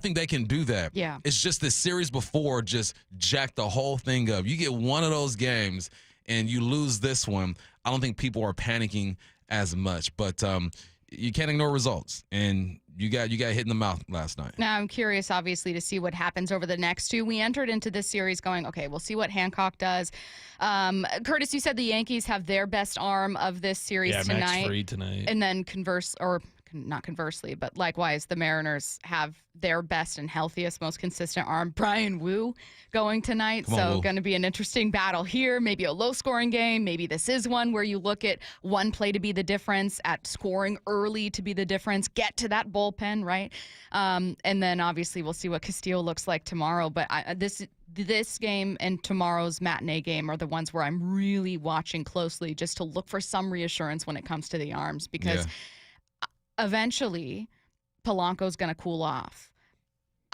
think they can do that. Yeah. It's just the series before just jacked the whole thing up. You get one of those games and you lose this one, I don't think people are panicking as much. But you can't ignore results. And you got hit in the mouth last night. Now, I'm curious, obviously, to see what happens over the next two. We entered into this series going, okay, we'll see what Hancock does. Curtis, you said the Yankees have their best arm of this series tonight. Yeah, Max Fried tonight. And then not conversely, but likewise, the Mariners have their best and healthiest, most consistent arm, Brian Wu, going tonight. So going to be an interesting battle here. Maybe a low-scoring game. Maybe this is one where you look at one play to be the difference, at scoring early to be the difference, get to that bullpen, right? And then, obviously, we'll see what Castillo looks like tomorrow. But this game and tomorrow's matinee game are the ones where I'm really watching closely just to look for some reassurance when it comes to the arms, because eventually Polanco's going to cool off.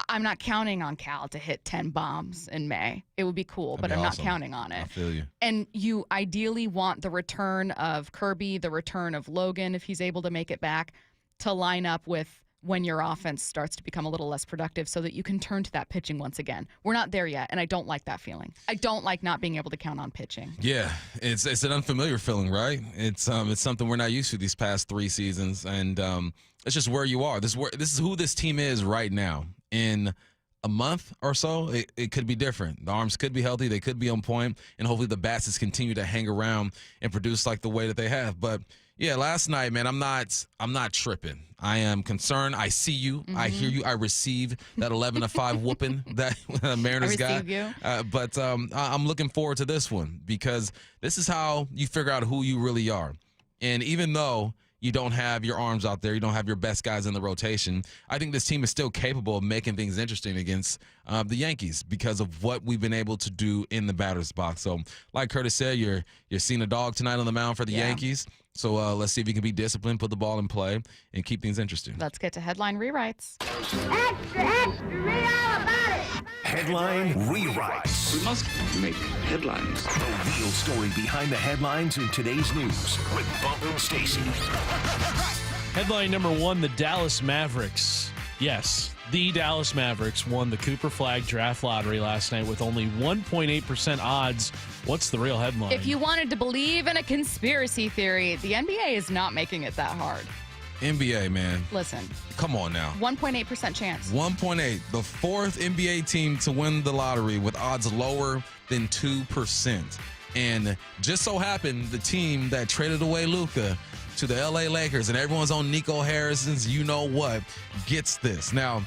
I'm not counting on Cal to hit 10 bombs in May. It would be cool, but I'm not counting on it. I feel you. And you ideally want the return of Kirby, the return of Logan, if he's able to make it back, to line up with when your offense starts to become a little less productive so that you can turn to that pitching once again. We're not there yet, and I don't like that feeling. I don't like not being able to count on pitching. Yeah, it's an unfamiliar feeling, right? It's something we're not used to these past 3 seasons, and it's just where you are. This is who this team is right now. In a month or so, it could be different. The arms could be healthy, they could be on point, and hopefully the bats just continue to hang around and produce like the way that they have. But yeah, last night, man, I'm not tripping. I am concerned. I see you. Mm-hmm. I hear you. I receive that 11-5 whooping that the Mariners got. But I'm looking forward to this one, because this is how you figure out who you really are. And even though you don't have your arms out there, you don't have your best guys in the rotation, I think this team is still capable of making things interesting against the Yankees because of what we've been able to do in the batter's box. So like Curtis said, you're seeing a dog tonight on the mound for the Yankees. So let's see if you can be disciplined, put the ball in play, and keep things interesting. Let's get to headline rewrites. Extra, extra, read all about it. Headline rewrites. We must make headlines. The real story behind the headlines in today's news with Bubba and Stacy. Headline number 1, the Dallas Mavericks. Yes, the Dallas Mavericks won the Cooper Flag Draft Lottery last night with only 1.8% odds. What's the real headline? If you wanted to believe in a conspiracy theory, the NBA is not making it that hard. NBA, man. Listen. Come on now. 1.8% chance. 1.8. The 4th NBA team to win the lottery with odds lower than 2%. And just so happened, the team that traded away Luka to the LA Lakers, and everyone's on Nico Harrison's you-know-what, gets this. Now,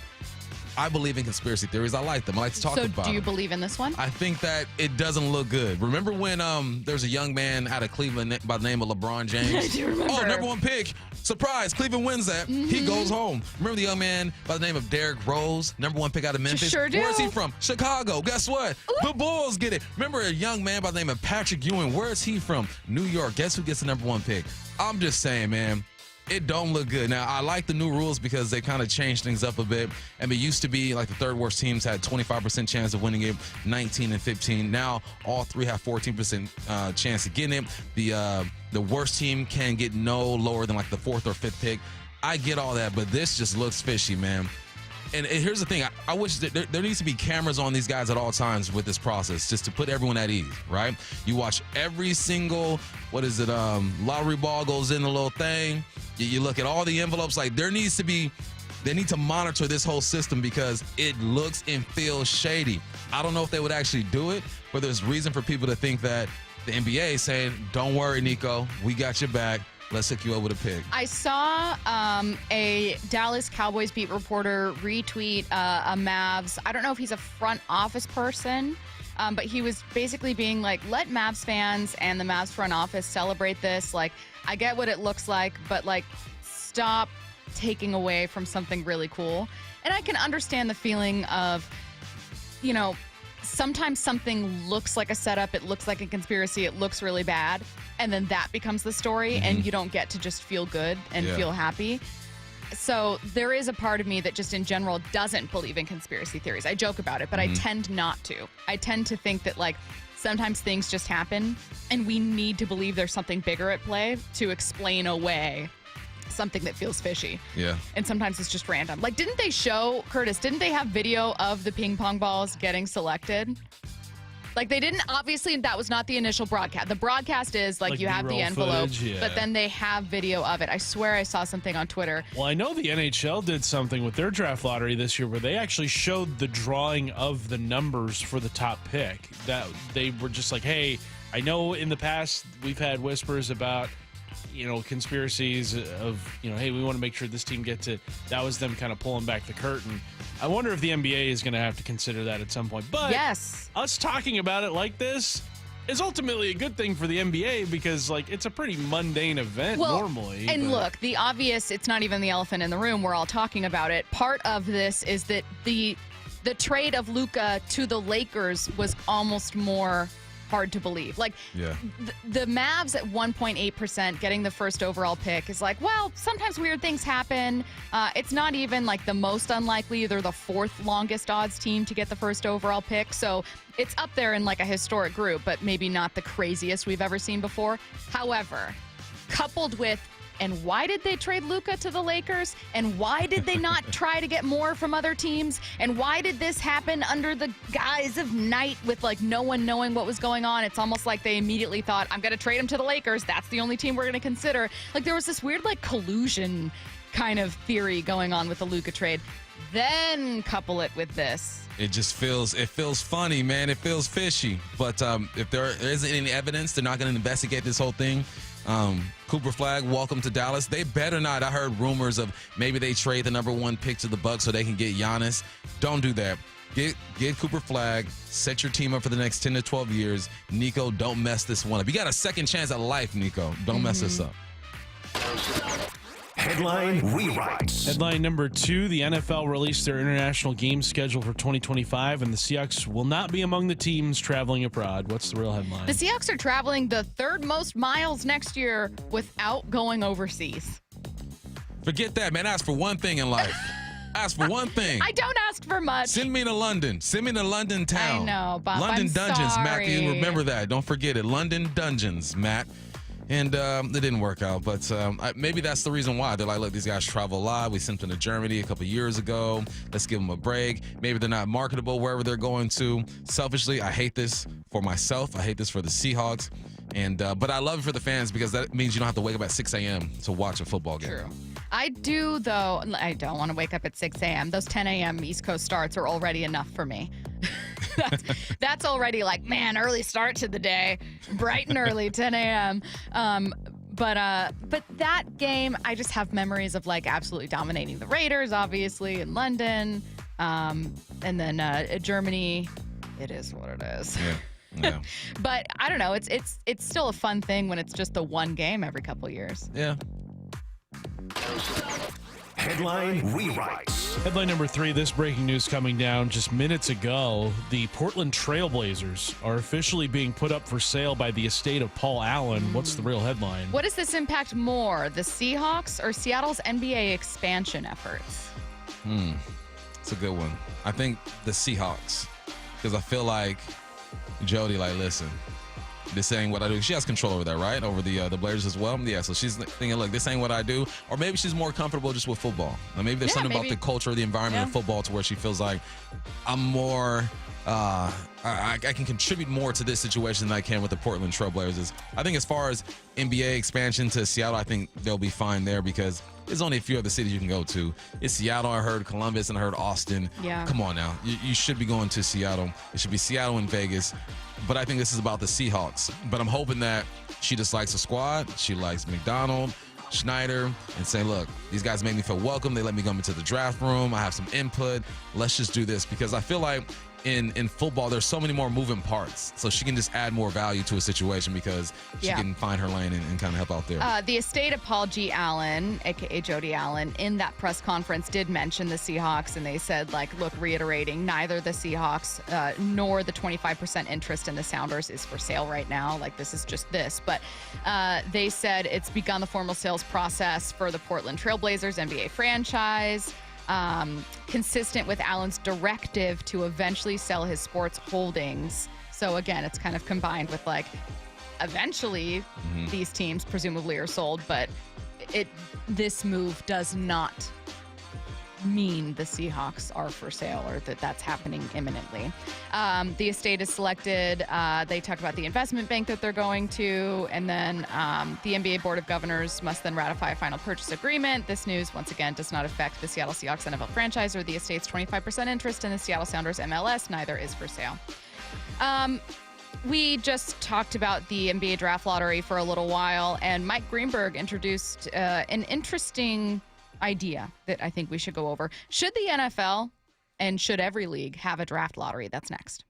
I believe in conspiracy theories. I like them. I like to talk about them. So do you believe in this one? I think that it doesn't look good. Remember when there's a young man out of Cleveland by the name of LeBron James? I do remember. Oh, #1 pick. Surprise, Cleveland wins that. Mm-hmm. He goes home. Remember the young man by the name of Derrick Rose, #1 pick out of Memphis? Sure do. Where's he from? Chicago. Guess what? Ooh. The Bulls get it. Remember a young man by the name of Patrick Ewing? Where's he from? New York. Guess who gets the #1 pick? I'm just saying, man. It don't look good. Now, I like the new rules because they kind of changed things up a bit. I mean, it used to be like the third worst teams had 25% chance of winning it, 19 and 15. Now, all 3 have 14% chance of getting it. The worst team can get no lower than like the 4th or 5th pick. I get all that, but this just looks fishy, man. And here's the thing. I wish that there needs to be cameras on these guys at all times with this process, just to put everyone at ease, right? You watch every single, lottery ball goes in the little thing. You look at all the envelopes. Like, they need to monitor this whole system because it looks and feels shady. I don't know if they would actually do it, but there's reason for people to think that the NBA is saying, don't worry, Nico, we got your back. Let's hook you up with a pick. I saw a Dallas Cowboys beat reporter retweet a Mavs. I don't know if he's a front office person, but he was basically being like, let Mavs fans and the Mavs front office celebrate this. Like, I get what it looks like, but like, stop taking away from something really cool. And I can understand the feeling of, sometimes something looks like a setup, it looks like a conspiracy, it looks really bad, and then that becomes the story, and you don't get to just feel good and feel happy. So there is a part of me that just in general doesn't believe in conspiracy theories. I joke about it, but I tend not to. I tend to think that, like, sometimes things just happen, and we need to believe there's something bigger at play to explain away something that feels fishy. Yeah. And sometimes it's just random. Like, didn't they show, Curtis, didn't they have video of the ping pong balls getting selected? Like, they didn't, obviously, that was not the initial broadcast. The broadcast is, like you have the envelope, footage, yeah. but then they have video of it. I swear I saw something on Twitter. Well, I know the NHL did something with their draft lottery this year where they actually showed the drawing of the numbers for the top pick. That they were just like, hey, I know in the past we've had whispers about, conspiracies of, hey, we want to make sure this team gets it. That was them kind of pulling back the curtain. I wonder if the NBA is going to have to consider that at some point. But yes, us talking about it like this is ultimately a good thing for the NBA because, it's a pretty mundane event normally. And look, the obvious, it's not even the elephant in the room. We're all talking about it. Part of this is that the trade of Luka to the Lakers was almost more hard to believe. The Mavs at 1.8% getting the first overall pick is sometimes weird things happen. It's not even the most unlikely. They're the fourth longest odds team to get the first overall pick. So it's up there in a historic group, but maybe not the craziest we've ever seen before. However, coupled with, and why did they trade Luka to the Lakers? And why did they not try to get more from other teams? And why did this happen under the guise of night with no one knowing what was going on? It's almost like they immediately thought, I'm going to trade him to the Lakers. That's the only team we're going to consider. There was this weird collusion kind of theory going on with the Luka trade. Then couple it with this. It feels funny, man. It feels fishy. But if there isn't any evidence, they're not going to investigate this whole thing. Cooper Flag, welcome to Dallas. They better not. I heard rumors of maybe they trade the number 1 pick to the Bucks so they can get Giannis. Don't do that. Get Cooper Flag. Set your team up for the next 10 to 12 years. Nico, don't mess this one up. You got a second chance at life, Nico. Don't mess this up. Headline rewrites. Headline number 2, the NFL released their international game schedule for 2025, and the Seahawks will not be among the teams traveling abroad. What's the real headline? The Seahawks are traveling the 3rd most miles next year without going overseas. Forget that, man. Ask for one thing in life. Ask for one thing. I don't ask for much. Send me to London. Send me to London town. I know, Bob. London I'm Dungeons, sorry. Matt. You remember that. Don't forget it. London Dungeons, Matt. And it didn't work out, but maybe that's the reason why. They're like, look, these guys travel a lot. We sent them to Germany a couple years ago. Let's give them a break. Maybe they're not marketable wherever they're going to. Selfishly, I hate this for myself. I hate this for the Seahawks. But I love it for the fans because that means you don't have to wake up at 6 a.m. to watch a football game. True. I do, though. I don't want to wake up at 6 a.m. Those 10 a.m. East Coast starts are already enough for me. That's already early start to the day, bright and early, 10 a.m. But that game, I just have memories of absolutely dominating the Raiders, obviously, in London, and then Germany. It is what it is. Yeah. But I don't know. It's still a fun thing when it's just the one game every couple of years. Yeah. Headline rewrites. Headline number 3, this breaking news coming down just minutes ago. The Portland Trailblazers are officially being put up for sale by the estate of Paul Allen. What's the real headline? What does this impact more, the Seahawks or Seattle's NBA expansion efforts? It's a good one. I think the Seahawks, because I feel like Jody, listen, this ain't what I do. She has control over that, right? Over the Blazers as well. Yeah, so she's thinking, look, this ain't what I do. Or maybe she's more comfortable just with football. Maybe there's something about the culture, the environment of football to where she feels like I'm more, I can contribute more to this situation than I can with the Portland Trailblazers. I think as far as NBA expansion to Seattle, I think they'll be fine there because there's only a few other cities you can go to. It's Seattle, I heard Columbus, and I heard Austin. Yeah. Come on now. You should be going to Seattle. It should be Seattle and Vegas. But I think this is about the Seahawks. But I'm hoping that she just likes the squad. She likes Macdonald, Schneider, and say, look, these guys make me feel welcome. They let me come into the draft room. I have some input. Let's just do this because I feel like in football, there's so many more moving parts. So she can just add more value to a situation because she can find her lane and kind of help out there. The estate of Paul G. Allen, a.k.a. Jody Allen, in that press conference did mention the Seahawks, and they said, look, reiterating, neither the Seahawks nor the 25% interest in the Sounders is for sale right now. This is just this. But they said it's begun the formal sales process for the Portland Trailblazers NBA franchise. Consistent with Allen's directive to eventually sell his sports holdings. So again, it's kind of combined with eventually these teams presumably are sold, but this move does not mean the Seahawks are for sale or that that's happening imminently. The estate is selected. They talk about the investment bank that they're going to, and then the NBA Board of Governors must then ratify a final purchase agreement. This news, once again, does not affect the Seattle Seahawks NFL franchise or the estate's 25% interest in the Seattle Sounders MLS. Neither is for sale. We just talked about the NBA draft lottery for a little while, and Mike Greenberg introduced an interesting idea that I think we should go over. Should the NFL and should every league have a draft lottery? That's next.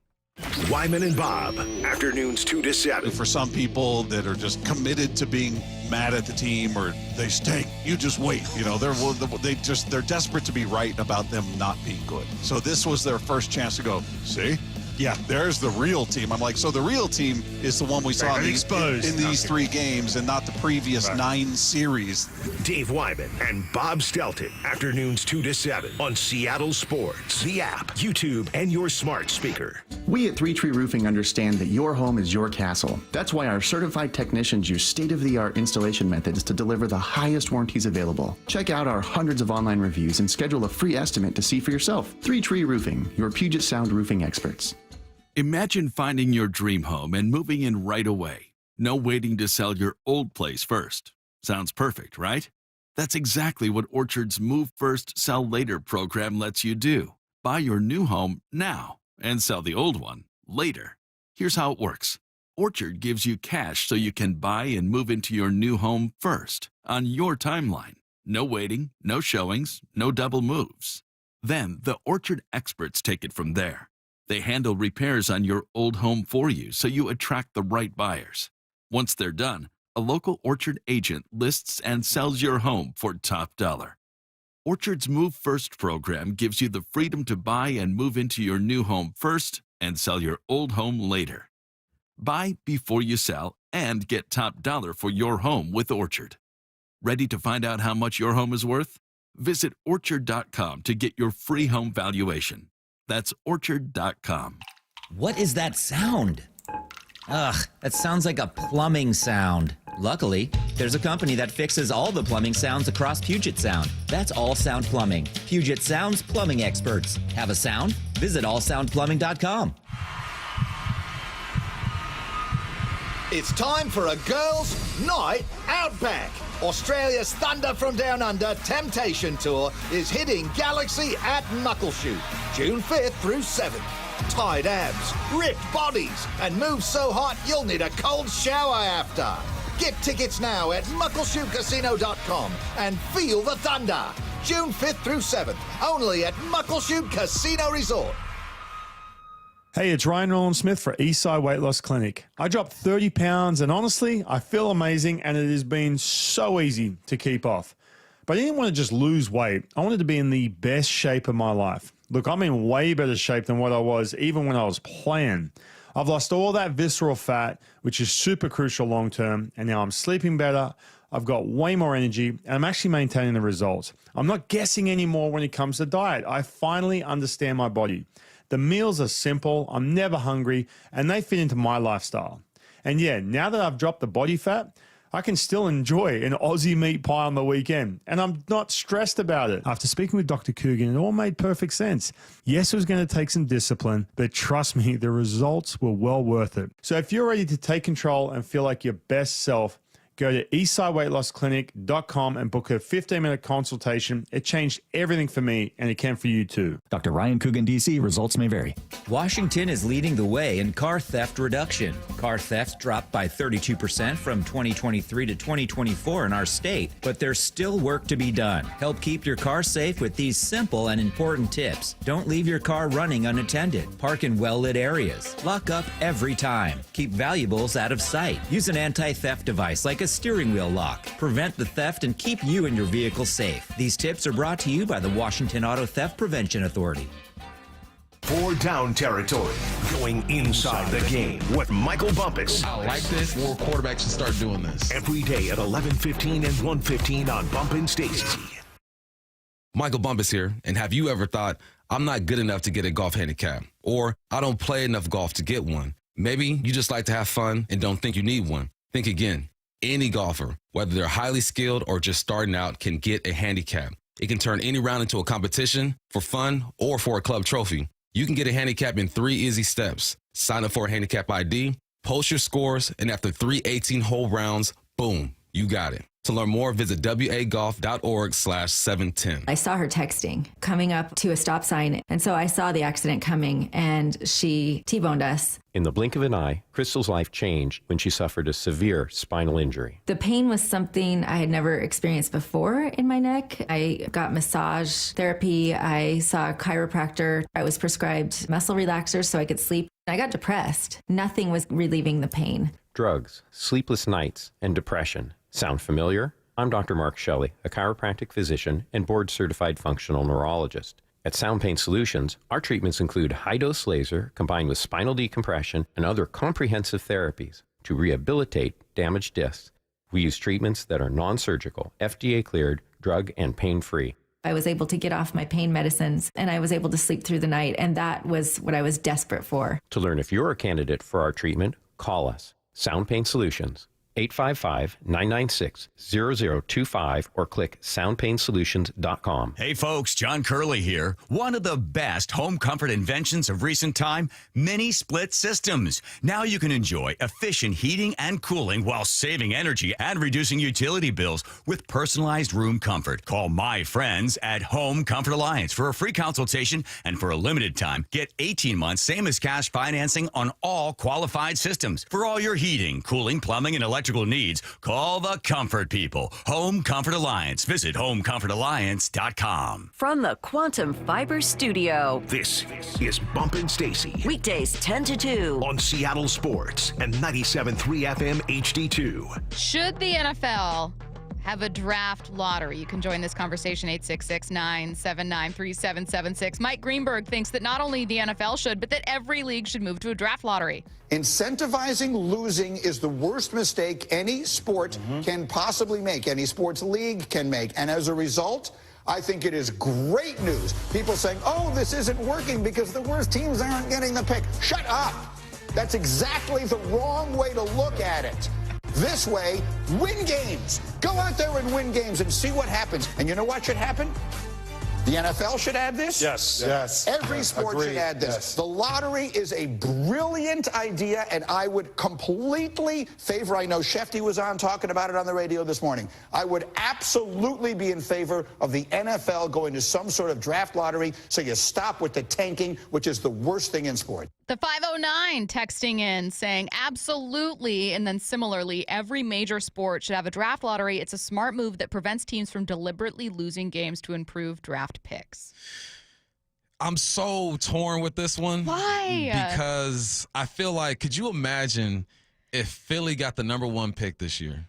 Wyman and Bob, afternoons 2 to 7. For some people that are just committed to being mad at the team or they stink, you just wait. You know, they're desperate to be right about them not being good. So this was their first chance to go, see? Yeah, there's the real team. I'm like, so the real team is the one we saw in these 3 games and not the previous 9 series. Dave Wyman and Bob Stelton, afternoons 2 to 7 on Seattle Sports, the app, YouTube, and your smart speaker. We at 3 Tree Roofing understand that your home is your castle. That's why our certified technicians use state-of-the-art installation methods to deliver the highest warranties available. Check out our hundreds of online reviews and schedule a free estimate to see for yourself. 3 Tree Roofing, your Puget Sound roofing experts. Imagine finding your dream home and moving in right away. No waiting to sell your old place first. Sounds perfect, right? That's exactly what Orchard's Move First, Sell Later program lets you do. Buy your new home now and sell the old one later. Here's how it works. Orchard gives you cash so you can buy and move into your new home first on your timeline. No waiting, no showings, no double moves. Then the Orchard experts take it from there. They handle repairs on your old home for you so you attract the right buyers. Once they're done, a local Orchard agent lists and sells your home for top dollar. Orchard's Move First program gives you the freedom to buy and move into your new home first and sell your old home later. Buy before you sell and get top dollar for your home with Orchard. Ready to find out how much your home is worth? Visit Orchard.com to get your free home valuation. That's Orchard.com. What is that sound? Ugh, that sounds like a plumbing sound. Luckily, there's a company that fixes all the plumbing sounds across Puget Sound. That's All Sound Plumbing. Puget Sound's plumbing experts. Have a sound? Visit allsoundplumbing.com. It's time for a girls' night out back. Australia's Thunder from Down Under Temptation Tour is hitting Galaxy at Muckleshoot, June 5th through 7th. Tight abs, ripped bodies, and moves so hot you'll need a cold shower after. Get tickets now at muckleshootcasino.com and feel the thunder. June 5th through 7th, only at Muckleshoot Casino Resort. Hey, it's Ryan Roland-Smith for Eastside Weight Loss Clinic. I dropped 30 pounds and honestly, I feel amazing and it has been so easy to keep off. But I didn't want to just lose weight. I wanted to be in the best shape of my life. Look, I'm in way better shape than what I was even when I was playing. I've lost all that visceral fat, which is super crucial long term, and now I'm sleeping better. I've got way more energy, and I'm actually maintaining the results. I'm not guessing anymore when it comes to diet. I finally understand my body. The meals are simple, I'm never hungry, and they fit into my lifestyle. And yeah, now that I've dropped the body fat, I can still enjoy an Aussie meat pie on the weekend, and I'm not stressed about it. After speaking with Dr. Coogan, it all made perfect sense. Yes, it was going to take some discipline, but trust me, the results were well worth it. So if you're ready to take control and feel like your best self, go to eastsideweightlossclinic.com and book a 15-minute consultation. It changed everything for me, and it can for you too. Dr. Ryan Coogan, D.C. Results may vary. Washington is leading the way in car theft reduction. Car theft dropped by 32% from 2023 to 2024 in our state, but there's still work to be done. Help keep your car safe with these simple and important tips. Don't leave your car running unattended. Park in well-lit areas. Lock up every time. Keep valuables out of sight. Use an anti-theft device like a steering wheel lock. Prevent the theft and keep you and your vehicle safe. These tips are brought to you by the Washington Auto Theft Prevention Authority. 4 down territory, going inside the game with Michael Bumpus. I like this. More quarterbacks should start doing this. Every day at 11:15 and 1:15 on Bump and Stacy. Michael Bumpus here, and have you ever thought, I'm not good enough to get a golf handicap, or I don't play enough golf to get one? Maybe you just like to have fun and don't think you need one. Think again. Any golfer, whether they're highly skilled or just starting out, can get a handicap. It can turn any round into a competition, for fun, or for a club trophy. You can get a handicap in 3 easy steps. Sign up for a handicap ID, post your scores, and after 3 18-hole rounds, boom, you got it. To learn more, visit wagolf.org/710. I saw her texting, coming up to a stop sign, and so I saw the accident coming, and she T-boned us. In the blink of an eye, Crystal's life changed when she suffered a severe spinal injury. The pain was something I had never experienced before in my neck. I got massage therapy. I saw a chiropractor. I was prescribed muscle relaxers so I could sleep. I got depressed. Nothing was relieving the pain. Drugs, sleepless nights, and depression. Sound familiar? I'm Dr. Mark Shelley, a chiropractic physician and board-certified functional neurologist. At Sound Pain Solutions, our treatments include high-dose laser combined with spinal decompression and other comprehensive therapies to rehabilitate damaged discs. We use treatments that are non-surgical, FDA-cleared, drug and pain-free. I was able to get off my pain medicines, and I was able to sleep through the night, and that was what I was desperate for. To learn if you're a candidate for our treatment, call us. Sound Pain Solutions, 855-996-0025 or click soundpainsolutions.com. Hey folks, John Curley here. One of the best home comfort inventions of recent time, mini split systems. Now you can enjoy efficient heating and cooling while saving energy and reducing utility bills with personalized room comfort. Call my friends at Home Comfort Alliance for a free consultation, and for a limited time, get 18 months same as cash financing on all qualified systems. For all your heating, cooling, plumbing, and electrical needs, call the comfort people. Home Comfort Alliance. Visit homecomfortalliance.com. From the Quantum Fiber Studio, this is Bumpin' Stacy. Weekdays 10 to 2 on Seattle Sports and 97.3 FM HD2. Should the NFL have a draft lottery? You can join this conversation, 866-979-3776. Mike Greenberg thinks that not only the NFL should, but that every league should move to a draft lottery. Incentivizing losing is the worst mistake any sport can possibly make, any sports league can make. And as a result, I think it is great news. People saying, oh, this isn't working because the worst teams aren't getting the pick. Shut up. That's exactly the wrong way to look at it. This way, win games. Go out there and win games and see what happens. And you know what should happen? The NFL should add this? Yes. Every sport should add this. Yes. The lottery is a brilliant idea, and I would completely favor, I know Shefty was on talking about it on the radio this morning. I would absolutely be in favor of the NFL going to some sort of draft lottery so you stop with the tanking, which is the worst thing in sport. The 509 texting in saying absolutely, and then similarly, every major sport should have a draft lottery. It's a smart move that prevents teams from deliberately losing games to improve draft picks. I'm so torn with this one. Why? Because I feel like, could you imagine if Philly got the #1 pick this year?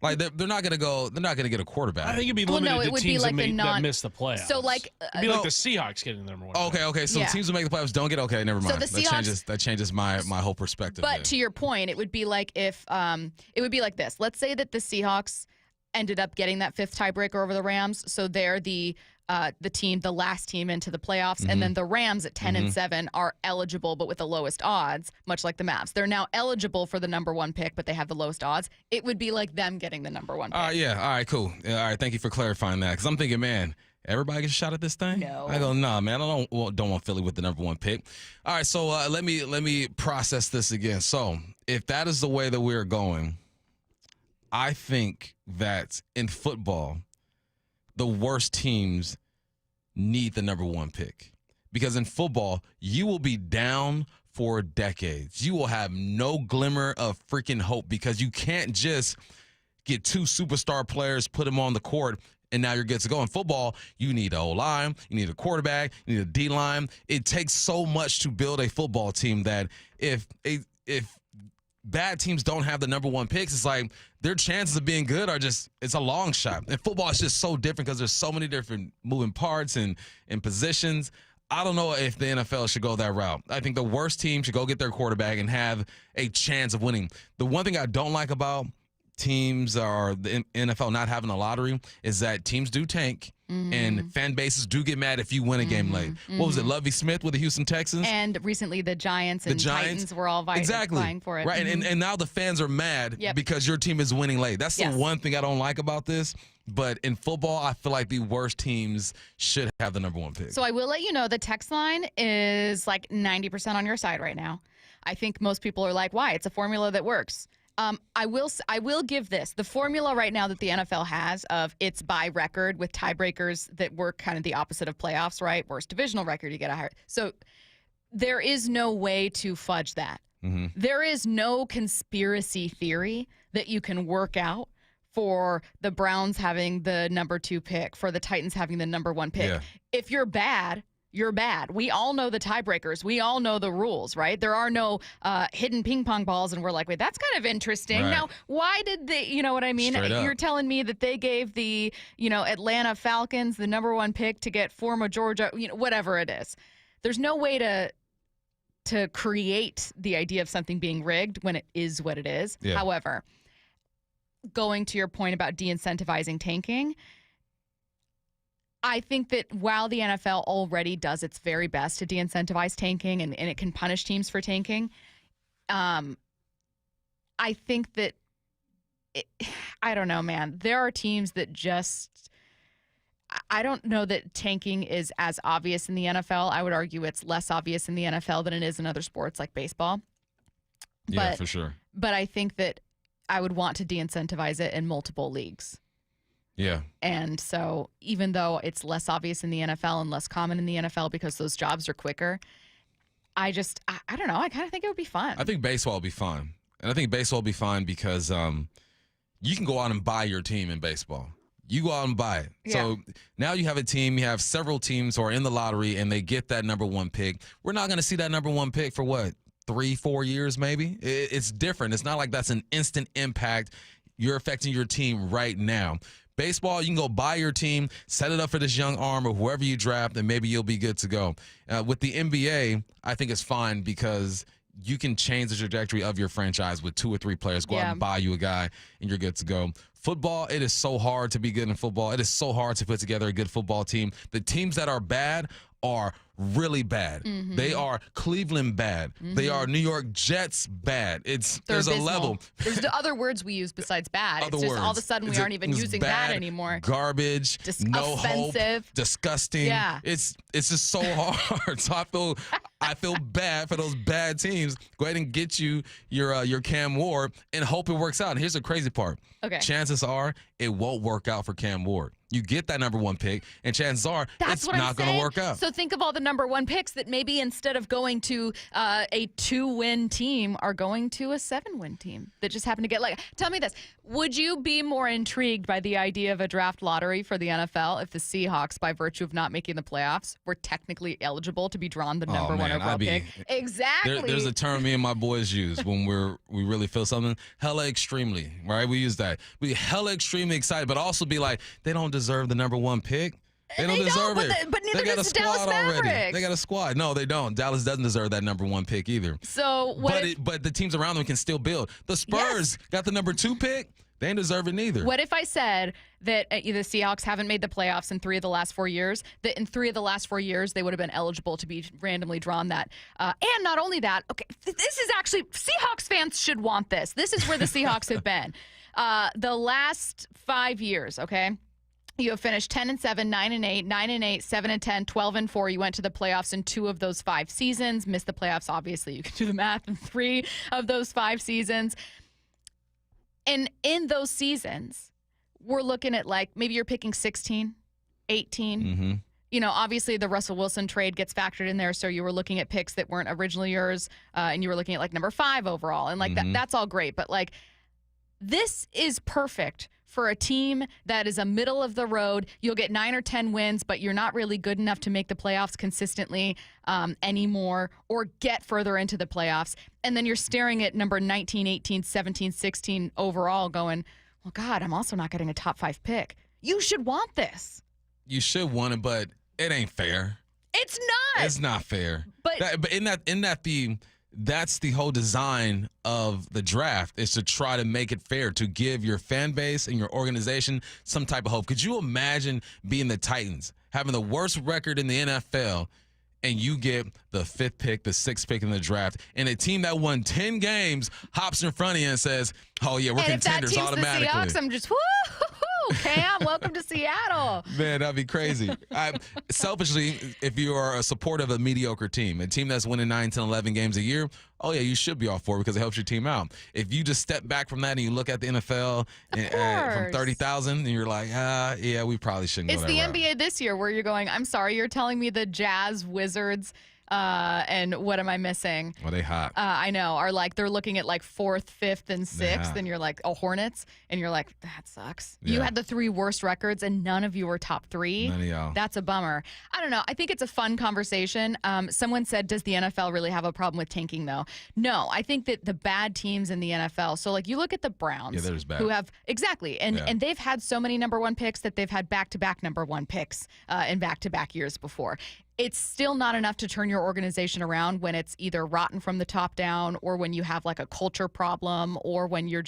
Like they're not gonna get a quarterback. I think it'd be limited to teams that miss the playoffs. So like it'd be like the Seahawks getting the #1. Okay. So teams who make the playoffs don't get. Okay, never mind. So the Seahawks, that changes my whole perspective. But to your point, it would be like if it would be like this. Let's say that the Seahawks ended up getting that 5th tiebreaker over the Rams, so they're the last team into the playoffs, and then the Rams at 10-7 are eligible, but with the lowest odds, much like the Mavs. They're now eligible for the #1 pick, but they have the lowest odds. It would be like them getting the #1 pick. Yeah. All right. Cool. All right. Thank you for clarifying that, because I'm thinking, man, everybody gets a shot at this thing. No. I go, nah, man. I don't want Philly with the #1 pick. All right. So let me process this again. So if that is the way that we're going, I think that in football, the worst teams need the #1 pick, because in football, you will be down for decades. You will have no glimmer of freaking hope, because you can't just get 2 superstar players, put them on the court, and now you're good to go. In football, you need an O-line, you need a quarterback, you need a D-line. It takes so much to build a football team that if bad teams don't have the #1 picks, it's like their chances of being good are just, it's a long shot. And football is just so different because there's so many different moving parts and positions. I don't know if the NFL should go that route. I think the worst team should go get their quarterback and have a chance of winning. The one thing I don't like about teams or the NFL not having a lottery is that teams do tank. And fan bases do get mad if you win a game late. What was it, Lovie Smith with the Houston Texans? And recently the Giants and Titans were all vying for it. Right, and now the fans are mad because your team is winning late. That's the one thing I don't like about this. But in football, I feel like the worst teams should have the number 1 pick. So I will let you know the text line is like 90% on your side right now. I think most people are like, why? It's a formula that works. I will give this. The formula right now that the NFL has of it's by record with tiebreakers that work kind of the opposite of playoffs, right? Worst divisional record, you get a higher. So there is no way to fudge that. There is no conspiracy theory that you can work out for the Browns having the number 2 pick, for the Titans having the number 1 pick. If you're bad, you're bad. We all know the tiebreakers. We all know the rules, right? There are no hidden ping pong balls, and we're like, wait, that's kind of interesting. Right. Now, why did they, you know what I mean? You're telling me that they gave the, Atlanta Falcons the number 1 pick to get former Georgia, whatever it is. There's no way to create the idea of something being rigged when it is what it is. Yeah. However, going to your point about de-incentivizing tanking, I think that while the NFL already does its very best to de-incentivize tanking and it can punish teams for tanking, I think that, I don't know, man. There are teams that just, I don't know that tanking is as obvious in the NFL. I would argue it's less obvious in the NFL than it is in other sports like baseball. Yeah, for sure. But I think that I would want to de-incentivize it in multiple leagues. Yeah. And so even though it's less obvious in the NFL and less common in the NFL because those jobs are quicker, I don't know. I kind of think it would be fun. I think baseball will be fun. And I think baseball will be fun because you can go out and buy your team in baseball. You go out and buy it. Yeah. So now you have a team. You have several teams who are in the lottery, and they get that number 1 pick. We're not going to see that number 1 pick for what, 3-4 years maybe? It's different. It's not like that's an instant impact. You're affecting your team right now. Baseball, you can go buy your team, set it up for this young arm or whoever you draft, and maybe you'll be good to go. With the NBA, I think it's fine because you can change the trajectory of your franchise with 2 or 3 players. Go out and buy you a guy, and you're good to go. Football, it is so hard to be good in football. It is so hard to put together a good football team. The teams that are bad are really bad. They are Cleveland bad. They are New York Jets bad. There's a level. There's the other words we use besides bad. It's just all of a sudden we aren't even using bad, that anymore. Garbage, no offensive. Hope, disgusting. Yeah. It's just so hard. So I feel bad for those bad teams. Go ahead and get your Cam Ward and hope it works out. And here's the crazy part. Okay. Chances are it won't work out for Cam Ward. You get that number 1 pick, and chances are it's not going to work out. So think of all the number 1 picks that maybe instead of going to a 2-win team are going to a 7-win team that just happen to get tell me this. Would you be more intrigued by the idea of a draft lottery for the NFL if the Seahawks, by virtue of not making the playoffs, were technically eligible to be drawn the number 1 overall pick? Exactly. There's a term me and my boys use when we really feel something. Hella extremely, right? We use that. We hella extremely excited, but also be like, they don't deserve the number 1 pick. They don't deserve it. But neither they got does a the Dallas squad already. Mavericks. They got a squad. No, they don't. Dallas doesn't deserve that number 1 pick either. So but the teams around them can still build. The Spurs got the number 2 pick. They ain't deserve it neither. What if I said that the Seahawks haven't made the playoffs in 3 of the last 4 years, that in 3 of the last 4 years they would have been eligible to be randomly drawn that? And not only that, okay, this is actually, Seahawks fans should want this. This is where the Seahawks have been. The last 5 years, okay? You have finished 10-7, 9-8, 9-8, 7-10, 12-4. You went to the playoffs in 2 of those 5 seasons. Missed the playoffs, obviously. You can do the math in 3 of those 5 seasons. And in those seasons, we're looking at maybe you're picking 16, 18. Obviously the Russell Wilson trade gets factored in there. So you were looking at picks that weren't originally yours. And you were looking at number 5 overall. And that's all great. But this is perfect for a team that is a middle of the road. You'll get 9 or 10 wins, but you're not really good enough to make the playoffs consistently anymore or get further into the playoffs. And then you're staring at number 19, 18, 17, 16 overall going, well, God, I'm also not getting a top 5 pick. You should want this. You should want it, but it ain't fair. It's not. It's not fair. But isn't that that's the whole design of the draft, is to try to make it fair, to give your fan base and your organization some type of hope. Could you imagine being the Titans, having the worst record in the NFL, and you get the 5th pick, the 6th pick in the draft, and a team that won 10 games hops in front of you and says, oh, yeah, we're contenders automatically. And if that team's the Seahawks, I'm just, woo-hoo-hoo, Cam, welcome to Seattle. Man, that'd be crazy. Selfishly, if you are a supporter of a mediocre team, a team that's winning 9, 10, 11 games a year, oh, yeah, you should be all for it because it helps your team out. If you just step back from that and you look at the NFL from 30,000 and you're like, yeah, we probably shouldn't go It's that the route. NBA this year where you're going, I'm sorry, you're telling me the Jazz, Wizards, and what am I missing? Well, they hot. I know, are like, they're looking at like 4th, 5th, and 6th, Yeah. and you're like, oh, Hornets, and you're like, that sucks. Yeah. You had the 3 worst records, and none of you were top 3. None of y'all. That's a bummer. I don't know. I think it's a fun conversation. Someone said, does the NFL really have a problem with tanking, though? No, I think that the bad teams in the NFL, so like you look at the Browns, Yeah, they're just bad. who have, exactly, and Yeah. and they've had so many number 1 picks that they've had back-to-back number 1 picks in back-to-back years before. It's still not enough to turn your organization around when it's either rotten from the top down, or when you have like a culture problem, or when you've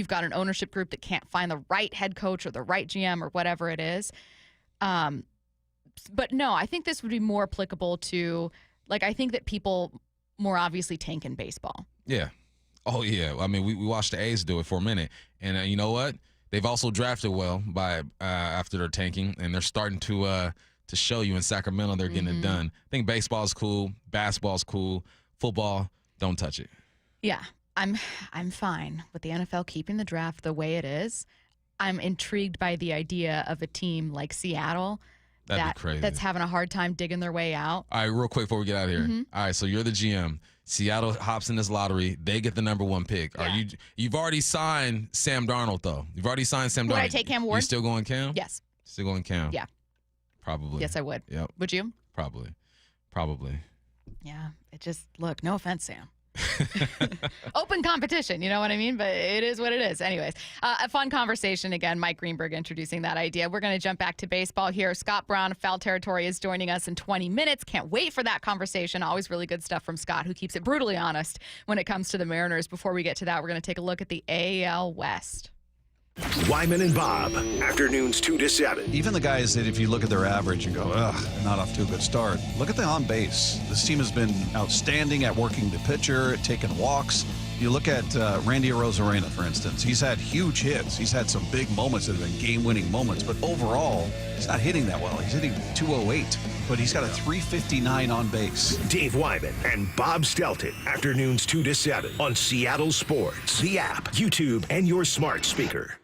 got an ownership group that can't find the right head coach or the right GM or whatever it is. But no, I think this would be more applicable to, like, I think that people more obviously tank in baseball. Yeah. Oh, yeah. I mean, we watched the A's do it for a minute. And you know what? They've also drafted well by after their tanking, and they're starting to show you in Sacramento they're getting it done. I think baseball's cool, basketball's cool, football, don't touch it. Yeah, I'm fine with the NFL keeping the draft the way it is. I'm intrigued by the idea of a team like Seattle That'd be crazy. that's having a hard time digging their way out. All right, real quick before we get out of here. Mhm. All right, so you're the GM. Seattle hops in this lottery. They get the number 1 pick. Yeah. You've already signed Sam Darnold, though. You've already signed Sam Darnold. Would I take Cam Ward? You still going Cam? Yes. Still going Cam? Yeah. Probably. Yes, I would. Yep. Would you? Probably. Yeah. It just, look, no offense, Sam. Open competition, you know what I mean? But it is what it is. Anyways, a fun conversation. Again, Mike Greenberg introducing that idea. We're going to jump back to baseball here. Scott Braun of Foul Territory is joining us in 20 minutes. Can't wait for that conversation. Always really good stuff from Scott, who keeps it brutally honest when it comes to the Mariners. Before we get to that, we're going to take a look at the AL West. Wyman and Bob, afternoons 2 to 7. Even the guys that, if you look at their average and go, ugh, they're not off to a good start, look at the on base. This team has been outstanding at working the pitcher, at taking walks. You look at Randy Arozarena, for instance. He's had huge hits. He's had some big moments that have been game-winning moments, but overall, he's not hitting that well. He's hitting 208, but he's got a 359 on base. Dave Wyman and Bob Stelton, afternoons 2 to 7 on Seattle Sports, the app, YouTube, and your smart speaker.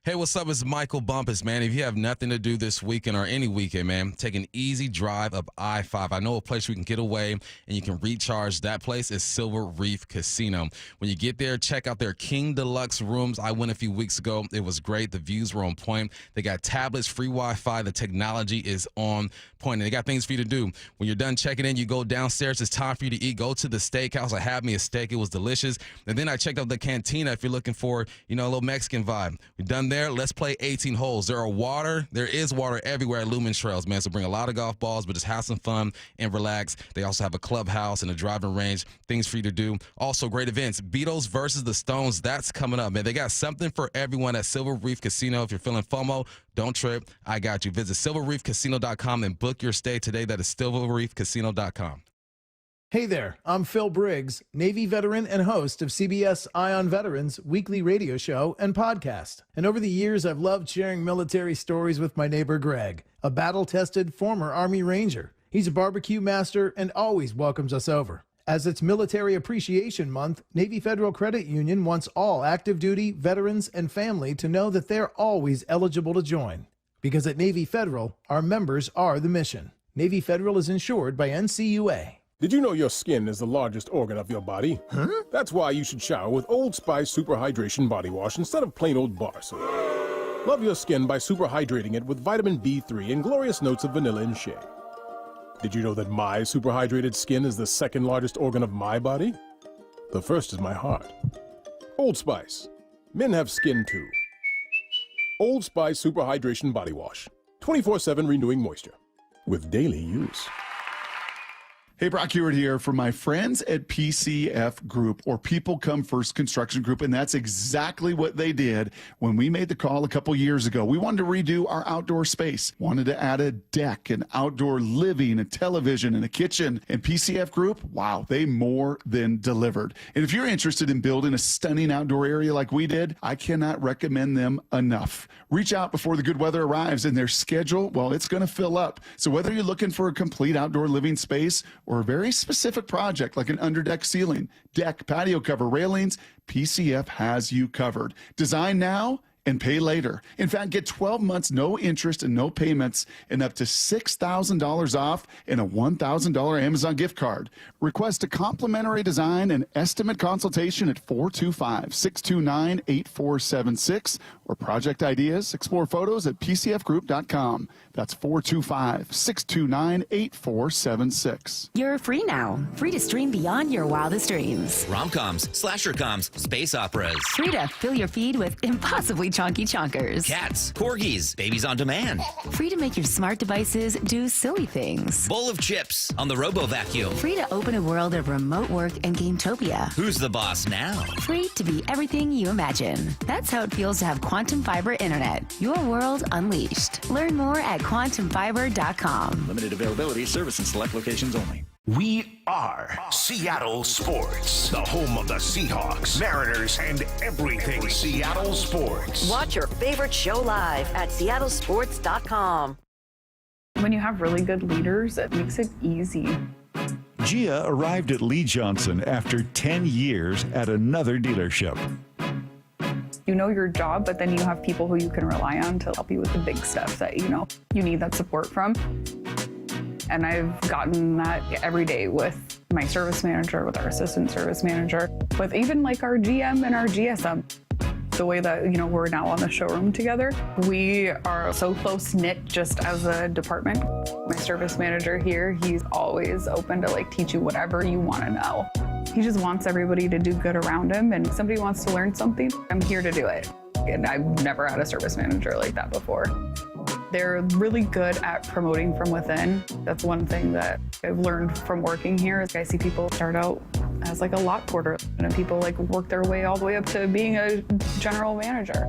Hey, what's up? It's Michael Bumpus, man. If you have nothing to do this weekend or any weekend, man, take an easy drive up I-5. I know a place where you can get away and you can recharge. That place is Silver Reef Casino. When you get there, check out their King Deluxe rooms. I went a few weeks ago. It was great. The views were on point. They got tablets, free Wi-Fi. The technology is on point. And they got things for you to do. When you're done checking in, you go downstairs. It's time for you to eat. Go to the steakhouse. I had me a steak. It was delicious. And then I checked out the cantina if you're looking for, a little Mexican vibe. We're done there. Let's play 18 holes. There is water everywhere at Lumen Trails, man. So bring a lot of golf balls, but just have some fun and relax. They also have a clubhouse and a driving range, things for you to do. Also, great events. Beatles versus the Stones. That's coming up, man. They got something for everyone at Silver Reef Casino. If you're feeling FOMO, don't trip. I got you. Visit silverreefcasino.com and book your stay today. That is silverreefcasino.com. Hey there, I'm Phil Briggs, Navy veteran and host of CBS Eye on Veterans weekly radio show and podcast. And over the years, I've loved sharing military stories with my neighbor Greg, a battle-tested former Army Ranger. He's a barbecue master and always welcomes us over. As it's Military Appreciation Month, Navy Federal Credit Union wants all active duty, veterans, and family to know that they're always eligible to join. Because at Navy Federal, our members are the mission. Navy Federal is insured by NCUA. Did you know your skin is the largest organ of your body? Huh? That's why you should shower with Old Spice Super Hydration Body Wash instead of plain old bar soap. Love your skin by super hydrating it with vitamin B3 and glorious notes of vanilla and shea. Did you know that my super hydrated skin is the second largest organ of my body? The first is my heart. Old Spice. Men have skin too. Old Spice Super Hydration Body Wash. 24/7 renewing moisture. With daily use. Hey, Brock Hewitt here for my friends at PCF Group, or People Come First Construction Group, and that's exactly what they did when we made the call a couple years ago. We wanted to redo our outdoor space, wanted to add a deck, an outdoor living, a television, and a kitchen, and PCF Group, wow, they more than delivered. And if you're interested in building a stunning outdoor area like we did, I cannot recommend them enough. Reach out before the good weather arrives, and their schedule, well, it's going to fill up. So whether you're looking for a complete outdoor living space or a very specific project like an underdeck ceiling, deck, patio cover, railings, PCF has you covered. Design now and pay later. In fact, get 12 months, no interest and no payments, and up to $6,000 off and a $1,000 Amazon gift card. Request a complimentary design and estimate consultation at 425-629-8476 or project ideas. Explore photos at pcfgroup.com. That's 425-629-8476. You're free now. Free to stream beyond your wildest dreams. Rom-coms, slasher-coms, space operas. Free to fill your feed with impossibly chonky chonkers. Cats, corgis, babies on demand. Free to make your smart devices do silly things. Bowl of chips on the Robo-Vacuum. Free to open a world of remote work and Gametopia. Who's the boss now? Free to be everything you imagine. That's how it feels to have Quantum Fiber Internet. Your world unleashed. Learn more at quantumfiber.com. Limited availability, service in select locations only. We are Seattle Sports, the home of the Seahawks, Mariners, and everything Seattle sports. Watch your favorite show live at seattlesports.com. When you have really good leaders, it makes it easy. Gia arrived at Lee Johnson after 10 years at another dealership. You know your job, but then you have people who you can rely on to help you with the big stuff that you need that support from. And I've gotten that every day with my service manager, with our assistant service manager, with even like our GM and our GSM. The way that, we're now on the showroom together, we are so close-knit just as a department. My service manager here, he's always open to teach you whatever you want to know. He just wants everybody to do good around him, and if somebody wants to learn something, I'm here to do it. And I've never had a service manager like that before. They're really good at promoting from within. That's one thing that I've learned from working here. I see people start out as a lot porter, and people work their way all the way up to being a general manager.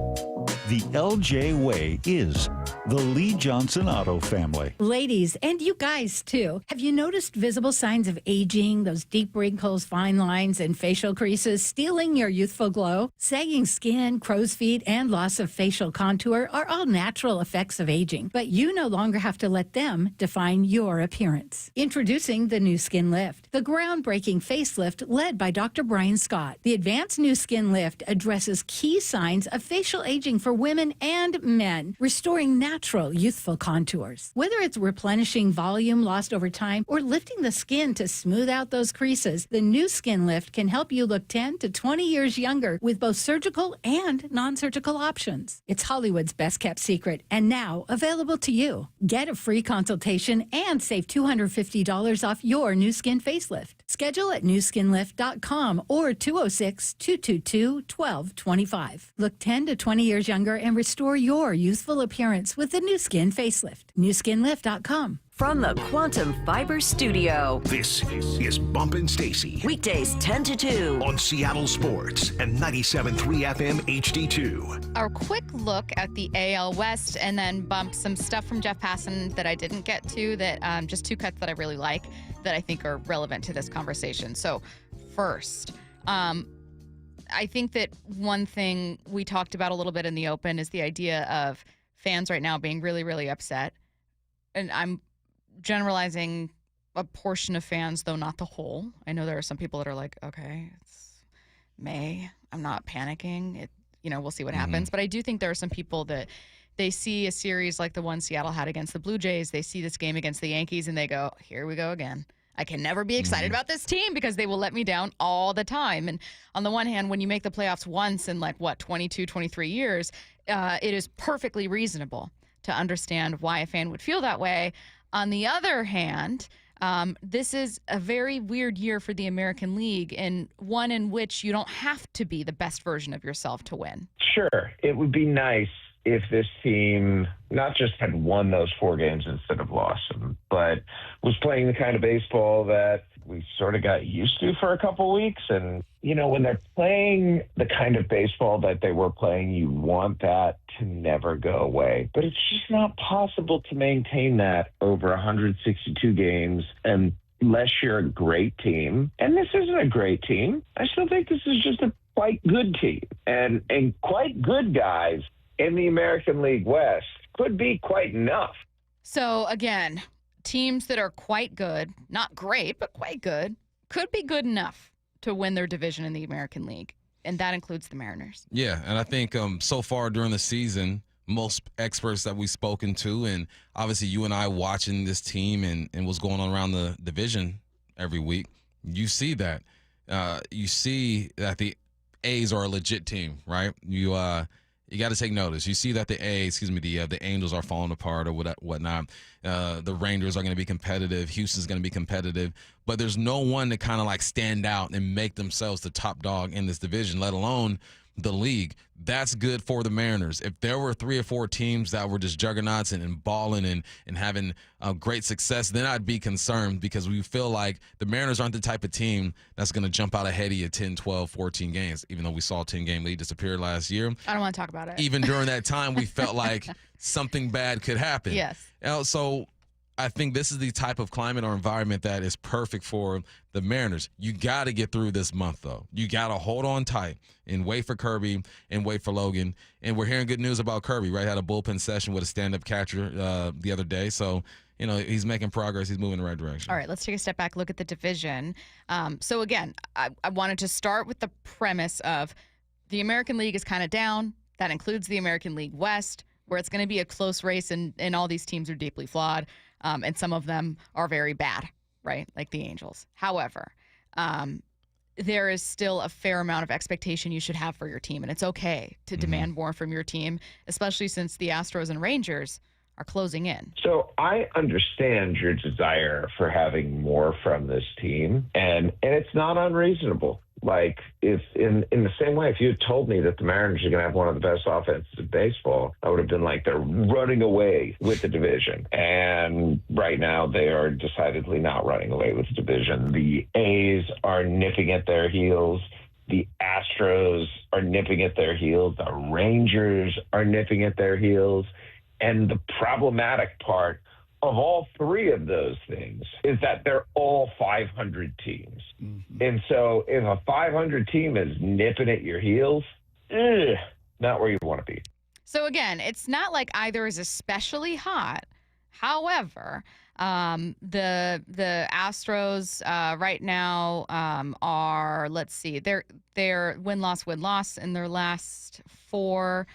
The LJ way is the Lee Johnson Auto family. Ladies, and you guys too, have you noticed visible signs of aging, those deep wrinkles, fine lines, and facial creases stealing your youthful glow? Sagging skin, crow's feet, and loss of facial contour are all natural effects of aging, but you no longer have to let them define your appearance. Introducing the New Skin Lift, the groundbreaking facelift led by Dr. Brian Scott. The advanced New Skin Lift addresses key signs of facial aging for women and men, restoring natural youthful contours. Whether it's replenishing volume lost over time or lifting the skin to smooth out those creases, the New Skin Lift can help you look 10 to 20 years younger with both surgical and non-surgical options. It's Hollywood's best kept secret and now available to you. Get a free consultation and save $250 off your New Skin facelift. Schedule at newskinlift.com or 206-222-1225. Look 10 to 20 years younger and restore your youthful appearance with the New Skin facelift. newskinlift.com. From the Quantum Fiber Studio, This is Bumpin' Stacy. weekdays 10 to 2. On Seattle Sports and 97.3 FM HD2. Our quick look at the AL West, and then bump some stuff from Jeff Passan that I didn't get to, that just two cuts that I really like that I think are relevant to this conversation. So first, I think that one thing we talked about a little bit in the open is the idea of fans right now being really, really upset. And I'm generalizing a portion of fans, though not the whole. I know there are some people that are like, okay, it's May. I'm not panicking. We'll see what happens. But I do think there are some people that they see a series like the one Seattle had against the Blue Jays. They see this game against the Yankees and they go, here we go again. I can never be excited about this team because they will let me down all the time. And on the one hand, when you make the playoffs once in 22, 23 years, it is perfectly reasonable to understand why a fan would feel that way. On the other hand, this is a very weird year for the American League, and one in which you don't have to be the best version of yourself to win. Sure, it would be nice if this team not just had won those 4 games instead of lost them, but was playing the kind of baseball that we sort of got used to for a couple weeks. And, when they're playing the kind of baseball that they were playing, you want that to never go away. But it's just not possible to maintain that over 162 games unless you're a great team. And this isn't a great team. I still think this is just a quite good team. And quite good guys in the American League West could be quite enough. So, again, teams that are quite good, not great, but quite good, could be good enough to win their division in the American League. And that includes the Mariners. Yeah, and I think so far during the season, most experts that we've spoken to, and obviously you and I watching this team and what's going on around the division every week, you see that. You see that the A's are a legit team, right? You got to take notice. You see that the Angels are falling apart or whatnot. The Rangers are going to be competitive. Houston's going to be competitive. But there's no one to kind of like stand out and make themselves the top dog in this division, let alone the league. That's good for the Mariners. If there were 3 or 4 teams that were just juggernauts and balling and having great success, then I'd be concerned because we feel like the Mariners aren't the type of team that's going to jump out ahead of you 10, 12, 14 games, even though we saw a 10-game lead disappear last year. I don't want to talk about it. Even during that time, we felt like something bad could happen. Yes. So I think this is the type of climate or environment that is perfect for the Mariners. You got to get through this month, though. You got to hold on tight and wait for Kirby and wait for Logan. And we're hearing good news about Kirby, right? Had a bullpen session with a stand-up catcher the other day. So, he's making progress. He's moving in the right direction. All right, let's take a step back, look at the division. So, again, I wanted to start with the premise of the American League is kind of down. That includes the American League West, where it's going to be a close race, and all these teams are deeply flawed. And some of them are very bad, right? Like the Angels. However, there is still a fair amount of expectation you should have for your team. And it's okay to demand more from your team, especially since the Astros and Rangers are closing in. So I understand your desire for having more from this team, and it's not unreasonable. Like, if in the same way, if you had told me that the Mariners are going to have one of the best offenses in baseball, I would have been like, they're running away with the division. And right now, they are decidedly not running away with the division. The A's are nipping at their heels. The Astros are nipping at their heels. The Rangers are nipping at their heels. And the problematic part of all 3 of those things is that they're all 500 teams. Mm-hmm. And so if a 500 team is nipping at your heels, not where you want to be. So again, it's not like either is especially hot. However, the Astros right now are, let's see, they're win-loss in their last 4.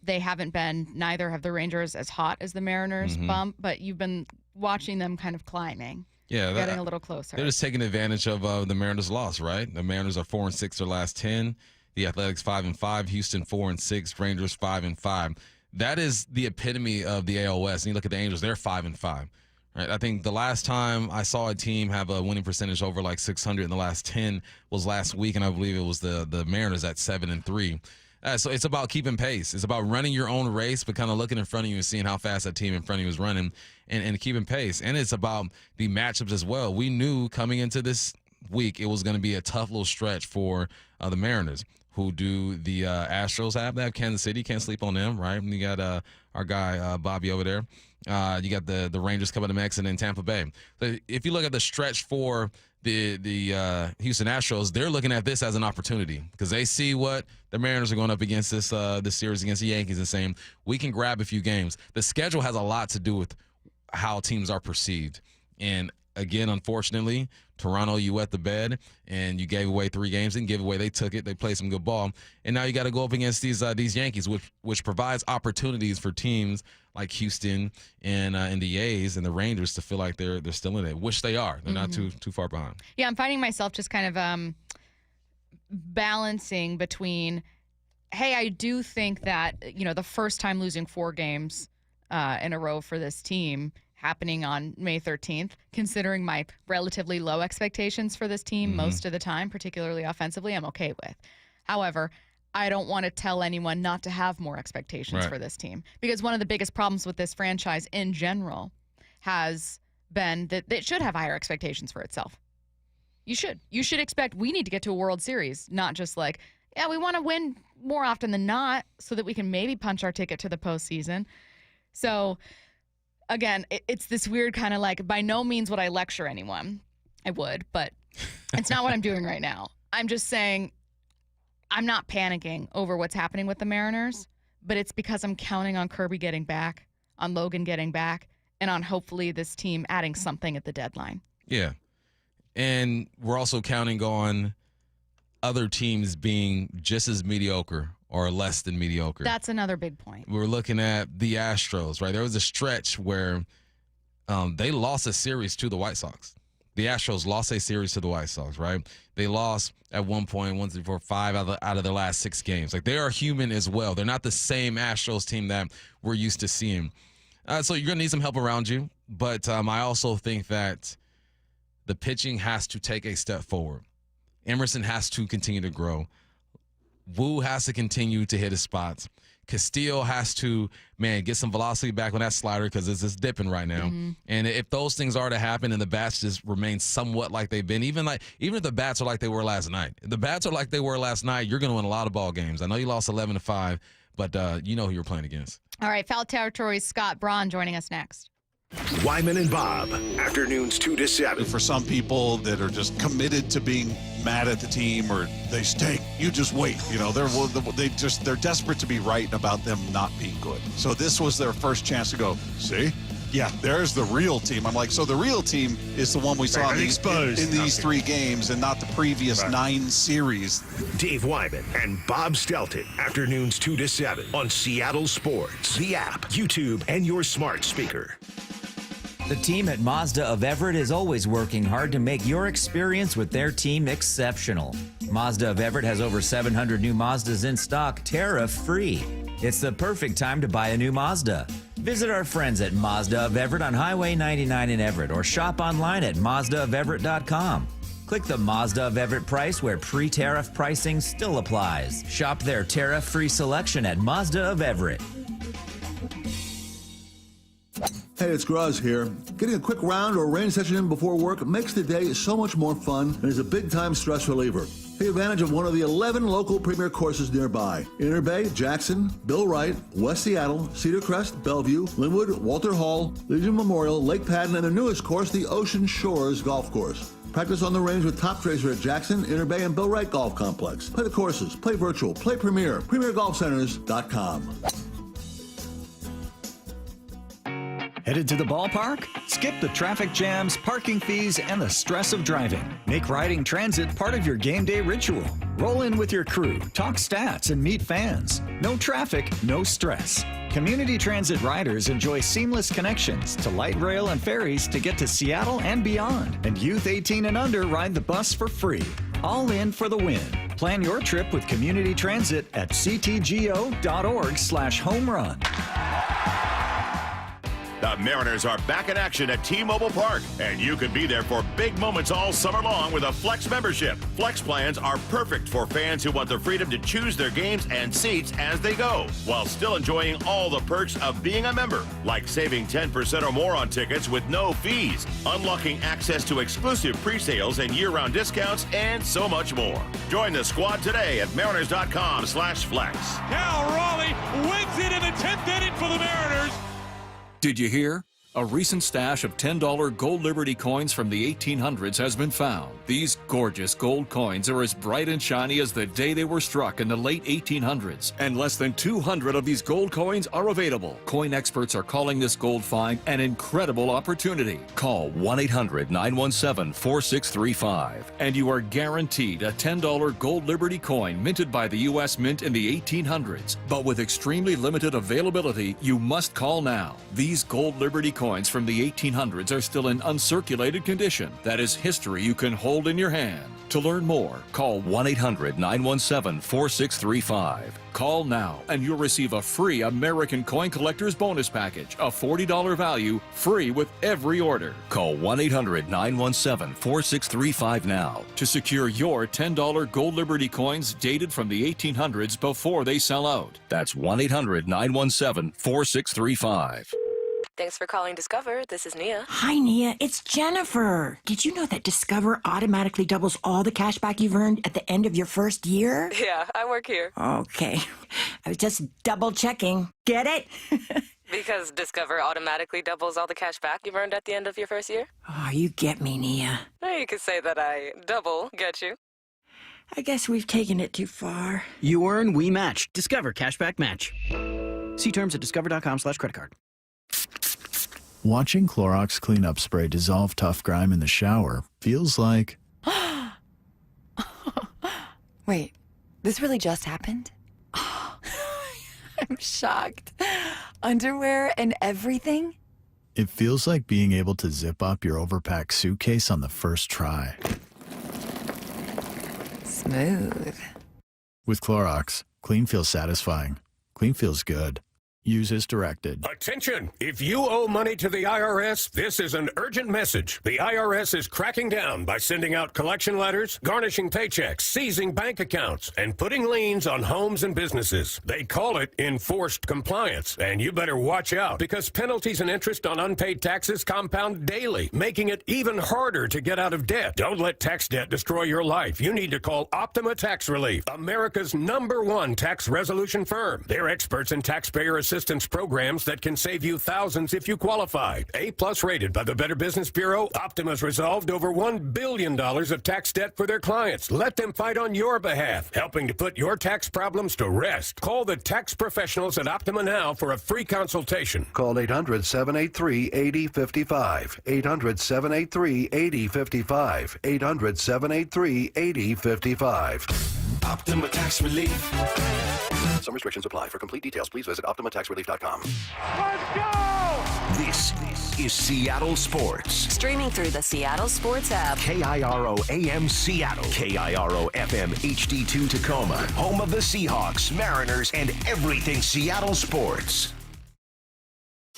They haven't been, neither have the Rangers, as hot as the Mariners bump, but you've been watching them kind of climbing. Yeah, getting a little closer. They're just taking advantage of the Mariners' loss, right? The Mariners are 4-6 their last 10. The Athletics 5-5. Houston 4-6. Rangers 5-5. That is the epitome of the AL West. And you look at the Angels; they're 5-5. Right? I think the last time I saw a team have a winning percentage over like 600 in the last 10 was last week, and I believe it was the Mariners at 7-3. So it's about keeping pace. It's about running your own race, but kind of looking in front of you and seeing how fast that team in front of you is running and keeping pace. And it's about the matchups as well. We knew coming into this week it was going to be a tough little stretch for the Mariners. Who do the Astros have? They have Kansas City. Can't sleep on them, right? And you got our guy Bobby over there. You got the Rangers coming to Mex and then Tampa Bay. So if you look at the stretch for the Houston Astros, they're looking at this as an opportunity because they see what the Mariners are going up against this series against the Yankees and saying, we can grab a few games. The schedule has a lot to do with how teams are perceived. And again, unfortunately, Toronto, you wet the bed, and you gave away 3 games. Didn't give away. They took it. They played some good ball. And now you got to go up against these Yankees, which provides opportunities for teams like Houston and the A's and the Rangers to feel like they're still in it, which they are. They're not too far behind. Yeah, I'm finding myself just kind of balancing between, hey, I do think that, the first time losing 4 games in a row for this team happening on May 13th, considering my relatively low expectations for this team most of the time, particularly offensively, I'm okay with. However, I don't want to tell anyone not to have more expectations for this team. Because one of the biggest problems with this franchise in general has been that it should have higher expectations for itself. You should. You should expect we need to get to a World Series, not just like, yeah, we want to win more often than not so that we can maybe punch our ticket to the postseason. So, again, it's this weird kind of like, by no means would I lecture anyone. I would, but it's not what I'm doing right now. I'm just saying I'm not panicking over what's happening with the Mariners, but it's because I'm counting on Kirby getting back, on Logan getting back, and on hopefully this team adding something at the deadline. Yeah. And we're also counting on other teams being just as mediocre or less than mediocre. That's another big point. We're looking at the Astros, right? There was a stretch where they lost a series to the White Sox. The Astros lost a series to the White Sox, right? They lost at one point, 1, 2, 4, 5 out of their last 6 games. Like, they are human as well. They're not the same Astros team that we're used to seeing. So you're going to need some help around you. But I also think that the pitching has to take a step forward. Emerson has to continue to grow. Wu has to continue to hit his spots. Castillo has to, get some velocity back on that slider because it's just dipping right now. Mm-hmm. And if those things are to happen and the bats just remain somewhat like they've been, even if the bats are like they were last night, if the bats are like they were last night, you're going to win a lot of ball games. I know you lost 11-5, but you know who you're playing against. All right, Foul Territory's Scott Braun joining us next. Wyman and Bob, afternoons 2 to 7. For some people that are just committed to being mad at the team or they stink, you just wait. They're desperate to be right about them not being good. So this was their first chance to go, see? Yeah, there's the real team. I'm like, so the real team is the one we saw in these 3 games and not the previous 9 series. Dave Wyman and Bob Stelton, afternoons 2 to 7 on Seattle Sports, the app, YouTube, and your smart speaker. The team at Mazda of Everett is always working hard to make your experience with their team exceptional. Mazda of Everett has over 700 new Mazdas in stock, tariff-free. It's the perfect time to buy a new Mazda. Visit our friends at Mazda of Everett on Highway 99 in Everett or shop online at MazdaofEverett.com. Click the Mazda of Everett price where pre-tariff pricing still applies. Shop their tariff-free selection at Mazda of Everett. Hey, it's Graz here. Getting a quick round or range session in before work makes the day so much more fun and is a big-time stress reliever. Take advantage of one of the 11 local premier courses nearby. Inner Bay, Jackson, Bill Wright, West Seattle, Cedar Crest, Bellevue, Linwood, Walter Hall, Legion Memorial, Lake Padden, and the newest course, the Ocean Shores Golf Course. Practice on the range with Top Tracer at Jackson, Inner Bay, and Bill Wright Golf Complex. Play the courses, play virtual, play premier, premiergolfcenters.com. Headed to the ballpark? Skip the traffic jams, parking fees, and the stress of driving. Make riding transit part of your game day ritual. Roll in with your crew, talk stats, and meet fans. No traffic, no stress. Community Transit riders enjoy seamless connections to light rail and ferries to get to Seattle and beyond. And youth 18 and under ride the bus for free. All in for the win. Plan your trip with Community Transit at ctgo.org/homerun. The Mariners are back in action at T-Mobile Park, and you could be there for big moments all summer long with a Flex membership. Flex plans are perfect for fans who want the freedom to choose their games and seats as they go, while still enjoying all the perks of being a member, like saving 10% or more on tickets with no fees, unlocking access to exclusive pre-sales and year-round discounts, and so much more. Join the squad today at mariners.com/flex. Cal Raleigh wins it in the 10th inning for the Mariners. Did you hear? A recent stash of $10 gold Liberty coins from the 1800s has been found. These gorgeous gold coins are as bright and shiny as the day they were struck in the late 1800s, and less than 200 of these gold coins are available. Coin experts are calling this gold find an incredible opportunity. Call 1-800-917-4635, and you are guaranteed a $10 gold Liberty coin minted by the U.S. Mint in the 1800s. But with extremely limited availability, you must call now. These gold Liberty coins coins from the 1800s are still in uncirculated condition. That is history you can hold in your hand. To learn more, call 1-800-917-4635. Call now and you'll receive a free American Coin Collector's Bonus Package, a $40 value, free with every order. Call 1-800-917-4635 now to secure your $10 Gold Liberty coins dated from the 1800s before they sell out. That's 1-800-917-4635. Thanks for calling Discover. This is Nia. Hi, Nia. It's Jennifer. Did you know that Discover automatically doubles all the cash back you've earned at the end of your first year? Yeah, I work here. Okay. I was just double checking. Get it? Because Discover automatically doubles all the cash back you've earned at the end of your first year? Oh, you get me, Nia. Or you could say that I double get you. I guess we've taken it too far. You earn, we match. Discover Cashback Match. See terms at discover.com/creditcard. Watching Clorox cleanup spray dissolve tough grime in the shower feels like... Wait, this really just happened? I'm shocked. Underwear and everything? It feels like being able to zip up your overpacked suitcase on the first try. Smooth. With Clorox, clean feels satisfying. Clean feels good. Use as directed. Attention! If you owe money to the IRS, this is an urgent message. The IRS is cracking down by sending out collection letters, garnishing paychecks, seizing bank accounts, and putting liens on homes and businesses. They call it enforced compliance, and you better watch out because penalties and interest on unpaid taxes compound daily, making it even harder to get out of debt. Don't let tax debt destroy your life. You need to call Optima Tax Relief, America's #1 tax resolution firm. They're experts in taxpayer assistance programs that can save you thousands if you qualify. A+ rated by the Better Business Bureau, Optima's resolved over $1 billion of tax debt for their clients. Let them fight on your behalf, helping to put your tax problems to rest. Call the tax professionals at Optima now for a free consultation. Call 800-783-8055. 800-783-8055. 800-783-8055. Optima Tax Relief. Some restrictions apply. For complete details, please visit OptimaTaxRelief.com. Let's go! This is Seattle Sports. Streaming through the Seattle Sports app. KIRO AM Seattle. KIRO FM HD2 Tacoma. Home of the Seahawks, Mariners, and everything Seattle sports.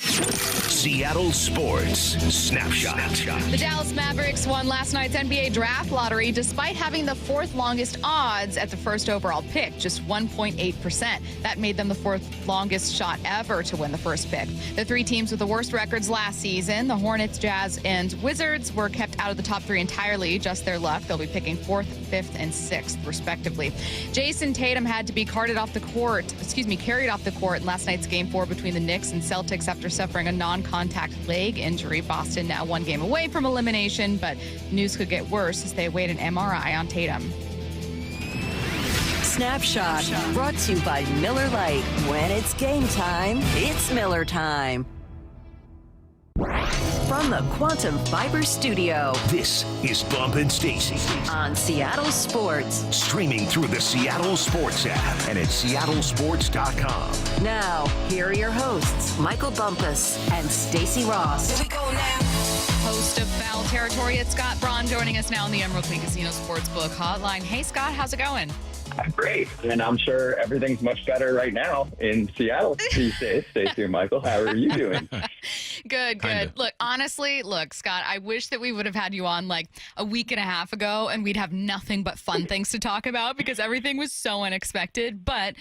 Seattle Sports Snapshot. The Dallas Mavericks won last night's NBA draft lottery despite having the fourth longest odds at the first overall pick, just 1.8%. That made them the fourth longest shot ever to win the first pick. The three teams with the worst records last season, the Hornets, Jazz, and Wizards, were kept out of the top three entirely. Just their luck. They'll be picking 4th, 5th, and 6th, respectively. Jason Tatum had to be carried off the court in last night's Game 4 between the Knicks and Celtics after suffering a non-contact leg injury. Boston now one game away from elimination, but news could get worse as they await an MRI on Tatum. Snapshot brought to you by Miller Lite. When it's game time, it's Miller time. From the Quantum Fiber Studio, this is Bump and Stacy on Seattle Sports. Streaming through the Seattle Sports app and at seattlesports.com. Now, here are your hosts, Michael Bumpus and Stacy Ross. Here we go now. Host of Foul Territory, it's Scott Braun joining us now on the Emerald Queen Casino Sportsbook Hotline. Hey, Scott, how's it going? Great. And I'm sure everything's much better right now in Seattle these days. Stacy and Michael, how are you doing? Good. Kinda. Look, honestly, Scott, I wish that we would have had you on like a week and a half ago and we'd have nothing but fun things to talk about because everything was so unexpected. But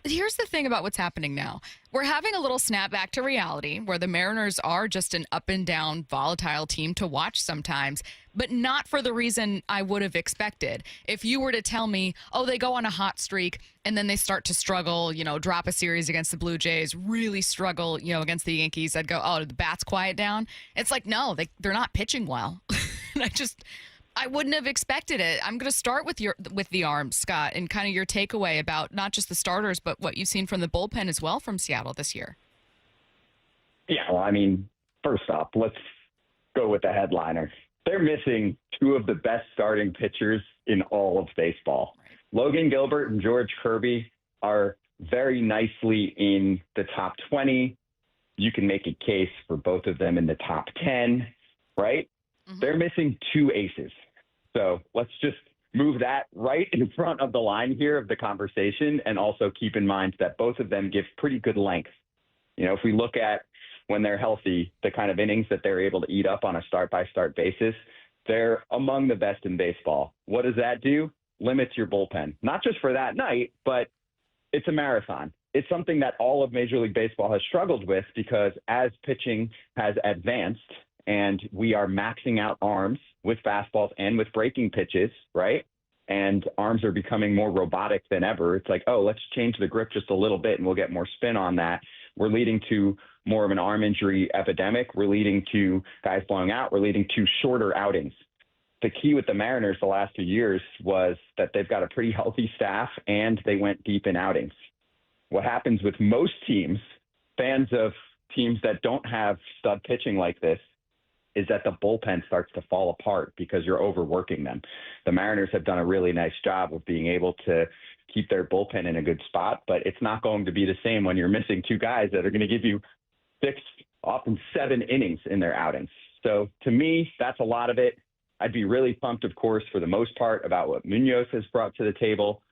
here's the thing about what's happening now. We're having a little snapback to reality where the Mariners are just an up and down, volatile team to watch sometimes, but not for the reason I would have expected. If you were to tell me, oh, they go on a hot streak and then they start to struggle, drop a series against the Blue Jays, really struggle, against the Yankees, I'd go, oh, the bats quiet down. It's like, no, they're not pitching well. And I wouldn't have expected it. I'm going to start with the arms, Scott, and kind of your takeaway about not just the starters, but what you've seen from the bullpen as well from Seattle this year. Yeah, well, I mean, first off, let's go with the headliner. They're missing two of the best starting pitchers in all of baseball. Right. Logan Gilbert and George Kirby are very nicely in the top 20. you can make a case for both of them in the top 10, right? They're missing 2 aces. So let's just move that right in front of the line here of the conversation, and also keep in mind that both of them give pretty good length. You know, if we look at when they're healthy, the kind of innings that they're able to eat up on a start-by-start basis, they're among the best in baseball. What does that do? Limits your bullpen, not just for that night, but it's a marathon. It's something that all of Major League Baseball has struggled with, because as pitching has advanced and we are maxing out arms with fastballs and with breaking pitches, right? And arms are becoming more robotic than ever. It's like, oh, let's change the grip just a little bit and we'll get more spin on that. We're leading to more of an arm injury epidemic. We're leading to guys blowing out. We're leading to shorter outings. The key with the Mariners the last 2 years was that they've got a pretty healthy staff and they went deep in outings. What happens with most teams, fans of teams that don't have stud pitching like this, is that the bullpen starts to fall apart because you're overworking them. The Mariners have done a really nice job of being able to keep their bullpen in a good spot, but it's not going to be the same when you're missing 2 guys that are going to give you 6, often 7 innings in their outings. So to me, that's a lot of it. I'd be really pumped, of course, for the most part, about what Munoz has brought to the table.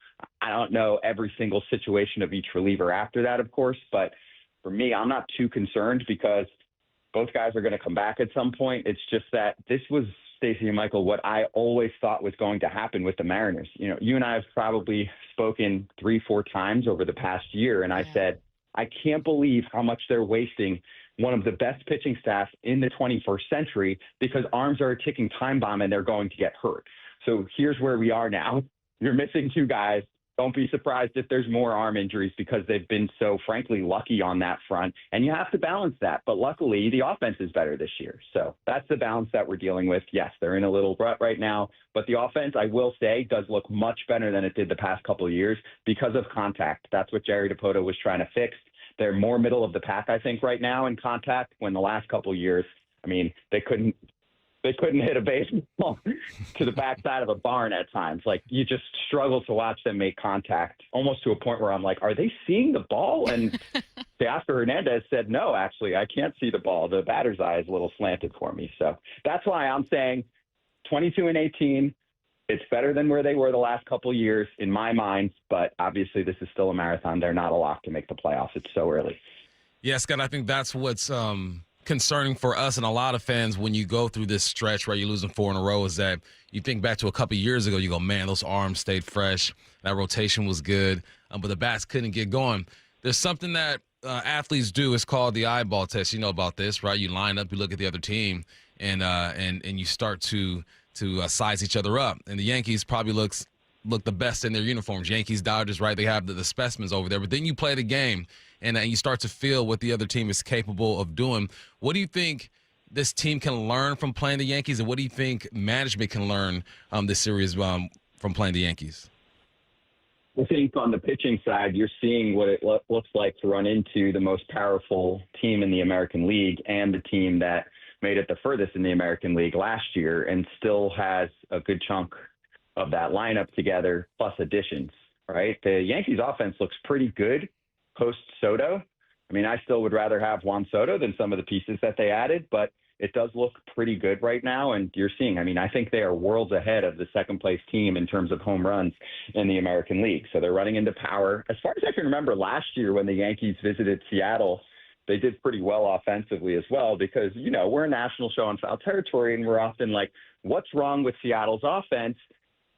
I don't know every single situation of each reliever after that, of course, but for me, I'm not too concerned because both guys are going to come back at some point. It's just that this was, Stacy and Michael, what I always thought was going to happen with the Mariners. You know, you and I have probably spoken 3-4 times over the past year, and I said, I can't believe how much they're wasting one of the best pitching staffs in the 21st century because arms are a ticking time bomb and they're going to get hurt. So here's where we are now. You're missing 2 guys. Don't be surprised if there's more arm injuries because they've been so, frankly, lucky on that front. And you have to balance that. But luckily, the offense is better this year. So that's the balance that we're dealing with. Yes, they're in a little rut right now. But the offense, I will say, does look much better than it did the past couple of years because of contact. That's what Jerry Dipoto was trying to fix. They're more middle of the pack, I think, right now in contact, when the last couple of years, I mean, they couldn't hit a baseball to the backside of a barn at times. Like, you just struggle to watch them make contact, almost to a point where I'm like, are they seeing the ball? And Teoscar Hernandez said, no, actually, I can't see the ball. The batter's eye is a little slanted for me. So that's why I'm saying 22-18. It's better than where they were the last couple of years in my mind, but obviously this is still a marathon. They're not a lock to make the playoffs. It's so early. Yeah, Scott, I think that's what's concerning for us and a lot of fans when you go through this stretch where you're losing 4 in a row, is that you think back to a couple of years ago, you go, man, those arms stayed fresh. That rotation was good, but the bats couldn't get going. There's something that athletes do. It's called the eyeball test. You know about this, right? You line up, you look at the other team, and you start to size each other up. And the Yankees probably look the best in their uniforms. Yankees, Dodgers, right? They have the specimens over there. But then you play the game, and you start to feel what the other team is capable of doing. What do you think this team can learn from playing the Yankees, and what do you think management can learn this series from playing the Yankees? I think on the pitching side, you're seeing what it looks like to run into the most powerful team in the American League and the team that made it the furthest in the American League last year and still has a good chunk of that lineup together, plus additions, right? The Yankees offense looks pretty good post Soto. I mean, I still would rather have Juan Soto than some of the pieces that they added, but it does look pretty good right now. And you're seeing, I mean, I think they are worlds ahead of the second place team in terms of home runs in the American League. So they're running into power. As far as I can remember, last year when the Yankees visited Seattle, they did pretty well offensively as well because, you know, we're a national show on foul territory and we're often like, what's wrong with Seattle's offense?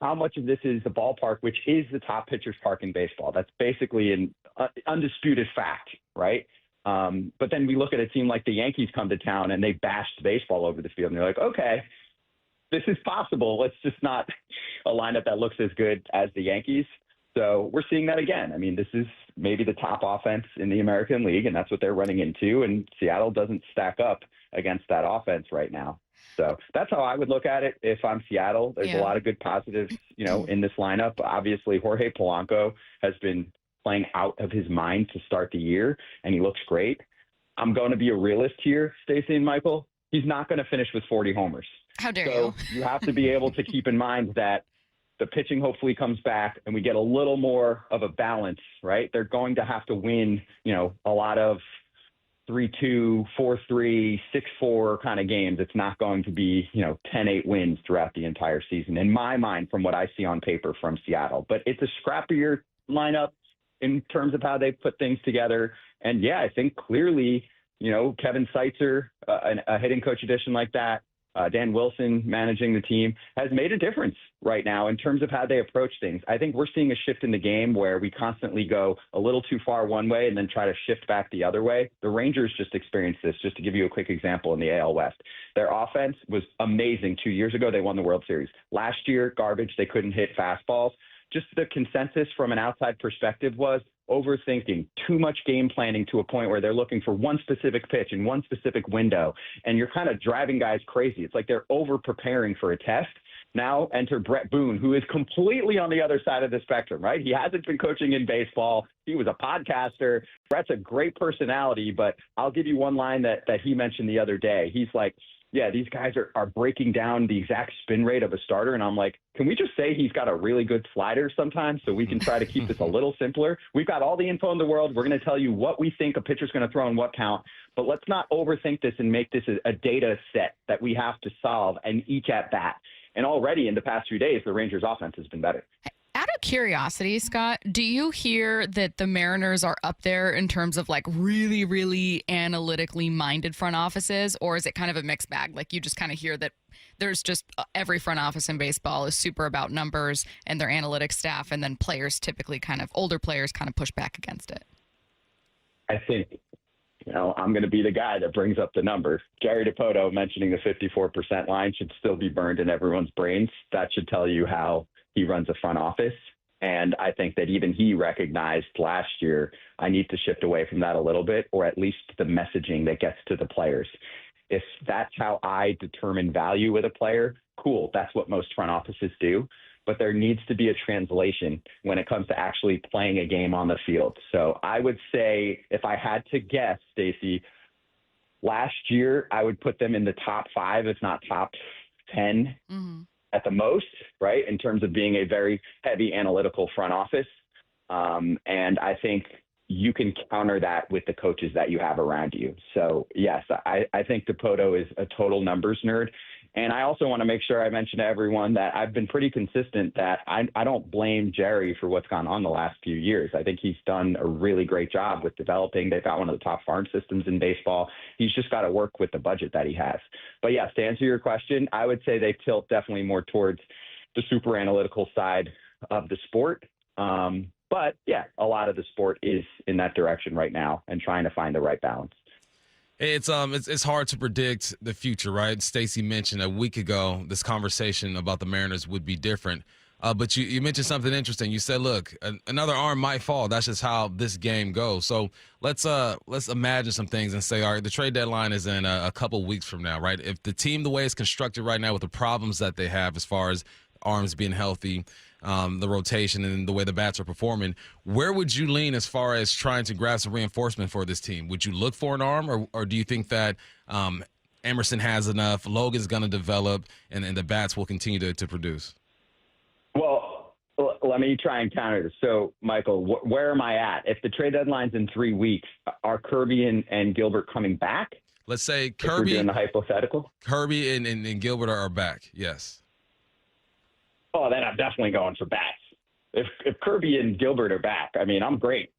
How much of this is the ballpark, which is the top pitcher's park in baseball? That's basically an undisputed fact, right? But then we look at a team like the Yankees come to town and they bashed baseball over the field and you're like, okay, this is possible. Let's just not a lineup that looks as good as the Yankees. So we're seeing that again. I mean, this is maybe the top offense in the American League, and that's what they're running into. And Seattle doesn't stack up against that offense right now. So that's how I would look at it if I'm Seattle. There's a lot of good positives, you know, in this lineup. Obviously, Jorge Polanco has been playing out of his mind to start the year, and he looks great. I'm going to be a realist here, Stacy and Michael. He's not going to finish with 40 homers. How dare you? You have to be able to keep in mind that the pitching hopefully comes back and we get a little more of a balance, right? They're going to have to win, you know, a lot of 3-2, 4-3, 6-4 kind of games. It's not going to be, 10-8 wins throughout the entire season, in my mind, from what I see on paper from Seattle. But it's a scrappier lineup in terms of how they put things together. And, yeah, I think clearly, Kevin Seitzer, a hitting coach addition like that, Dan Wilson managing the team has made a difference right now in terms of how they approach things. I think we're seeing a shift in the game where we constantly go a little too far one way and then try to shift back the other way. The Rangers just experienced this, just to give you a quick example, in the AL West. Their offense was amazing 2 years ago. They won the World Series. Last year, garbage. They couldn't hit fastballs. Just the consensus from an outside perspective was overthinking, too much game planning to a point where they're looking for one specific pitch in one specific window, and you're kind of driving guys crazy. It's like they're over-preparing for a test. Now enter Brett Boone, who is completely on the other side of the spectrum, right? He hasn't been coaching in baseball. He was a podcaster. Brett's a great personality, but I'll give you one line that he mentioned the other day. He's like, yeah, these guys are breaking down the exact spin rate of a starter. And I'm like, can we just say he's got a really good slider sometimes so we can try to keep this a little simpler? We've got all the info in the world. We're going to tell you what we think a pitcher's going to throw in what count. But let's not overthink this and make this a data set that we have to solve and each at bat. And already in the past few days, the Rangers offense has been better. Out of curiosity, Scott, do you hear that the Mariners are up there in terms of like really, really analytically minded front offices, or is it kind of a mixed bag? Like you just kind of hear that there's just every front office in baseball is super about numbers and their analytics staff, and then players typically older players kind of push back against it. I think, I'm going to be the guy that brings up the number. Jerry DiPoto mentioning the 54% line should still be burned in everyone's brains. That should tell you how he runs a front office. And I think that even he recognized last year, I need to shift away from that a little bit, or at least the messaging that gets to the players. If that's how I determine value with a player, cool. That's what most front offices do. But there needs to be a translation when it comes to actually playing a game on the field. So I would say, if I had to guess, Stacy, last year I would put them in the top 5, if not top 10. Mm-hmm. At the most, right, in terms of being a very heavy analytical front office. And I think you can counter that with the coaches that you have around you. So, yes, I think DiPoto is a total numbers nerd. And I also want to make sure I mention to everyone that I've been pretty consistent that I don't blame Jerry for what's gone on the last few years. I think he's done a really great job with developing. They've got one of the top farm systems in baseball. He's just got to work with the budget that he has. But yes, to answer your question, I would say they tilt definitely more towards the super analytical side of the sport. But yeah, a lot of the sport is in that direction right now and trying to find the right balance. It's hard to predict the future, right? Stacy mentioned a week ago this conversation about the Mariners would be different. But you mentioned something interesting. You said, look, another arm might fall. That's just how this game goes. So let's imagine some things and say, all right, the trade deadline is in a couple weeks from now, right? If the team, the way it's constructed right now with the problems that they have as far as arms being healthy, the rotation and the way the bats are performing, where would you lean as far as trying to grab some reinforcement for this team? Would you look for an arm, or do you think that Emerson has enough, Logan's going to develop, and the bats will continue to produce? Well, let me try and counter this. So, Michael, where am I at? If the trade deadline's in 3 weeks, are Kirby and Gilbert coming back? Let's say Kirby. If we're doing the hypothetical. Kirby and Gilbert are back, yes. Oh, then I'm definitely going for bats. If Kirby and Gilbert are back, I mean, I'm great.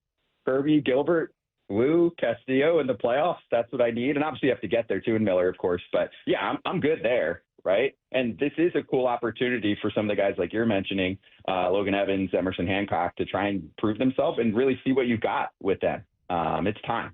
Kirby, Gilbert, Woo, Castillo in the playoffs, that's what I need. And obviously you have to get there too, and Miller, of course. But, yeah, I'm good there, right? And this is a cool opportunity for some of the guys like you're mentioning, Logan Evans, Emerson Hancock, to try and prove themselves and really see what you've got with them. It's time.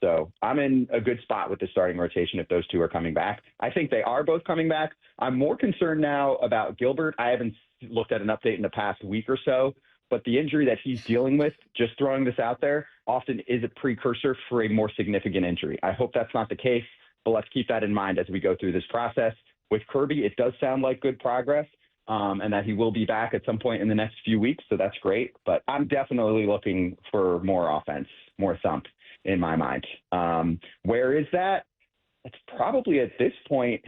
So I'm in a good spot with the starting rotation if those two are coming back. I think they are both coming back. I'm more concerned now about Gilbert. I haven't looked at an update in the past week or so, but the injury that he's dealing with, just throwing this out there, often is a precursor for a more significant injury. I hope that's not the case, but let's keep that in mind as we go through this process. With Kirby, it does sound like good progress, and that he will be back at some point in the next few weeks, so that's great. But I'm definitely looking for more offense, more thump in my mind. Where is that? It's probably at this point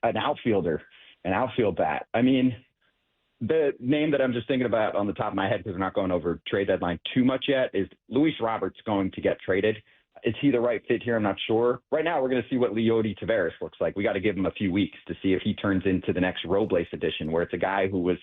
an outfielder, an outfield bat. I mean, the name that I'm just thinking about on the top of my head, because we're not going over trade deadline too much yet, is Luis Roberts going to get traded. Is he the right fit here? I'm not sure. Right now, we're going to see what Leody Taveras looks like. We got to give him a few weeks to see if he turns into the next Robles edition, where it's a guy who was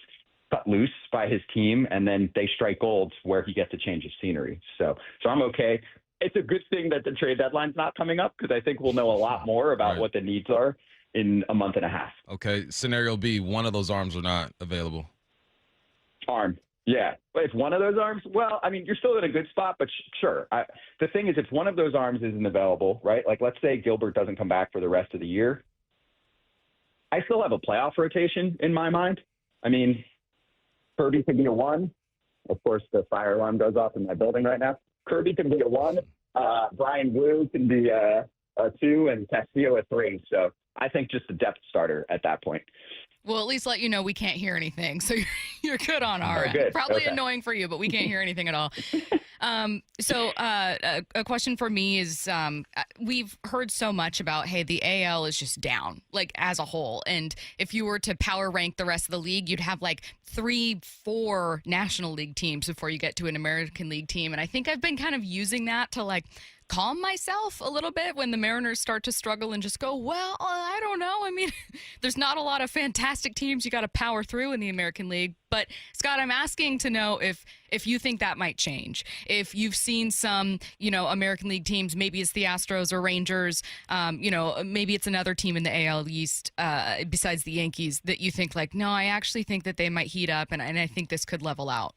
cut loose by his team, and then they strike gold where he gets a change of scenery. So I'm okay. It's a good thing that the trade deadline's not coming up, because I think we'll know a lot more about what the needs are in a month and a half. Okay, scenario B, one of those arms are not available. Arm. Yeah. But if one of those arms, well, I mean, you're still in a good spot, but sure. The thing is, if one of those arms isn't available, right? Like, let's say Gilbert doesn't come back for the rest of the year. I still have a playoff rotation in my mind. I mean, Kirby could be a 1. Of course, the fire alarm goes off in my building right now. Kirby can be a 1. Brian Wu can be a 2, and Castillo a 3. So I think just a depth starter at that point. We'll at least let you know we can't hear anything, so you're good on our end. Good. Probably Okay. annoying for you, but we can't hear anything at all. A question for me is, we've heard so much about, hey, the AL is just down, like as a whole. And if you were to power rank the rest of the league, you'd have like 3-4 National League teams before you get to an American League team. And I think I've been kind of using that to like calm myself a little bit when the Mariners start to struggle and just go, well, I don't know. I mean, there's not a lot of fantastic teams you got to power through in the American League. But Scott, I'm asking to know if you think that might change. If you've seen some, American League teams, maybe it's the Astros or Rangers, maybe it's another team in the AL East besides the Yankees that you think like, no, I actually think that they might heat up and I think this could level out.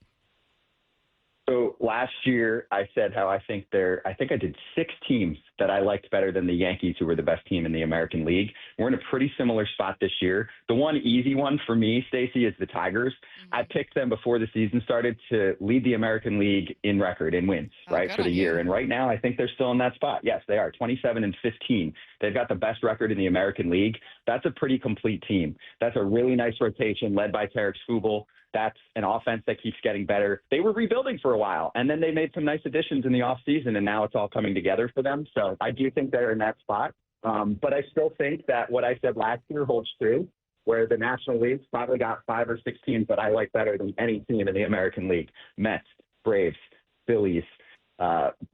So last year, I said how I think I did 6 teams that I liked better than the Yankees, who were the best team in the American League. We're in a pretty similar spot this year. The one easy one for me, Stacy, is the Tigers. Mm-hmm. I picked them before the season started to lead the American League in record, in wins, right, for the year. And right now, I think they're still in that spot. Yes, they are, 27-15. They've got the best record in the American League. That's a pretty complete team. That's a really nice rotation led by Tarek Skubal. That's an offense that keeps getting better. They were rebuilding for a while, and then they made some nice additions in the offseason, and now it's all coming together for them. So I do think they're in that spot. But I still think that what I said last year holds true, where the National League's probably got 5 or 6 teams that I like better than any team in the American League. Mets, Braves, Phillies.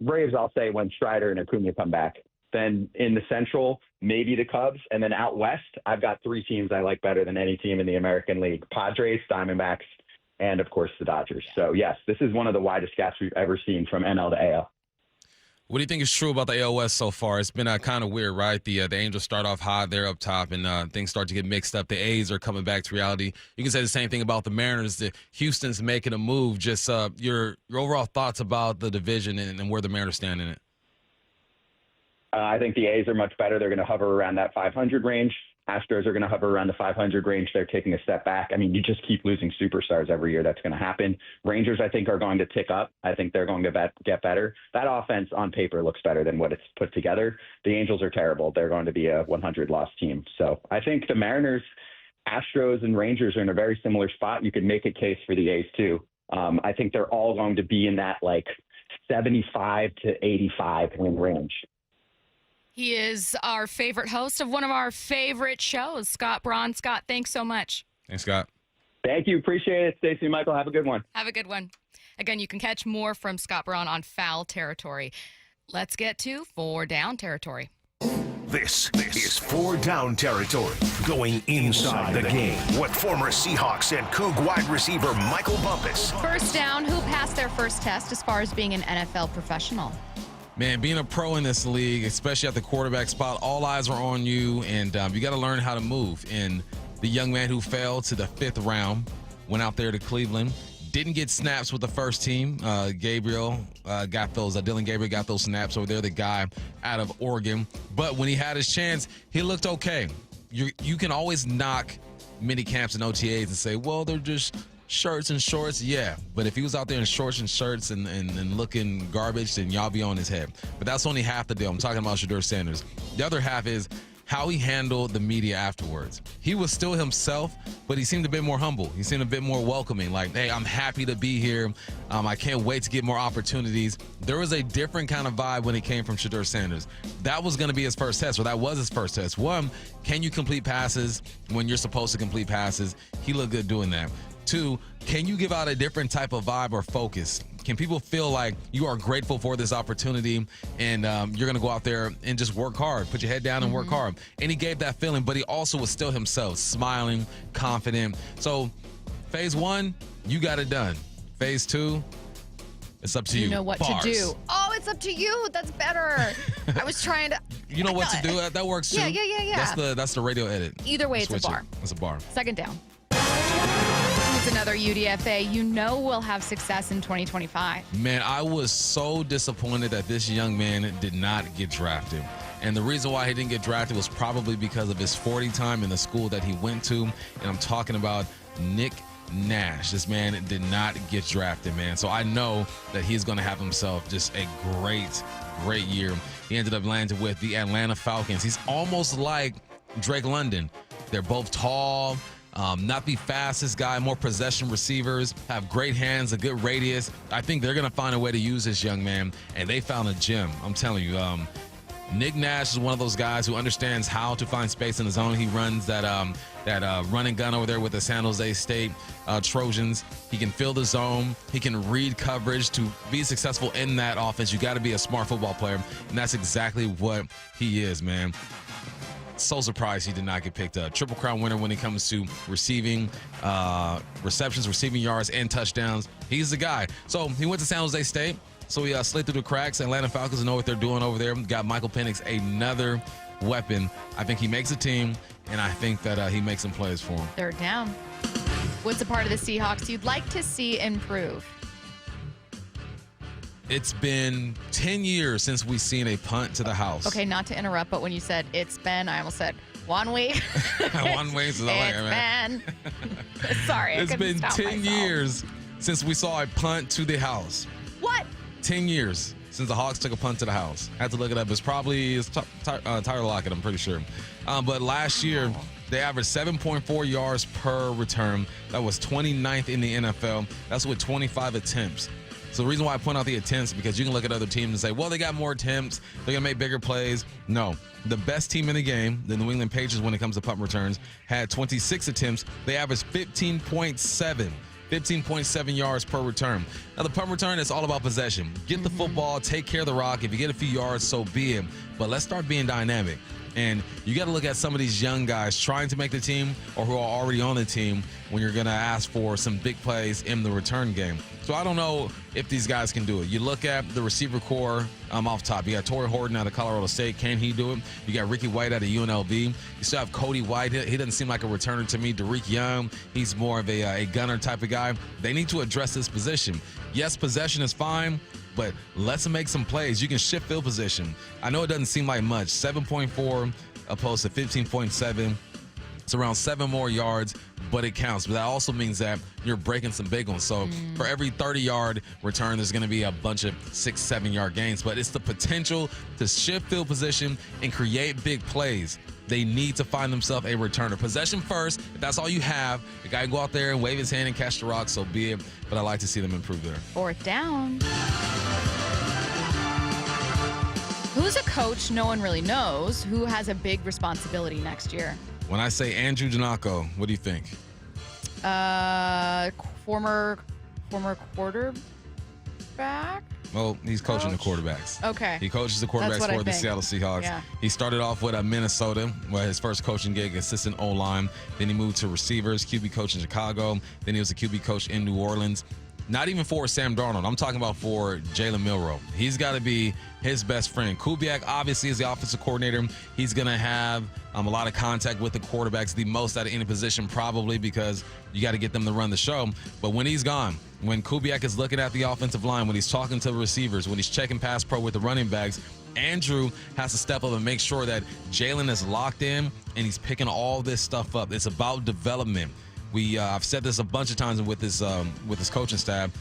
Braves, I'll say, when Strider and Acuna come back. Then in the Central, maybe the Cubs. And then out West, I've got 3 teams I like better than any team in the American League. Padres, Diamondbacks, and, of course, the Dodgers. So, yes, this is one of the widest gaps we've ever seen from NL to AL. What do you think is true about the AL West so far? It's been kind of weird, right? The Angels start off high, they're up top, and things start to get mixed up. The A's are coming back to reality. You can say the same thing about the Mariners. Houston's making a move. Just your overall thoughts about the division and where the Mariners stand in it. I think the A's are much better. They're going to hover around that 500 range. Astros are going to hover around the 500 range. They're taking a step back. I mean, you just keep losing superstars every year. That's going to happen. Rangers, I think, are going to tick up. I think they're going to get better. That offense on paper looks better than what it's put together. The Angels are terrible. They're going to be a 100-loss team. So I think the Mariners, Astros, and Rangers are in a very similar spot. You could make a case for the A's, too. I think they're all going to be in that, 75 to 85 win range. He is our favorite host of one of our favorite shows, Scott Braun. Scott, thanks so much. Thanks, Scott. Thank you. Appreciate it, Stacy and Michael. Have a good one. Have a good one. Again, you can catch more from Scott Braun on Foul Territory. Let's get to 4 Down Territory. This is 4 Down Territory, going inside the game with former Seahawks and Coug wide receiver Michael Bumpus. First down, who passed their first test as far as being an NFL professional? Man, being a pro in this league, especially at the quarterback spot, all eyes are on you, and you got to learn how to move. And the young man who fell to the 5th round went out there to Cleveland, didn't get snaps with the first team. Dylan Gabriel got those snaps over there, the guy out of Oregon. But when he had his chance, he looked okay. You can always knock mini camps and OTAs and say, well, they're just shirts and shorts, yeah. But if he was out there in shorts and shirts and looking garbage, then y'all be on his head. But that's only half the deal. I'm talking about Shedeur Sanders. The other half is how he handled the media afterwards. He was still himself, but he seemed a bit more humble. He seemed a bit more welcoming. Like, hey, I'm happy to be here. I can't wait to get more opportunities. There was a different kind of vibe when it came from Shedeur Sanders. That was going to be his first test, or that was his first test. 1, can you complete passes when you're supposed to complete passes? He looked good doing that. 2, can you give out a different type of vibe or focus? Can people feel like you are grateful for this opportunity and you're going to go out there and just work hard, put your head down and work hard? And he gave that feeling, but he also was still himself, smiling, confident. So phase 1, you got it done. Phase 2, it's up to you. You know what to do. Oh, it's up to you. That's better. I was trying to. You know what to do. That works too. Yeah. That's the radio edit. Either way, it's a bar. It's a bar. Second down. It's another UDFA. You know we'll have success in 2025. Man, I was so disappointed that this young man did not get drafted. And the reason why he didn't get drafted was probably because of his 40 time in the school that he went to. And I'm talking about Nick Nash. This man did not get drafted, man. So I know that he's going to have himself just a great year. He ended up landing with the Atlanta Falcons. He's almost like Drake London. They're both tall, not the fastest guy, more possession receivers, have great hands, a good radius. I think they're going to find a way to use this young man, and they found a gem. I'm telling you, Nick Nash is one of those guys who understands how to find space in the zone. He runs that run and gun over there with the San Jose State Trojans. He can fill the zone. He can read coverage. To be successful in that offense, you got to be a smart football player, and that's exactly what he is, man. So surprised he did not get picked up. Triple Crown winner when it comes to receiving receptions, receiving yards, and touchdowns. He's the guy. So he went to San Jose State. So he slid through the cracks. Atlanta Falcons know what they're doing over there. Got Michael Penix, another weapon. I think he makes a team, and I think that he makes some plays for him. Third down. What's a part of the Seahawks you'd like to see improve? It's been 10 years since we've seen a punt to the house. Okay, not to interrupt, but when you said it's been, I almost said 1 week. 1 week. So it's been. Sorry, it's been 10 years since we saw a punt to the house. What? 10 years since the Hawks took a punt to the house. I had to look it up. It's probably Tyler Lockett, I'm pretty sure. But last year, they averaged 7.4 yards per return. That was 29th in the NFL. That's with 25 attempts. So the reason why I point out the attempts, because you can look at other teams and say, well, they got more attempts. They're going to make bigger plays. No. The best team in the game, the New England Patriots, when it comes to punt returns, had 26 attempts. They averaged 15.7 yards per return. Now, the punt return is all about possession. Get the football, take care of the rock. If you get a few yards, so be it. But let's start being dynamic. And you got to look at some of these young guys trying to make the team or who are already on the team when you're going to ask for some big plays in the return game. So I don't know if these guys can do it. You look at the receiver core off top. You got Torrey Horton out of Colorado State. Can he do it? You got Ricky White out of UNLV. You still have Cody White. He doesn't seem like a returner to me. Derek Young, he's more of a gunner type of guy. They need to address this position. Yes, possession is fine, but let's make some plays. You can shift field position. I know it doesn't seem like much. 7.4 opposed to 15.7. It's around 7 more yards, but it counts. But that also means that you're breaking some big ones. So for every 30-yard return, there's going to be a bunch of 6-7 yard gains. But it's the potential to shift field position and create big plays. They need to find themselves a returner. Possession first. If that's all you have, the guy can go out there and wave his hand and catch the rock, so be it. But I like to see them improve there. Fourth down. Who's a coach no one really knows who has a big responsibility next year? When I say Andrew Janocko, what do you think? Former quarterback? Well, he's coaching the quarterbacks. Okay. He coaches the quarterbacks for the Seattle Seahawks. Yeah. He started off with Minnesota, where his first coaching gig, assistant O-line. Then he moved to receivers, QB coach in Chicago. Then he was a QB coach in New Orleans. Not even for Sam Darnold. I'm talking about for Jalen Milroe. He's got to be his best friend. Kubiak obviously is the offensive coordinator. He's going to have a lot of contact with the quarterbacks, the most out of any position probably, because you got to get them to run the show. But when he's gone, when Kubiak is looking at the offensive line, when he's talking to the receivers, when he's checking pass pro with the running backs, Andrew has to step up and make sure that Jalen is locked in and he's picking all this stuff up. It's about development. I've said this a bunch of times with this coaching staff.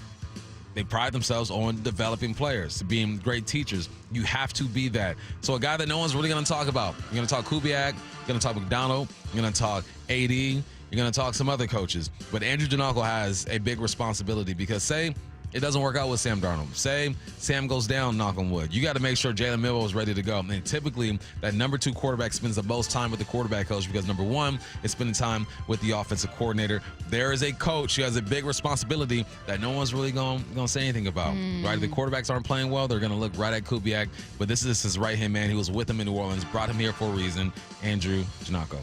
They pride themselves on developing players, being great teachers. You have to be that. So a guy that no one's really going to talk about. You're going to talk Kubiak. You're going to talk Macdonald. You're going to talk AD. You're going to talk some other coaches. But Andrew Janocko has a big responsibility because say it doesn't work out with Sam Darnold. Say Sam goes down, knock on wood. You got to make sure Jalen Milroe is ready to go. And typically, that number 2 quarterback spends the most time with the quarterback coach because number 1 is spending time with the offensive coordinator. There is a coach who has a big responsibility that no one's really going to say anything about. Right? If the quarterbacks aren't playing well, they're going to look right at Kubiak. But this is his right-hand man. He was with him in New Orleans, brought him here for a reason, Andrew Janocko.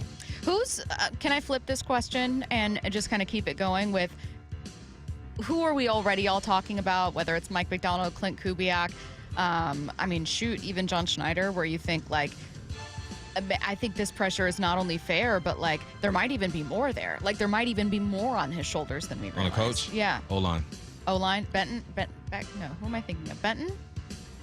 Can I flip this question and just kind of keep it going with who are we already all talking about, whether it's Mike Macdonald, Clint Kubiak, even John Schneider, where you think, like, I think this pressure is not only fair, but, like, there might even be more there. Like, there might even be more on his shoulders than we realize. On a coach? Yeah. O-line. O-line? Benton? No, who am I thinking of? Benton?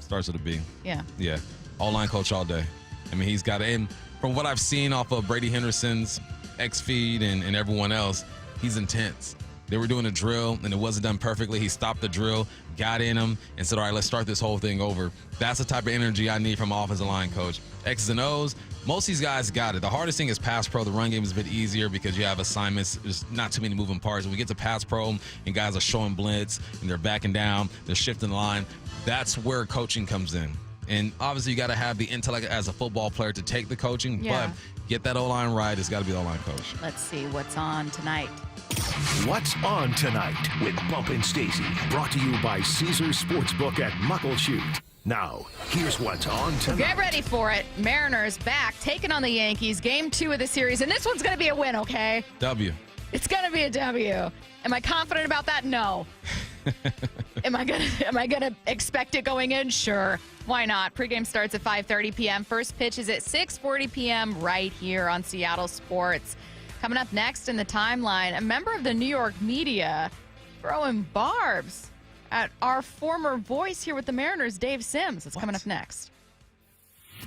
Starts with a B. Yeah. Yeah. O-line coach all day. I mean, he's got in. From what I've seen off of Brady Henderson's X-Feed and everyone else, he's intense. They were doing a drill, and it wasn't done perfectly. He stopped the drill, got in him, and said, all right, let's start this whole thing over. That's the type of energy I need from an offensive line coach. X's and O's, most of these guys got it. The hardest thing is pass pro. The run game is a bit easier because you have assignments. There's not too many moving parts. When we get to pass pro and guys are showing blitz and they're backing down, they're shifting the line, that's where coaching comes in. And obviously, you got to have the intellect as a football player to take the coaching, but get that O-line right. It's got to be the O-line coach. Let's see what's on tonight. What's on tonight with Bump and Stacy, brought to you by Caesars Sportsbook at Muckleshoot. Now, here's what's on tonight. Get ready for it. Mariners back, taking on the Yankees. Game 2 of the series, and this one's going to be a win, okay? W. It's going to be a W. Am I confident about that? No. Am I gonna expect it going in? Sure. Why not? Pregame starts at 5:30 p.m. First pitch is at 6:40 p.m. right here on Seattle Sports. Coming up next in the timeline, a member of the New York media throwing barbs at our former voice here with the Mariners, Dave Sims. It's coming up next.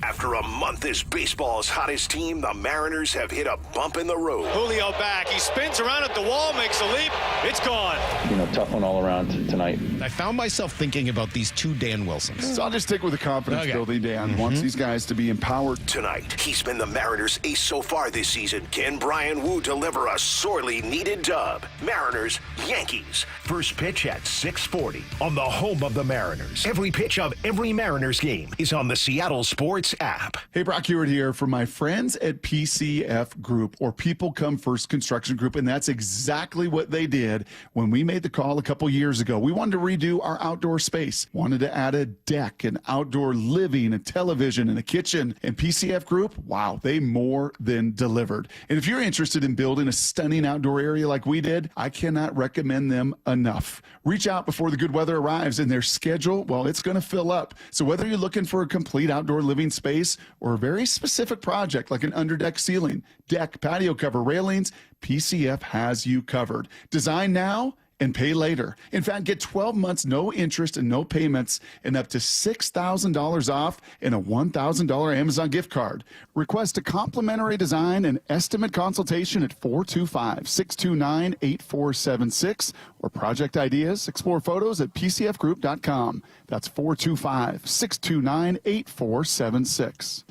After a month as baseball's hottest team, the Mariners have hit a bump in the road. Julio back. He spins around at the wall, makes a leap. It's gone. Tough one all around tonight. I found myself thinking about these 2 Dan Wilsons. So I'll just stick with the confidence building Dan. Wants these guys to be empowered. Tonight, he's been the Mariners' ace so far this season. Can Brian Wu deliver a sorely needed dub? Mariners, Yankees. First pitch at 6:40 on the home of the Mariners. Every pitch of every Mariners game is on the Seattle Sports app. Hey, Brock Hewitt here for my friends at PCF Group, or People Come First Construction Group, and that's exactly what they did when we made the call a couple years ago. We wanted to redo our outdoor space, wanted to add a deck, an outdoor living, a television, and a kitchen. And PCF Group, wow, they more than delivered. And if you're interested in building a stunning outdoor area like we did, I cannot recommend them enough. Reach out before the good weather arrives, and their schedule, well, it's going to fill up. So whether you're looking for a complete outdoor living space or a very specific project like an underdeck ceiling, deck, patio cover, railings, PCF has you covered. Design now and pay later. In fact, get 12 months, no interest and no payments, and up to $6,000 off and a $1,000 Amazon gift card. Request a complimentary design and estimate consultation at 425-629-8476 or project ideas. Explore photos at pcfgroup.com. That's 425-629-8476.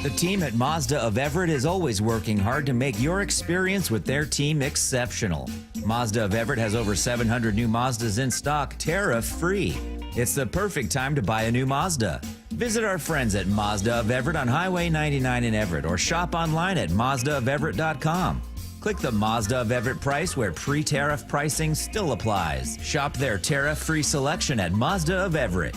The team at Mazda of Everett is always working hard to make your experience with their team exceptional. Mazda of Everett has over 700 new Mazdas in stock, tariff-free. It's the perfect time to buy a new Mazda. Visit our friends at Mazda of Everett on Highway 99 in Everett or shop online at mazdaofeverett.com. Click the Mazda of Everett price where pre-tariff pricing still applies. Shop their tariff-free selection at Mazda of Everett.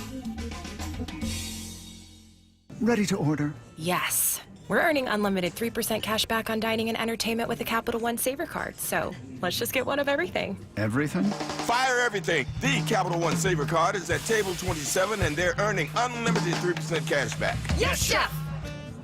Ready to order? Yes. We're earning unlimited 3% cash back on dining and entertainment with a Capital One Saver card. So let's just get one of everything. Everything? Fire everything. The Capital One Saver card is at table 27, and they're earning unlimited 3% cash back. Yes, Chef!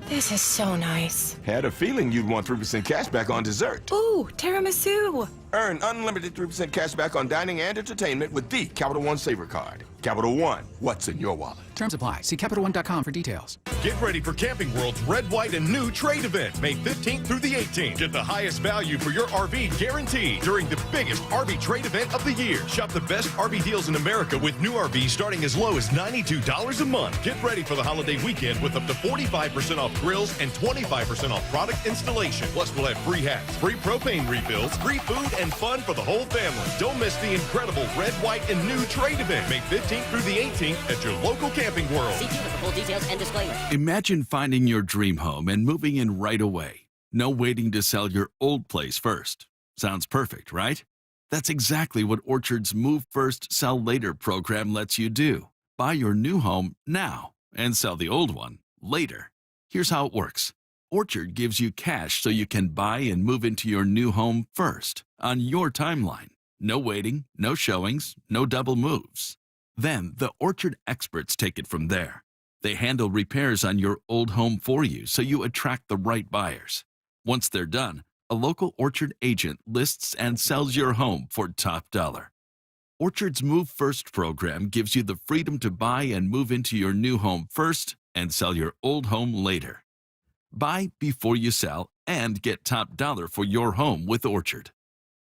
This is so nice. Had a feeling you'd want 3% cash back on dessert. Ooh, tiramisu. Earn unlimited 3% cash back on dining and entertainment with the Capital One Saver card. Capital One, what's in your wallet? Terms apply. See CapitalOne.com for details. Get ready for Camping World's Red, White, and New Trade Event, May 15th through the 18th. Get the highest value for your RV guaranteed during the biggest RV trade event of the year. Shop the best RV deals in America with new RVs starting as low as $92 a month. Get ready for the holiday weekend with up to 45% off grills and 25% off product installation. Plus, we'll have free hats, free propane refills, free food, and fun for the whole family. Don't miss the incredible Red, White, and New Trade Event, May 15th through the 18th at your local Camping World. See dealer for full details and disclaimer. Imagine finding your dream home and moving in right away. No waiting to sell your old place first. Sounds perfect, right? That's exactly what Orchard's Move First, Sell Later program lets you do. Buy your new home now and sell the old one later. Here's how it works. Orchard gives you cash so you can buy and move into your new home first on your timeline. No waiting, no showings, no double moves. Then the Orchard experts take it from there. They handle repairs on your old home for you so you attract the right buyers. Once they're done, a local Orchard agent lists and sells your home for top dollar. Orchard's Move First program gives you the freedom to buy and move into your new home first and sell your old home later. Buy before you sell and get top dollar for your home with Orchard.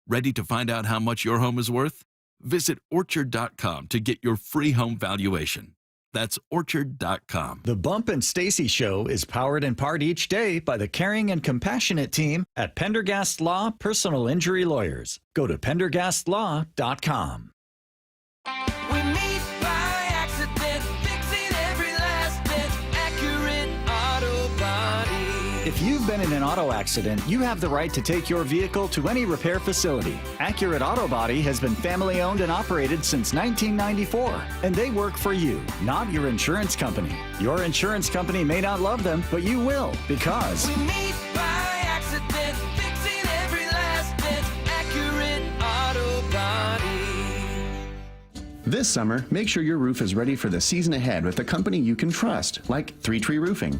Ready to find out how much your home is worth? Visit Orchard.com to get your free home valuation. That's Orchard.com. The Bump and Stacy Show is powered in part each day by the caring and compassionate team at Pendergast Law Personal Injury Lawyers. Go to PendergastLaw.com. We meet by accident, fixing every last bit, Accurate Auto Body. If you've been in an auto accident, you have the right to take your vehicle to any repair facility. Accurate Auto Body has been family owned and operated since 1994, and they work for you, not your insurance company. Your insurance company may not love them, but you will, because we meet by accident, fixing every last bit, Accurate Auto Body. This summer, make sure your roof is ready for the season ahead with a company you can trust, like 3 Tree Roofing.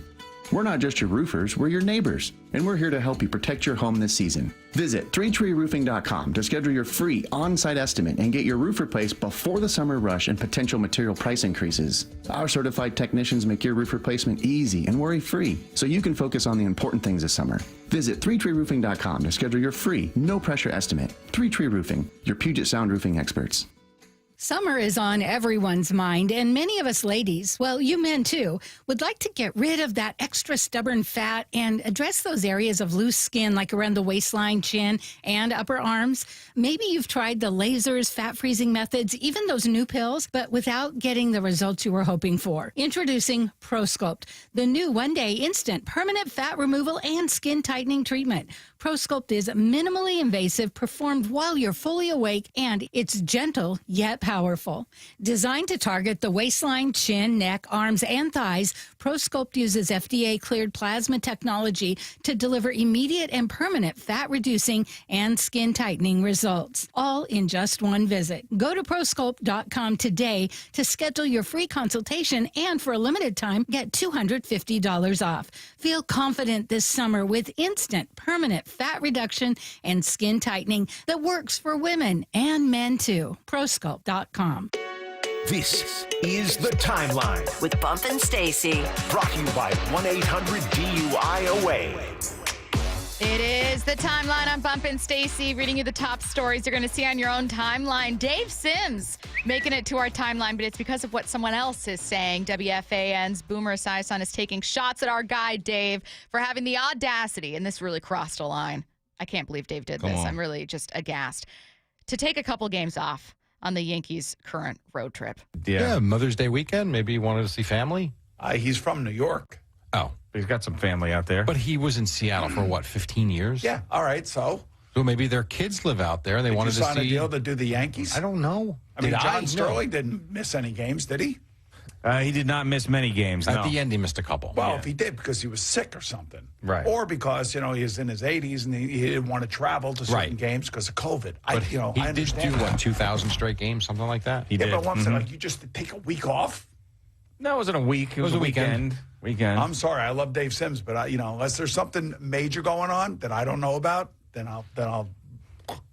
We're not just your roofers, we're your neighbors, and we're here to help you protect your home this season. Visit 3treeroofing.com to schedule your free on-site estimate and get your roof replaced before the summer rush and potential material price increases. Our certified technicians make your roof replacement easy and worry-free, so you can focus on the important things this summer. Visit 3treeroofing.com to schedule your free, no-pressure estimate. 3 Tree Roofing, your Puget Sound roofing experts. Summer is on everyone's mind, and many of us ladies, well, you men too, would like to get rid of that extra stubborn fat and address those areas of loose skin like around the waistline, chin, and upper arms. Maybe you've tried the lasers, fat-freezing methods, even those new pills, but without getting the results you were hoping for. Introducing ProSculpt, the new one-day instant permanent fat removal and skin tightening treatment. ProSculpt is minimally invasive, performed while you're fully awake, and it's gentle yet powerful. Designed to target the waistline, chin, neck, arms, and thighs, ProSculpt uses FDA-cleared plasma technology to deliver immediate and permanent fat-reducing and skin-tightening results, all in just one visit. Go to ProSculpt.com today to schedule your free consultation, and for a limited time, get $250 off. Feel confident this summer with instant, permanent fat reduction and skin tightening that works for women and men too. ProSculpt.com. This is The Timeline with Bump and Stacy. Brought to you by 1-800-DUI-AWAY. It is The Timeline. I'm Bump and Stacy, reading you the top stories you're going to see on your own timeline. Dave Sims making it to our timeline, but it's because of what someone else is saying. WFAN's Boomer Esiason is taking shots at our guy, Dave, for having the audacity, and this really crossed a line. I can't believe Dave did this. I'm really just aghast. To take a couple games off on the Yankees' current road trip. Yeah, Mother's Day weekend. Maybe he wanted to see family. He's from New York. Oh. He's got some family out there. But he was in Seattle for, what, 15 years? Yeah, all right, so? So maybe their kids live out there. They wanted to see. Did you sign a deal to do the Yankees? I don't know. I mean, John Sterling didn't miss any games, did he? He did not miss many games, no. At the end, he missed a couple. Well, if he did, because he was sick or something. Right. Or because, he was in his 80s and he didn't want to travel to certain games because of COVID. But he did do, what, 2,000 straight games, something like that? He did. But once you just take a week off? No, it wasn't a week. It was a weekend. I'm sorry. I love Dave Sims, but unless there's something major going on that I don't know about, then I'll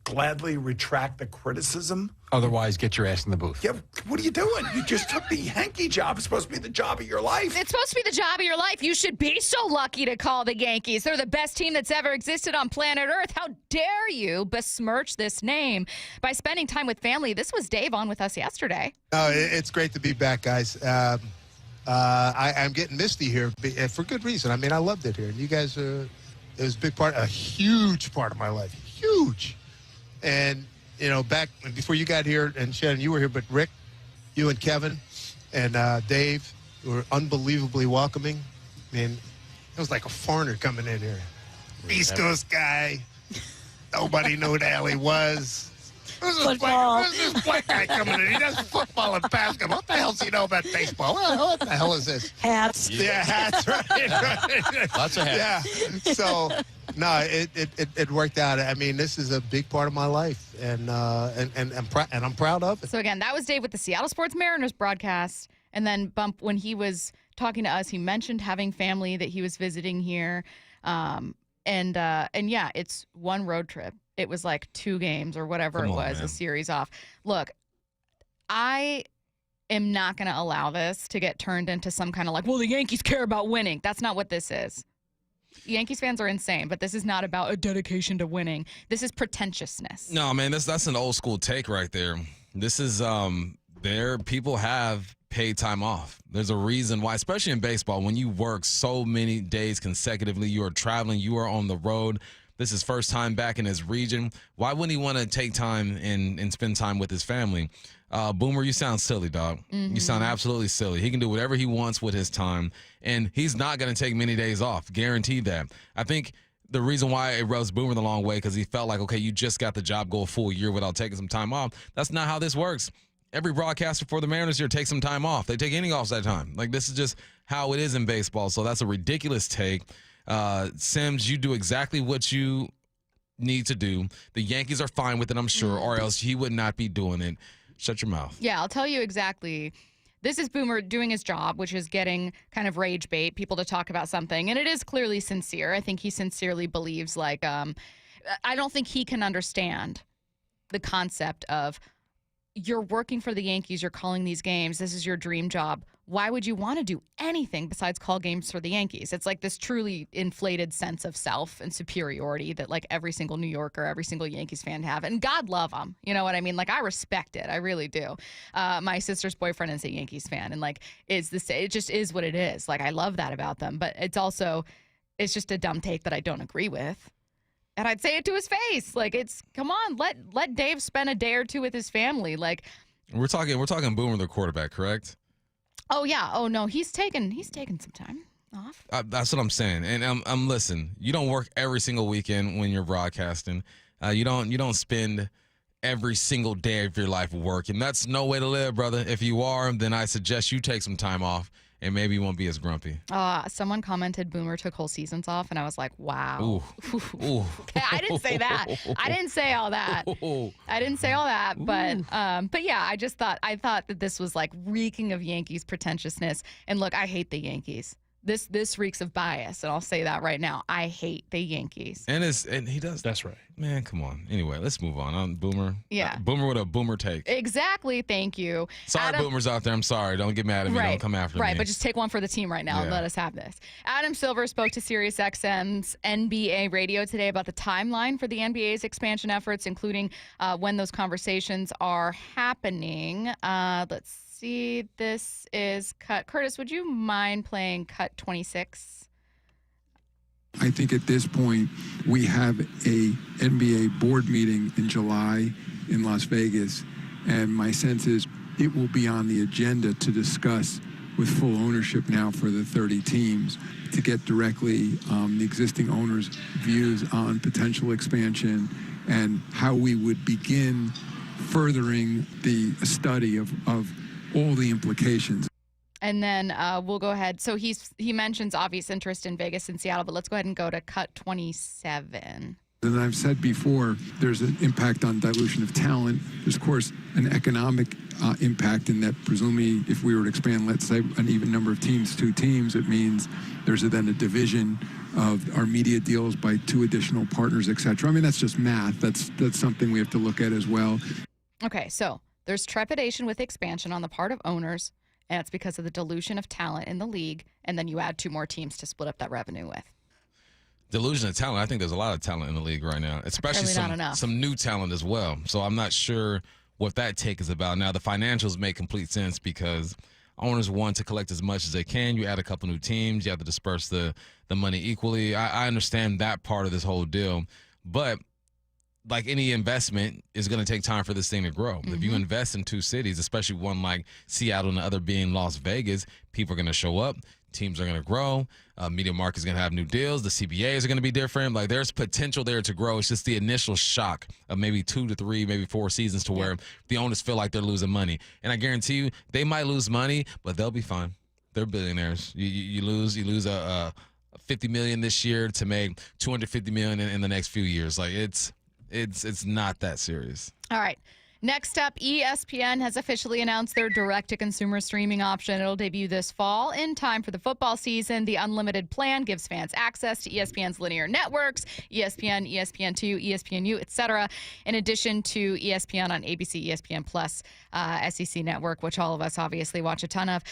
gladly retract the criticism. Otherwise, get your ass in the booth. Yeah, what are you doing? You just took the Yankee job. It's supposed to be the job of your life. It's supposed to be the job of your life. You should be so lucky to call the Yankees. They're the best team that's ever existed on planet Earth. How dare you besmirch this name by spending time with family? This was Dave on with us yesterday. Oh, it's great to be back, guys. I'm getting misty here for good reason. I mean, I loved it here. And you guys, it was a huge part of my life. Huge. And, you know, back before you got here, and Shannon, you were here, but Rick, you and Kevin and Dave were unbelievably welcoming. I mean, it was like a foreigner coming in here. East Coast guy. Nobody knew who the hell he was. Who's this black guy coming in? He does football and basketball. What the hell does he know about baseball? Well, what the hell is this? Hats. Yeah, hats, right. Lots of hats. Yeah. So, no, it worked out. I mean, this is a big part of my life, and I'm proud of it. So, again, that was Dave with the Seattle Sports Mariners broadcast. And then Bump, when he was talking to us, he mentioned having family that he was visiting here. And yeah, it's one road trip. It was like 2 games or whatever it was, a series off. Look, I am not going to allow this to get turned into some kind of like, well, the Yankees care about winning. That's not what this is. Yankees fans are insane, but this is not about a dedication to winning. This is pretentiousness. No, man, that's an old school take right there. This is people have paid time off. There's a reason why, especially in baseball, when you work so many days consecutively, you are traveling, you are on the road. This is first time back in his region. Why wouldn't he want to take time and spend time with his family? Boomer, you sound silly, dog. Mm-hmm. You sound absolutely silly. He can do whatever he wants with his time, and he's not going to take many days off. Guaranteed that. I think the reason why it rubs Boomer the long way because he felt like, okay, you just got the job, go a full year without taking some time off. That's not how this works. Every broadcaster for the Mariners here takes some time off. They take any off that time. Like, this is just how it is in baseball, so that's a ridiculous take. Sims, you do exactly what you need to do. The Yankees are fine with it, I'm sure, or else he would not be doing it. Shut your mouth. Yeah, I'll tell you exactly. This is Boomer doing his job, which is getting kind of rage bait, people to talk about something. And it is clearly sincere. I think he sincerely believes, like, I don't think he can understand the concept of you're working for the Yankees, you're calling these games, this is your dream job. Why would you want to do anything besides call games for the Yankees? It's like this truly inflated sense of self and superiority that like every single New Yorker, every single Yankees fan have. And God love them. You know what I mean? Like, I respect it. I really do. My sister's boyfriend is a Yankees fan. And like, it just is what it is. Like, I love that about them. But it's just a dumb take that I don't agree with. And I'd say it to his face. Like, come on, let Dave spend a day or two with his family. Like, we're talking Boomer, the quarterback, correct? Oh yeah. Oh no, he's taken some time off. That's what I'm saying. And I'm listen. You don't work every single weekend when you're broadcasting. You don't spend every single day of your life working. That's no way to live, brother. If you are, then I suggest you take some time off. And maybe you won't be as grumpy. Someone commented Boomer took whole seasons off, and I was like, wow. Ooh. Okay, I didn't say that. I didn't say all that. But yeah, I thought that this was like reeking of Yankees pretentiousness. And look, I hate the Yankees. This reeks of bias, and I'll say that right now. I hate the Yankees. And he does. That's right. Man, come on. Anyway, let's move on. Boomer. Yeah. Boomer with a boomer take. Exactly. Thank you. Sorry, Boomers out there. I'm sorry. Don't get mad at me. Don't come after me. Right, but just take one for the team right now and let us have this. Adam Silver spoke to SiriusXM's NBA radio today about the timeline for the NBA's expansion efforts, including when those conversations are happening. Let's see. This is cut. Curtis, would you mind playing cut 26? I think at this point, we have a NBA board meeting in July in Las Vegas, and my sense is it will be on the agenda to discuss with full ownership now for the 30 teams to get directly the existing owners' views on potential expansion and how we would begin furthering the study of all the implications. And then we'll go ahead. So he mentions obvious interest in Vegas and Seattle, but let's go ahead and go to cut 27. And I've said before, there's an impact on dilution of talent. There's, of course, an economic impact in that presumably if we were to expand, let's say, an even number of teams, 2 teams, it means there's then a division of our media deals by 2 additional partners, et cetera. I mean, that's just math. That's something we have to look at as well. Okay, so there's trepidation with expansion on the part of owners, and it's because of the dilution of talent in the league, and then you add 2 more teams to split up that revenue with. Delusion of talent. I think there's a lot of talent in the league right now, especially some new talent as well. So I'm not sure what that take is about. Now, the financials make complete sense because owners want to collect as much as they can. You add a couple new teams. You have to disperse the money equally. I understand that part of this whole deal. But like any investment, it's going to take time for this thing to grow. If you invest in 2 cities, especially one like Seattle and the other being Las Vegas, people are going to show up. Teams are going to grow. Media market is going to have new deals. The CBAs are going to be different. Like, there's potential there to grow. It's just the initial shock of maybe 2 to 3, maybe 4 seasons to where the owners feel like they're losing money. And I guarantee you, they might lose money, but they'll be fine. They're billionaires. You lose a $50 million this year to make $250 million in the next few years. Like, it's not that serious. All right. Next up, ESPN has officially announced their direct-to-consumer streaming option. It'll debut this fall in time for the football season. The unlimited plan gives fans access to ESPN's linear networks, ESPN, ESPN2, ESPNU, etc., in addition to ESPN on ABC, ESPN Plus, SEC Network, which all of us obviously watch a ton of.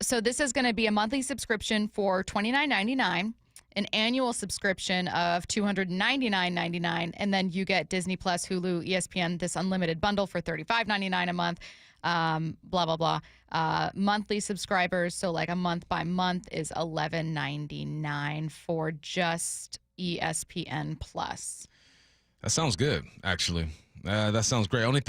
So this is going to be a monthly subscription for $29.99. An annual subscription of $299.99, and then you get Disney Plus, Hulu, ESPN, this unlimited bundle for $35.99 a month, blah, blah, blah. Monthly subscribers, so like a month by month, is $11.99 for just ESPN Plus. That sounds good, actually. That sounds great. Only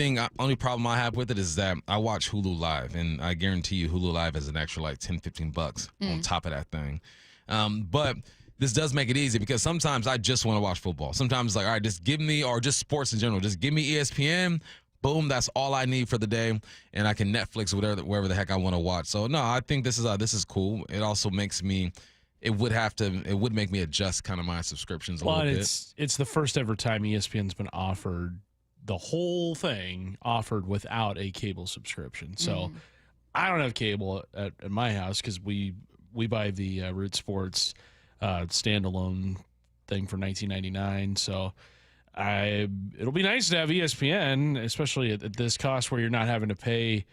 problem I have with it is that I watch Hulu Live, and I guarantee you Hulu Live is an extra like $10-15 on top of that thing. But this does make it easy because sometimes I just want to watch football. Sometimes it's like, all right, just give me, or just sports in general, just give me ESPN. Boom, that's all I need for the day, and I can Netflix wherever the heck I want to watch. So no, I think this is cool. It also makes me, it would make me adjust kind of my subscriptions a little bit. It's the first ever time ESPN's been offered the whole thing offered without a cable subscription. So I don't have cable at my house because we buy the Root Sports standalone thing for $19.99. So it'll be nice to have ESPN, especially at this cost where you're not having to pay,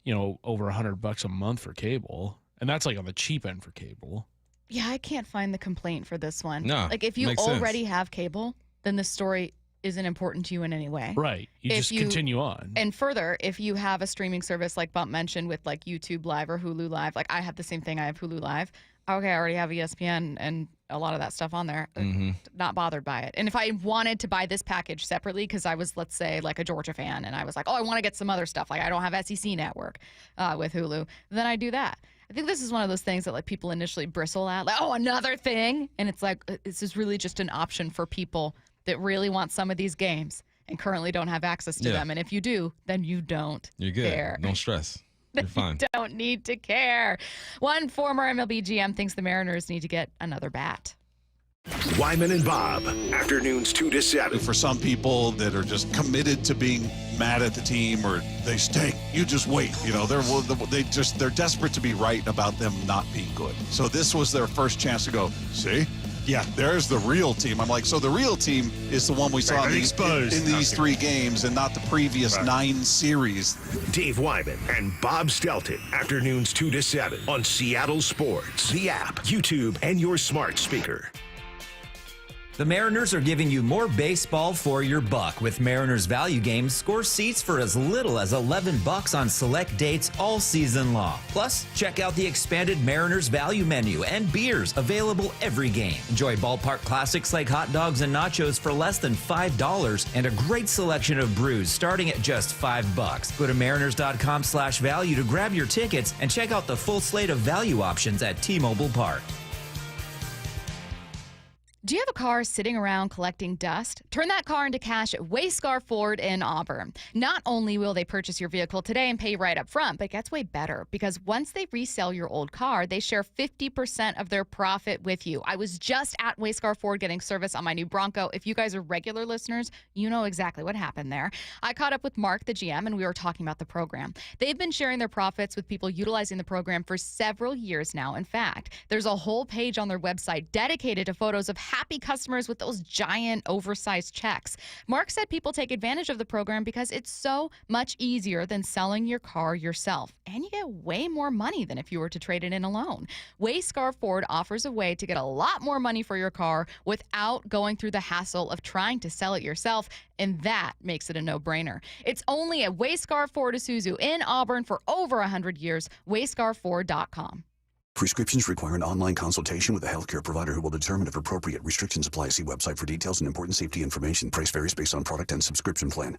over $100 a month for cable, and that's like on the cheap end for cable. Yeah, I can't find the complaint for this one. No, like if you already have cable, then the story isn't important to you in any way. Right. You just continue on. And further, if you have a streaming service like Bump mentioned with like YouTube Live or Hulu Live, like I have the same thing. I have Hulu Live. Okay, I already have ESPN and a lot of that stuff on there. Not bothered by it. And if I wanted to buy this package separately because I was, let's say, like a Georgia fan and I was like, oh, I want to get some other stuff. Like I don't have SEC Network with Hulu. Then I do that. I think this is one of those things that like people initially bristle at. Like, oh, another thing. And it's like, this is really just an option for people that really want some of these games and currently don't have access to them. And if you do, then you don't You're good. care. Don't stress. You're fine. You don't need to care. One former MLB GM thinks the Mariners need to get another bat. Wyman and Bob, afternoons 2 to 7. For some people that are just committed to being mad at the team or they stink, you just wait. They're desperate to be right about them not being good. So this was their first chance to go, see? Yeah, there's the real team. I'm like, so the real team is the one we saw in these 3 games and not the previous 9 series. Dave Wyman and Bob Stelton, afternoons 2 to 7 on Seattle Sports, the app, YouTube, and your smart speaker. The Mariners are giving you more baseball for your buck. With Mariners Value Games, score seats for as little as $11 on select dates all season long. Plus, check out the expanded Mariners Value menu and beers available every game. Enjoy ballpark classics like hot dogs and nachos for less than $5 and a great selection of brews starting at just $5. Go to mariners.com/value to grab your tickets and check out the full slate of value options at T-Mobile Park. Do you have a car sitting around collecting dust? Turn that car into cash at Wayscar Ford in Auburn. Not only will they purchase your vehicle today and pay you right up front, but it gets way better because once they resell your old car, they share 50% of their profit with you. I was just at Wayscar Ford getting service on my new Bronco. If you guys are regular listeners, you know exactly what happened there. I caught up with Mark, the GM, and we were talking about the program. They've been sharing their profits with people utilizing the program for several years now. In fact, there's a whole page on their website dedicated to photos of happy customers with those giant oversized checks. Mark said people take advantage of the program because it's so much easier than selling your car yourself. And you get way more money than if you were to trade it in alone. Wayscar Ford offers a way to get a lot more money for your car without going through the hassle of trying to sell it yourself. And that makes it a no-brainer. It's only at Wayscar Ford Isuzu in Auburn for over 100 years. WayscarFord.com. Prescriptions require an online consultation with a healthcare provider who will determine if appropriate. Restrictions apply. See website for details and important safety information. Price varies based on product and subscription plan.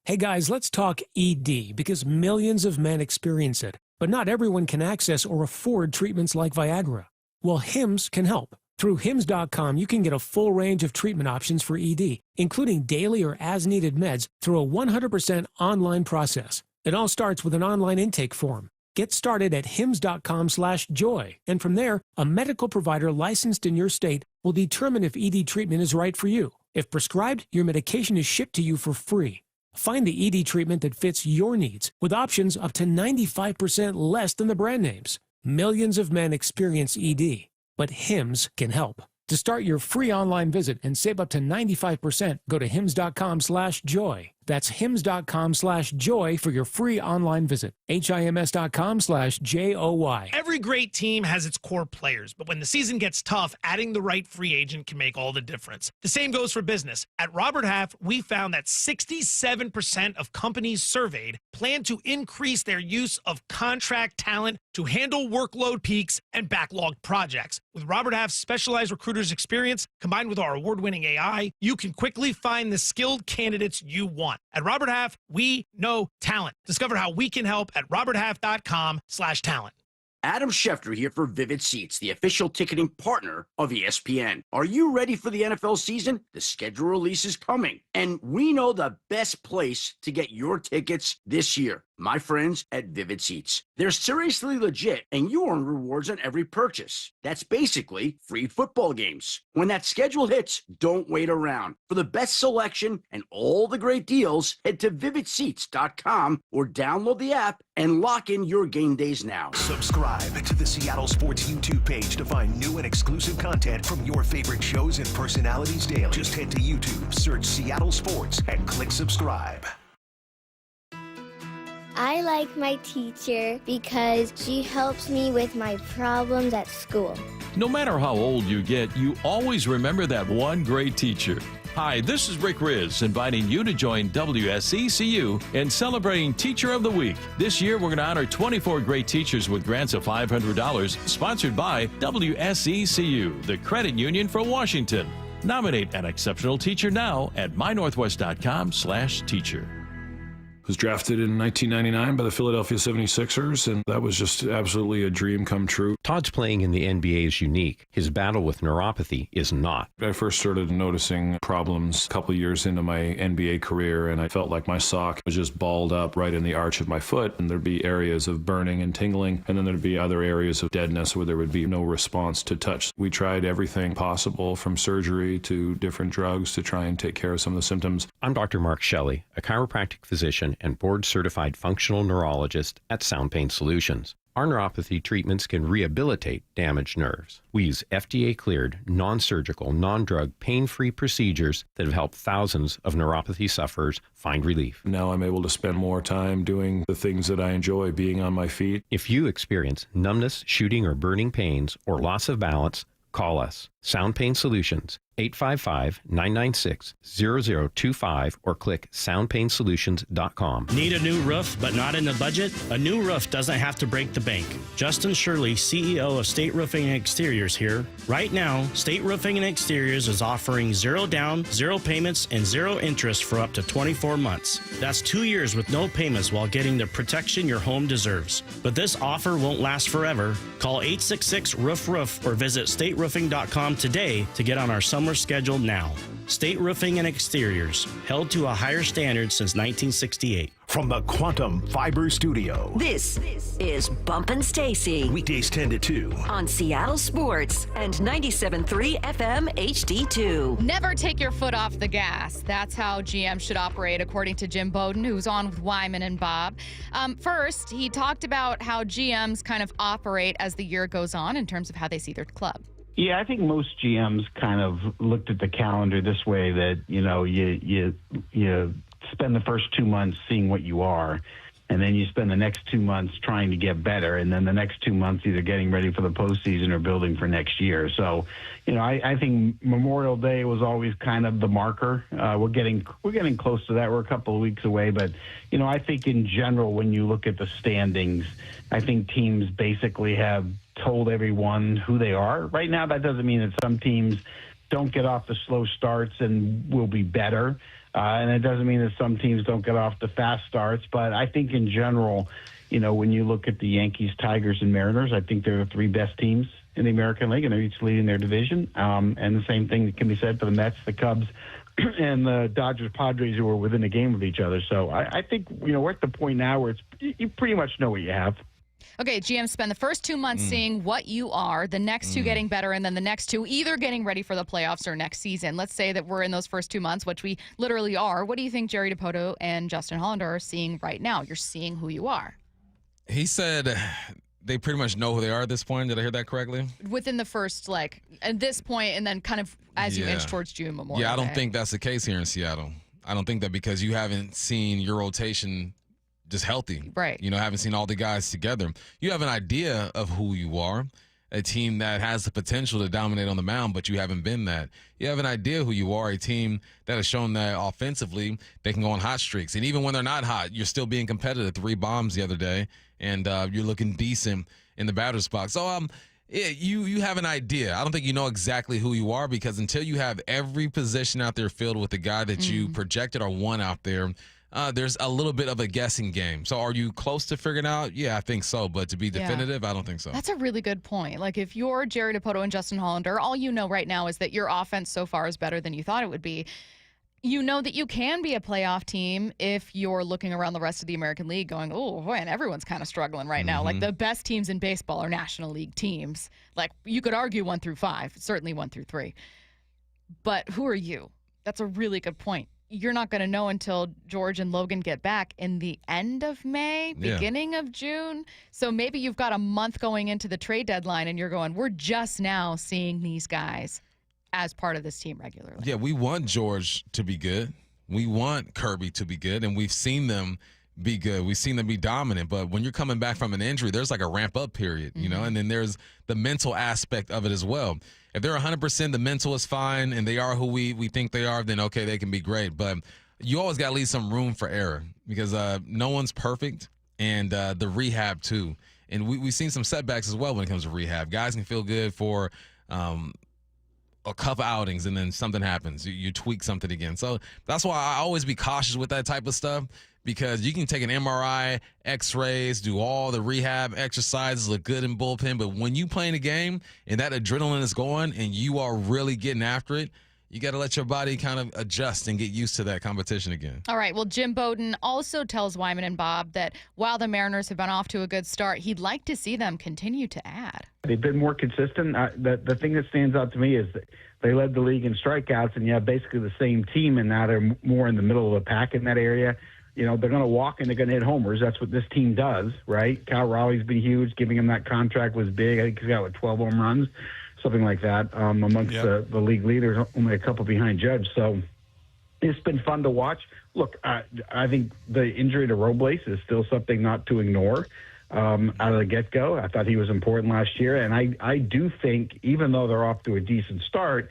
Hey guys, let's talk ED because millions of men experience it, but not everyone can access or afford treatments like Viagra. Well, Hims can help. Through Hims.com, you can get a full range of treatment options for ED, including daily or as-needed meds through a 100% online process. It all starts with an online intake form. Get started at hims.com/joy, and from there, a medical provider licensed in your state will determine if ED treatment is right for you. If prescribed, your medication is shipped to you for free. Find the ED treatment that fits your needs with options up to 95% less than the brand names. Millions of men experience ED, but Hims can help. To start your free online visit and save up to 95%, go to hims.com/joy. That's hims.com/joy for your free online visit. HIMS.com/JOY. Every great team has its core players, but when the season gets tough, adding the right free agent can make all the difference. The same goes for business. At Robert Half, we found that 67% of companies surveyed plan to increase their use of contract talent to handle workload peaks and backlogged projects. With Robert Half's specialized recruiters experience, combined with our award-winning AI, you can quickly find the skilled candidates you want. At Robert Half, we know talent. Discover how we can help at roberthalf.com/talent. Adam Schefter here for Vivid Seats, the official ticketing partner of ESPN. Are you ready for the NFL season? The schedule release is coming, and we know the best place to get your tickets this year. My friends at Vivid Seats. They're seriously legit, and you earn rewards on every purchase. That's basically free football games. When that schedule hits, don't wait around. For the best selection and all the great deals, head to vividseats.com or download the app and lock in your game days now. Subscribe to the Seattle Sports YouTube page to find new and exclusive content from your favorite shows and personalities daily. Just head to YouTube, search Seattle Sports, and click subscribe. I like my teacher because she helps me with my problems at school. No matter how old you get, you always remember that one great teacher. Hi, this is Rick Riz, inviting you to join WSECU in celebrating Teacher of the Week. This year, we're going to honor 24 great teachers with grants of $500, sponsored by WSECU, the credit union for Washington. Nominate an exceptional teacher now at mynorthwest.com/teacher. Was drafted in 1999 by the Philadelphia 76ers, and that was just absolutely a dream come true. Todd's playing in the NBA is unique. His battle with neuropathy is not. I first started noticing problems a couple years into my NBA career, and I felt like my sock was just balled up right in the arch of my foot, and there'd be areas of burning and tingling, and then there'd be other areas of deadness where there would be no response to touch. We tried everything possible, from surgery to different drugs, to try and take care of some of the symptoms. I'm Dr. Mark Shelley, a chiropractic physician and board-certified functional neurologist at Sound Pain Solutions. Our neuropathy treatments can rehabilitate damaged nerves. We use FDA-cleared, non-surgical, non-drug, pain-free procedures that have helped thousands of neuropathy sufferers find relief. Now I'm able to spend more time doing the things that I enjoy, being on my feet. If you experience numbness, shooting, or burning pains, or loss of balance, call us. Sound Pain Solutions, 855-996-0025 or click soundpainsolutions.com. Need a new roof but not in the budget? A new roof doesn't have to break the bank. Justin Shirley, CEO of State Roofing and Exteriors here. Right now, State Roofing and Exteriors is offering 0 down, 0 payments, and 0 interest for up to 24 months. That's 2 years with no payments while getting the protection your home deserves. But this offer won't last forever. Call 866-ROOF-ROOF or visit stateroofing.com today to get on our summer schedule now. State Roofing and Exteriors, held to a higher standard since 1968. From the Quantum Fiber Studio. This is Bumpin' Stacy. Weekdays 10 to 2. On Seattle Sports and 97.3 FM HD2. Never take your foot off the gas. That's how GM should operate, according to Jim Bowden, who's on with Wyman and Bob. First, he talked about how GMs kind of operate as the year goes on in terms of how they see their club. Yeah, I think most GMs kind of looked at the calendar this way, that, you spend the first 2 months seeing what you are, and then you spend the next 2 months trying to get better, and then the next 2 months either getting ready for the postseason or building for next year. So, I think Memorial Day was always kind of the marker. We're getting close to that. We're a couple of weeks away, but I think in general, when you look at the standings, I think teams basically have told everyone who they are. Right now, that doesn't mean that some teams don't get off the slow starts and will be better. And it doesn't mean that some teams don't get off the fast starts. But I think in general, when you look at the Yankees, Tigers, and Mariners, I think they're the 3 best teams in the American League, and they're each leading their division. And the same thing can be said for the Mets, the Cubs, and the Dodgers, Padres, who are within a game of each other. So I think, we're at the point now where you pretty much know what you have. Okay, GM, spend the first 2 months seeing what you are, the next 2 getting better, and then the next 2 either getting ready for the playoffs or next season. Let's say that we're in those first 2 months, which we literally are. What do you think Jerry Dipoto and Justin Hollander are seeing right now? You're seeing who you are. He said they pretty much know who they are at this point. Did I hear that correctly? Within the first, at this point, and then kind of as you inch towards June Memorial Yeah, I don't Day. think that's the case here in Seattle. I don't think that, because you haven't seen your rotation just healthy. Right. Haven't seen all the guys together. You have an idea of who you are, a team that has the potential to dominate on the mound, but you haven't been that. You have an idea who you are, a team that has shown that offensively they can go on hot streaks. And even when they're not hot, you're still being competitive. 3 bombs the other day, and you're looking decent in the batter's box. So you have an idea. I don't think you know exactly who you are, because until you have every position out there filled with the guy that you projected or won out there, there's a little bit of a guessing game. So are you close to figuring out? Yeah, I think so. But to be definitive, I don't think so. That's a really good point. If you're Jerry Dipoto and Justin Hollander, all you know right now is that your offense so far is better than you thought it would be. You know that you can be a playoff team if you're looking around the rest of the American League going, oh, boy, and everyone's kind of struggling right now. The best teams in baseball are National League teams. You could argue 1 through 5, certainly 1 through 3. But who are you? That's a really good point. You're not going to know until George and Logan get back in the end of May, beginning of June. So maybe you've got a month going into the trade deadline, and you're going, we're just now seeing these guys as part of this team regularly. Yeah, we want George to be good. We want Kirby to be good, and we've seen them be good. We've seen them be dominant. But when you're coming back from an injury, there's a ramp-up period, and then there's the mental aspect of it as well. If they're 100%, the mental is fine, and they are who we think they are, then, okay, they can be great. But you always got to leave some room for error, because no one's perfect, and the rehab too. And we've seen some setbacks as well when it comes to rehab. Guys can feel good for a couple outings, and then something happens. You tweak something again. So that's why I always be cautious with that type of stuff, because you can take an MRI, X-rays, do all the rehab exercises, look good in bullpen, but when you playing a game and that adrenaline is going and you are really getting after it, you got to let your body kind of adjust and get used to that competition again. All right. Well, Jim Bowden also tells Wyman and Bob that while the Mariners have been off to a good start, he'd like to see them continue to add. They've been more consistent. The thing that stands out to me is that they led the league in strikeouts, and you have basically the same team, and now they're more in the middle of the pack in that area. They're going to walk and they're going to hit homers. That's what this team does, right? Kyle Raleigh's been huge. Giving him that contract was big. I think he's got 12 home runs, something like that, amongst the league leaders, only a couple behind Judge. So it's been fun to watch. Look, I think the injury to Robles is still something not to ignore out of the get-go. I thought he was important last year, and I do think, even though they're off to a decent start,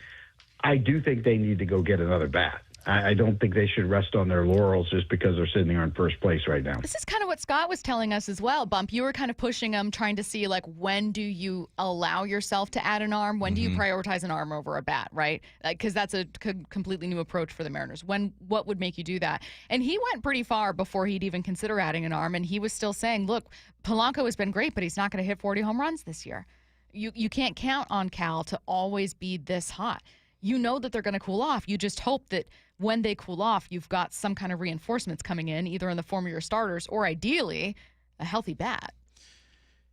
I do think they need to go get another bat. I don't think they should rest on their laurels just because they're sitting there in first place right now. This is kind of what Scott was telling us as well, Bump. You were kind of pushing them, trying to see, like, when do you allow yourself to add an arm? When do you prioritize an arm over a bat, right? Because that's a completely new approach for the Mariners. What would make you do that? And he went pretty far before he'd even consider adding an arm, and he was still saying, look, Polanco has been great, but he's not going to hit 40 home runs this year. You can't count on Cal to always be this hot. You know that they're going to cool off. You just hope that when they cool off, you've got some kind of reinforcements coming in, either in the form of your starters or ideally a healthy bat.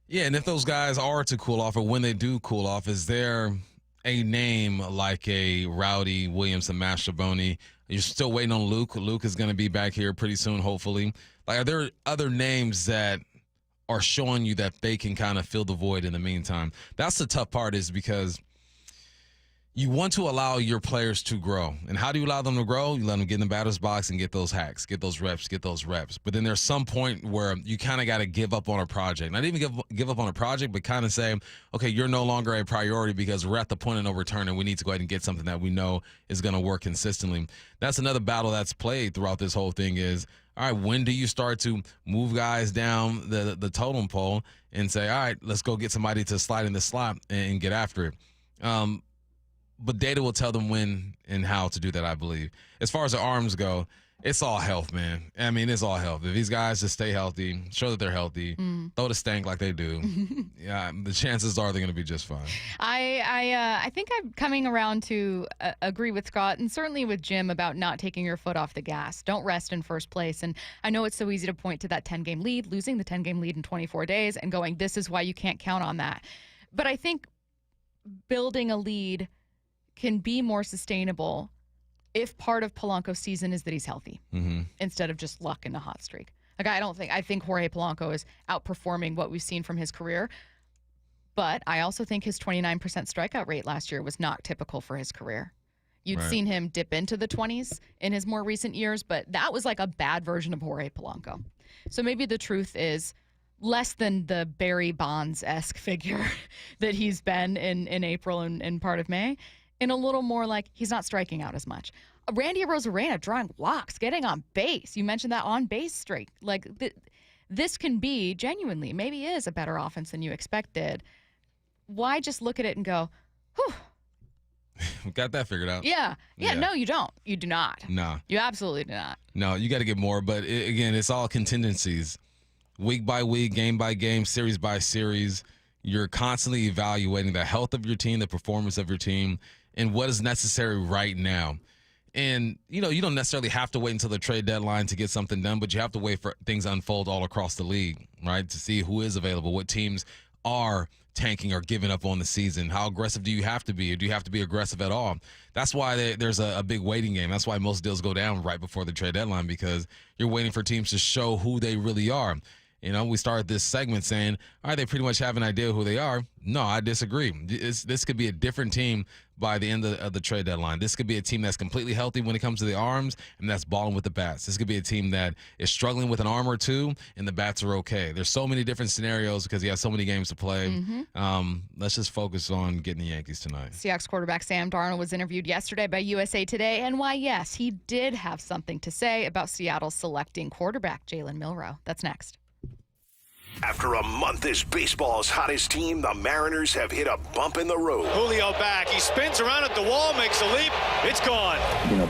Yeah, and if those guys are to cool off, or when they do cool off, is there a name like a Rowdy, Williamson, Mastrobuoni? You're still waiting on Luke. Luke is going to be back here pretty soon, hopefully. Like, are there other names that are showing you that they can kind of fill the void in the meantime? That's the tough part, is because you want to allow your players to grow. And how do you allow them to grow? You let them get in the batter's box and get those hacks, get those reps. But then there's some point where you kind of got to give up on a project. Not even give up on a project, but kind of say, okay, you're no longer a priority because we're at the point of no return and we need to go ahead and get something that we know is going to work consistently. That's another battle that's played throughout this whole thing is, all right, when do you start to move guys down the totem pole and say, all right, let's go get somebody to slide in the slot and get after it? But data will tell them when and how to do that, I believe. As far as the arms go, it's all health, man. I mean, it's all health. If these guys just stay healthy, show that they're healthy, throw the stank like they do, yeah, the chances are they're going to be just fine. I think I'm coming around to agree with Scott and certainly with Jim about not taking your foot off the gas. Don't rest in first place. And I know it's so easy to point to that 10-game lead, losing the 10-game lead in 24 days and going, this is why you can't count on that. But I think building a lead can be more sustainable if part of Polanco's season is that he's healthy instead of just luck in a hot streak. Like, I think Jorge Polanco is outperforming what we've seen from his career, but I also think his 29% strikeout rate last year was not typical for his career. You'd seen him dip into the 20s in his more recent years, but that was like a bad version of Jorge Polanco. So maybe the truth is less than the Barry Bonds-esque figure that he's been in April and part of May. And a little more like he's not striking out as much. Randy Arozarena drawing walks, getting on base. You mentioned that on-base streak. Like, this can be genuinely, maybe is a better offense than you expected. Why just look at it and go, whew. Got that figured out. Yeah. No, you don't. You do not. No. You absolutely do not. No, you got to get more. But, again, it's all contingencies. Week by week, game by game, series by series. You're constantly evaluating the health of your team, the performance of your team, and what is necessary right now. And, you don't necessarily have to wait until the trade deadline to get something done, but you have to wait for things to unfold all across the league, right, to see who is available, what teams are tanking or giving up on the season. How aggressive do you have to be? Or do you have to be aggressive at all? That's why there's a big waiting game. That's why most deals go down right before the trade deadline, because you're waiting for teams to show who they really are. We started this segment saying, all right, they pretty much have an idea who they are. No, I disagree. This could be a different team by the end of the trade deadline. This could be a team that's completely healthy when it comes to the arms and that's balling with the bats. This could be a team that is struggling with an arm or two and the bats are okay. There's so many different scenarios because he has so many games to play. Let's just focus on getting the Yankees tonight. Seahawks quarterback Sam Darnold was interviewed yesterday by USA Today, and why, yes, he did have something to say about Seattle selecting quarterback Jalen Milroe. That's next. After a month as baseball's hottest team, the Mariners have hit a bump in the road. Julio back. He spins around at the wall, makes a leap. It's gone.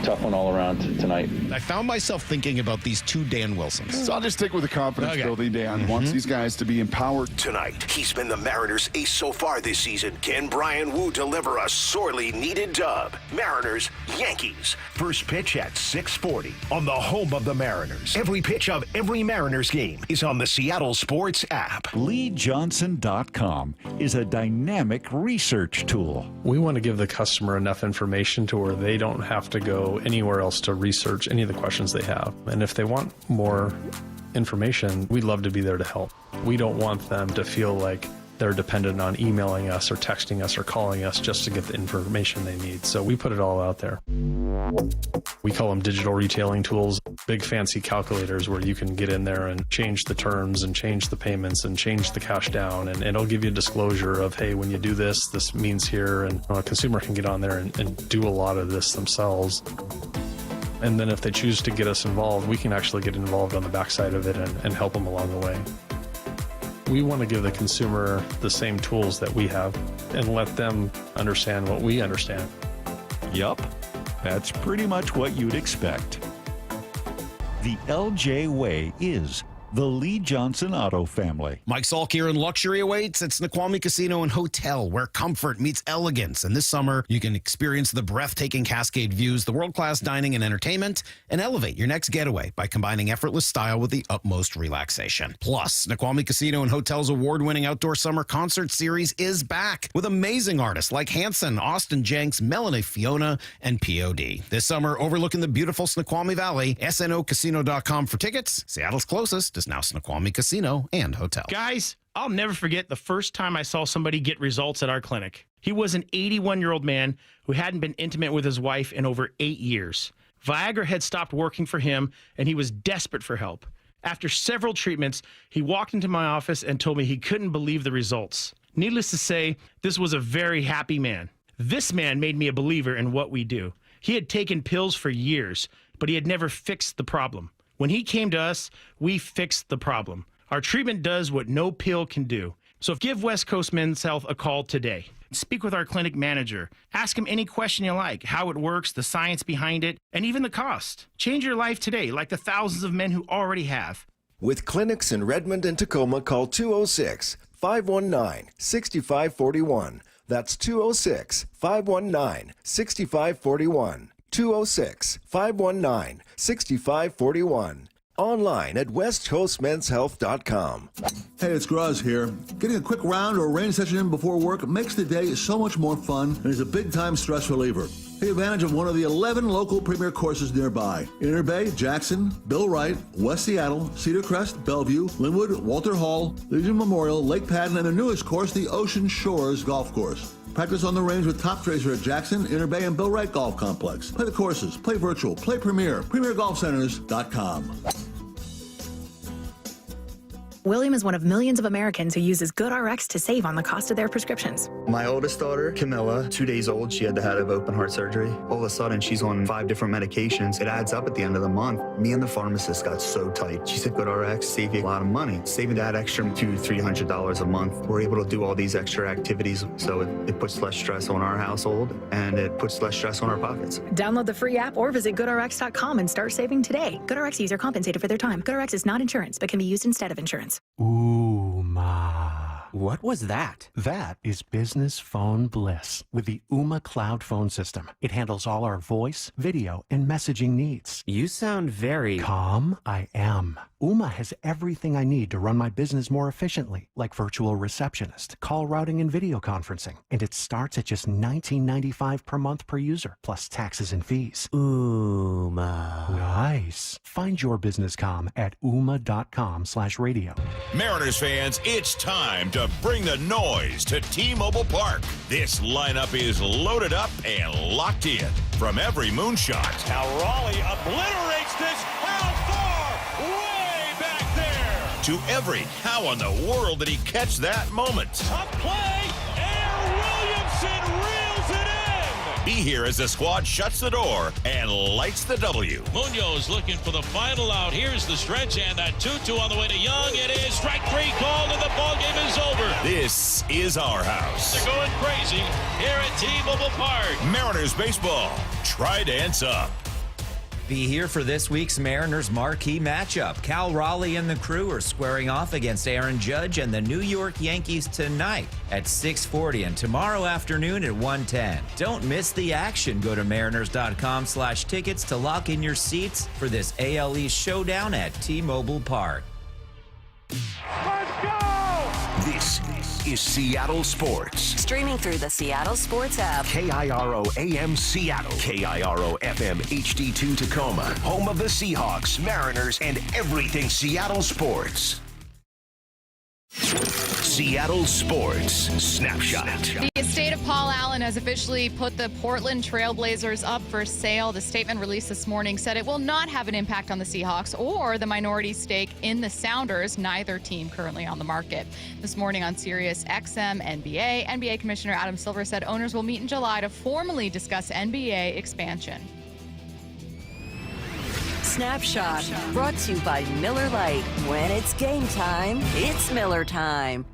Tough one all around tonight. I found myself thinking about these two Dan Wilsons. So I'll just stick with the confidence building Dan. Wants these guys to be empowered. Tonight, he's been the Mariners' ace so far this season. Can Brian Wu deliver a sorely needed dub? Mariners, Yankees. First pitch at 6:40 on the home of the Mariners. Every pitch of every Mariners game is on the Seattle Sports app. LeeJohnson.com is a dynamic research tool. We want to give the customer enough information to where they don't have to go anywhere else to research any of the questions they have. And if they want more information, we'd love to be there to help. We don't want them to feel like they're dependent on emailing us or texting us or calling us just to get the information they need. So we put it all out there. We call them digital retailing tools. big fancy calculators where you can get in there and change the terms and change the payments and change the cash down. And it'll give you a disclosure of, hey, when you do this, this means here. And a consumer can get on there and do a lot of this themselves. And then if they choose to get us involved, we can actually get involved on the backside of it and help them along the way. We want to give the consumer the same tools that we have and let them understand what we understand. Yup, that's pretty much what you'd expect. The LJ Way is the Lee Johnson Auto family. Mike Salk here, and luxury awaits at Snoqualmie Casino and Hotel, where comfort meets elegance. And this summer, you can experience the breathtaking Cascade views, the world-class dining and entertainment, and elevate your next getaway by combining effortless style with the utmost relaxation. Plus, Snoqualmie Casino and Hotel's award-winning outdoor summer concert series is back with amazing artists like Hanson, Austin Jenks, Melanie Fiona, and POD. This summer, overlooking the beautiful Snoqualmie Valley, snocasino.com for tickets. Seattle's closest is now Snoqualmie Casino and Hotel. Guys, I'll never forget the first time I saw somebody get results at our clinic. He was an 81-year-old man who hadn't been intimate with his wife in over 8 years. Viagra had stopped working for him, and he was desperate for help. After several treatments, he walked into my office and told me he couldn't believe the results. Needless to say, this was a very happy man. This man made me a believer in what we do. He had taken pills for years, but he had never fixed the problem. When he came to us, we fixed the problem. Our treatment does what no pill can do. So give West Coast Men's Health a call today. Speak with our clinic manager. Ask him any question you like, how it works, the science behind it, and even the cost. Change your life today, like the thousands of men who already have. With clinics in Redmond and Tacoma, call 206-519-6541. That's 206-519-6541. 206-519-6541. Online at westcoastmenshealth.com. Hey, it's Graz here. Getting a quick round or rain session in before work makes the day so much more fun and is a big-time stress reliever. Take advantage of one of the 11 local premier courses nearby. Inner Bay, Jackson, Bill Wright, West Seattle, Cedar Crest, Bellevue, Linwood, Walter Hall, Legion Memorial, Lake Padden, and the newest course, the Ocean Shores Golf Course. Practice on the range with Top Tracer at Jackson, Inner Bay, and Bill Wright Golf Complex. Play the courses, play virtual, play premier, premiergolfcenters.com. William is one of millions of Americans who uses GoodRx to save on the cost of their prescriptions. My oldest daughter, Camilla, 2 days old, she had to have open heart surgery. All of a sudden, she's on 5 different medications. It adds up at the end of the month. Me and the pharmacist got so tight. She said, GoodRx save you a lot of money. Saving that extra $200-300 a month. We're able to do all these extra activities, so it puts less stress on our household, and it puts less stress on our pockets. Download the free app or visit GoodRx.com and start saving today. GoodRx user compensated for their time. GoodRx is not insurance, but can be used instead of insurance. Ooma. What was that? That is business phone bliss with the Ooma cloud phone system. It handles all our voice, video, and messaging needs. You sound very calm. I am. Ooma has everything I need to run my business more efficiently, like virtual receptionist, call routing, and video conferencing. And it starts at just $19.95 per month per user, plus taxes and fees. Ooma. Nice. Find your business comm at ooma.com/radio. Mariners fans, it's time to bring the noise to T-Mobile Park. This lineup is loaded up and locked in. From every moonshot. Now Raleigh obliterates this. How far? Way back there. To every how in the world did he catch that moment? Tough play. Air Williamson reels it in. Be here as the squad shuts the door and lights the W. Munoz looking for the final out. Here's the stretch, and that 2-2 on the way to Young. It is strike 3 called, and the ball game is over. This is our house. They're going crazy here at T-Mobile Park. Mariners baseball. Tridents up. Be here for this week's Mariners marquee matchup. Cal Raleigh and the crew are squaring off against Aaron Judge and the New York Yankees tonight at 6:40 and tomorrow afternoon at 1:10. Don't miss the action. Go to mariners.com/tickets to lock in your seats for this AL East showdown at T-Mobile Park. Let's go! This is Seattle Sports. Streaming through the Seattle Sports app. KIRO AM Seattle. KIRO FM HD2 Tacoma. Home of the Seahawks, Mariners, and everything Seattle sports. Seattle Sports Snapshot. The estate of Paul Allen has officially put the Portland Trailblazers up for sale. The statement released this morning said it will not have an impact on the Seahawks or the minority stake in the Sounders, neither team currently on the market. This morning on Sirius XM NBA Commissioner Adam Silver said owners will meet in July to formally discuss NBA expansion. Snapshot, brought to you by Miller Lite. When it's game time, it's Miller time.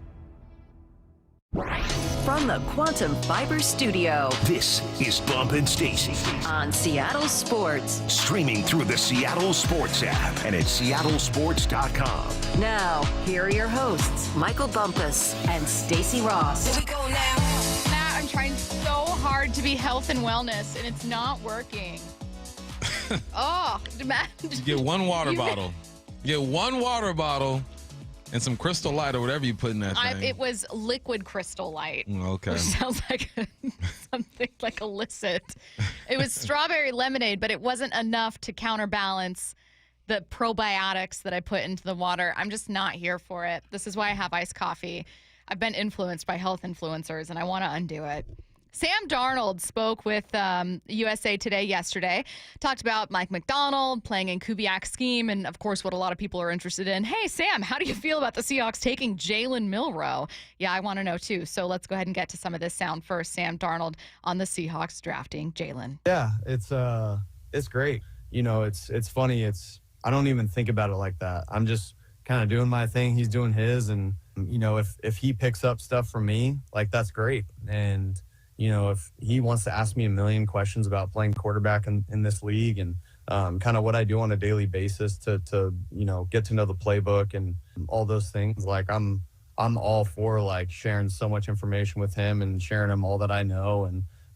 From the Quantum Fiber Studio, this is Bump and Stacy on Seattle Sports. Streaming through the Seattle Sports app and at seattlesports.com. Now, here are your hosts, Michael Bumpus and Stacy Ross. Here we go now. Matt, I'm trying so hard to be health and wellness, and it's not working. Oh, Matt. Get one water bottle. Get one water bottle and some Crystal Light or whatever you put in that thing. It was liquid Crystal Light. Okay. Which sounds like something like illicit. It was strawberry lemonade, but it wasn't enough to counterbalance the probiotics that I put into the water. I'm just not here for it. This is why I have iced coffee. I've been influenced by health influencers, and I want to undo it. Sam Darnold spoke with USA Today yesterday, talked about Mike Macdonald playing in Kubiak's scheme, and, of course, what a lot of people are interested in. Hey, Sam, how do you feel about the Seahawks taking Jalen Milroe? Yeah, I want to know, too. So let's go ahead and get to some of this sound first. Sam Darnold on the Seahawks drafting Jalen. Yeah, it's great. You know, it's funny. I don't even think about it like that. I'm just kind of doing my thing. He's doing his, and, you know, if he picks up stuff from me, like, that's great. And you know, if he wants to ask me a million questions about playing quarterback in this league and kind of what I do on a daily basis to you know, get to know the playbook and all those things, like I'm all for like sharing so much information with him and sharing him all that I know.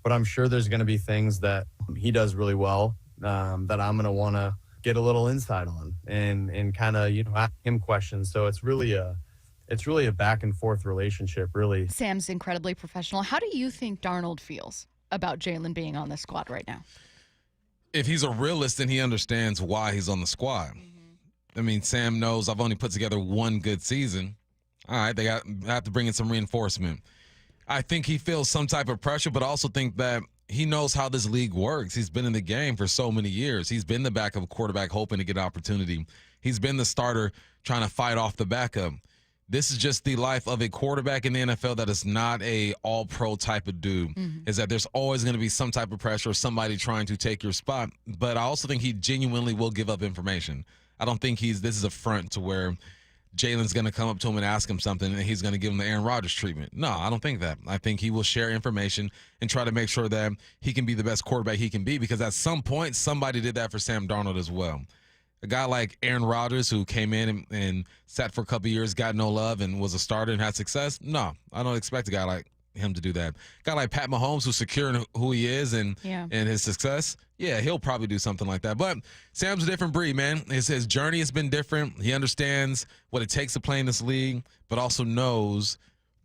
But I'm sure there's going to be things that he does really well that I'm going to want to get a little insight on and kind of, you know, ask him questions. So it's really a back and forth relationship, really. Sam's incredibly professional. How do you think Darnold feels about Jalen being on the squad right now? If he's a realist, then he understands why he's on the squad. Mm-hmm. I mean, Sam knows I've only put together one good season. All right, I have to bring in some reinforcement. I think he feels some type of pressure, but I also think that he knows how this league works. He's been in the game for so many years. He's been the backup quarterback hoping to get an opportunity. He's been the starter trying to fight off the backup. This is just the life of a quarterback in the NFL that is not a all-pro type of dude, is that there's always going to be some type of pressure or somebody trying to take your spot. But I also think he genuinely will give up information. I don't think this is a front to where Jalen's going to come up to him and ask him something and he's going to give him the Aaron Rodgers treatment. No, I don't think that. I think he will share information and try to make sure that he can be the best quarterback he can be, because at some point somebody did that for Sam Darnold as well. A guy like Aaron Rodgers, who came in and sat for a couple of years, got no love, and was a starter and had success. No, I don't expect a guy like him to do that. A guy like Pat Mahomes, who's secure in who he is and his success, yeah, he'll probably do something like that. But Sam's a different breed, man. His journey has been different. He understands what it takes to play in this league, but also knows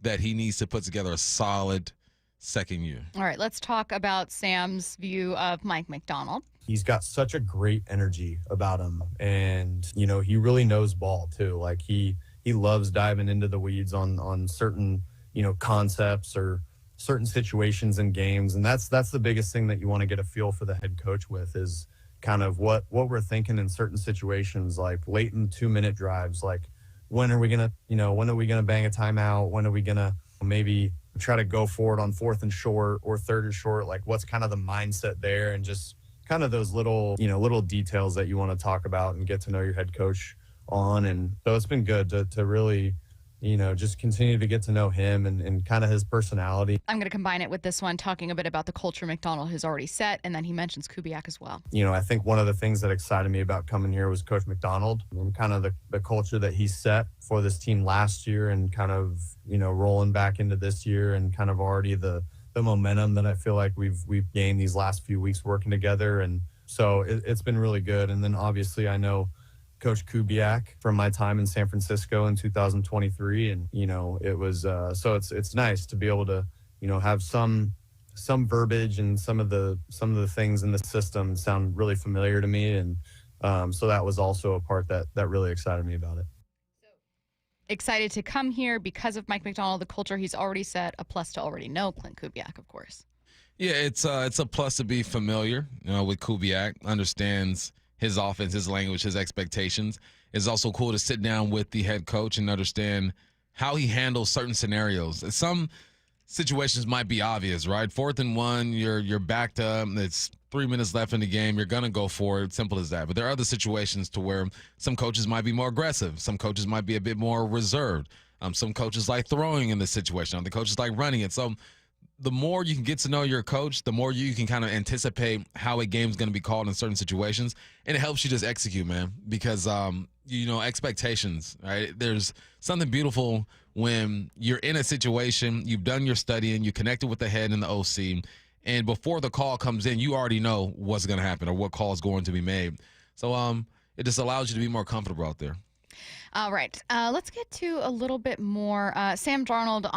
that he needs to put together a solid second year. All right, let's talk about Sam's view of Mike Macdonald. He's got such a great energy about him, and you know, he really knows ball too. Like he loves diving into the weeds on certain, you know, concepts or certain situations in games, and that's the biggest thing that you want to get a feel for the head coach with, is kind of what we're thinking in certain situations, like late in 2-minute drives, like when are we gonna bang a timeout, when are we gonna maybe try to go for it on 4th and short or 3rd and short, like what's kind of the mindset there, and just kind of those little details that you want to talk about and get to know your head coach on. And so it's been good to really, you know, just continue to get to know him and kind of his personality. I'm going to combine it with this one, talking a bit about the culture Macdonald has already set, and then he mentions Kubiak as well. You know, I think one of the things that excited me about coming here was Coach Macdonald and kind of the culture that he set for this team last year, and kind of, you know, rolling back into this year, and kind of already the momentum that I feel like we've gained these last few weeks working together. And so it's been really good. And then obviously I know Coach Kubiak from my time in San Francisco in 2023. And, you know, it was, so it's nice to be able to, you know, have some verbiage and some of the things in the system sound really familiar to me. And so that was also a part that really excited me about it. excited to come here because of Mike Macdonald, the culture he's already set, a plus to already know Clint Kubiak, of course. Yeah, it's a plus to be familiar, with Kubiak, understands his offense, his language, his expectations. It's also cool to sit down with the head coach and understand how he handles certain scenarios. Some situations might be obvious, right? 4th and 1, you're backed up. It's 3 minutes left in the game. You're gonna go for it. Simple as that. But there are other situations to where some coaches might be more aggressive. Some coaches might be a bit more reserved. Some coaches like throwing in this situation. Other coaches like running it. So the more you can get to know your coach, the more you can kind of anticipate how a game's going to be called in certain situations, and it helps you just execute, man, because, expectations, right? There's something beautiful when you're in a situation, you've done your studying, you connected with the head and the OC, and before the call comes in, you already know what's going to happen or what call is going to be made. So it just allows you to be more comfortable out there. All right. Let's get to a little bit more. Sam Darnold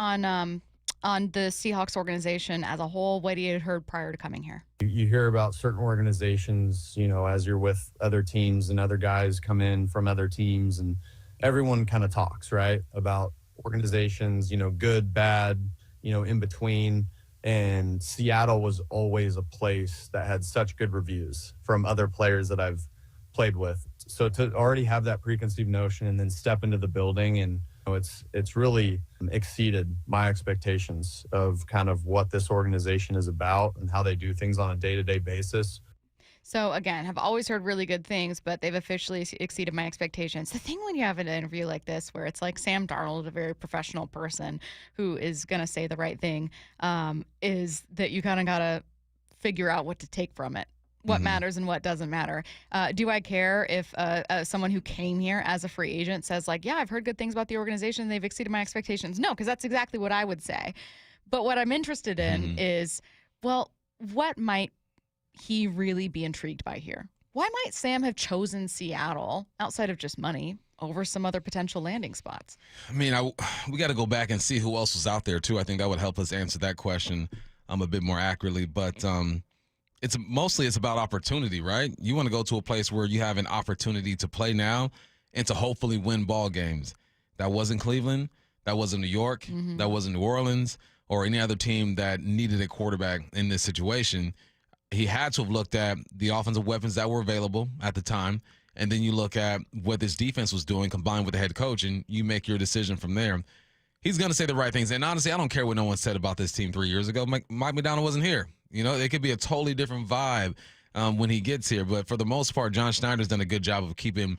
on the Seahawks organization as a whole. What you had heard prior to coming here? You hear about certain organizations, as you're with other teams and other guys come in from other teams, and everyone kind of talks, right, about organizations, good, bad, in between. And Seattle was always a place that had such good reviews from other players that I've played with. So to already have that preconceived notion and then step into the building, and it's really exceeded my expectations of kind of what this organization is about and how they do things on a day-to-day basis. So, again, have always heard really good things, but they've officially exceeded my expectations. The thing when you have an interview like this where it's like Sam Darnold, a very professional person who is going to say the right thing, is that you kind of got to figure out what to take from it. What matters and what doesn't matter. Do I care if someone who came here as a free agent says, like, yeah, I've heard good things about the organization, they've exceeded my expectations? No, because that's exactly what I would say. But what I'm interested in is, well, what might he really be intrigued by here? Why might Sam have chosen Seattle, outside of just money, over some other potential landing spots? I mean, we got to go back and see who else was out there, too. I think that would help us answer that question a bit more accurately. But it's about opportunity, right? You want to go to a place where you have an opportunity to play now and to hopefully win ball games. That wasn't Cleveland. That wasn't New York. That wasn't New Orleans or any other team that needed a quarterback in this situation. He had to have looked at the offensive weapons that were available at the time, and then you look at what this defense was doing combined with the head coach, and you make your decision from there. He's going to say the right things. And honestly, I don't care what no one said about this team 3 years ago. Mike Macdonald wasn't here. It could be a totally different vibe when he gets here. But for the most part, John Schneider's done a good job of keeping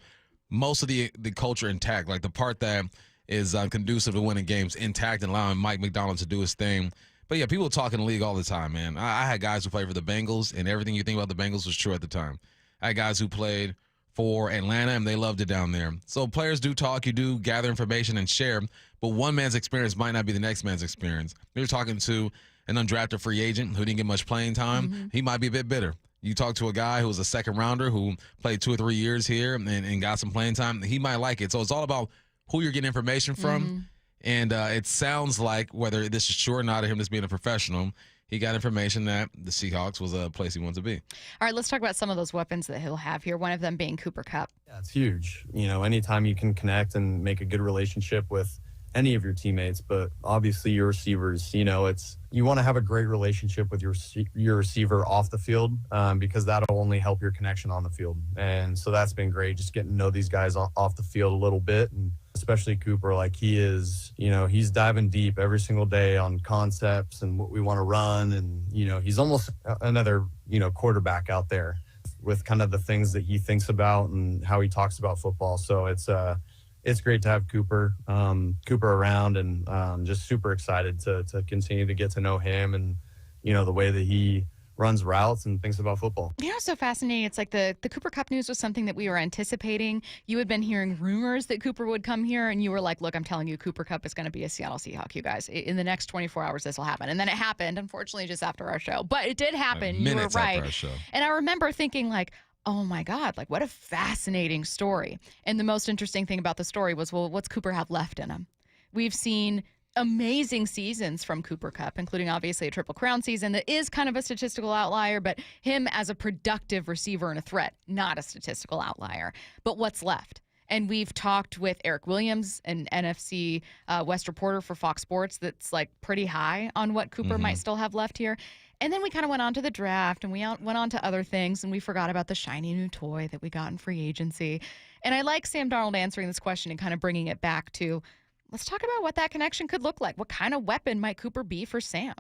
most of the culture intact, like the part that is conducive to winning games intact and allowing Mike Macdonald to do his thing. But, yeah, people talk in the league all the time, man. I had guys who played for the Bengals, and everything you think about the Bengals was true at the time. I had guys who played for Atlanta, and they loved it down there. So players do talk. You do gather information and share. But one man's experience might not be the next man's experience. You're talking to an undrafted free agent who didn't get much playing time. He might be a bit bitter. You talk to a guy who was a second rounder who played 2 or 3 years here and got some playing time. He might like it. So it's all about who you're getting information from. And it sounds like, whether this is true or not of him just being a professional, he got information that the Seahawks was a place he wanted to be. All right, let's talk about some of those weapons that he'll have here, one of them being Cooper Kupp. Yeah, it's huge. Anytime you can connect and make a good relationship with any of your teammates, but obviously your receivers, it's you want to have a great relationship with your receiver off the field because that'll only help your connection on the field. And so that's been great, just getting to know these guys off the field a little bit. And especially Cooper, like he is, he's diving deep every single day on concepts and what we want to run. And, he's almost another, quarterback out there with kind of the things that he thinks about and how he talks about football. So it's great to have Cooper around, and just super excited to continue to get to know him and, the way that he runs routes and thinks about football. It's so fascinating. It's like the Cooper Kupp news was something that we were anticipating. You had been hearing rumors that Cooper would come here, and you were like, look, I'm telling you, Cooper Kupp is going to be a Seattle Seahawk, you guys. In the next 24 hours, this will happen. And then it happened, unfortunately, just after our show. But it did happen. You were right. After our show. And I remember thinking, like, oh my God, like what a fascinating story. And the most interesting thing about the story was, well, what's Cooper have left in him? We've seen amazing seasons from Cooper Kupp, including obviously a Triple Crown season that is kind of a statistical outlier, but him as a productive receiver and a threat, not a statistical outlier. But what's left? And we've talked with Eric Williams, an NFC West reporter for Fox Sports, that's like pretty high on what Cooper might still have left here. And then we kind of went on to the draft, and we went on to other things, and we forgot about the shiny new toy that we got in free agency. And I like Sam Darnold answering this question and kind of bringing it back to, let's talk about what that connection could look like. What kind of weapon might Cooper be for Sam?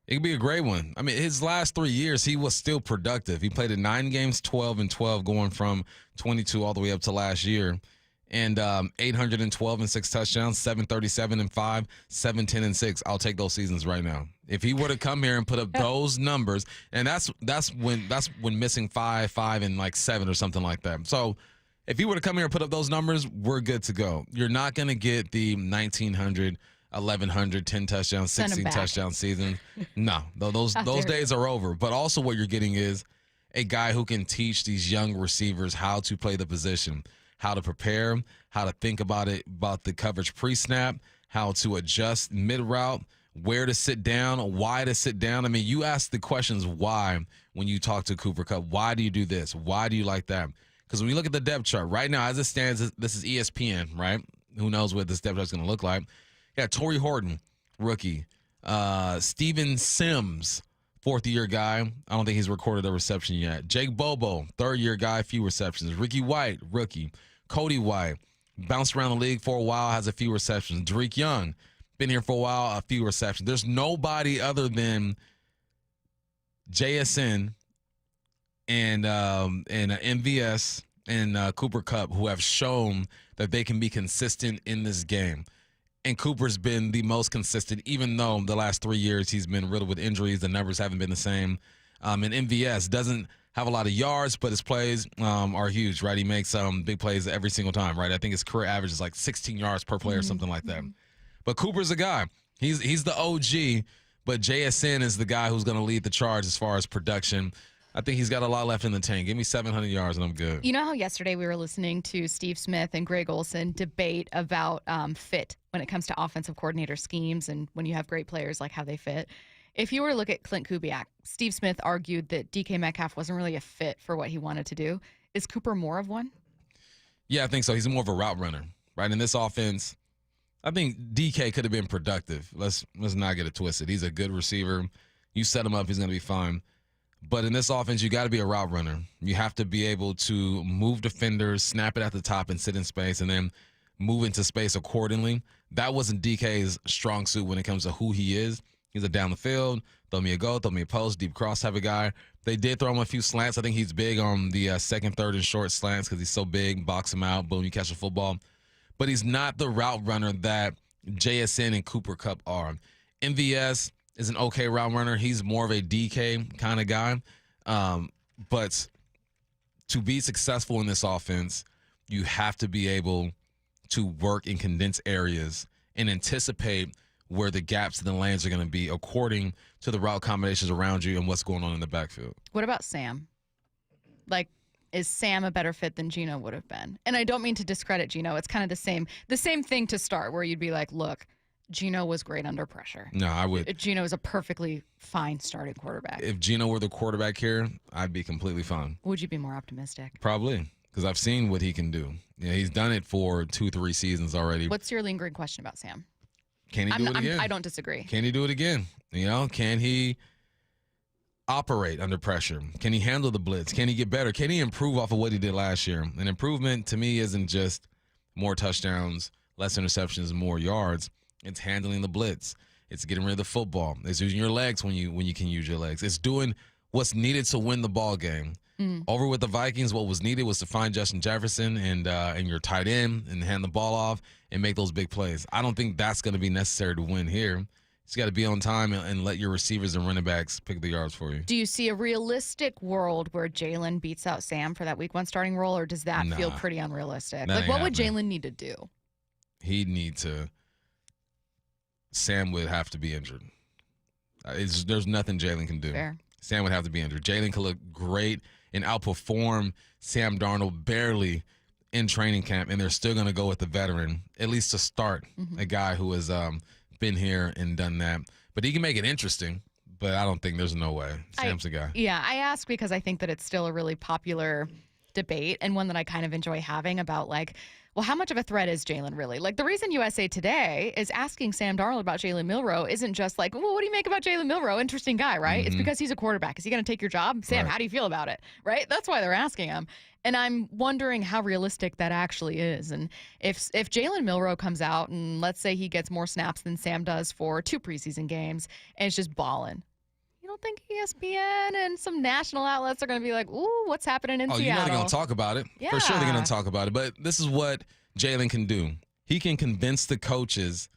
It could be a great one. I mean, his last 3 years, he was still productive. He played in 9 games, 12 and 12, going from 22 all the way up to last year. And 812 and 6 touchdowns, 737 and 5, 710 and 6. I'll take those seasons right now. If he were to come here and put up those numbers, and that's when missing 5 and like 7 or something like that. So if he were to come here and put up those numbers, we're good to go. You're not going to get the 1,900, 1,100, 10 touchdowns, 16 touchdown season. No, those days are over. But also what you're getting is a guy who can teach these young receivers how to play the position, how to prepare, how to think about the coverage pre-snap, how to adjust mid-route, where to sit down, why to sit down. I mean, you ask the questions why when you talk to Cooper Kupp. Why do you do this? Why do you like that? Because when you look at the depth chart, right now, as it stands, this is ESPN, right? Who knows what this depth chart is going to look like. You got Torrey Horton, rookie. Steven Sims, fourth-year guy. I don't think he's recorded a reception yet. Jake Bobo, third-year guy, few receptions. Ricky White, rookie. Cody White, bounced around the league for a while, has a few receptions. Drake Young, been here for a while, a few receptions. There's nobody other than JSN and MVS and Cooper Kupp who have shown that they can be consistent in this game. And Cooper's been the most consistent, even though the last 3 years he's been riddled with injuries. The numbers haven't been the same. And MVS doesn't have a lot of yards, but his plays are huge, right? He makes big plays every single time, right? I think his career average is like 16 yards per play or something like that. But Cooper's a guy. He's the OG, but JSN is the guy who's going to lead the charge as far as production. I think he's got a lot left in the tank. Give me 700 yards and I'm good. You know how yesterday we were listening to Steve Smith and Greg Olson debate about fit when it comes to offensive coordinator schemes and when you have great players, like how they fit? If you were to look at Clint Kubiak, Steve Smith argued that DK Metcalf wasn't really a fit for what he wanted to do. Is Cooper more of one? Yeah, I think so. He's more of a route runner, right? In this offense, I think DK could have been productive. Let's not get it twisted. He's a good receiver. You set him up, he's going to be fine. But in this offense, you got to be a route runner. You have to be able to move defenders, snap it at the top and sit in space, and then move into space accordingly. That wasn't DK's strong suit when it comes to who he is. He's a down the field, throw me a go, throw me a post, deep cross type of guy. They did throw him a few slants. I think he's big on the second, third, and short slants because he's so big. Box him out, boom, you catch a football. But he's not the route runner that JSN and Cooper Kupp are. MVS is an okay route runner. He's more of a DK kind of guy. But to be successful in this offense, you have to be able to work in condensed areas and anticipate where the gaps in the lanes are going to be according to the route combinations around you and what's going on in the backfield. What about Sam? Like, is Sam a better fit than Geno would have been? And I don't mean to discredit Geno. It's kind of the same thing to start, where you'd be like, look, Geno was great under pressure. No, I would. Geno is a perfectly fine starting quarterback. If Geno were the quarterback here, I'd be completely fine. Would you be more optimistic? Probably, because I've seen what he can do. Yeah, he's done it for 2-3 seasons already. What's your lingering question about Sam? Can he do it again? I don't disagree. Can he do it again? You know, can he operate under pressure? Can he handle the blitz? Can he get better? Can he improve off of what he did last year? An improvement to me isn't just more touchdowns, less interceptions, more yards. It's handling the blitz. It's getting rid of the football. It's using your legs when you can use your legs. It's doing what's needed to win the ball game. Over with the Vikings, what was needed was to find Justin Jefferson and your tight end and hand the ball off and make those big plays. I don't think that's going to be necessary to win here. Just got to be on time and let your receivers and running backs pick the yards for you. Do you see a realistic world where Jalen beats out Sam for that week 1 starting role, or does that feel pretty unrealistic? Like, what would Jalen need to do? He'd need to. Sam would have to be injured. There's nothing Jalen can do. Fair. Sam would have to be injured. Jalen could look great and outperform Sam Darnold barely in training camp, and they're still going to go with the veteran, at least to start, a guy who has been here and done that. But he can make it interesting, but I don't think there's no way. Sam's the guy. Yeah, I ask because I think that it's still a really popular debate, and one that I kind of enjoy having about like, well, how much of a threat is Jalen really? Like the reason USA Today is asking Sam Darnold about Jalen Milroe isn't just like, well, what do you make about Jalen Milroe? Interesting guy, right? It's because he's a quarterback. Is he going to take your job? Sam, how do you feel about it? Right? That's why they're asking him. And I'm wondering how realistic that actually is. And if Jalen Milroe comes out and let's say he gets more snaps than Sam does for 2 preseason games and it's just balling, you don't think ESPN and some national outlets are going to be like, ooh, what's happening in Seattle? You know they're going to talk about it. Yeah. For sure they're going to talk about it. But this is what Jalen can do. He can convince the coaches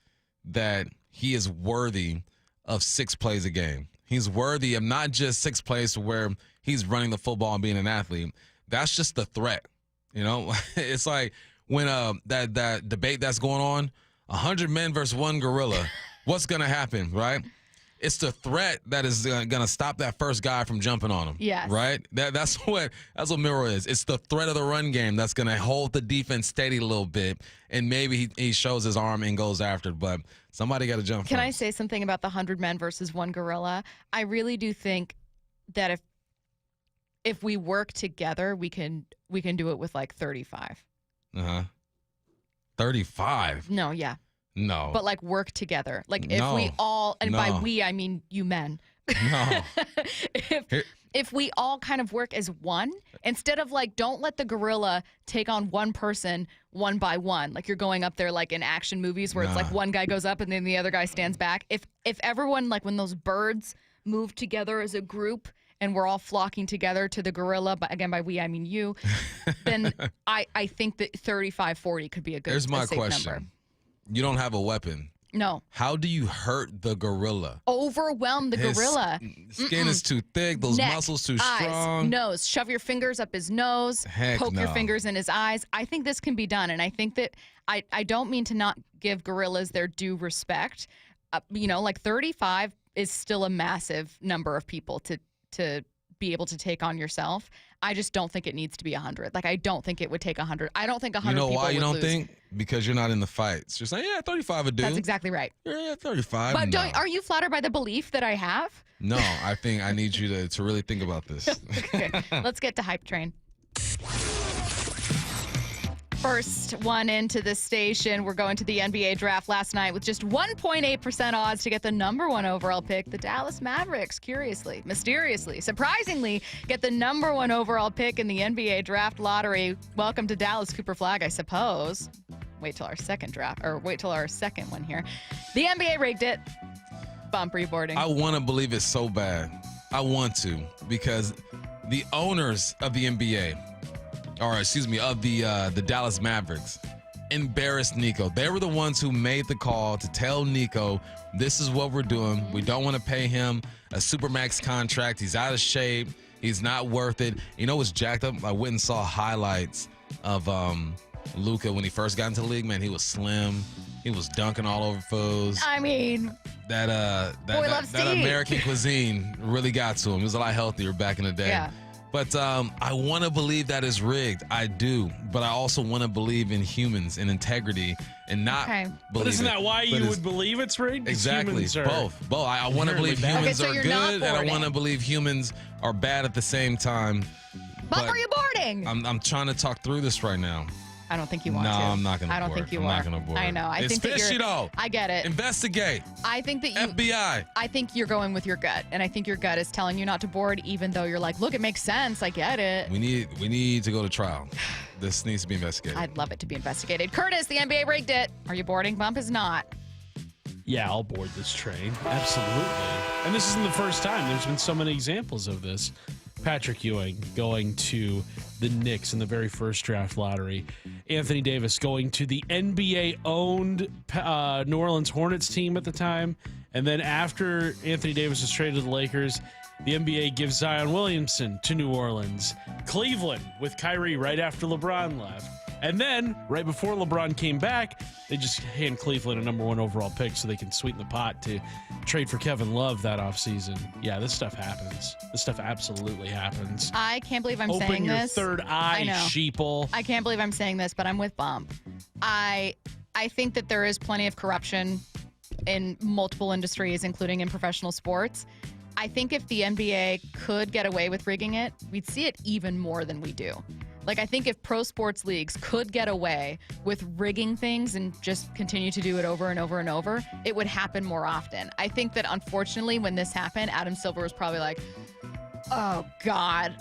that he is worthy of 6 plays a game. He's worthy of not just 6 plays where he's running the football and being an athlete. That's just the threat. You know, it's like when that debate that's going on, 100 men versus 1 gorilla. What's going to happen, right? It's the threat that is going to stop that first guy from jumping on him. Yes. Right? That's what Milroe is. It's the threat of the run game that's going to hold the defense steady a little bit, and maybe he shows his arm and goes after it. But somebody got to jump. Can I say something about the 100 men versus 1 gorilla? I really do think that if we work together, we can do it with like 35. 35? No, yeah. No. But like work together. Like if we all, and by we, I mean you men. No. If we all kind of work as one, instead of like, don't let the gorilla take on one person one by one. Like you're going up there like in action movies where it's like one guy goes up and then the other guy stands back. If everyone, like when those birds move together as a group and we're all flocking together to the gorilla, but again, by we, I mean you, then I think that 35-40 could be a good Here's my safe question. number. You don't have a weapon. No. How do you hurt the gorilla? Overwhelm the gorilla. Skin is too thick. Those Neck, muscles too eyes, strong. Nose. Shove your fingers up his nose. Heck poke your no. fingers in his eyes. I think this can be done. And I think that I don't mean to not give gorillas their due respect. Like 35 is still a massive number of people to be able to take on yourself. I just don't think it needs to be 100. Like, I don't think it would take 100. I don't think 100 people would lose. You know why you don't think? Because you're not in the fights. You're saying, 35 would do. That's exactly right. Yeah, 35. But no. are you flattered by the belief that I have? No, I think I need you to really think about this. Okay, let's get to Hype Train. First one into the station. We're going to the NBA draft last night with just 1.8% odds to get the number 1 overall pick. The Dallas Mavericks, curiously, mysteriously, surprisingly, get the number 1 overall pick in the NBA draft lottery. Welcome to Dallas, Cooper Flagg, I suppose. Wait till our second one here. The NBA rigged it. Bump reboarding. I want to believe it so bad. I want to, because the owners of the NBA, of the Dallas Mavericks, embarrassed Nico. They were the ones who made the call to tell Nico, this is what we're doing. We don't want to pay him a supermax contract. He's out of shape. He's not worth it. You know what's jacked up? I went and saw highlights of Luka when he first got into the league. Man, he was slim. He was dunking all over foes. I mean, that American cuisine really got to him. He was a lot healthier back in the day. Yeah. But I want to believe that is rigged. I do. But I also want to believe in humans and integrity and not believe But isn't that why you it's- would believe it's rigged? Exactly. Both. I want to believe humans so are you're good, not and I boarding. want to believe humans are bad at the same time. Bump, are you boarding? I'm trying to talk through this right now. I don't think you want to. No, I'm not going to I don't board. think you I'm are. not going to board. I know. It's think that fishy, though. I get it. Investigate. I think that you FBI. I think you're going with your gut, and I think your gut is telling you not to board, even though you're like, look, it makes sense. I get it. We need to go to trial. This needs to be investigated. I'd love it to be investigated. Curtis, the NBA rigged it. Are you boarding? Bump is not. Yeah, I'll board this train. Absolutely. And this isn't the first time. There's been so many examples of this. Patrick Ewing going to the Knicks in the very first draft lottery. Anthony Davis going to the NBA-owned New Orleans Hornets team at the time. And then after Anthony Davis was traded to the Lakers, the NBA gives Zion Williamson to New Orleans. Cleveland with Kyrie right after LeBron left. And then, right before LeBron came back, they just hand Cleveland a number 1 overall pick so they can sweeten the pot to trade for Kevin Love that offseason. Yeah, this stuff happens. This stuff absolutely happens. I can't believe I'm Open saying your this. third eye, I know. sheeple. I can't believe I'm saying this, but I'm with Bump. I think that there is plenty of corruption in multiple industries, including in professional sports. I think if the NBA could get away with rigging it, we'd see it even more than we do. Like, I think if pro sports leagues could get away with rigging things and just continue to do it over and over and over, it would happen more often. I think that, unfortunately, when this happened, Adam Silver was probably like, oh, God.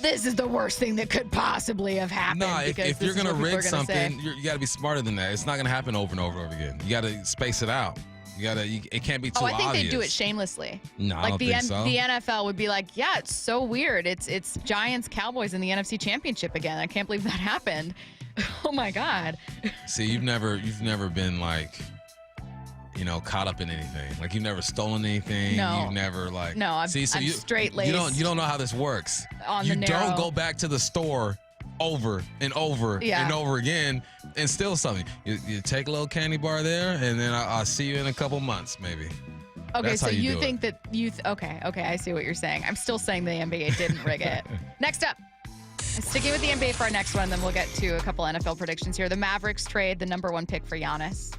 This is the worst thing that could possibly have happened. No, if you're going to rig something, you got to be smarter than that. It's not going to happen over and over and over again. You got to space it out. It can't be too obvious. I think they do it shamelessly. No, like I don't think so. The NFL would be like, yeah, it's so weird. It's Giants Cowboys in the NFC Championship again. I can't believe that happened. Oh my God. See, you've never been like, caught up in anything. Like, you've never stolen anything. No. You've never I'm straight-laced. You don't know how this works. On the narrow. Don't go back to the store over and over and over again and steal something. You take a little candy bar there, and then I'll see you in a couple months, maybe. Okay, That's so how you you think it. that okay, I see what you're saying. I'm still saying the NBA didn't rig it. Next up, sticking with the NBA for our next one, then we'll get to a couple NFL predictions here. The Mavericks trade the number 1 pick for Giannis.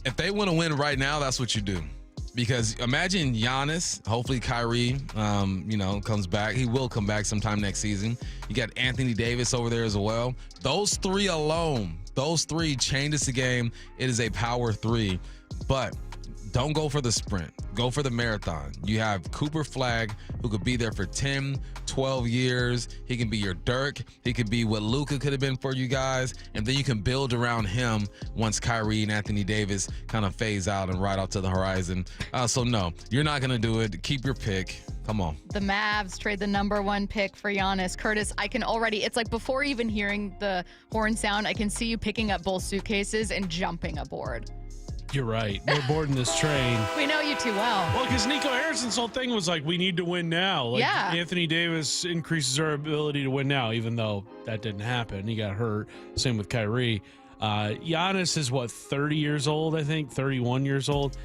If they want to win right now, that's what you do. Because imagine Giannis, hopefully Kyrie, comes back. He will come back sometime next season. You got Anthony Davis over there as well. Those three alone, changes the game. It is a power 3. But don't go for the sprint. Go for the marathon. You have Cooper Flagg, who could be there for 10, 12 years. He can be your Dirk. He could be what Luka could have been for you guys. And then you can build around him once Kyrie and Anthony Davis kind of phase out and ride off to the horizon. So, no, you're not going to do it. Keep your pick. Come on. The Mavs trade the number 1 pick for Giannis. Curtis, I can already, it's like before even hearing the horn sound, I can see you picking up both suitcases and jumping aboard. You're right. We're boarding this train. We know you too well. Well, because Nico Harrison's whole thing was like, we need to win now. Like, yeah. Anthony Davis increases our ability to win now, even though that didn't happen. He got hurt. Same with Kyrie. Giannis is, 30 years old, I think? 31 years old.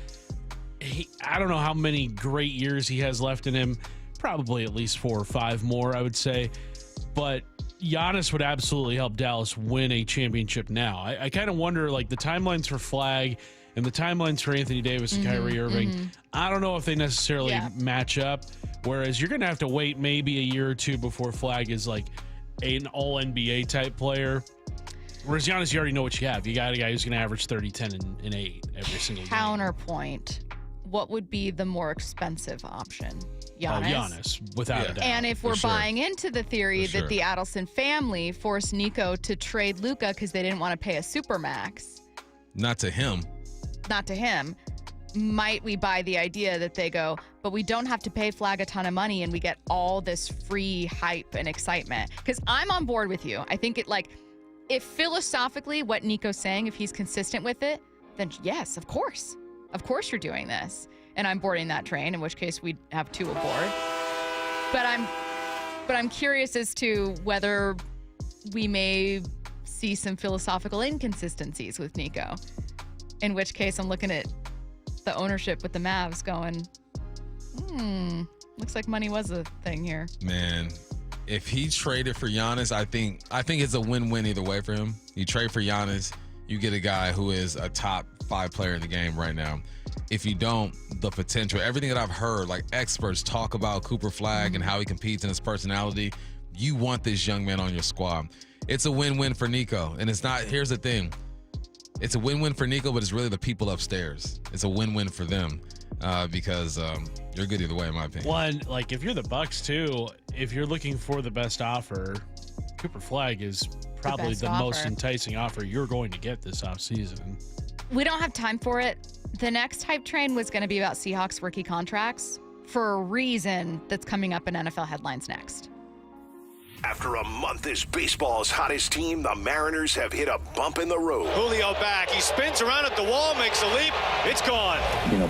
I don't know how many great years he has left in him. Probably at least 4 or 5 more, I would say. But Giannis would absolutely help Dallas win a championship now. I kind of wonder, the timelines for Flagg and the timelines for Anthony Davis and Kyrie Irving, I don't know if they necessarily match up. Whereas you're going to have to wait maybe a year or 2 before Flagg is an all-NBA type player. Whereas Giannis, you already know what you have. You got a guy who's going to average 30, 10, and 8 every single game. Counterpoint. What would be the more expensive option? Giannis? Giannis, without a doubt. And if we're buying into the theory that the Adelson family forced Nico to trade Luka because they didn't want to pay a supermax. Not to him. Not to him. Might we buy the idea that they go, but we don't have to pay Flagg a ton of money and we get all this free hype and excitement? Because I'm on board with you. I think if philosophically what Nico's saying, if he's consistent with it, then yes, of course. Of course you're doing this. And I'm boarding that train, in which case we'd have 2 aboard. But I'm curious as to whether we may see some philosophical inconsistencies with Nico. In which case I'm looking at the ownership with the Mavs going, looks like money was a thing here. Man, if he traded for Giannis, I think it's a win-win either way for him. You trade for Giannis, you get a guy who is a top 5 player in the game right now. If you don't, the potential, everything that I've heard, experts talk about Cooper Flagg and how he competes and his personality, you want this young man on your squad. It's a win-win for Nico. And it's not, here's the thing. It's a win-win for Nico, but it's really the people upstairs. It's a win-win for them because you're good either way, in my opinion. One, if you're the Bucks too, if you're looking for the best offer, Cooper Flagg is probably the most enticing offer you're going to get this offseason. We don't have time for it. The next hype train was going to be about Seahawks rookie contracts for a reason that's coming up in NFL headlines next. After a month as baseball's hottest team, the Mariners have hit a bump in the road. Julio back. He spins around at the wall, makes a leap. It's gone.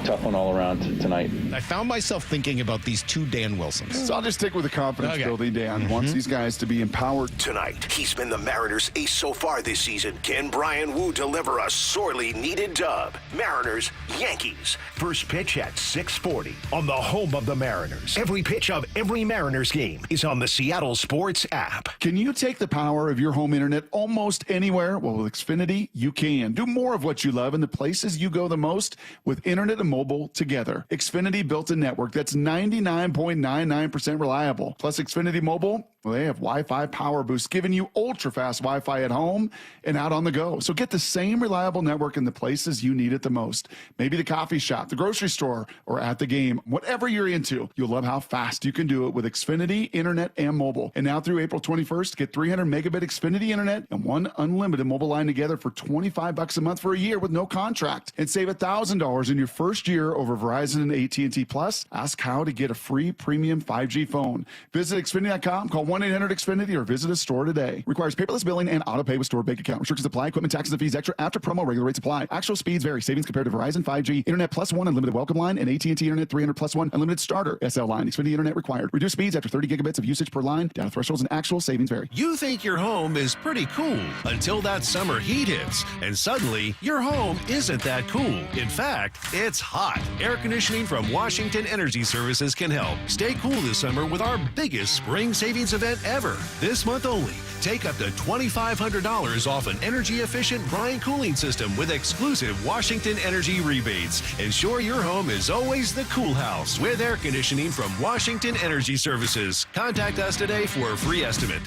Tough one all around tonight. I found myself thinking about these 2 Dan Wilsons. So I'll just stick with the confidence building Dan. Wants these guys to be empowered. Tonight, he's been the Mariners' ace so far this season. Can Brian Wu deliver a sorely needed dub? Mariners, Yankees. First pitch at 6:40 on the home of the Mariners. Every pitch of every Mariners game is on the Seattle Sports app. Can you take the power of your home internet almost anywhere? Well, with Xfinity, you can. Do more of what you love in the places you go the most with internet and mobile together. Xfinity built a network that's 99.99% reliable. Plus, Xfinity Mobile Well, they have Wi-Fi Power Boost, giving you ultra-fast Wi-Fi at home and out on the go. So get the same reliable network in the places you need it the most. Maybe the coffee shop, the grocery store, or at the game. Whatever you're into, you'll love how fast you can do it with Xfinity Internet and mobile. And now through April 21st, get 300 megabit Xfinity Internet and one unlimited mobile line together for $25 a month for a year with no contract. And save $1,000 in your first year over Verizon and AT&T Plus. Ask how to get a free premium 5G phone. Visit Xfinity.com, call 1-800-XFINITY, or visit a store today. Requires paperless billing and auto pay with stored bank account. Restrictions apply. Equipment, taxes, and fees extra after promo. Regular rates apply. Actual speeds vary. Savings compared to Verizon 5G, Internet Plus One Unlimited Welcome Line, and AT&T Internet 300 Plus One Unlimited Starter SL line. Xfinity Internet required. Reduced speeds after 30 gigabits of usage per line. Data thresholds and actual savings vary. You think your home is pretty cool until that summer heat hits, and suddenly your home isn't that cool. In fact, it's hot. Air conditioning from Washington Energy Services can help. Stay cool this summer with our biggest spring savings event ever. This month only, take up to $2,500 off an energy-efficient Braun cooling system with exclusive Washington Energy rebates. Ensure your home is always the cool house with air conditioning from Washington Energy Services. Contact us today for a free estimate.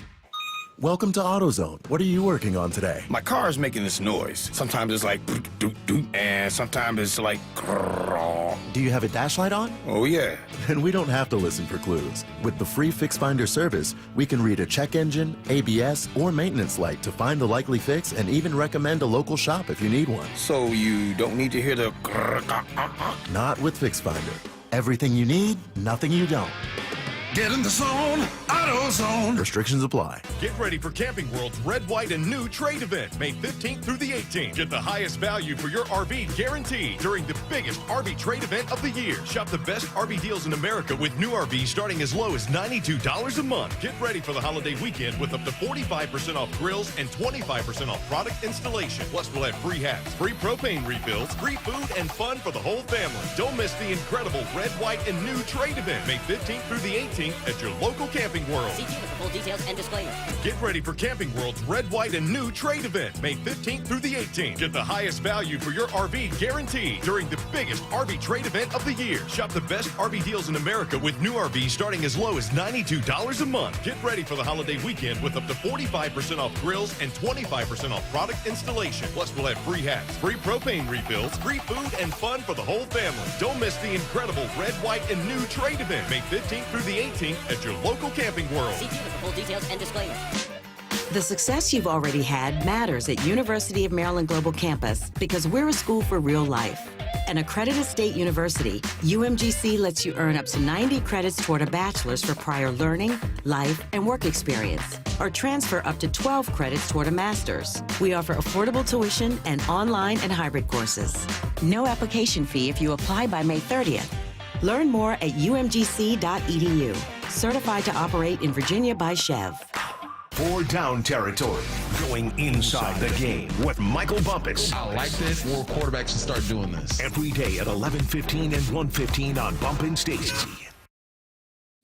Welcome to AutoZone. What are you working on today? My car is making this noise. Sometimes it's like doot, doot, and sometimes it's like grrr. Do you have a dash light on? Oh, yeah. Then we don't have to listen for clues. With the free Fix Finder service, we can read a check engine, ABS, or maintenance light to find the likely fix and even recommend a local shop if you need one. So you don't need to hear the grrr. Not with Fix Finder. Everything you need, nothing you don't. Get in the zone, AutoZone. Restrictions apply. Get ready for Camping World's Red, White, and New Trade event, May 15th through the 18th. Get the highest value for your RV guaranteed during the biggest RV trade event of the year. Shop the best RV deals in America with new RVs starting as low as $92 a month. Get ready for the holiday weekend with up to 45% off grills and 25% off product installation. Plus, we'll have free hats, free propane refills, free food, and fun for the whole family. Don't miss the incredible Red, White, and New Trade event, May 15th through the 18th. At your local Camping World. See for full details and disclaimer. Get ready for Camping World's Red, White, and New Trade event, May 15th through the 18th. Get the highest value for your RV guaranteed during the biggest RV trade event of the year. Shop the best RV deals in America with new RVs starting as low as $92 a month. Get ready for the holiday weekend with up to 45% off grills and 25% off product installation. Plus, we'll have free hats, free propane refills, free food, and fun for the whole family. Don't miss the incredible Red, White, and New Trade event, May 15th through the 18th. At your local Camping World. See for full details and disclaimer. The success you've already had matters at University of Maryland Global Campus because we're a school for real life. An accredited state university, UMGC lets you earn up to 90 credits toward a bachelor's for prior learning, life, and work experience, or transfer up to 12 credits toward a master's. We offer affordable tuition and online and hybrid courses. No application fee if you apply by May 30th. Learn more at umgc.edu. Certified to operate in Virginia by Chev. For Down Territory, going inside the game with Michael Bumpus. I like this. More quarterbacks should start doing this. Every day at 11:15 and 1:15 on Bumpin' Stacy.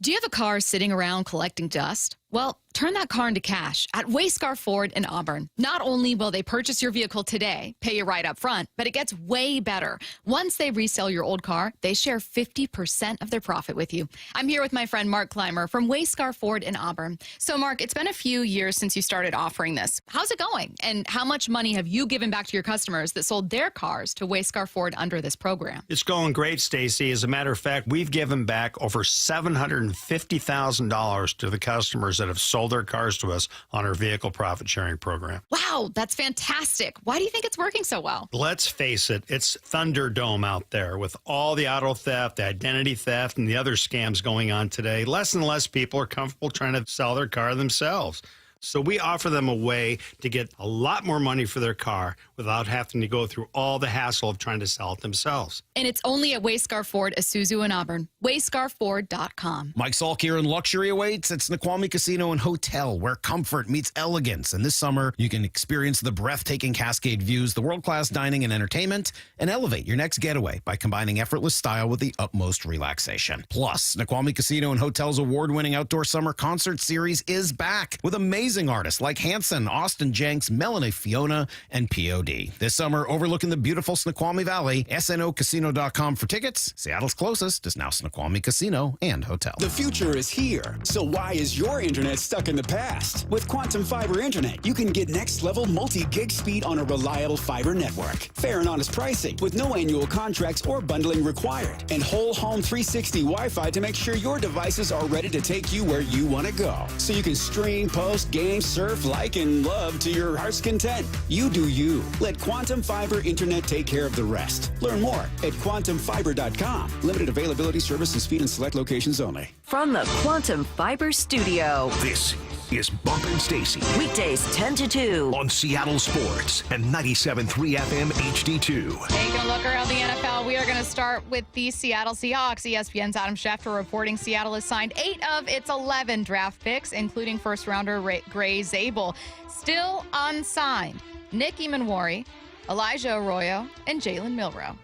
Do you have a car sitting around collecting dust? Well, turn that car into cash at Wayscar Ford in Auburn. Not only will they purchase your vehicle today, pay you right up front, but it gets way better. Once they resell your old car, they share 50% of their profit with you. I'm here with my friend Mark Clymer from Wayscar Ford in Auburn. So, Mark, it's been a few years since you started offering this. How's it going? And how much money have you given back to your customers that sold their cars to Wayscar Ford under this program? It's going great, Stacy. As a matter of fact, we've given back over $750,000 to the customers that have sold their cars to us on our vehicle profit sharing program. Wow, that's fantastic. Why do you think it's working so well? Let's face it, it's Thunderdome out there with all the auto theft, the identity theft, and the other scams going on today. Less and less people are comfortable trying to sell their car themselves. So we offer them a way to get a lot more money for their car without having to go through all the hassle of trying to sell it themselves. And it's only at Wayscar Ford, Isuzu in Auburn. WayscarFord.com. Mike Salk here, and luxury awaits. It's Snoqualmie Casino and Hotel, where comfort meets elegance. And this summer, you can experience the breathtaking Cascade views, the world-class dining and entertainment, and elevate your next getaway by combining effortless style with the utmost relaxation. Plus, Snoqualmie Casino and Hotel's award-winning outdoor summer concert series is back with amazing amazing artists like Hanson, Austin Jenks, Melanie Fiona, and POD. This summer, overlooking the beautiful Snoqualmie Valley, snocasino.com for tickets. Seattle's closest is now Snoqualmie Casino and Hotel. The future is here, so why is your internet stuck in the past? With Quantum Fiber Internet, you can get next-level multi-gig speed on a reliable fiber network. Fair and honest pricing with no annual contracts or bundling required. And whole home 360 Wi-Fi to make sure your devices are ready to take you where you want to go. So you can stream, post, game, surf, like, and love to your heart's content. You do you. Let Quantum Fiber Internet take care of the rest. Learn more at quantumfiber.com. Limited availability, service, and speed in select locations only. From the Quantum Fiber Studio. This is Bumpin' Stacy. Weekdays 10 to 2. On Seattle Sports and 97.3 FM HD2. Taking a look around the NFL, we are going to start with the Seattle Seahawks. ESPN's Adam Schefter reporting Seattle has signed 8 of its 11 draft picks, including first-rounder Gray Zabel. Still unsigned, Nick Emanwari, Elijah Arroyo, and Jalen Milroe.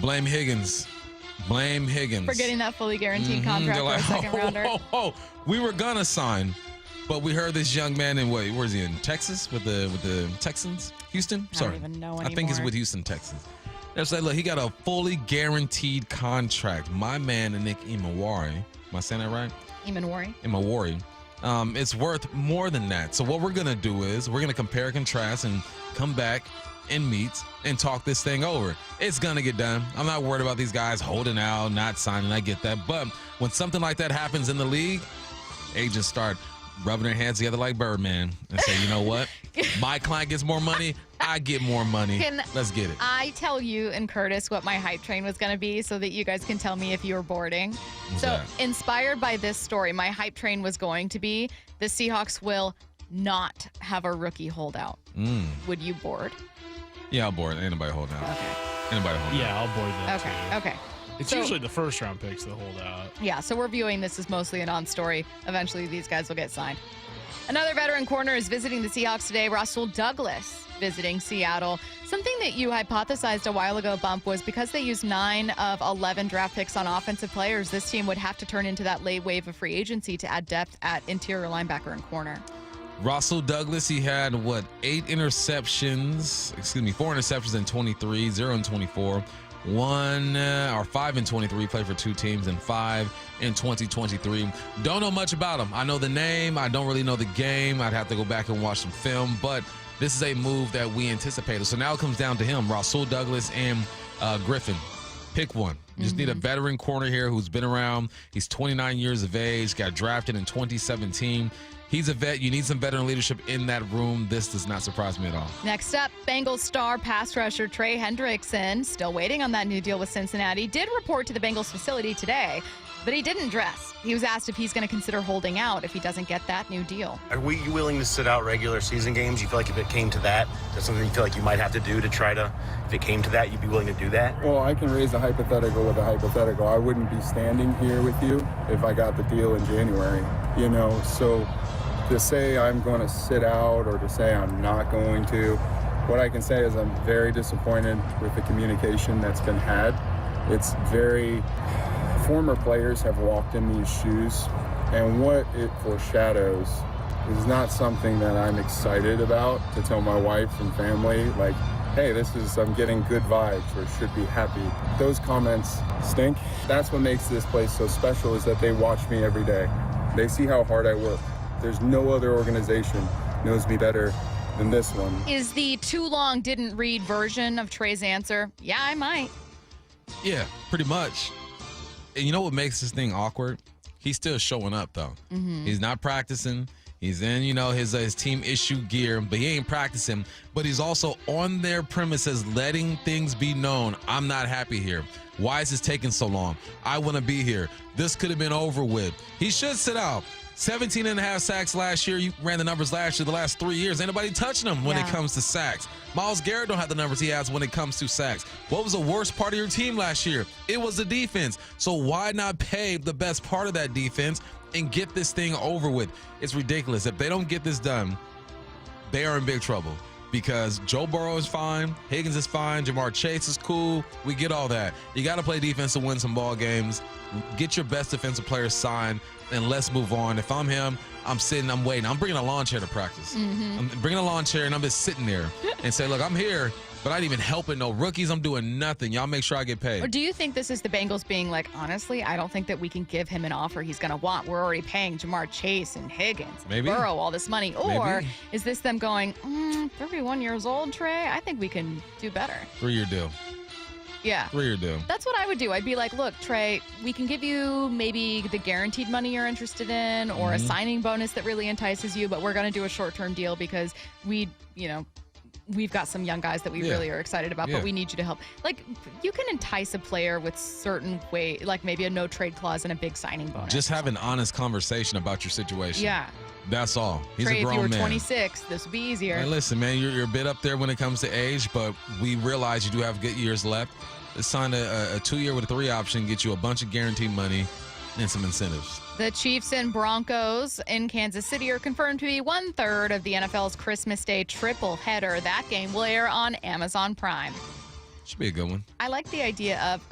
Blame Higgins. Blame Higgins. For getting that fully guaranteed contract for a second rounder. We were gonna sign, but we heard this young man in where is he in Texas with the Texans? Houston? I don't even know anymore. I think he's with Houston Texans. They're saying, look, he got a fully guaranteed contract. My man, Nick Emanwari. Am I saying that right? Emanwari. It's worth more than that. So what we're gonna do is we're gonna compare and contrast and come back and meet and talk this thing over. It's gonna get done. I'm not worried about these guys holding out, not signing. I get that. But when something like that happens in the league, agents start rubbing their hands together like Birdman and say, you know what? My client gets more money. I get more money. Let's get it. I tell you and Curtis what my hype train was going to be so that you guys can tell me if you were boarding. Inspired by this story, my hype train was going to be the Seahawks will not have a rookie holdout. Would you board? Yeah, I'll board. Ain't nobody holding out. Anybody holding out? Yeah, I'll board that Okay. It's usually the first round picks that hold out. Yeah, so we're viewing this as mostly a non-story. Eventually, these guys will get signed. Another veteran corner is visiting the Seahawks today. Rasul Douglas visiting Seattle. Something that you hypothesized a while ago, Bump, was because they used 9 of 11 draft picks on offensive players, this team would have to turn into that late wave of free agency to add depth at interior linebacker and corner. Rasul Douglas, he had, 4 interceptions in 23, 0 in 24. 5 in 23, played for 2 teams, and 5 in 2023. Don't know much about him. I know the name. I don't really know the game. I'd have to go back and watch some film, but this is a move that we anticipated. So now it comes down to him, Rasul Douglas and Griffin. Pick one. You just need a veteran corner here who's been around. He's 29 years of age, got drafted in 2017. He's a vet. You need some veteran leadership in that room. This does not surprise me at all. Next up, Bengals star pass rusher Trey Hendrickson, still waiting on that new deal with Cincinnati, did report to the Bengals facility today, but he didn't dress. He was asked if he's going to consider holding out if he doesn't get that new deal. Are you willing to sit out regular season games? You feel like if it came to that, that's something you feel like you might have to do to try to, if it came to that, you'd be willing to do that? Well, I can raise a hypothetical with a hypothetical. I wouldn't be standing here with you if I got the deal in January, so to say I'm going to sit out or to say I'm not going to, what I can say is I'm very disappointed with the communication that's been had. It's former players have walked in these shoes, and what it foreshadows is not something that I'm excited about to tell my wife and family, like, hey, I'm getting good vibes or should be happy. Those comments stink. That's what makes this place so special, is that they watch me every day. They see how hard I work. There's no other organization knows me better than this one. Is the too long didn't read version of Trey's answer, yeah, I might? Yeah, pretty much. And you know what makes this thing awkward? He's still showing up, though. He's not practicing. He's in, his team issue gear, but he ain't practicing. But he's also on their premises letting things be known. I'm not happy here. Why is this taking so long? I want to be here. This could have been over with. He should sit out. 17.5 sacks last year. You ran the numbers last year. The last 3 years, ain't nobody touching them when it comes to sacks. Myles Garrett don't have the numbers he has when it comes to sacks. What was the worst part of your team last year? It was the defense. So why not pay the best part of that defense and get this thing over with? It's ridiculous. If they don't get this done, they are in big trouble. Because Joe Burrow is fine, Higgins is fine, Jamar Chase is cool. We get all that. You got to play defense to win some ball games. Get your best defensive players signed. and let's move on. If I'm him, I'm sitting, I'm waiting. I'm bringing a lawn chair to practice. I'm bringing a lawn chair, and I'm just sitting there and say, look, I'm here, but I ain't even helping no rookies. I'm doing nothing. Y'all make sure I get paid. Or do you think this is the Bengals being like, honestly, I don't think that we can give him an offer he's going to want. We're already paying Jamar Chase and Higgins and Burrow all this money. Or is this them going, 31 years old, Trey? I think we can do better. 3-year deal. Yeah. 3-year deal. That's what I would do. I'd be like, look, Trey, we can give you maybe the guaranteed money you're interested in or a signing bonus that really entices you, but we're going to do a short-term deal because we've got some young guys that we really are excited about, but we need you to help. Like, you can entice a player with certain way, like maybe a no-trade clause and a big signing bonus. Just have an honest conversation about your situation. Yeah. That's all. He's Trey, a grown man. if you were 26, this would be easier. Hey, listen, man, you're a bit up there when it comes to age, but we realize you do have good years left. Let's sign a 2-year with a 3 option, get you a bunch of guaranteed money and some incentives. The Chiefs and Broncos in Kansas City are confirmed to be 1/3 of the NFL's Christmas Day triple header. That game will air on Amazon Prime. Should be a good one. I like the idea of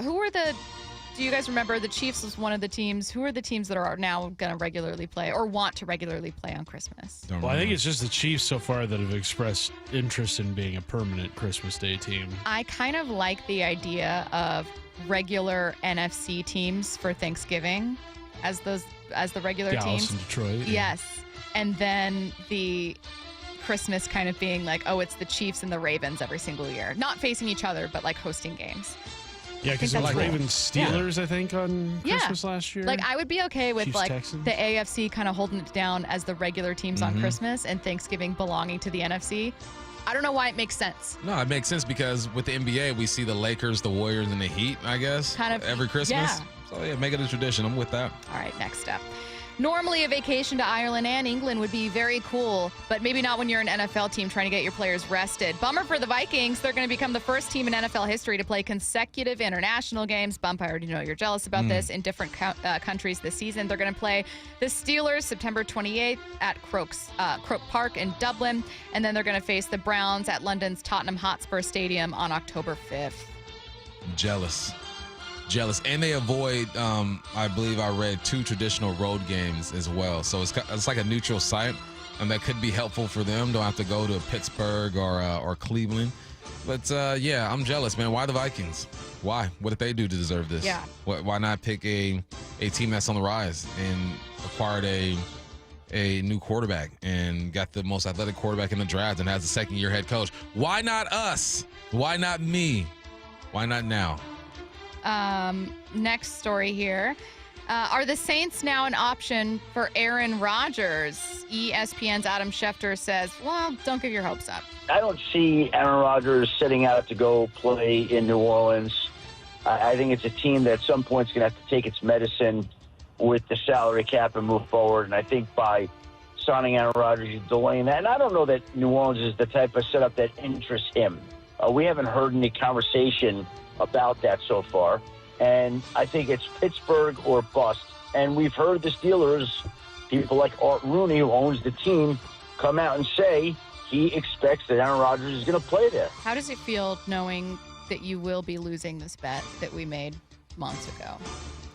do you guys remember the Chiefs was one of the teams? Who are the teams that are now going to regularly play or want to regularly play on Christmas? Well, I think it's just the Chiefs so far that have expressed interest in being a permanent Christmas Day team. I kind of like the idea of regular NFC teams for Thanksgiving as the regular Dallas teams. and Detroit. Yes. And then the Christmas kind of being like, it's the Chiefs and the Ravens every single year. Not facing each other, but like hosting games. Yeah, because it was Ravens Steelers, I think, on Christmas last year. Like, I would be okay with Chiefs, like Texans. the AFC kind of holding it down as the regular teams on Christmas and Thanksgiving belonging to the NFC. I don't know why it makes sense. No, it makes sense because with the NBA, we see the Lakers, the Warriors, and the Heat, I guess, Kind of every Christmas. Yeah. So, yeah, make it a tradition. I'm with that. All right, next up. Normally, a vacation to Ireland and England would be very cool, but maybe not when you're an NFL team trying to get your players rested. Bummer for the Vikings. They're going to become the first team in NFL history to play consecutive international games. Bump, I already know you're jealous about this. In different countries this season. They're going to play the Steelers September 28th at Croke Park in Dublin, and then they're going to face the Browns at London's Tottenham Hotspur Stadium on October 5th. Jealous. And they avoid, I believe I read 2 traditional road games as well. So it's like a neutral site, and that could be helpful for them. Don't have to go to Pittsburgh or Cleveland. But, I'm jealous, man. Why the Vikings? Why? What did they do to deserve this? Yeah. Why not pick a team that's on the rise and acquired a new quarterback and got the most athletic quarterback in the draft and has a second-year head coach? Why not us? Why not me? Why not now? Next story here. Are the Saints now an option for Aaron Rodgers? ESPN's Adam Schefter says, well, don't give your hopes up. I don't see Aaron Rodgers setting out to go play in New Orleans. I think it's a team that at some point is going to have to take its medicine with the salary cap and move forward. And I think by signing Aaron Rodgers, you're delaying that. And I don't know that New Orleans is the type of setup that interests him. We haven't heard any conversation about that so far, and I think it's Pittsburgh or bust. And we've heard the Steelers, people like Art Rooney, who owns the team, come out and say he expects that Aaron Rodgers is going to play there. How does it feel knowing that you will be losing this bet that we made months ago?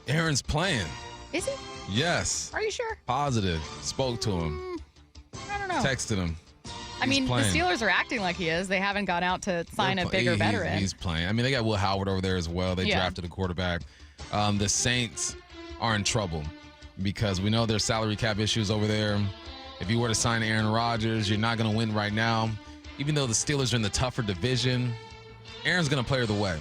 Aaron's playing. Is he? Yes. Are you sure? Positive. Spoke to him. I don't know. Texted him. I mean, playing. the Steelers are acting like he is. They haven't gone out to sign a bigger veteran. He's playing. I mean, they got Will Howard over there as well. They drafted a quarterback. The Saints are in trouble because we know there's salary cap issues over there. If you were to sign Aaron Rodgers, you're not going to win right now. Even though the Steelers are in the tougher division, Aaron's going to play the way.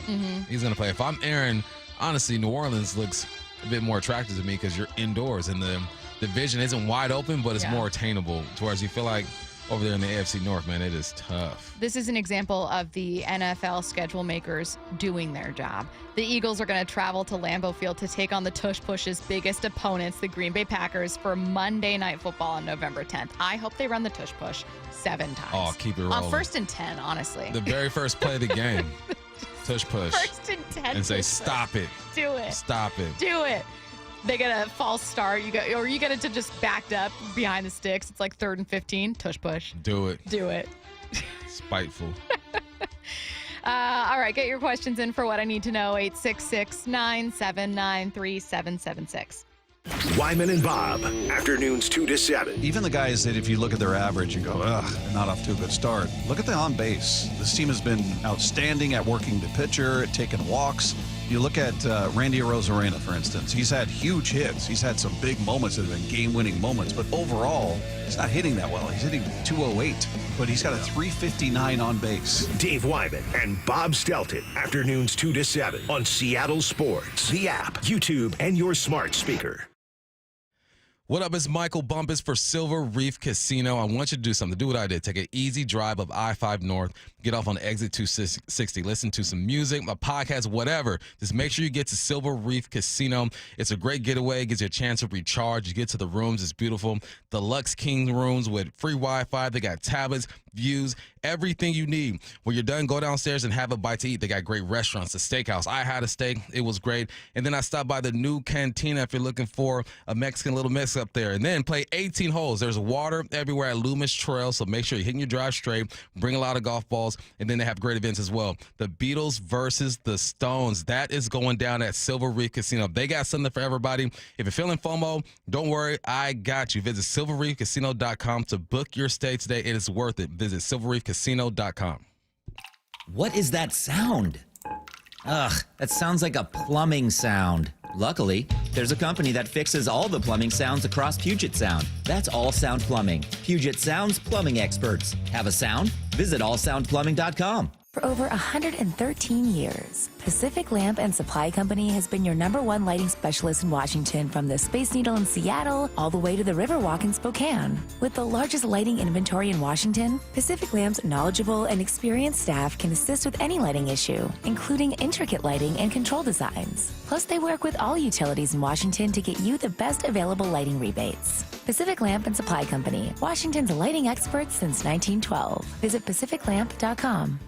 He's going to play. If I'm Aaron, honestly, New Orleans looks a bit more attractive to me because you're indoors and the division isn't wide open, but it's more attainable. Whereas you feel like over there in the AFC North, man, it is tough. This is an example of the NFL schedule makers doing their job. The Eagles are going to travel to Lambeau Field to take on the Tush Push's biggest opponents, the Green Bay Packers, for Monday Night Football on November 10th. I hope they run the Tush Push 7 times. Oh, keep it rolling. On 1st and 10, honestly. The very first play of the game, Tush Push. 1st and 10. And say, stop it. Do it. Stop it. Do it. They get a false start. You get it to just backed up behind the sticks. It's like 3rd and 15. Tush push. Do it. Do it. Spiteful. All right, get your questions in for What I Need to Know. 866-979-3776. Wyman and Bob, afternoons 2 to 7. Even the guys that if you look at their average and go, ugh, they're not off to a good start. Look at the on base. This team has been outstanding at working the pitcher, at taking walks. You look at Randy Arozarena, for instance. He's had huge hits. He's had some big moments that have been game-winning moments. But overall, he's not hitting that well. He's hitting 208, but he's got a 359 on base. Dave Wyman and Bob Stelton, afternoons 2 to 7 on Seattle Sports, the app, YouTube, and your smart speaker. What up, it's Michael Bumpus for Silver Reef Casino. I want you to do something. Do what I did. Take an easy drive of I-5 North. Get off on exit 260. Listen to some music, a podcast, whatever. Just make sure you get to Silver Reef Casino. It's a great getaway. It gives you a chance to recharge. You get to the rooms. It's beautiful. Deluxe King rooms with free Wi-Fi. They got tablets, views, everything you need. When you're done, go downstairs and have a bite to eat. They got great restaurants, the steakhouse. I had a steak. It was great. And then I stopped by the new cantina if you're looking for a Mexican little mix up there. And then play 18 holes. There's water everywhere at Loomis Trail, so make sure you're hitting your drive straight. Bring a lot of golf balls. And then they have great events as well. The Beatles versus the Stones. That is going down at Silver Reef Casino. They got something for everybody. If you're feeling FOMO, don't worry. I got you. Visit silverreefcasino.com to book your stay today. It is worth it. Visit silverreefcasino.com. What is that sound? Ugh, that sounds like a plumbing sound. Luckily, there's a company that fixes all the plumbing sounds across Puget Sound. That's All Sound Plumbing. Puget Sound's plumbing experts. Have a sound? Visit allsoundplumbing.com. For over 113 years, Pacific Lamp and Supply Company has been your #1 lighting specialist in Washington, from the Space Needle in Seattle all the way to the Riverwalk in Spokane. With the largest lighting inventory in Washington, Pacific Lamp's knowledgeable and experienced staff can assist with any lighting issue, including intricate lighting and control designs. Plus, they work with all utilities in Washington to get you the best available lighting rebates. Pacific Lamp and Supply Company, Washington's lighting experts since 1912. Visit pacificlamp.com.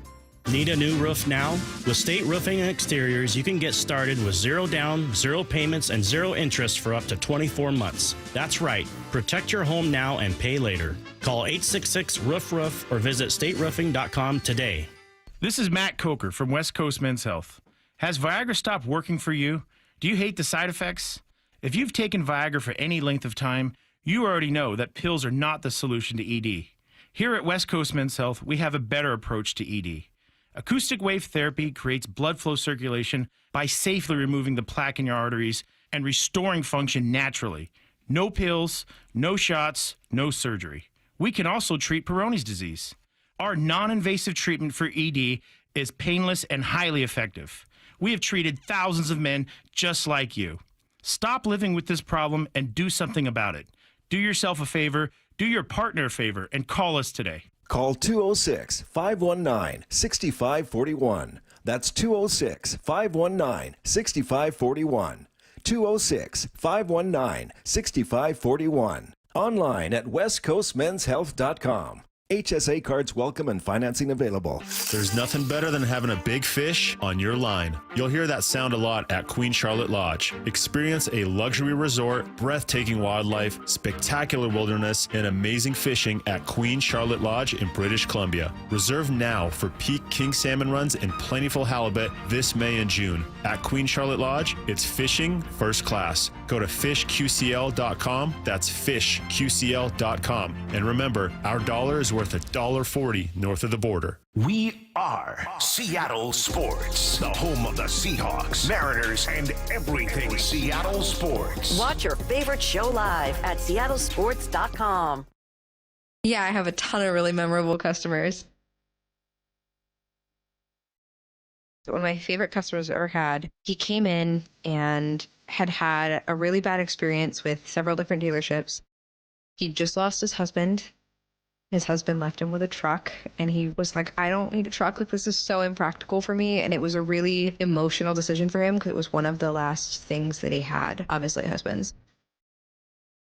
Need a new roof now? With State Roofing and Exteriors, you can get started with 0 down, 0 payments, and 0 interest for up to 24 months. That's right. Protect your home now and pay later. Call 866-ROOF-ROOF or visit stateroofing.com today. This is Matt Coker from West Coast Men's Health. Has Viagra stopped working for you? Do you hate the side effects? If you've taken Viagra for any length of time, you already know that pills are not the solution to ED. Here at West Coast Men's Health, we have a better approach to ED. Acoustic wave therapy creates blood flow circulation by safely removing the plaque in your arteries and restoring function naturally. No pills, no shots, no surgery. We can also treat Peyronie's disease. Our non-invasive treatment for ED is painless and highly effective. We have treated thousands of men just like you. Stop living with this problem and do something about it. Do yourself a favor, do your partner a favor, and call us today. Call 206-519-6541. That's 206-519-6541. 206-519-6541. Online at westcoastmenshealth.com. HSA cards welcome and financing available. There's nothing better than having a big fish on your line. You'll hear that sound a lot at Queen Charlotte Lodge. Experience a luxury resort, breathtaking wildlife, spectacular wilderness, and amazing fishing at Queen Charlotte Lodge in British Columbia. Reserve now for peak king salmon runs and plentiful halibut this May and June. At Queen Charlotte Lodge, it's fishing first class. Go to fishqcl.com. That's fishqcl.com. And remember, our dollar is worth $1.40 north of the border. We are Seattle Sports, the home of the Seahawks, Mariners, and everything Seattle sports. Watch your favorite show live at seattlesports.com. Yeah, I have a ton of really memorable customers. One of my favorite customers I've ever had, he came in and had a really bad experience with several different dealerships. He just lost his husband. His husband left him with a truck, and he was like, I don't need a truck. Like, this is so impractical for me. And it was a really emotional decision for him because it was one of the last things that he had of his late husband's.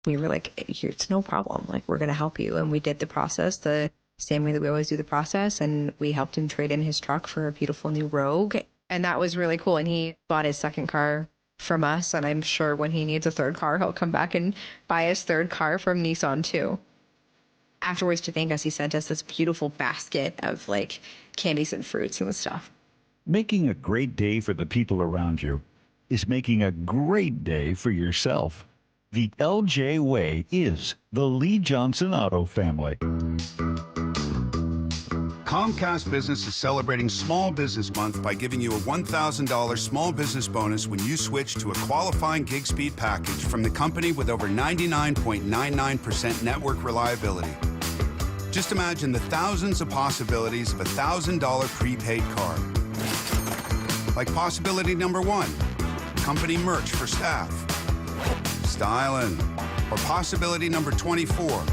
We were like, it's no problem. Like, we're going to help you. And we did the process the same way that we always do the process. And we helped him trade in his truck for a beautiful new Rogue. And that was really cool. And he bought his second car from us. And I'm sure when he needs a third car, he'll come back and buy his third car from Nissan too. Afterwards, to thank us, he sent us this beautiful basket of like candies and fruits and stuff. Making a great day for the people around you is making a great day for yourself. The LJ way is the Lee Johnson Auto family. Comcast Business is celebrating Small Business Month by giving you a $1,000 small business bonus when you switch to a qualifying gig speed package from the company with over 99.99% network reliability. Just imagine the thousands of possibilities of a $1,000 prepaid card. Like possibility number 1, company merch for staff. Styling. Or possibility number 24,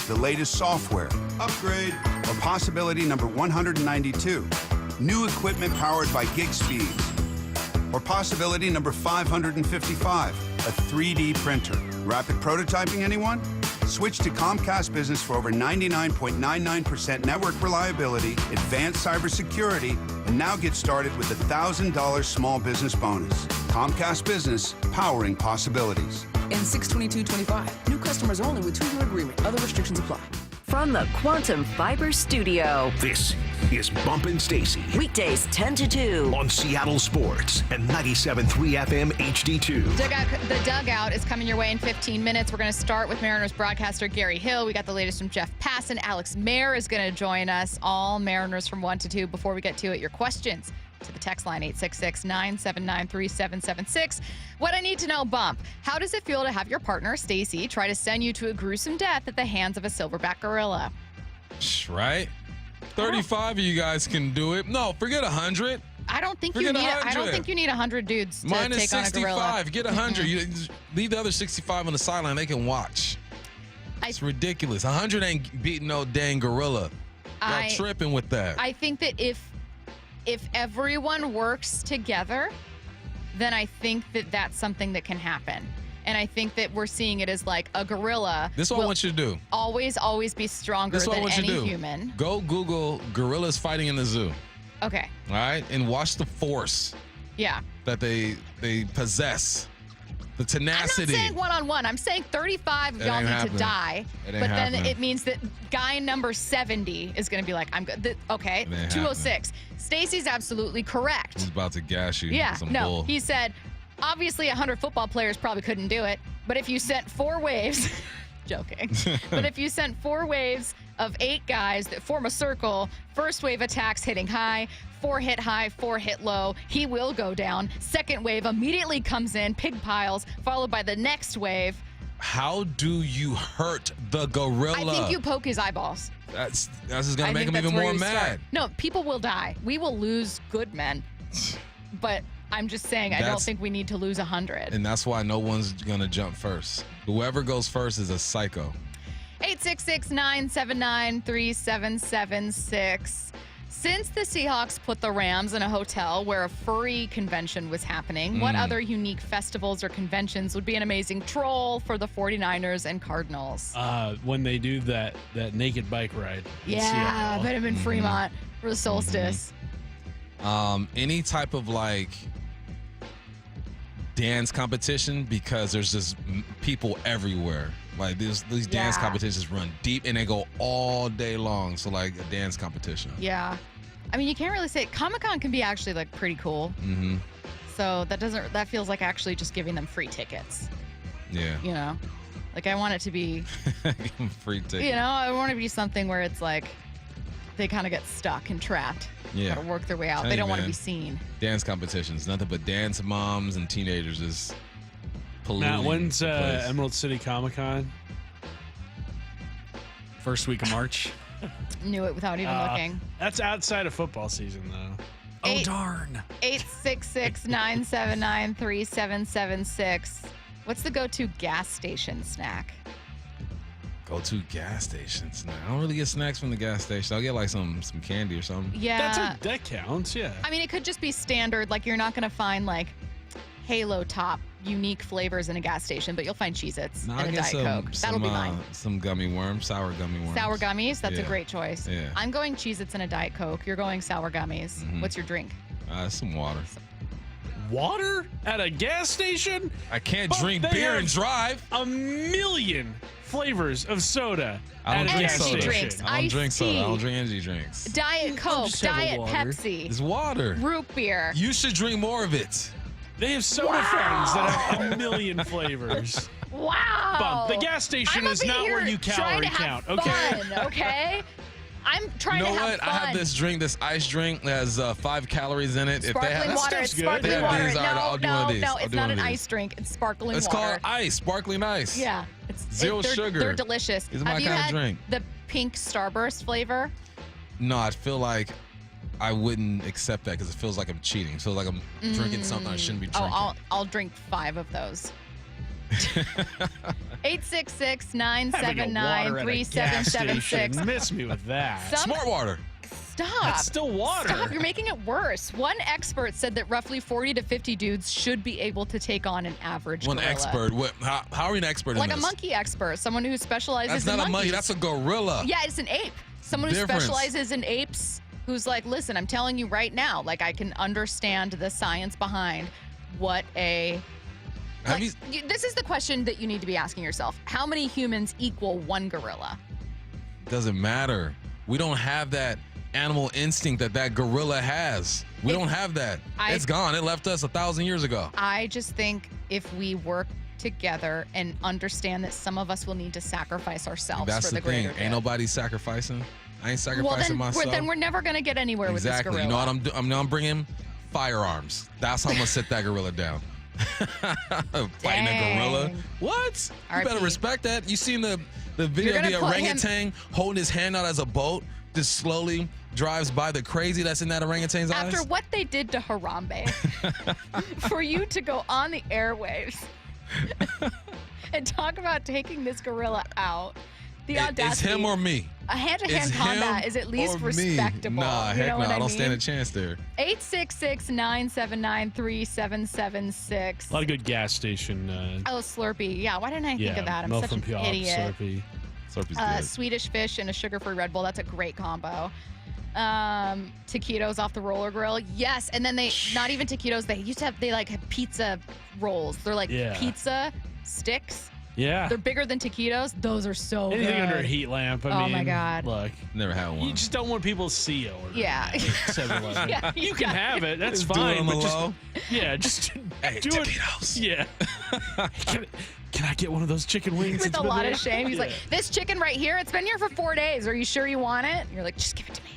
the latest software. Upgrade. Or possibility number 192, new equipment powered by gig speeds. Or possibility number 555, a 3D printer. Rapid prototyping, anyone? Switch to Comcast Business for over 99.99% network reliability, advanced cybersecurity, and now get started with a $1,000 small business bonus. Comcast Business, powering possibilities. And 6/22/25. New customers only with 2-year agreement. Other restrictions apply. From the Quantum Fiber Studio. This is Bumpin' Stacy. Weekdays 10 to 2. On Seattle Sports and 97.3 FM HD2. The Dugout is coming your way in 15 minutes. We're going to start with Mariners broadcaster Gary Hill. We got the latest from Jeff Passan. Alex Mayer is going to join us. All Mariners from 1 to 2. Before we get to it, your questions to the text line 866-979-3776. What I need to know, Bump. How does it feel to have your partner, Stacy, try to send you to a gruesome death at the hands of a silverback gorilla? Right? 35 of you guys can do it. No, forget 100. I don't think you need 100 dudes to Mine is take on a gorilla. 65. Get 100. You leave the other 65 on the sideline. They can watch. It's ridiculous. 100 ain't beating no dang gorilla. Y'all tripping with that. I think that if everyone works together, then I think that that's something that can happen. And I think that we're seeing it as like a gorilla. This is what I want you to do. Always be stronger than any human. Go Google gorillas fighting in the zoo. Okay. All right? And watch the force that they possess. The tenacity. I'm not saying one-on-one. I'm saying 35 of y'all need to die. But then it means that guy number 70 is going to be like, I'm good. Okay, 206. Stacy's absolutely correct. He's about to gas you. Yeah, some bull. He said, obviously 100 football players probably couldn't do it. But if you sent 4 waves, joking, but if you sent 4 waves of 8 guys that form a circle, first wave attacks hitting high, 4 hit high, 4 hit low, he will go down. Second wave immediately comes in, pig piles, followed by the next wave. How do you hurt the gorilla? I think you poke his eyeballs. That's just going to make him even more mad. No, people will die. We will lose good men. But I'm just saying, I don't think we need to lose 100. And that's why no one's going to jump first. Whoever goes first is a psycho. 866-979-3776. Since the Seahawks put the Rams in a hotel where a furry convention was happening, what other unique festivals or conventions would be an amazing troll for the 49ers and Cardinals? When they do that naked bike ride. Yeah, put him in Fremont for the solstice. Any type of like dance competition, because there's just people everywhere. Like these dance competitions run deep and they go all day long. So like a dance competition. Yeah. I mean, you can't really say Comic-Con can be actually like pretty cool. Mm-hmm. So that feels like actually just giving them free tickets. Yeah. You know, like I want it to be free tickets. You know, I want it to be something where it's like they kind of get stuck and trapped. Yeah. Got to work their way out. They don't want to be seen. Dance competitions, nothing but dance moms and teenagers is polluting. Now, when's Emerald City Comic-Con? First week of March. Knew it without even looking. That's outside of football season, though. Oh, darn. 866-979-3776. What's the go-to gas station snack? Go-to gas station snack. I don't really get snacks from the gas station. I'll get like some candy or something. Yeah. That counts, yeah. I mean, it could just be standard. Like, you're not going to find, like, Halo Top unique flavors in a gas station, but you'll find Cheez-Its and a Diet Coke. That'll be mine. Some gummy worms, sour gummy worms. Sour gummies? That's a great choice. Yeah. I'm going Cheez-Its and a Diet Coke. You're going sour gummies. Mm-hmm. What's your drink? Some water. Water at a gas station? I can't drink beer and drive. A million flavors of soda. I don't drink soda. Drinks, I don't drink soda. tea. I don't drink energy drinks. Diet Coke, Diet Pepsi. It's water. Root beer. You should drink more of it. They have soda fountains that have a million flavors. Wow. Bump. The gas station I'm is over not here where you trying calorie to have count. Okay. Fun, okay. I'm trying You know to have what? fun. I have this drink, this ice drink that has 5 calories in it. Sparkling water. It's sparkling They have water. these. All right, I'll do one of these. No, I'll it's do not one an of these. ice drink. It's sparkling It's water. called ice, sparkling ice. Yeah. Zero they're, sugar. They're delicious. It's my have you kind of had drink. the pink Starburst flavor? No, I feel like I wouldn't accept that because it feels like I'm cheating. It feels like I'm drinking something I shouldn't be drinking. Oh, I'll drink 5 of those. 866-979-3776. Miss me with that. Smart water. Stop. That's still water. Stop. You're making it worse. One expert said that roughly 40 to 50 dudes should be able to take on an average One gorilla. expert. What? How are you an expert Like in a this? monkey expert, someone who specializes That's in not a monkey. monkeys. That's a gorilla. Yeah, it's an ape. Someone who Difference. specializes in apes, who's like, listen, I'm telling you right now, like I can understand the science behind what a. This is the question that you need to be asking yourself. How many humans equal one gorilla? Doesn't matter. We don't have that animal instinct that gorilla has. We don't have that. It's gone. It left us 1,000 years ago. I just think if we work together and understand that some of us will need to sacrifice ourselves That's for the the thing. greater good. Ain't nobody sacrificing. I ain't sacrificing myself. Then we're never going to get anywhere with this Exactly. gorilla. You know what I'm doing? I'm bringing firearms. That's how I'm going to sit that gorilla down. Fighting a gorilla. What? You better respect that. You seen the video of the orangutan holding his hand out as a boat, just slowly drives by the crazy that's in that orangutan's eyes? After what they did to Harambe, for you to go on the airwaves and talk about taking this gorilla out, the audacity. It's him or me. A hand-to-hand combat is at least respectable. Nah, you heck know no. what I don't mean? stand a chance there. 866-979-3776. A lot of good gas station. Oh, Slurpee. Yeah, why didn't I think of that? I'm such an idiot. Slurpee. Slurpee's good. Swedish fish and a sugar-free Red Bull. That's a great combo. Taquitos off the roller grill. Yes, and then they, not even taquitos, they used to have, they like have pizza rolls. They're like pizza sticks. Yeah. They're bigger than taquitos. Those are so Anything good. under a heat lamp. I mean, my God. Look. Never had one. You just don't want people to see you. Yeah. Yeah, you can have it. That's Just fine. do it on the but just- low. Yeah, just Hey, do taquitos. it. Yeah. Can I get one of those chicken wings? With It's a been lot there? of shame. He's like, this chicken right here, it's been here for 4 days. Are you sure you want it? And you're like, just give it to me.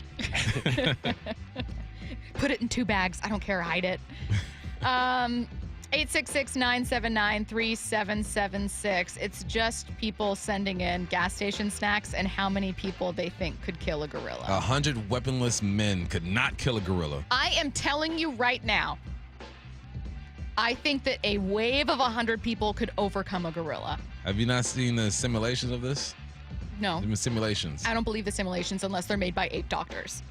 Put it in 2 bags. I don't care. Hide it. 866-979-3776. It's just people sending in gas station snacks and how many people they think could kill a gorilla. 100 weaponless men could not kill a gorilla. I am telling you right now, I think that a wave of 100 people could overcome a gorilla. Have you not seen the simulations of this? No. The simulations. I don't believe the simulations unless they're made by ape doctors.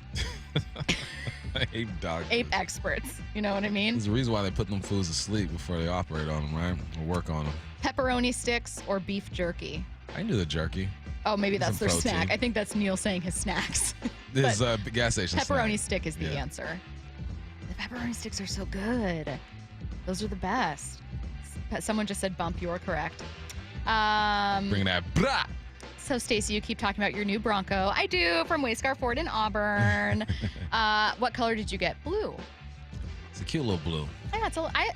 Ape dog. Ape experts. You know what I mean? There's a reason why they put them fools to sleep before they operate on them, right? Or work on them. Pepperoni sticks or beef jerky? I can do the jerky. Oh, maybe that's Some their protein. snack. I think that's Neil saying his snacks. This gas station Pepperoni snack. stick is the Yeah. answer. The pepperoni sticks are so good. Those are the best. Someone just said bump. You're correct. Bring that brah. So, Stacy, you keep talking about your new Bronco. I do, from Wayscar Ford in Auburn. What color did you get? Blue. It's a cute little blue. Yeah,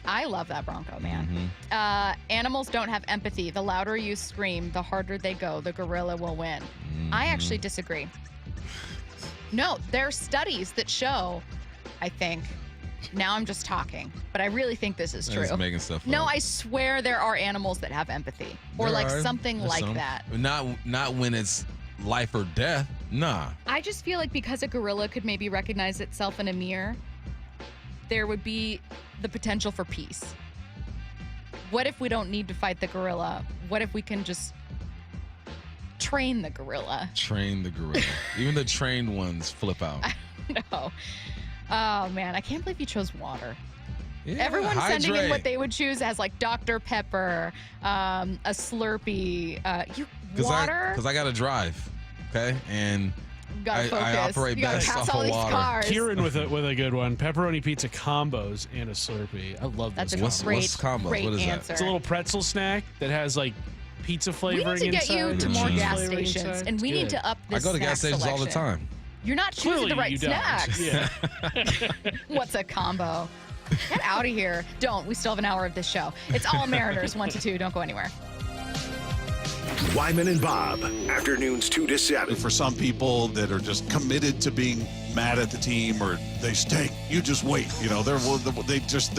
I love that Bronco, man. Mm-hmm. Animals don't have empathy. The louder you scream, the harder they go. The gorilla will win. I actually disagree. No, there are studies that show, I think. Now I'm just talking, but I really think this is true. Just making stuff No, up. I swear there are animals that have empathy, or There like are. something There's like some. that. Not when it's life or death. Nah. I just feel like because a gorilla could maybe recognize itself in a mirror, there would be the potential for peace. What if we don't need to fight the gorilla? What if we can just train the gorilla? Train the gorilla. Even the trained ones flip out. No. Oh, man. I can't believe you chose water. Yeah, Everyone's sending in hydrate. what they would choose as like Dr. Pepper, a Slurpee, water. Because I got to drive, okay? And Gotta focus. I operate You gotta best pass off all of these water. cars. Kieran with a good one. Pepperoni pizza combos and a Slurpee. I love That's those a combos. What's combos? great What is answer. that? It's a little pretzel snack that has like pizza We flavoring need to get you inside to and more cheese gas flavoring stations, inside. and we It's need good. to up I this go to gas snack stations all the selection. time. You're not choosing Clearly the right you don't. snacks. Yeah. What's a combo? Get out of here. Don't. We still have an hour of this show. It's all Mariners 1 to 2. Don't go anywhere. Wyman and Bob, afternoons 2 to 7. For some people that are just committed to being mad at the team or they stink, you just wait. You know, they're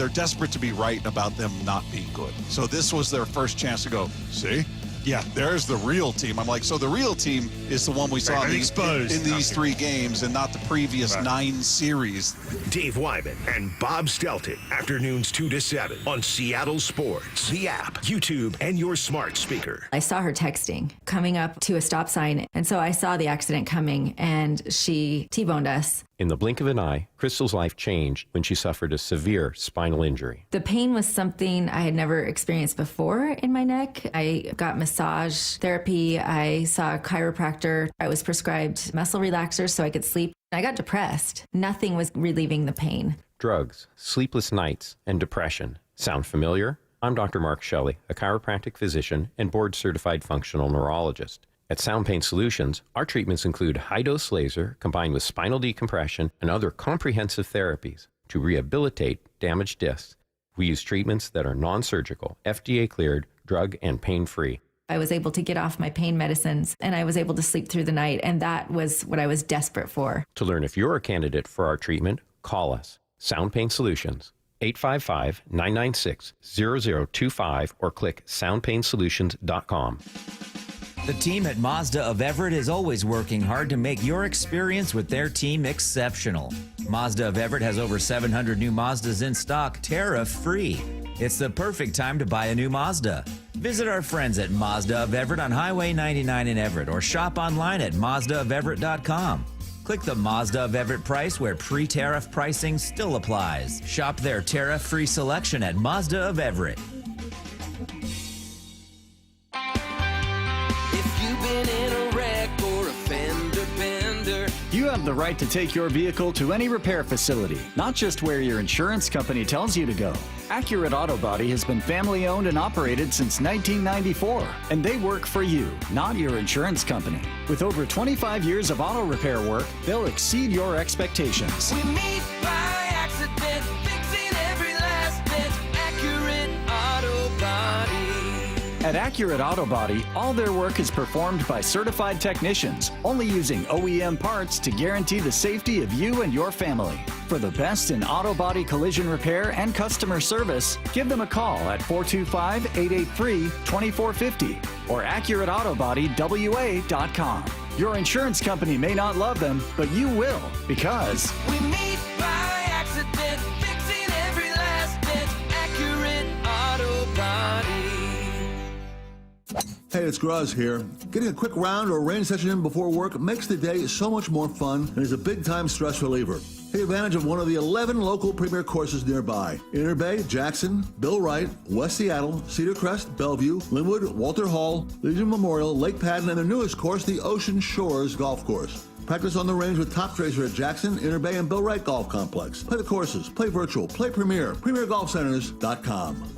desperate to be right about them not being good. So this was their first chance to go, see? Yeah, there's the real team. I'm like, so the real team is the one we saw in these 3 games and not the previous 9 series. Dave Wyman and Bob Stelton, afternoons 2 to 7 on Seattle Sports, the app, YouTube, and your smart speaker. I saw her texting, coming up to a stop sign, and so I saw the accident coming, and she T-boned us. In the blink of an eye, Crystal's life changed when she suffered a severe spinal injury. The pain was something I had never experienced before in my neck. I got massage therapy. I saw a chiropractor. I was prescribed muscle relaxers so I could sleep. I got depressed. Nothing was relieving the pain. Drugs, sleepless nights, and depression. Sound familiar? I'm Dr. Mark Shelley, a chiropractic physician and board-certified functional neurologist. At Sound Pain Solutions, our treatments include high-dose laser combined with spinal decompression and other comprehensive therapies to rehabilitate damaged discs. We use treatments that are non-surgical, FDA-cleared, drug and pain-free. I was able to get off my pain medicines, and I was able to sleep through the night, and that was what I was desperate for. To learn if you're a candidate for our treatment, call us. Sound Pain Solutions, 855-996-0025, or click soundpainsolutions.com. The team at Mazda of Everett is always working hard to make your experience with their team exceptional. Mazda of Everett has over 700 new Mazdas in stock, tariff-free. It's the perfect time to buy a new Mazda. Visit our friends at Mazda of Everett on Highway 99 in Everett or shop online at mazdaofeverett.com. Click the Mazda of Everett price where pre-tariff pricing still applies. Shop their tariff-free selection at Mazda of Everett. You have the right to take your vehicle to any repair facility, not just where your insurance company tells you to go. Accurate Auto Body has been family owned and operated since 1994, and they work for you, not your insurance company. With over 25 years of auto repair work, they'll exceed your expectations. We meet by accident, fixing every last bit. Accurate Auto Body. At Accurate Auto Body, all their work is performed by certified technicians, only using OEM parts to guarantee the safety of you and your family. For the best in auto body collision repair and customer service, give them a call at 425-883-2450 or AccurateAutoBodyWA.com. Your insurance company may not love them, but you will, because we meet by accident, fixing every last bit. Accurate Auto Body. Hey, it's Graz here. Getting a quick round or range session in before work makes the day so much more fun and is a big-time stress reliever. Take advantage of one of the 11 local premier courses nearby. Inner Bay, Jackson, Bill Wright, West Seattle, Cedar Crest, Bellevue, Linwood, Walter Hall, Legion Memorial, Lake Padden, and their newest course, the Ocean Shores Golf Course. Practice on the range with Top Tracer at Jackson, Inner Bay, and Bill Wright Golf Complex. Play the courses, play virtual, play premier, premiergolfcenters.com.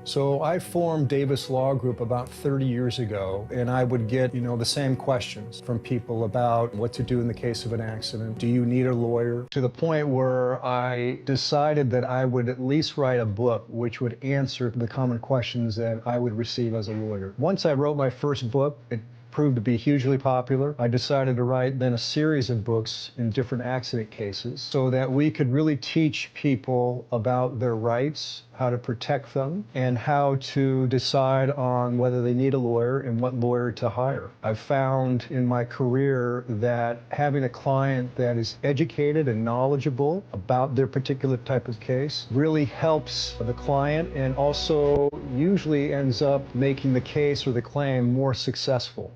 So I formed Davis Law Group about 30 years ago, and I would get, the same questions from people about what to do in the case of an accident. Do you need a lawyer? To the point where I decided that I would at least write a book which would answer the common questions that I would receive as a lawyer. Once I wrote my first book, it proved to be hugely popular. I decided to write then a series of books in different accident cases so that we could really teach people about their rights, how to protect them, and how to decide on whether they need a lawyer and what lawyer to hire. I've found in my career that having a client that is educated and knowledgeable about their particular type of case really helps the client and also usually ends up making the case or the claim more successful.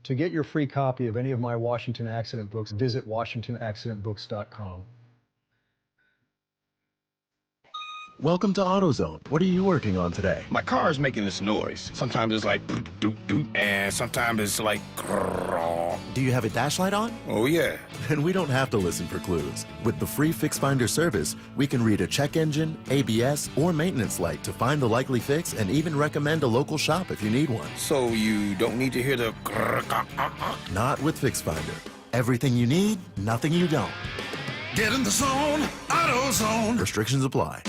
To get your free copy of any of my Washington accident books, visit WashingtonAccidentBooks.com. Welcome to AutoZone. What are you working on today? My car is making this noise. Sometimes it's like doot, doot, doot, and sometimes it's like grrr. Do you have a dash light on? Oh, yeah. Then we don't have to listen for clues. With the free Fix Finder service, we can read a check engine, ABS, or maintenance light to find the likely fix and even recommend a local shop if you need one. So you don't need to hear the grrr. Not with Fix Finder. Everything you need, nothing you don't. Get in the zone, AutoZone. Restrictions apply.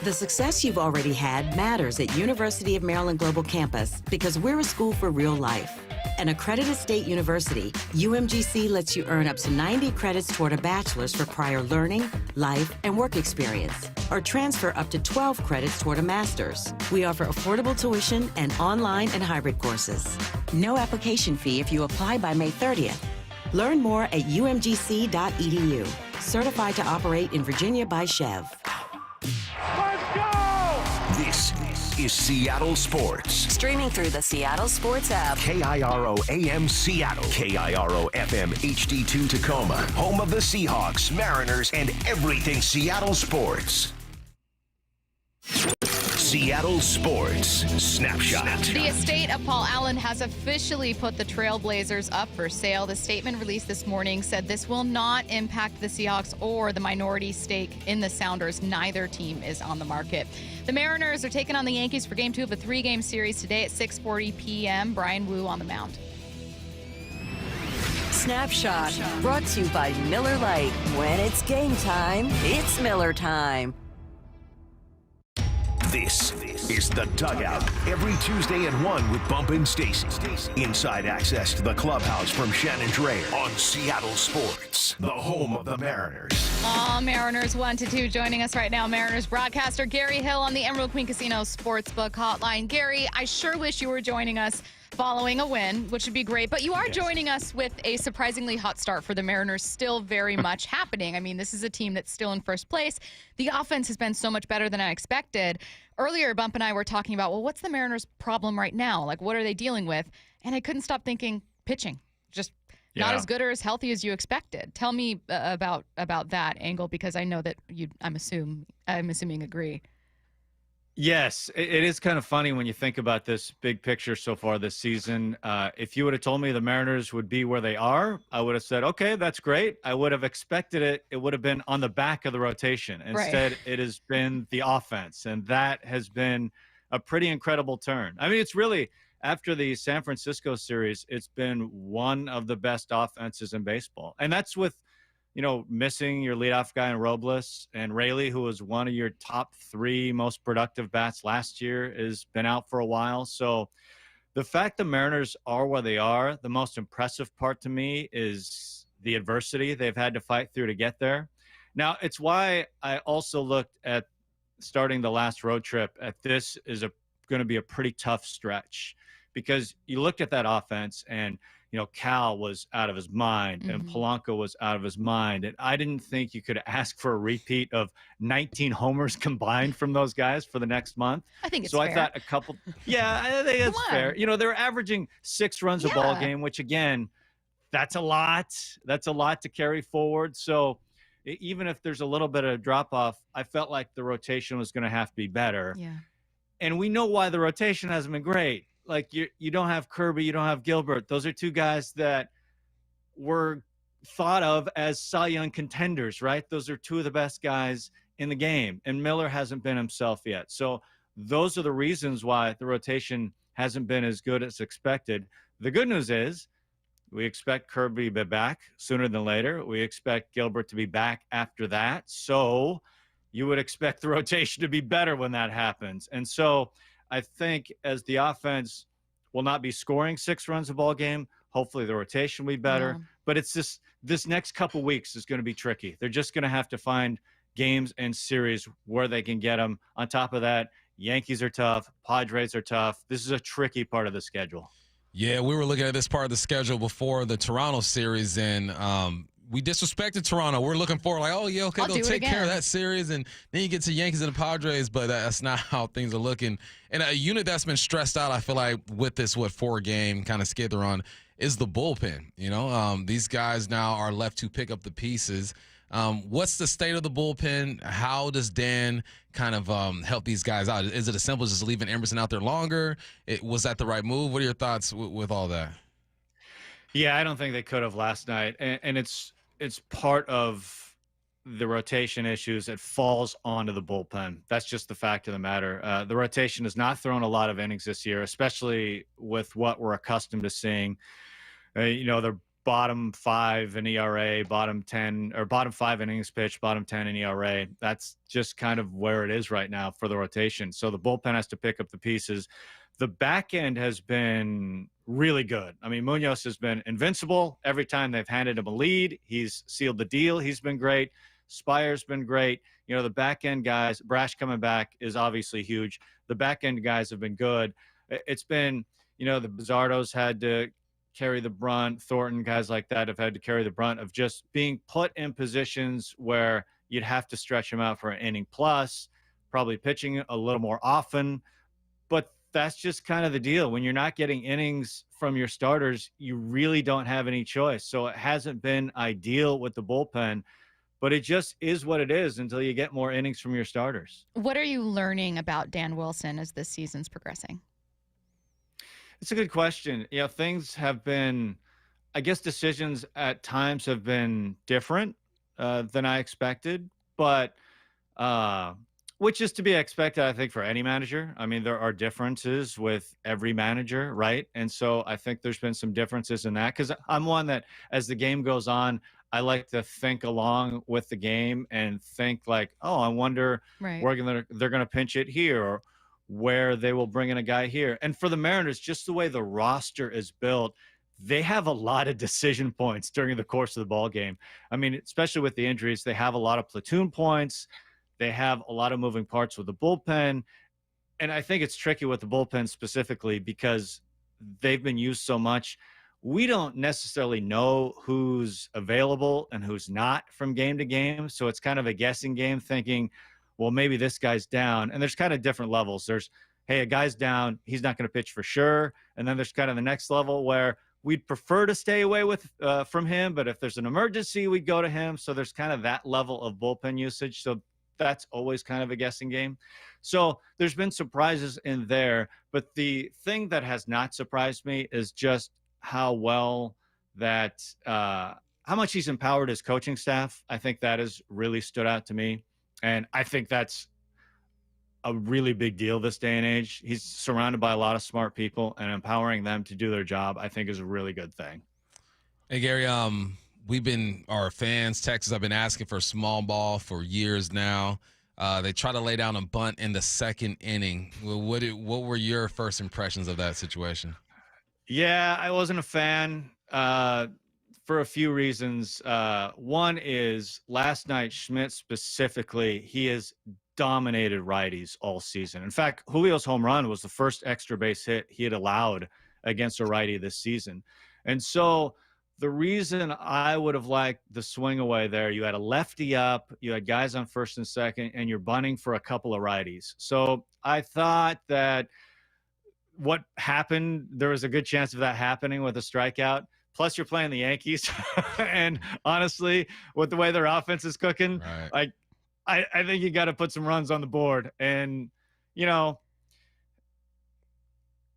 The success you've already had matters at University of Maryland Global Campus because we're a school for real life. An accredited state university, UMGC lets you earn up to 90 credits toward a bachelor's for prior learning, life, and work experience, or transfer up to 12 credits toward a master's. We offer affordable tuition and online and hybrid courses. No application fee if you apply by May 30th. Learn more at umgc.edu. Certified to operate in Virginia by Chev. This is Seattle Sports. Streaming through the Seattle Sports app. KIRO AM Seattle. KIRO FM HD2 Tacoma. Home of the Seahawks, Mariners, and everything Seattle sports. Seattle Sports Snapshot. The estate of Paul Allen has officially put the Trailblazers up for sale. The statement released this morning said this will not impact the Seahawks or the minority stake in the Sounders. Neither team is on the market. The Mariners are taking on the Yankees for Game 2 of a 3-game series today at 6:40 p.m. Brian Wu on the mound. Snapshot, brought to you by Miller Lite. When it's game time, it's Miller time. This is The Dugout, every Tuesday at 1 with Bump and Stacy. Inside access to the clubhouse from Shannon Drayer on Seattle Sports, the home of the Mariners. Mariners 1-2 joining us right now. Mariners broadcaster Gary Hill on the Emerald Queen Casino Sportsbook Hotline. Gary, I sure wish you were joining us following a win, which would be great. But you are joining us with a surprisingly hot start for the Mariners, still very much happening. I mean, this is a team that's still in first place. The offense has been so much better than I expected. Earlier, Bump and I were talking about, well, what's the Mariners' problem right now? Like, what are they dealing with? And I couldn't stop thinking pitching. Just not as good or as healthy as you expected. Tell me about that angle, because I know that I'm assuming agree. Yes, it is kind of funny when you think about this big picture so far this season. If you would have told me the Mariners would be where they are, I would have said, okay, that's great. I would have expected it. It would have been on the back of the rotation. Instead, It has been the offense, and that has been a pretty incredible turn. I mean, it's really, after the San Francisco series, it's been one of the best offenses in baseball. And that's with, missing your leadoff guy in Robles, and Raley, who was one of your top 3 most productive bats last year, has been out for a while. So the fact the Mariners are where they are, the most impressive part to me is the adversity they've had to fight through to get there. Now, it's why I also looked at starting the last road trip at this is going to be a pretty tough stretch, because you looked at that offense and Cal was out of his mind and Polanco was out of his mind. And I didn't think you could ask for a repeat of 19 homers combined from those guys for the next month. I think it's fair. I thought a couple. Yeah, I think it's fair. They're averaging 6 runs a ball game, which, again, that's a lot. That's a lot to carry forward. So even if there's a little bit of drop off, I felt like the rotation was going to have to be better. Yeah. And we know why the rotation hasn't been great. Like, you don't have Kirby, you don't have Gilbert. Those are 2 guys that were thought of as Cy Young contenders, right? Those are 2 of the best guys in the game. And Miller hasn't been himself yet. So those are the reasons why the rotation hasn't been as good as expected. The good news is we expect Kirby to be back sooner than later. We expect Gilbert to be back after that. So you would expect the rotation to be better when that happens. And so I think as the offense will not be scoring 6 runs a ball game, hopefully the rotation will be better. Yeah. But it's this next couple weeks is going to be tricky. They're just going to have to find games and series where they can get them. On top of that, Yankees are tough. Padres are tough. This is a tricky part of the schedule. Yeah, we were looking at this part of the schedule before the Toronto series, and we disrespected Toronto. We're looking forward, like, oh, yeah, okay, they'll take care of that series. And then you get to Yankees and the Padres, but that's not how things are looking. And a unit that's been stressed out, I feel like, with this, 4-game kind of skid they're on, is the bullpen. These guys now are left to pick up the pieces. What's the state of the bullpen? How does Dan kind of help these guys out? Is it as simple as just leaving Emerson out there longer? Was that the right move? What are your thoughts with all that? Yeah, I don't think they could have last night. And it's part of the rotation issues. It falls onto the bullpen. That's just the fact of the matter. The rotation has not thrown a lot of innings this year, especially with what we're accustomed to seeing. They're bottom 5 in ERA, bottom 10 or bottom 5 innings pitched, bottom 10 in ERA. That's just kind of where it is right now for the rotation. So the bullpen has to pick up the pieces. The back end has been really good. I mean, Munoz has been invincible. Every time they've handed him a lead, he's sealed the deal. He's been great. Spire's been great. You know, the back end guys, Brash coming back is obviously huge. The back end guys have been good. It's been, you know, the Bizzardos had to carry the brunt. Thornton, guys like that have had to carry the brunt of just being put in positions where you'd have to stretch them out for an inning plus, probably pitching a little more often. But that's just kind of the deal. When you're not getting innings from your starters, you really don't have any choice. So it hasn't been ideal with the bullpen, but it just is what it is until you get more innings from your starters. What are you learning about Dan Wilson as this season's progressing? It's a good question. You know, things have been, I guess decisions at times have been different than I expected, but which is to be expected, I think, for any manager. I mean, there are differences with every manager, right? And so I think there's been some differences in that because I'm one that as the game goes on, I like to think along with the game and think like, oh, I wonder where they're going to pinch it here or where they will bring in a guy here. And for the Mariners, just the way the roster is built, they have a lot of decision points during the course of the ball game. I mean, especially with the injuries, they have a lot of platoon points. They have a lot of moving parts with the bullpen. And I think it's tricky with the bullpen specifically because they've been used so much. We don't necessarily know who's available and who's not from game to game. So it's kind of a guessing game thinking, well, maybe this guy's down. And there's kind of different levels. There's, hey, a guy's down. He's not going to pitch for sure. And then there's kind of the next level where we'd prefer to stay away from him. But if there's an emergency, we go to him. So there's kind of that level of bullpen usage. So that's always kind of a guessing game. So there's been surprises in there. But the thing that has not surprised me is just how well that, how much he's empowered his coaching staff. I think that has really stood out to me. And I think that's a really big deal this day and age. He's surrounded by a lot of smart people, and empowering them to do their job, I think, is a really good thing. Hey, Gary, our fans, Texas, have been asking for small ball for years now. They try to lay down a bunt in the second inning. What were your first impressions of that situation? Yeah, I wasn't a fan for a few reasons. One is last night, Schmidt specifically, he has dominated righties all season. In fact, Julio's home run was the first extra base hit he had allowed against a righty this season. And so the reason I would have liked the swing away there, you had a lefty up, you had guys on first and second, and you're bunting for a couple of righties. So I thought that what happened, there was a good chance of that happening with a strikeout. Plus, you're playing the Yankees. And honestly, with the way their offense is cooking, I think you got to put some runs on the board. And, you know,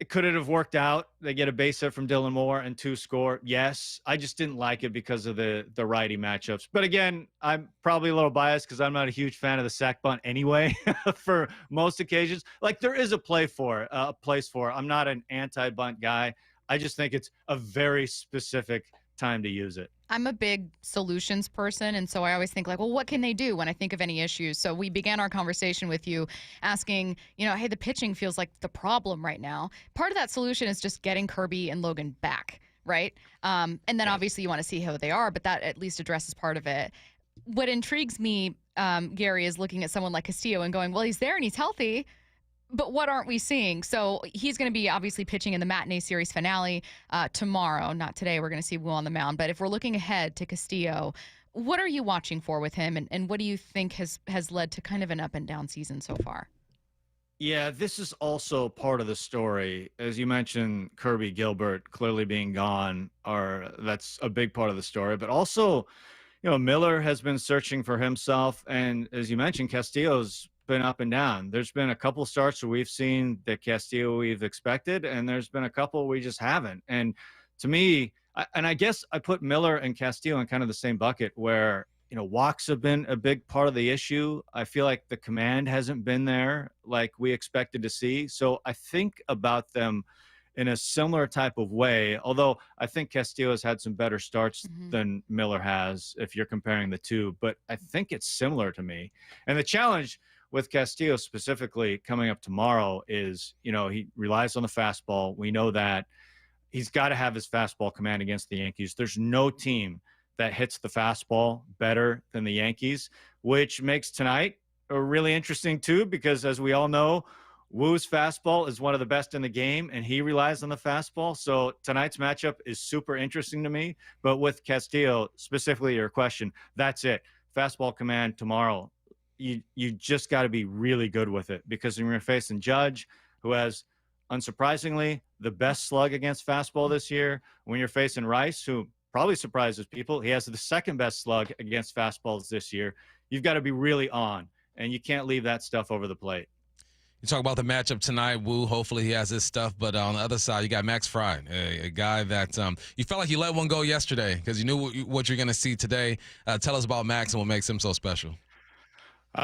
could it have worked out? They get a base hit from Dylan Moore and 2 score. Yes. I just didn't like it because of the righty matchups. But again, I'm probably a little biased because I'm not a huge fan of the sack bunt anyway for most occasions. Like, there is a place for it. I'm not an anti-bunt guy. I just think it's a very specific time to use it. I'm a big solutions person, and so I always think like, well, what can they do when I think of any issues? So we began our conversation with you asking, you know, hey, the pitching feels like the problem right now. Part of that solution is just getting Kirby and Logan back, right? And then obviously you want to see how they are, but that at least addresses part of it. What intrigues me, Gary, is looking at someone like Castillo and going, well, he's there and he's healthy, but what aren't we seeing? So he's going to be obviously pitching in the matinee series finale tomorrow. Not today. We're going to see Will on the mound. But if we're looking ahead to Castillo, what are you watching for with him? And what do you think has led to kind of an up and down season so far? Yeah, this is also part of the story. As you mentioned, Kirby Gilbert clearly being gone, that's a big part of the story. But also, you know, Miller has been searching for himself. And as you mentioned, Castillo's been up and down. There's been a couple starts where we've seen the Castillo we've expected, and there's been a couple we just haven't. And to me, I guess I put Miller and Castillo in kind of the same bucket where, you know, walks have been a big part of the issue. I feel like the command hasn't been there like we expected to see. So I think about them in a similar type of way, although I think Castillo has had some better starts than Miller has if you're comparing the two, but I think it's similar to me. And the challenge with Castillo specifically coming up tomorrow is, he relies on the fastball. We know that. He's got to have his fastball command against the Yankees. There's no team that hits the fastball better than the Yankees, which makes tonight really interesting too, because as we all know, Woo's fastball is one of the best in the game, and he relies on the fastball. So tonight's matchup is super interesting to me. But with Castillo, specifically your question, that's it. Fastball command tomorrow. You just got to be really good with it, because when you're facing Judge, who has, unsurprisingly, the best slug against fastball this year, when you're facing Rice, who probably surprises people, he has the second best slug against fastballs this year. You've got to be really on, and you can't leave that stuff over the plate. You talk about the matchup tonight, Woo. Hopefully he has his stuff. But on the other side, you got Max Fried, a guy that you felt like you let one go yesterday because you knew what you're going to see today. Tell us about Max and what makes him so special.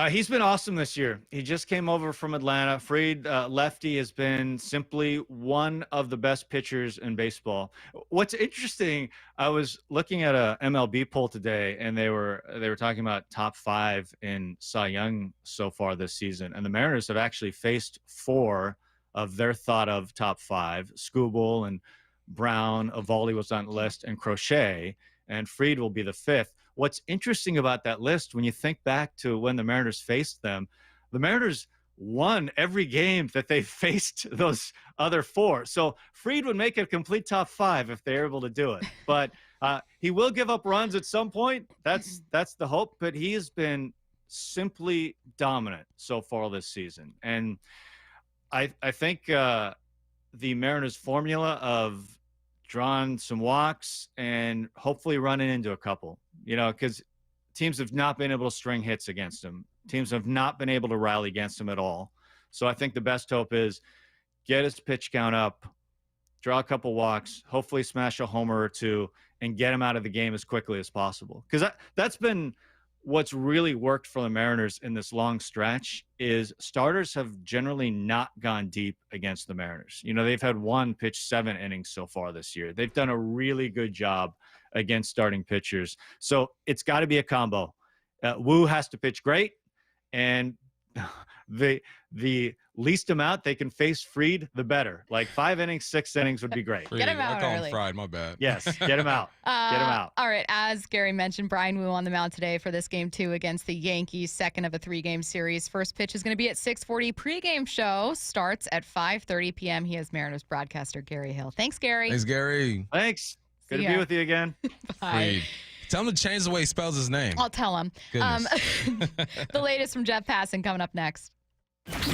He's been awesome this year. He just came over from Atlanta. Fried, lefty, has been simply one of the best pitchers in baseball. What's interesting, I was looking at a MLB poll today, and they were talking about top 5 in Cy Young so far this season, and the Mariners have actually faced 4 of their thought of top 5. Skubal and Braun, Eovaldi was on the list, and Crochet, and Fried will be the 5th. What's interesting about that list, when you think back to when the Mariners faced them, the Mariners won every game that they faced those other 4. So Fried would make it a complete top 5 if they're able to do it. But he will give up runs at some point. That's the hope. But he has been simply dominant so far this season. And I think the Mariners formula of drawing some walks and hopefully running into a couple, because teams have not been able to string hits against him. Teams have not been able to rally against him at all. So I think the best hope is get his pitch count up, draw a couple walks, hopefully smash a homer or 2, and get him out of the game as quickly as possible. Because that's been what's really worked for the Mariners in this long stretch is starters have generally not gone deep against the Mariners. They've had one pitch 7 innings so far this year. They've done a really good job against starting pitchers. So it's got to be a combo. Woo has to pitch great, and the least amount they can face Fried, the better. Like 5 innings, 6 innings would be great. Get him out I call early. him Fried, my bad. Yes, get him out. Get him out. All right, as Gary mentioned, Brian Woo on the mound today for this game 2 against the Yankees, second of a 3-game series. First pitch is going to be at 6:40. Pre-game show starts at 5:30 p.m. He is Mariners broadcaster Gary Hill. Thanks, Gary. Thanks, Gary. Thanks. Good to be with you again. Bye. Fried. Tell him to change the way he spells his name. I'll tell him. The latest from Jeff Passan coming up next.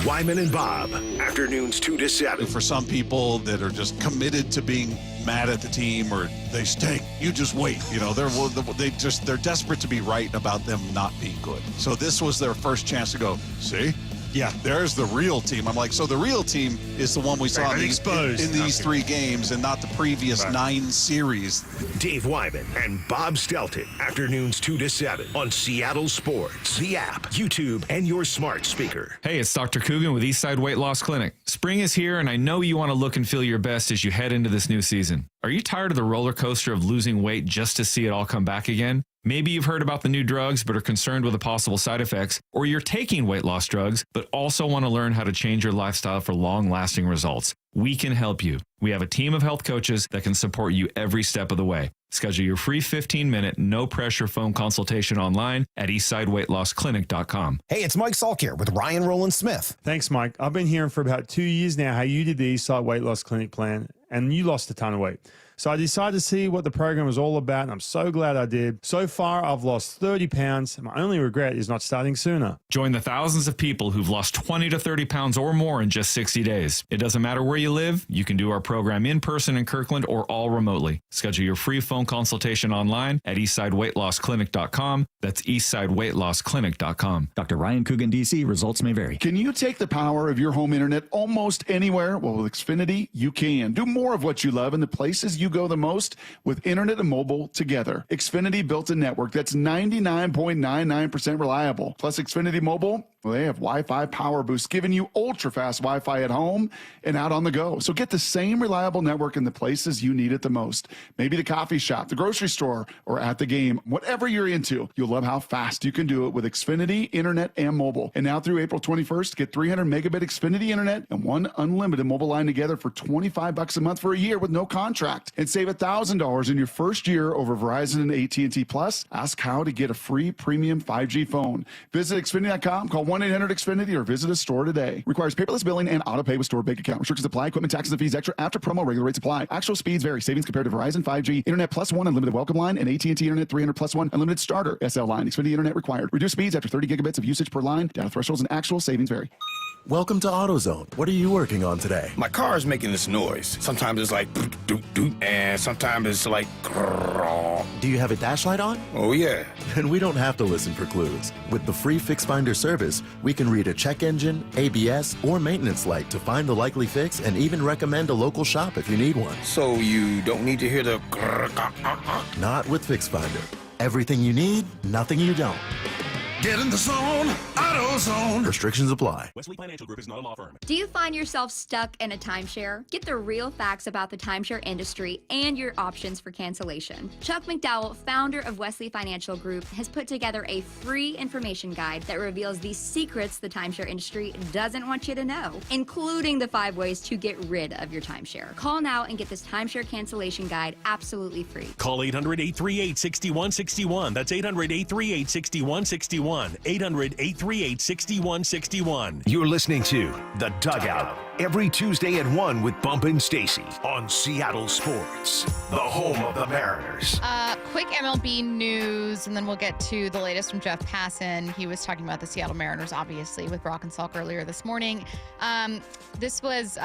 Wyman and Bob, afternoons 2 to 7. For some people that are just committed to being mad at the team or they stink, you just wait. They're desperate to be right about them not being good. So this was their first chance to go, see? Yeah, there's the real team. I'm like, so the real team is the one we saw in these 3 games and not the previous 9 series. Dave Wyman and Bob Stelton, afternoons 2 to 7 on Seattle Sports, the app, YouTube, and your smart speaker. Hey, it's Dr. Coogan with Eastside Weight Loss Clinic. Spring is here, and I know you want to look and feel your best as you head into this new season. Are you tired of the roller coaster of losing weight just to see it all come back again? Maybe you've heard about the new drugs but are concerned with the possible side effects, or you're taking weight loss drugs but also want to learn how to change your lifestyle for long-lasting results. We can help you. We have a team of health coaches that can support you every step of the way. Schedule your free 15-minute, no-pressure phone consultation online at eastsideweightlossclinic.com. Hey, it's Mike Salk here with Ryan Rowland Smith. Thanks, Mike. I've been hearing for about 2 years now how you did the Eastside Weight Loss Clinic plan, and you lost a ton of weight. So I decided to see what the program was all about, and I'm so glad I did. So far, I've lost 30 pounds, and my only regret is not starting sooner. Join the thousands of people who've lost 20 to 30 pounds or more in just 60 days. It doesn't matter where you live. You can do our program in person in Kirkland or all remotely. Schedule your free phone consultation online at eastsideweightlossclinic.com. That's eastsideweightlossclinic.com. Dr. Ryan Coogan, D.C. Results may vary. Can you take the power of your home internet almost anywhere? Well, with Xfinity, you can. Do more of what you love in the places you go the most with internet and mobile together. Xfinity built a network that's 99.99% reliable. Plus, Xfinity Mobile, Well, they have Wi-Fi Power Boost, giving you ultra-fast Wi-Fi at home and out on the go. So get the same reliable network in the places you need it the most. Maybe the coffee shop, the grocery store, or at the game. Whatever you're into, you'll love how fast you can do it with Xfinity Internet and mobile. And now through April 21st, get 300 megabit Xfinity Internet and one unlimited mobile line together for $25 a month for a year with no contract. And save $1,000 in your first year over Verizon and AT&T Plus. Ask how to get a free premium 5G phone. Visit Xfinity.com, call 1-800-XFINITY, or visit a store today. Requires paperless billing and auto pay with stored bank account. Restrictions apply. Equipment, taxes, and fees extra after promo. Regular rates apply. Actual speeds vary. Savings compared to Verizon 5G, Internet Plus One, unlimited welcome line, and AT&T Internet 300 Plus One, unlimited starter SL line. Xfinity Internet required. Reduced speeds after 30 gigabits of usage per line. Data thresholds and actual savings vary. Welcome to AutoZone. What are you working on today? My car is making this noise. Sometimes it's like doot doot, and sometimes it's like grrr. Do you have a dash light on? Oh yeah. And we don't have to listen for clues. With the free Fix Finder service, we can read a check engine, ABS, or maintenance light to find the likely fix and even recommend a local shop if you need one. So you don't need to hear the grrr. Not with Fix Finder. Everything you need, nothing you don't. Get in the zone, AutoZone. Restrictions apply. Wesley Financial Group is not a law firm. Do you find yourself stuck in a timeshare? Get the real facts about the timeshare industry and your options for cancellation. Chuck McDowell, founder of Wesley Financial Group, has put together a free information guide that reveals the secrets the timeshare industry doesn't want you to know, including the 5 ways to get rid of your timeshare. Call now and get this timeshare cancellation guide absolutely free. Call 800-838-6161. That's 800-838-6161. 800-838-6161. You're listening to The Dugout every Tuesday at 1 with Bump and Stacy on Seattle Sports, the home of the Mariners. Quick MLB news, and then we'll get to the latest from Jeff Passan. He was talking about the Seattle Mariners, obviously, with Brock and Salk earlier this morning. This was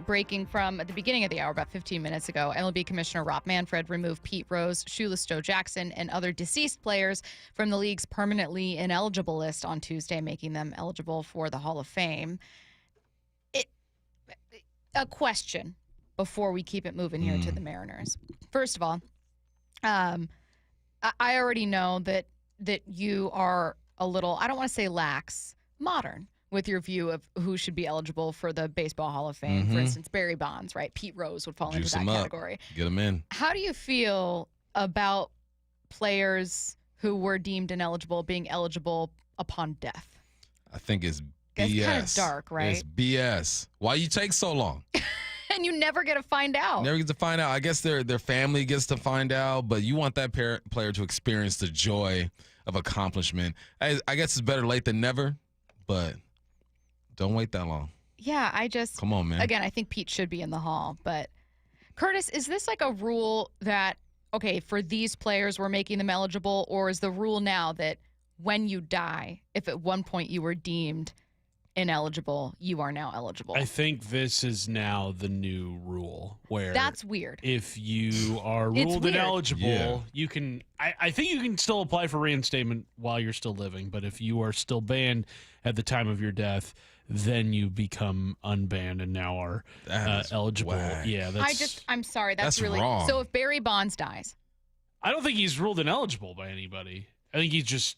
breaking from at the beginning of the hour, about 15 minutes ago. MLB Commissioner Rob Manfred removed Pete Rose, Shoeless Joe Jackson, and other deceased players from the league's permanently ineligible list on Tuesday, making them eligible for the Hall of Fame. A question before we keep it moving here to the Mariners. First of all, I already know that you are a little, I don't want to say lax, modern with your view of who should be eligible for the Baseball Hall of Fame. For instance, Barry Bonds, right? Pete Rose would fall into that category. Get him in. How do you feel about players who were deemed ineligible being eligible upon death? I think it's BS. It's kind of dark, right? It's BS. Why you take so long? And you never get to find out. Never get to find out. I guess their family gets to find out, but you want that player to experience the joy of accomplishment. I guess it's better late than never, but don't wait that long. Yeah, Come on, man. Again, I think Pete should be in the Hall, but Curtis, is this like a rule that, okay, for these players we're making them eligible, or is the rule now that when you die, if at one point you were deemed ineligible, you are now eligible? I think this is now the new rule where that's weird. If you are ruled ineligible, you can I think you can still apply for reinstatement while you're still living, but if you are still banned at the time of your death, then you become unbanned and now are eligible. Whack. Yeah, I'm sorry, that's really wrong. So if Barry Bonds dies, I don't think he's ruled ineligible by anybody. I think he's just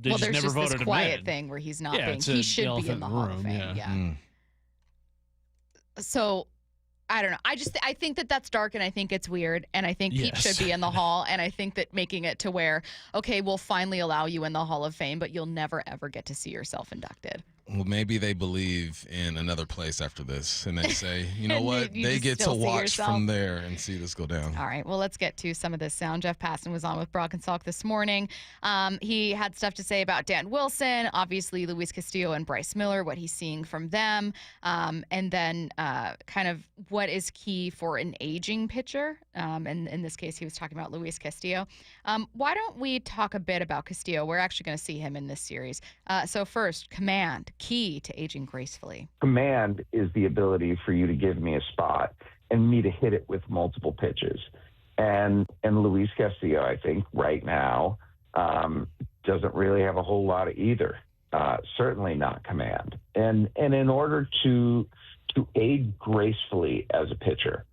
there's never just voted this quiet thing where he's not being. He should be in the Hall of Fame. Yeah. So I don't know. I think that's dark, and I think it's weird, and I think Pete should be in the Hall, and I think that making it to where, okay, we'll finally allow you in the Hall of Fame, but you'll never ever get to see yourself inducted. Well, maybe they believe in another place after this, and they say, you know what? They get to watch from there and see this go down. All right, well, let's get to some of this sound. Jeff Passan was on with Brock and Salk this morning. He had stuff to say about Dan Wilson, obviously Luis Castillo and Bryce Miller, what he's seeing from them, and then kind of what is key for an aging pitcher. And in this case, he was talking about Luis Castillo. Why don't we talk a bit about Castillo? We're actually going to see him in this series. So first, command. Key to aging gracefully. Command is the ability for you to give me a spot and me to hit it with multiple pitches. And Luis Castillo, I think, right now, doesn't really have a whole lot of either. Certainly not command. And in order to age gracefully as a pitcher,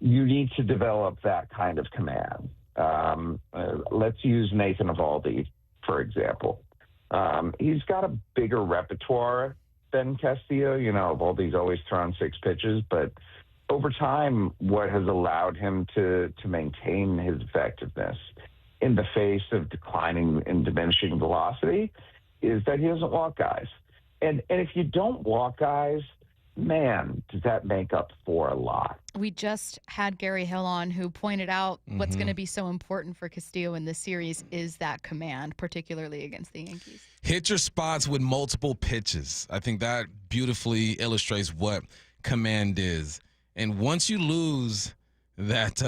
you need to develop that kind of command. Let's use Nathan Eovaldi, for example. He's got a bigger repertoire than Castillo, of all these always thrown 6 pitches. But over time, what has allowed him to maintain his effectiveness in the face of declining and diminishing velocity is that he doesn't walk guys. And if you don't walk guys, man, does that make up for a lot. We just had Gary Hill on, who pointed out what's going to be so important for Castillo in this series is that command, particularly against the Yankees. Hit your spots with multiple pitches. I think that beautifully illustrates what command is. And once you lose that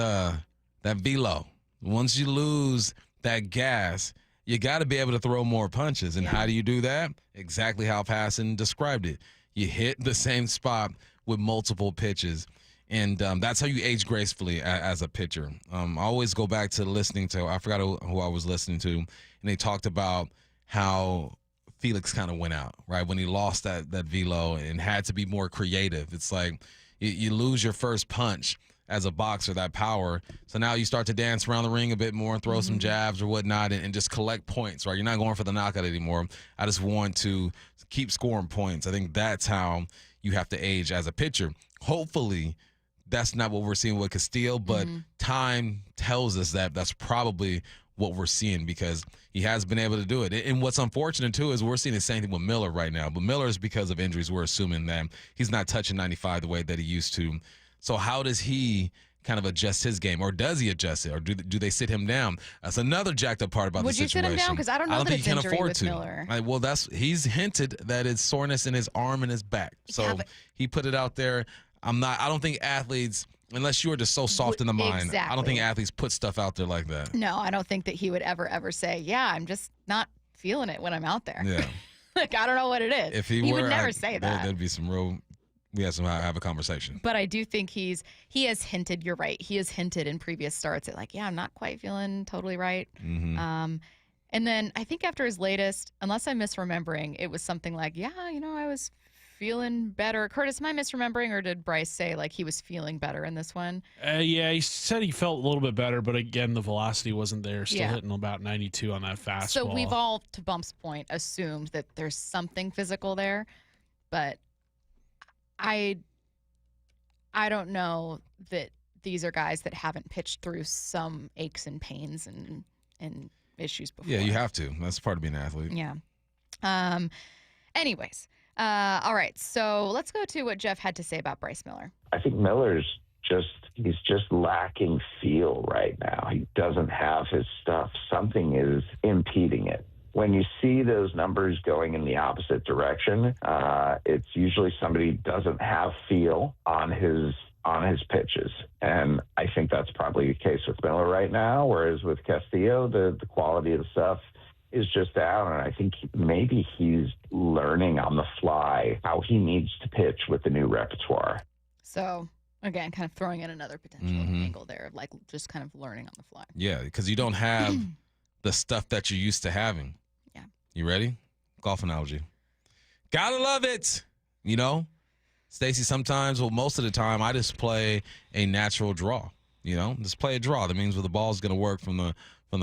velo, once you lose that gas, you got to be able to throw more punches. And how do you do that? Exactly how Passan described it. You hit the same spot with multiple pitches. And that's how you age gracefully as a pitcher. I always go back to listening to, I forgot who I was listening to, and they talked about how Felix kind of went out, right? When he lost that velo and had to be more creative. It's like you lose your first punch as a boxer, that power. So now you start to dance around the ring a bit more and throw some jabs or whatnot and just collect points, right? You're not going for the knockout anymore. I just want to keep scoring points. I think that's how you have to age as a pitcher. Hopefully, that's not what we're seeing with Castillo, but time tells us that that's probably what we're seeing because he has been able to do it. And what's unfortunate, too, is we're seeing the same thing with Miller right now. But Miller is because of injuries. We're assuming that he's not touching 95 the way that he used to. So how does he kind of adjust his game, or does he adjust it, or do they sit him down? That's another jacked up part about the situation. Would you sit him down? Because I don't know that it's injury with Miller. Well, he's hinted that it's soreness in his arm and his back. So he put it out there. I don't think athletes, unless you are just so soft in the mind, I don't think athletes put stuff out there like that. No, I don't think that he would ever say, yeah, I'm just not feeling it when I'm out there. Yeah. Like, I don't know what it is. If he would never say that. There'd be some real... We have to have a conversation. But I do think he has hinted, you're right, he has hinted in previous starts at like, yeah, I'm not quite feeling totally right. And then I think after his latest, unless I'm misremembering, it was something like, yeah, I was feeling better. Curtis, am I misremembering, or did Bryce say like he was feeling better in this one? Yeah, he said he felt a little bit better, but again, the velocity wasn't there. Still hitting about 92 on that fastball. So we've all, to Bump's point, assumed that there's something physical there, but I don't know that these are guys that haven't pitched through some aches and pains and issues before. Yeah, you have to. That's part of being an athlete. Yeah. Anyways, all right. So let's go to what Jeff had to say about Bryce Miller. I think he's just lacking feel right now. He doesn't have his stuff. Something is impeding it. When you see those numbers going in the opposite direction, it's usually somebody doesn't have feel on his pitches. And I think that's probably the case with Miller right now, whereas with Castillo, the quality of the stuff is just out. And I think maybe he's learning on the fly how he needs to pitch with the new repertoire. So, again, kind of throwing in another potential angle there, like just kind of learning on the fly. Yeah, because you don't have the stuff that you're used to having. Yeah. You ready? Golf analogy. Gotta love it. Stacy, sometimes, well, most of the time, I just play a natural draw. Just play a draw. That means where the ball's going to work from the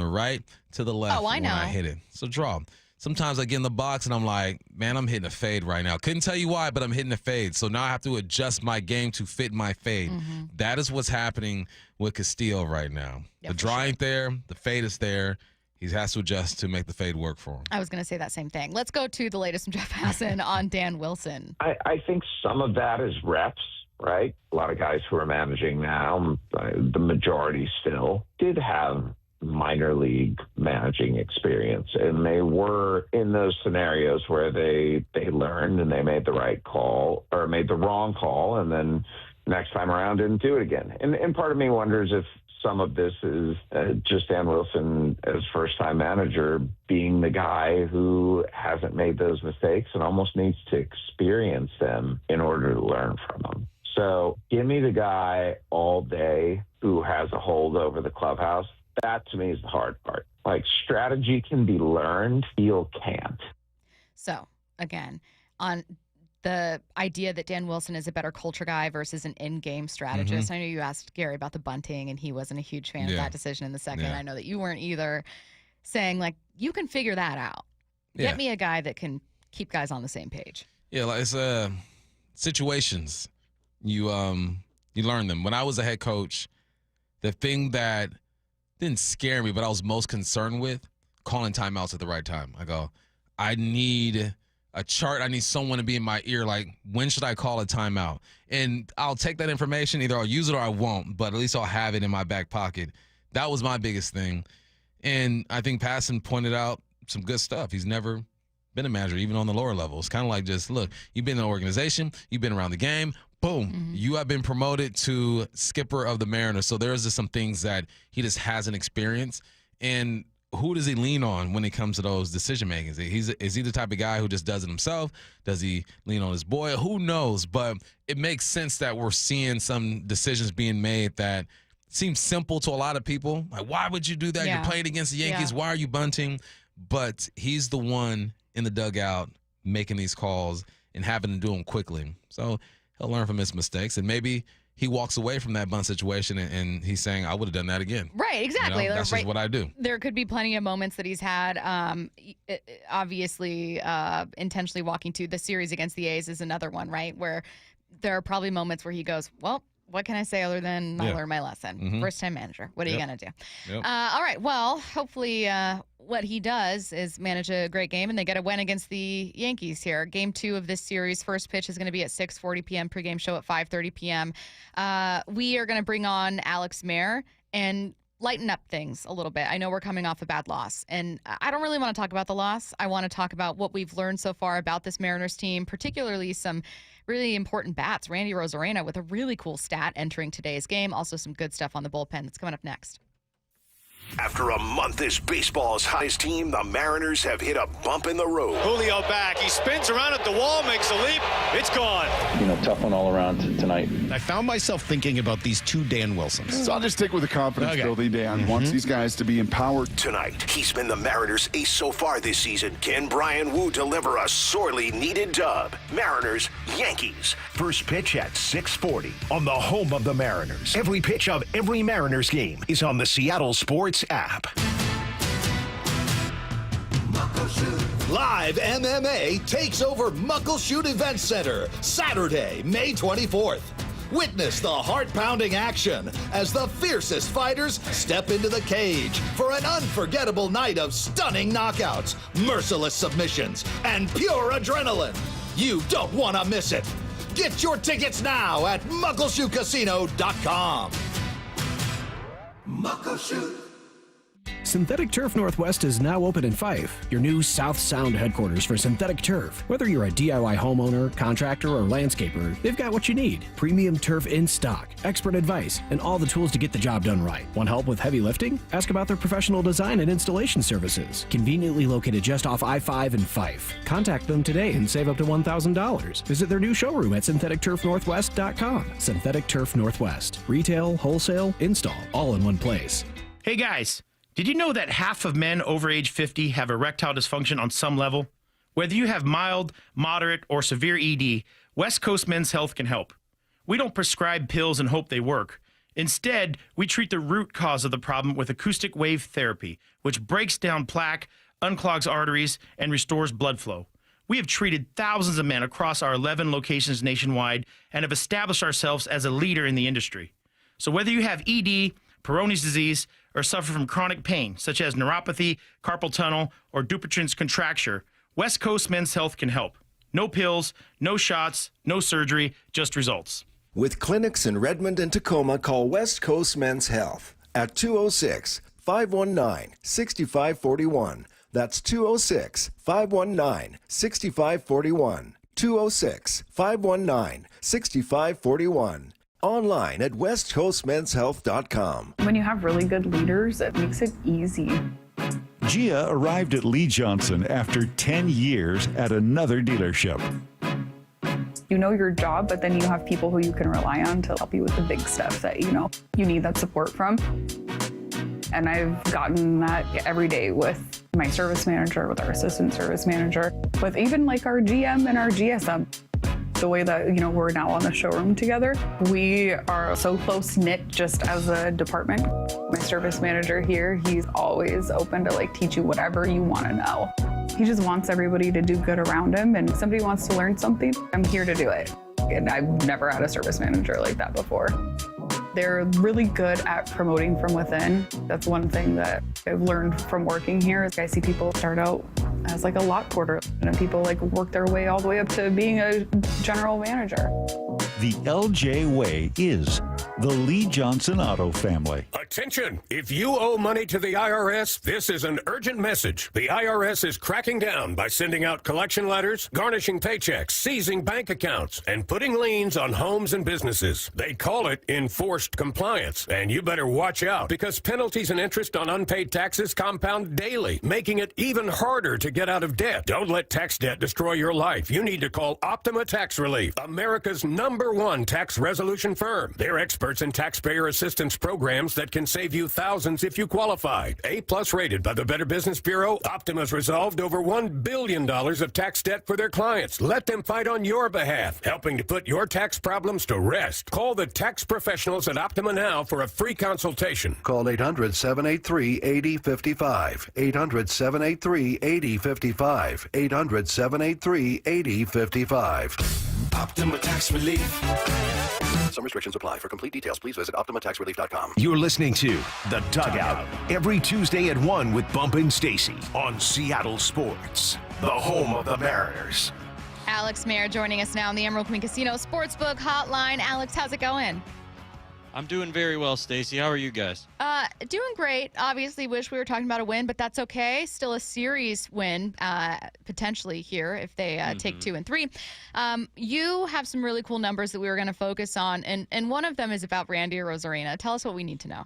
right to the left when I hit it. So draw. Sometimes I get in the box and I'm like, man, I'm hitting a fade right now. Couldn't tell you why, but I'm hitting a fade. So now I have to adjust my game to fit my fade. That is what's happening with Castillo right now. The draw ain't there. The fade is there. He has to adjust to make the fade work for him. I was going to say that same thing. Let's go to the latest from Jeff Passan on Dan Wilson. I think some of that is reps, right? A lot of guys who are managing now, the majority still, did have minor league managing experience. And they were in those scenarios where they learned and they made the right call or made the wrong call. And then next time around didn't do it again. And part of me wonders if some of this is just Dan Wilson as first-time manager being the guy who hasn't made those mistakes and almost needs to experience them in order to learn from them. So give me the guy all day who has a hold over the clubhouse. That, to me, is the hard part. Like, strategy can be learned, feel can't. So, again, on the idea that Dan Wilson is a better culture guy versus an in-game strategist. I know you asked Gary about the bunting, and he wasn't a huge fan of that decision in the second. I know that you weren't either, saying, like, you can figure that out. Get me a guy that can keep guys on the same page. Yeah, like it's situations. You learn them. When I was a head coach, the thing that didn't scare me, but I was most concerned with, calling timeouts at the right time. I go, I need a chart. I need someone to be in my ear. Like, when should I call a timeout? And I'll take that information. Either I'll use it or I won't, but at least I'll have it in my back pocket. That was my biggest thing. And I think Passan pointed out some good stuff. He's never been a manager, even on the lower level. It's kind of like, just look, you've been in an organization, you've been around the game, boom, you have been promoted to skipper of the Mariners. So there's just some things that he just hasn't experienced. And who does he lean on when it comes to those decision makings? Is he the type of guy who just does it himself? Does he lean on his boy? Who knows? But it makes sense that we're seeing some decisions being made that seem simple to a lot of people. Like, why would you do that? You're playing against the Yankees. Why are you bunting? But he's the one in the dugout making these calls and having to do them quickly. So he'll learn from his mistakes, and maybe he walks away from that bunt situation and he's saying, I would have done that again. Right, exactly. You know, that's just what I do. There could be plenty of moments that he's had. Obviously, intentionally walking to the series against the A's is another one, right? Where there are probably moments where he goes, well, what can I say other than I learned my lesson? First-time manager. What are you going to do? All right. Well, hopefully what he does is manage a great game, and they get a win against the Yankees here. Game 2 of this series. First pitch is going to be at 6:40 p.m. Pregame show at 5:30 p.m. We are going to bring on Alex Mayer and lighten up things a little bit. I know we're coming off a bad loss, and I don't really want to talk about the loss. I want to talk about what we've learned so far about this Mariners team, particularly some really important bats. Randy Arozarena with a really cool stat entering today's game. Also some good stuff on the bullpen that's coming up next. After a month as baseball's highest team, the Mariners have hit a bump in the road. Julio back. He spins around at the wall, makes a leap. It's gone. Tough one all around tonight. I found myself thinking about these two Dan Wilsons. So I'll just stick with the confidence building, Dan. Wants these guys to be empowered. Tonight, he's been the Mariners' ace so far this season. Can Brian Wu deliver a sorely needed dub? Mariners, Yankees. First pitch at 6:40 on the home of the Mariners. Every pitch of every Mariners game is on the Seattle Sports app. Live MMA takes over Muckleshoot Event Center Saturday, May 24th. Witness the heart-pounding action as the fiercest fighters step into the cage for an unforgettable night of stunning knockouts, merciless submissions, and pure adrenaline. You don't want to miss it. Get your tickets now at MuckleshootCasino.com. Muckleshoot. Synthetic Turf Northwest is now open in Fife, your new South Sound headquarters for synthetic turf. Whether you're a DIY homeowner, contractor, or landscaper, they've got what you need. Premium turf in stock, expert advice, and all the tools to get the job done right. Want help with heavy lifting? Ask about their professional design and installation services. Conveniently located just off I-5 in Fife. Contact them today and save up to $1,000. Visit their new showroom at syntheticturfnorthwest.com. Synthetic Turf Northwest. Retail, wholesale, install, all in one place. Hey guys. Did you know that half of men over age 50 have erectile dysfunction on some level? Whether you have mild, moderate, or severe ED, West Coast Men's Health can help. We don't prescribe pills and hope they work. Instead, we treat the root cause of the problem with acoustic wave therapy, which breaks down plaque, unclogs arteries, and restores blood flow. We have treated thousands of men across our 11 locations nationwide and have established ourselves as a leader in the industry. So whether you have ED, Peyronie's disease, or suffer from chronic pain, such as neuropathy, carpal tunnel, or Dupuytren's contracture, West Coast Men's Health can help. No pills, no shots, no surgery, just results. With clinics in Redmond and Tacoma, call West Coast Men's Health at 206-519-6541. That's 206-519-6541. 206-519-6541. Online at westcoastmenshealth.com. When you have really good leaders, it makes it easy. Gia arrived at Lee Johnson after 10 years at another dealership. You know your job, but then you have people who you can rely on to help you with the big stuff that you need that support from. And I've gotten that every day with my service manager, with our assistant service manager, with even like our GM and our GSM. The way that, we're now on the showroom together, we are so close-knit just as a department. My service manager here, he's always open to teach you whatever you want to know. He just wants everybody to do good around him, and if somebody wants to learn something, I'm here to do it. And I've never had a service manager like that before. They're really good at promoting from within. That's one thing that I've learned from working here. I see people start out as like a lot porter, and then people like work their way all the way up to being a general manager. The LJ way is the Lee Johnson Auto family. Attention! If you owe money to the IRS, this is an urgent message. The IRS is cracking down by sending out collection letters, garnishing paychecks, seizing bank accounts, and putting liens on homes and businesses. They call it enforced compliance, and you better watch out because penalties and interest on unpaid taxes compound daily, making it even harder to get out of debt. Don't let tax debt destroy your life. You need to call Optima Tax Relief, America's #1 tax resolution firm. They're experts in taxpayer assistance programs that can save you thousands if you qualify. A+ rated by the Better Business Bureau, Optima's resolved over $1 billion of tax debt for their clients. Let them fight on your behalf, helping to put your tax problems to rest. Call the tax professionals at Optima now for a free consultation. Call 800-783-8055. 800-783-8055. 800-783-8055. Optima Tax Relief. Some restrictions apply. For complete details, please visit OptimaTaxRelief.com. You're listening to The Dugout every Tuesday at 1 with Bump and Stacy on Seattle Sports, the home of the Mariners. Alex Mayer joining us now on the Emerald Queen Casino Sportsbook Hotline. Alex, how's it going? I'm doing very well, Stacy. How are you guys? Doing great. Obviously, wish we were talking about a win, but that's okay. Still a series win, potentially here if they take 2 and 3. You have some really cool numbers that we were going to focus on, and one of them is about Randy Arozarena. Tell us what we need to know.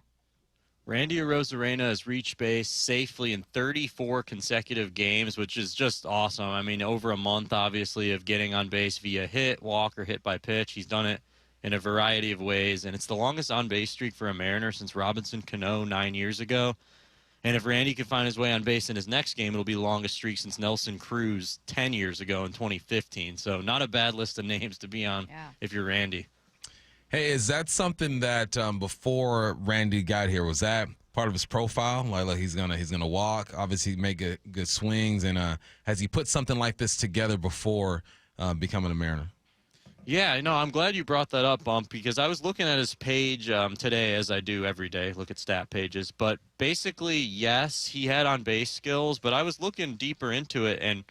Randy Arozarena has reached base safely in 34 consecutive games, which is just awesome. I mean, over a month, obviously, of getting on base via hit, walk, or hit by pitch. He's done it in a variety of ways, and it's the longest on-base streak for a Mariner since Robinson Cano 9 years ago. And if Randy can find his way on base in his next game, it'll be the longest streak since Nelson Cruz 10 years ago in 2015. So not a bad list of names to be on if you're Randy. Hey, is that something that before Randy got here, was that part of his profile? Like he's gonna walk, obviously make good swings, and has he put something like this together before becoming a Mariner? Yeah, no, I'm glad you brought that up, Bump, because I was looking at his page today, as I do every day, look at stat pages. But basically, yes, he had on-base skills, but I was looking deeper into it, and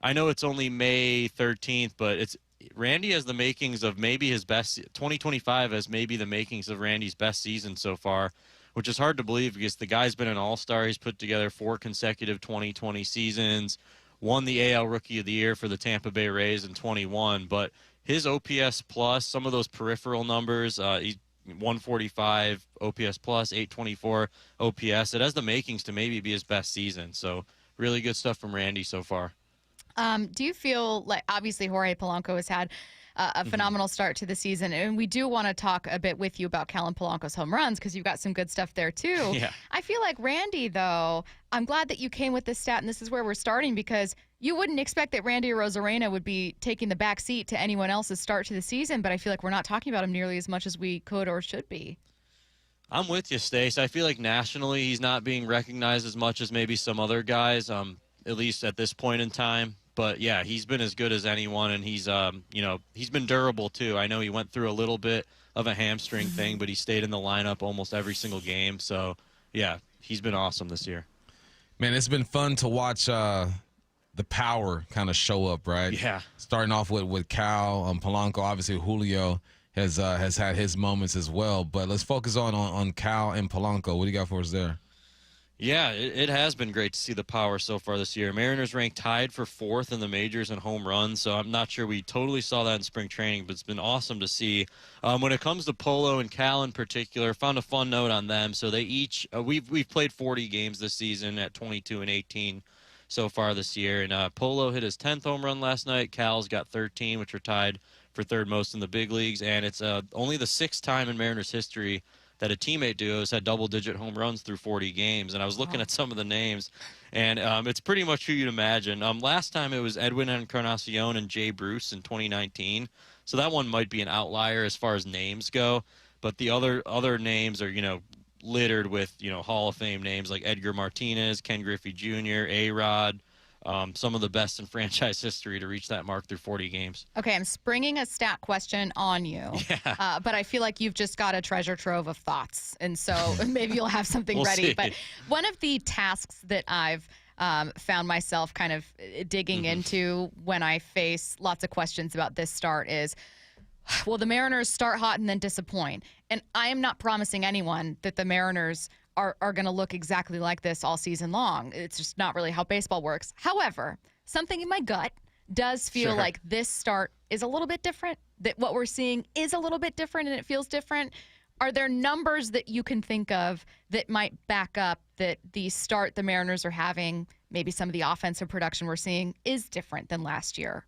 I know it's only May 13th, but Randy has the makings of maybe his best. 2025 has maybe the makings of Randy's best season so far, which is hard to believe because the guy's been an all-star. He's put together 4 consecutive 2020 seasons, won the AL Rookie of the Year for the Tampa Bay Rays in 21, but his OPS plus, some of those peripheral numbers, he's 145 OPS plus, 824 OPS. It has the makings to maybe be his best season. So really good stuff from Randy so far. Do you feel like, obviously Jorge Polanco has had a phenomenal start to the season, and we do want to talk a bit with you about Kellen Polanco's home runs because you've got some good stuff there too. Yeah. I feel like Randy, though, I'm glad that you came with this stat, and this is where we're starting because you wouldn't expect that Randy Arozarena would be taking the back seat to anyone else's start to the season, but I feel like we're not talking about him nearly as much as we could or should be. I'm with you, Stace. I feel like nationally he's not being recognized as much as maybe some other guys, at least at this point in time. But yeah, he's been as good as anyone, and he's he's been durable too. I know he went through a little bit of a hamstring thing, but he stayed in the lineup almost every single game. So yeah, he's been awesome this year. Man, it's been fun to watch the power kind of show up, right? Yeah. Starting off with Cal, Polanco, obviously Julio has had his moments as well. But let's focus on Cal and Polanco. What do you got for us there? Yeah, it has been great to see the power so far this year. Mariners ranked tied for 4th in the majors in home runs, so I'm not sure we totally saw that in spring training, but it's been awesome to see. When it comes to Polo and Cal in particular, found a fun note on them. So they each we've played 40 games this season at 22 and 18 so far this year, and Polo hit his 10th home run last night. Cal's got 13, which are tied for 3rd most in the big leagues, and it's only the 6th time in Mariners history that a teammate duo has had double-digit home runs through 40 games. And I was looking at some of the names, and it's pretty much who you'd imagine. Last time it was Edwin Encarnacion and Jay Bruce in 2019, so that one might be an outlier as far as names go. But the other names are, littered with, Hall of Fame names like Edgar Martinez, Ken Griffey Jr., A-Rod, some of the best in franchise history to reach that mark through 40 games. Okay, I'm springing a stat question on you, but I feel like you've just got a treasure trove of thoughts, and so maybe you'll have something We'll ready. see. But one of the tasks that I've found myself kind of digging into when I face lots of questions about this start is, will the Mariners start hot and then disappoint? And I am not promising anyone that the Mariners are going to look exactly like this all season long. It's just not really how baseball works. However, something in my gut does feel like this start is a little bit different, that what we're seeing is a little bit different and it feels different. Are there numbers that you can think of that might back up that the start the Mariners are having, maybe some of the offensive production we're seeing, is different than last year?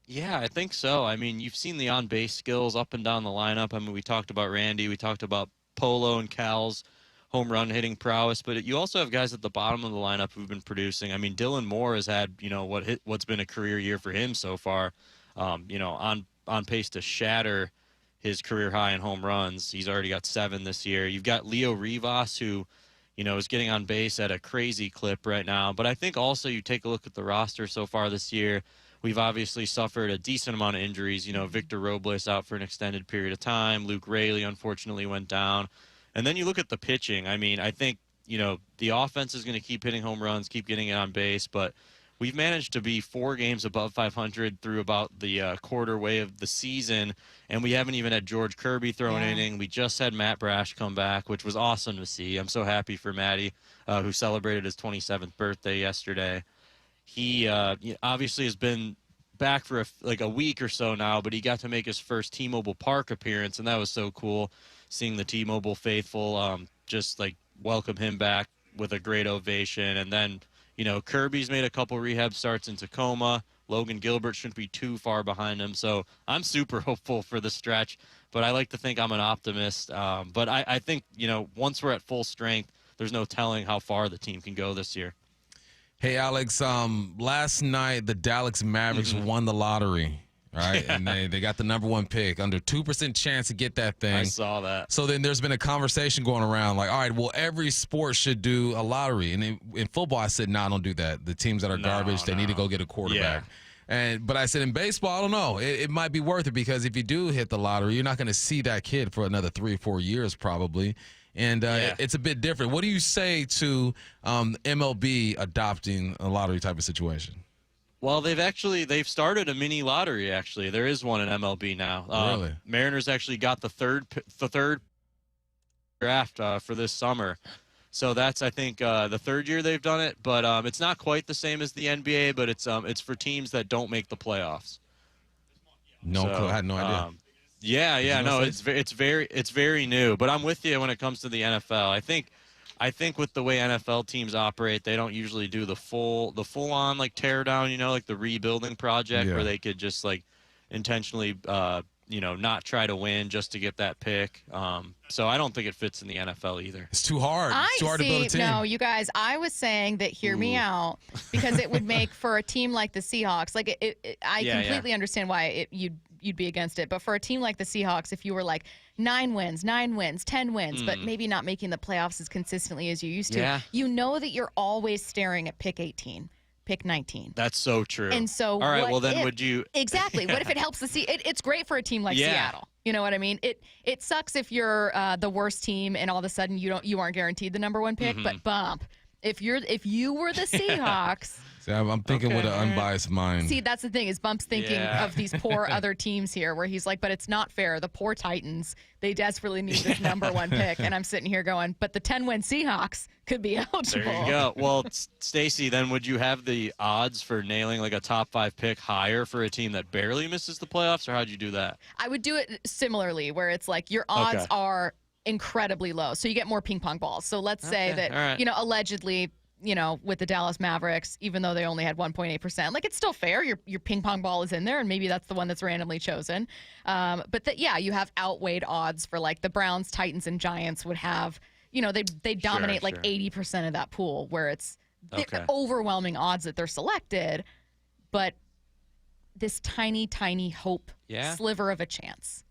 Yeah, I think so. I mean, you've seen the on-base skills up and down the lineup. I mean, we talked about Randy. We talked about Polo and Cal's home run hitting prowess, but you also have guys at the bottom of the lineup who've been producing. I mean, Dylan Moore has had, what's been a career year for him so far, on pace to shatter his career high in home runs. He's already got 7 this year. You've got Leo Rivas, who, is getting on base at a crazy clip right now. But I think also you take a look at the roster so far this year, we've obviously suffered a decent amount of injuries. Victor Robles out for an extended period of time. Luke Raley, unfortunately, went down. And then you look at the pitching. I mean, I think, the offense is going to keep hitting home runs, keep getting it on base, but we've managed to be 4 games above 500 through about the quarter way of the season, and we haven't even had George Kirby throw an inning. We just had Matt Brash come back, which was awesome to see. I'm so happy for Matty, who celebrated his 27th birthday yesterday. He obviously has been back for a week or so now, but he got to make his first T-Mobile Park appearance, and that was so cool. Seeing the T-Mobile faithful just welcome him back with a great ovation. And then, Kirby's made a couple rehab starts in Tacoma. Logan Gilbert shouldn't be too far behind him. So I'm super hopeful for the stretch, but I like to think I'm an optimist. But I think, once we're at full strength, there's no telling how far the team can go this year. Hey, Alex, last night the Dallas Mavericks won the lottery. Right, and they got the number 1 pick, under 2% chance to get that thing. I saw that. So then there's been a conversation going around all right, well, every sport should do a lottery. And in football, I said, no, don't do that. The teams that are garbage, they need to go get a quarterback. Yeah. But I said in baseball, I don't know. It might be worth it because if you do hit the lottery, you're not going to see that kid for another 3 or 4 years probably. And it's a bit different. What do you say to MLB adopting a lottery type of situation? Well, they've started a mini lottery. Actually, there is one in MLB now. Really? Mariners actually got the third draft for this summer, so that's I think the 3rd year they've done it. But it's not quite the same as the NBA, but it's for teams that don't make the playoffs. I had no idea. No, it's very new. But I'm with you when it comes to the NFL. I think with the way NFL teams operate, they don't usually do the full on tear down, the rebuilding project where they could just intentionally, not try to win just to get that pick. So I don't think it fits in the NFL either. It's too hard. It's too hard to build a team. No, you guys, I was saying that hear me out because it would make for a team like the Seahawks. I completely understand why you'd be against it. But for a team like the Seahawks, if you were 9 wins, 10 wins, but maybe not making the playoffs as consistently as you used to, you know that you're always staring at pick 18, pick 19. That's so true. And so, all right, well then would you exactly? What if it helps it's great for a team like Seattle. You know what I mean? It sucks if you're the worst team and all of a sudden you aren't guaranteed the number 1 pick. But bump, if you were the Seahawks. See, I'm thinking with an unbiased mind. See, that's the thing is Bump's thinking of these poor other teams here where he's like, but it's not fair. The poor Titans, they desperately need this number 1 pick. And I'm sitting here going, but the 10-win Seahawks could be eligible. There you go. Well, Stacy, then would you have the odds for nailing a top 5 pick higher for a team that barely misses the playoffs, or how'd you do that? I would do it similarly where it's your odds are incredibly low. So you get more ping pong balls. So let's say that, allegedly, with the Dallas Mavericks, even though they only had 1.8%, it's still fair. Your ping pong ball is in there, and maybe that's the one that's randomly chosen. But you have outweighed odds for the Browns, Titans, and Giants would have, they dominate 80% of that pool, where it's overwhelming odds that they're selected, but this tiny, tiny hope sliver of a chance.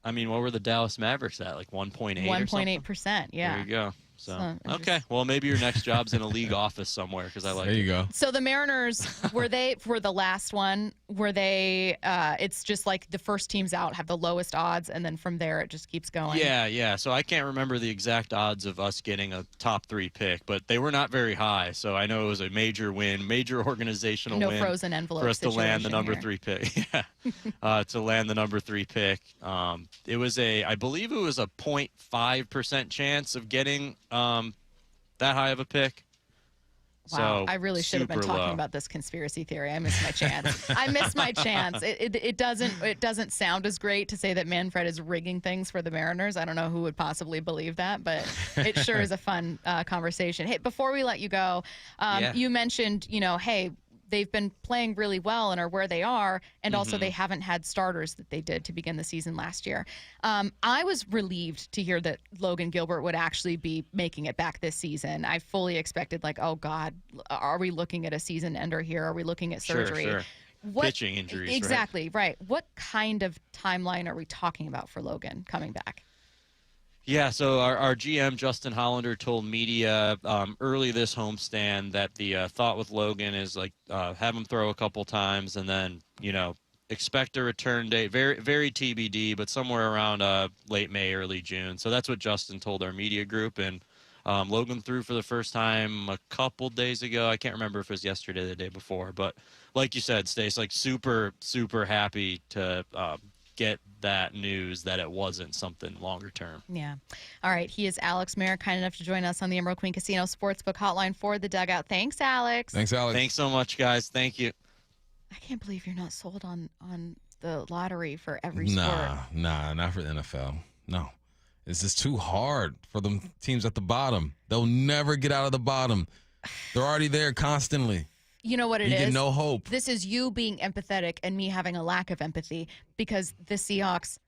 I mean, what were the Dallas Mavericks at? 1.8 1.8%, yeah. There you go. So okay, well maybe your next job's in a league office somewhere because I like. There you go. So the Mariners were they for the last one? Were they? It's just like the first teams out have the lowest odds, and then from there it just keeps going. Yeah. So I can't remember the exact odds of us getting a top 3 pick, but they were not very high. So I know it was a major win, major organizational win. No frozen envelope for us to land the number here. 3 pick. Yeah, to land the number 3 pick. It was I believe it was a 0.5% chance of getting that high of a pick. Wow, So I really should have been talking low. about this conspiracy theory. I missed my chance. I missed my chance. It doesn't sound as great to say that Manfred is rigging things for the Mariners. I don't know who would possibly believe that, but it sure is a fun conversation. Hey, before we let you go, you mentioned, hey, they've been playing really well and are where they are, and also they haven't had starters that they did to begin the season last year. I was relieved to hear that Logan Gilbert would actually be making it back this season. I fully expected, like, oh, God, are we looking at a season ender here? Are we looking at surgery? Sure. Pitching injuries. Exactly, right. What kind of timeline are we talking about for Logan coming back? Yeah, so our GM, Justin Hollander, told media early this homestand that the thought with Logan is like have him throw a couple times and then, expect a return date, very, very TBD, but somewhere around late May, early June. So that's what Justin told our media group. And Logan threw for the first time a couple days ago. I can't remember if it was yesterday or the day before. But like you said, Stace, like super, super happy to get that news that it wasn't something longer term. Yeah. All right. He is Alex Merrick, kind enough to join us on the Emerald Queen Casino Sportsbook Hotline for the Dugout. Thanks, Alex. Thanks, Alex. Thanks so much, guys. Thank you. I can't believe you're not sold on the lottery for every sport. Nah, not for the NFL. No. It's just too hard for them teams at the bottom. They'll never get out of the bottom. They're already there constantly. You know what it is? You get no hope. This is you being empathetic and me having a lack of empathy because the Seahawks,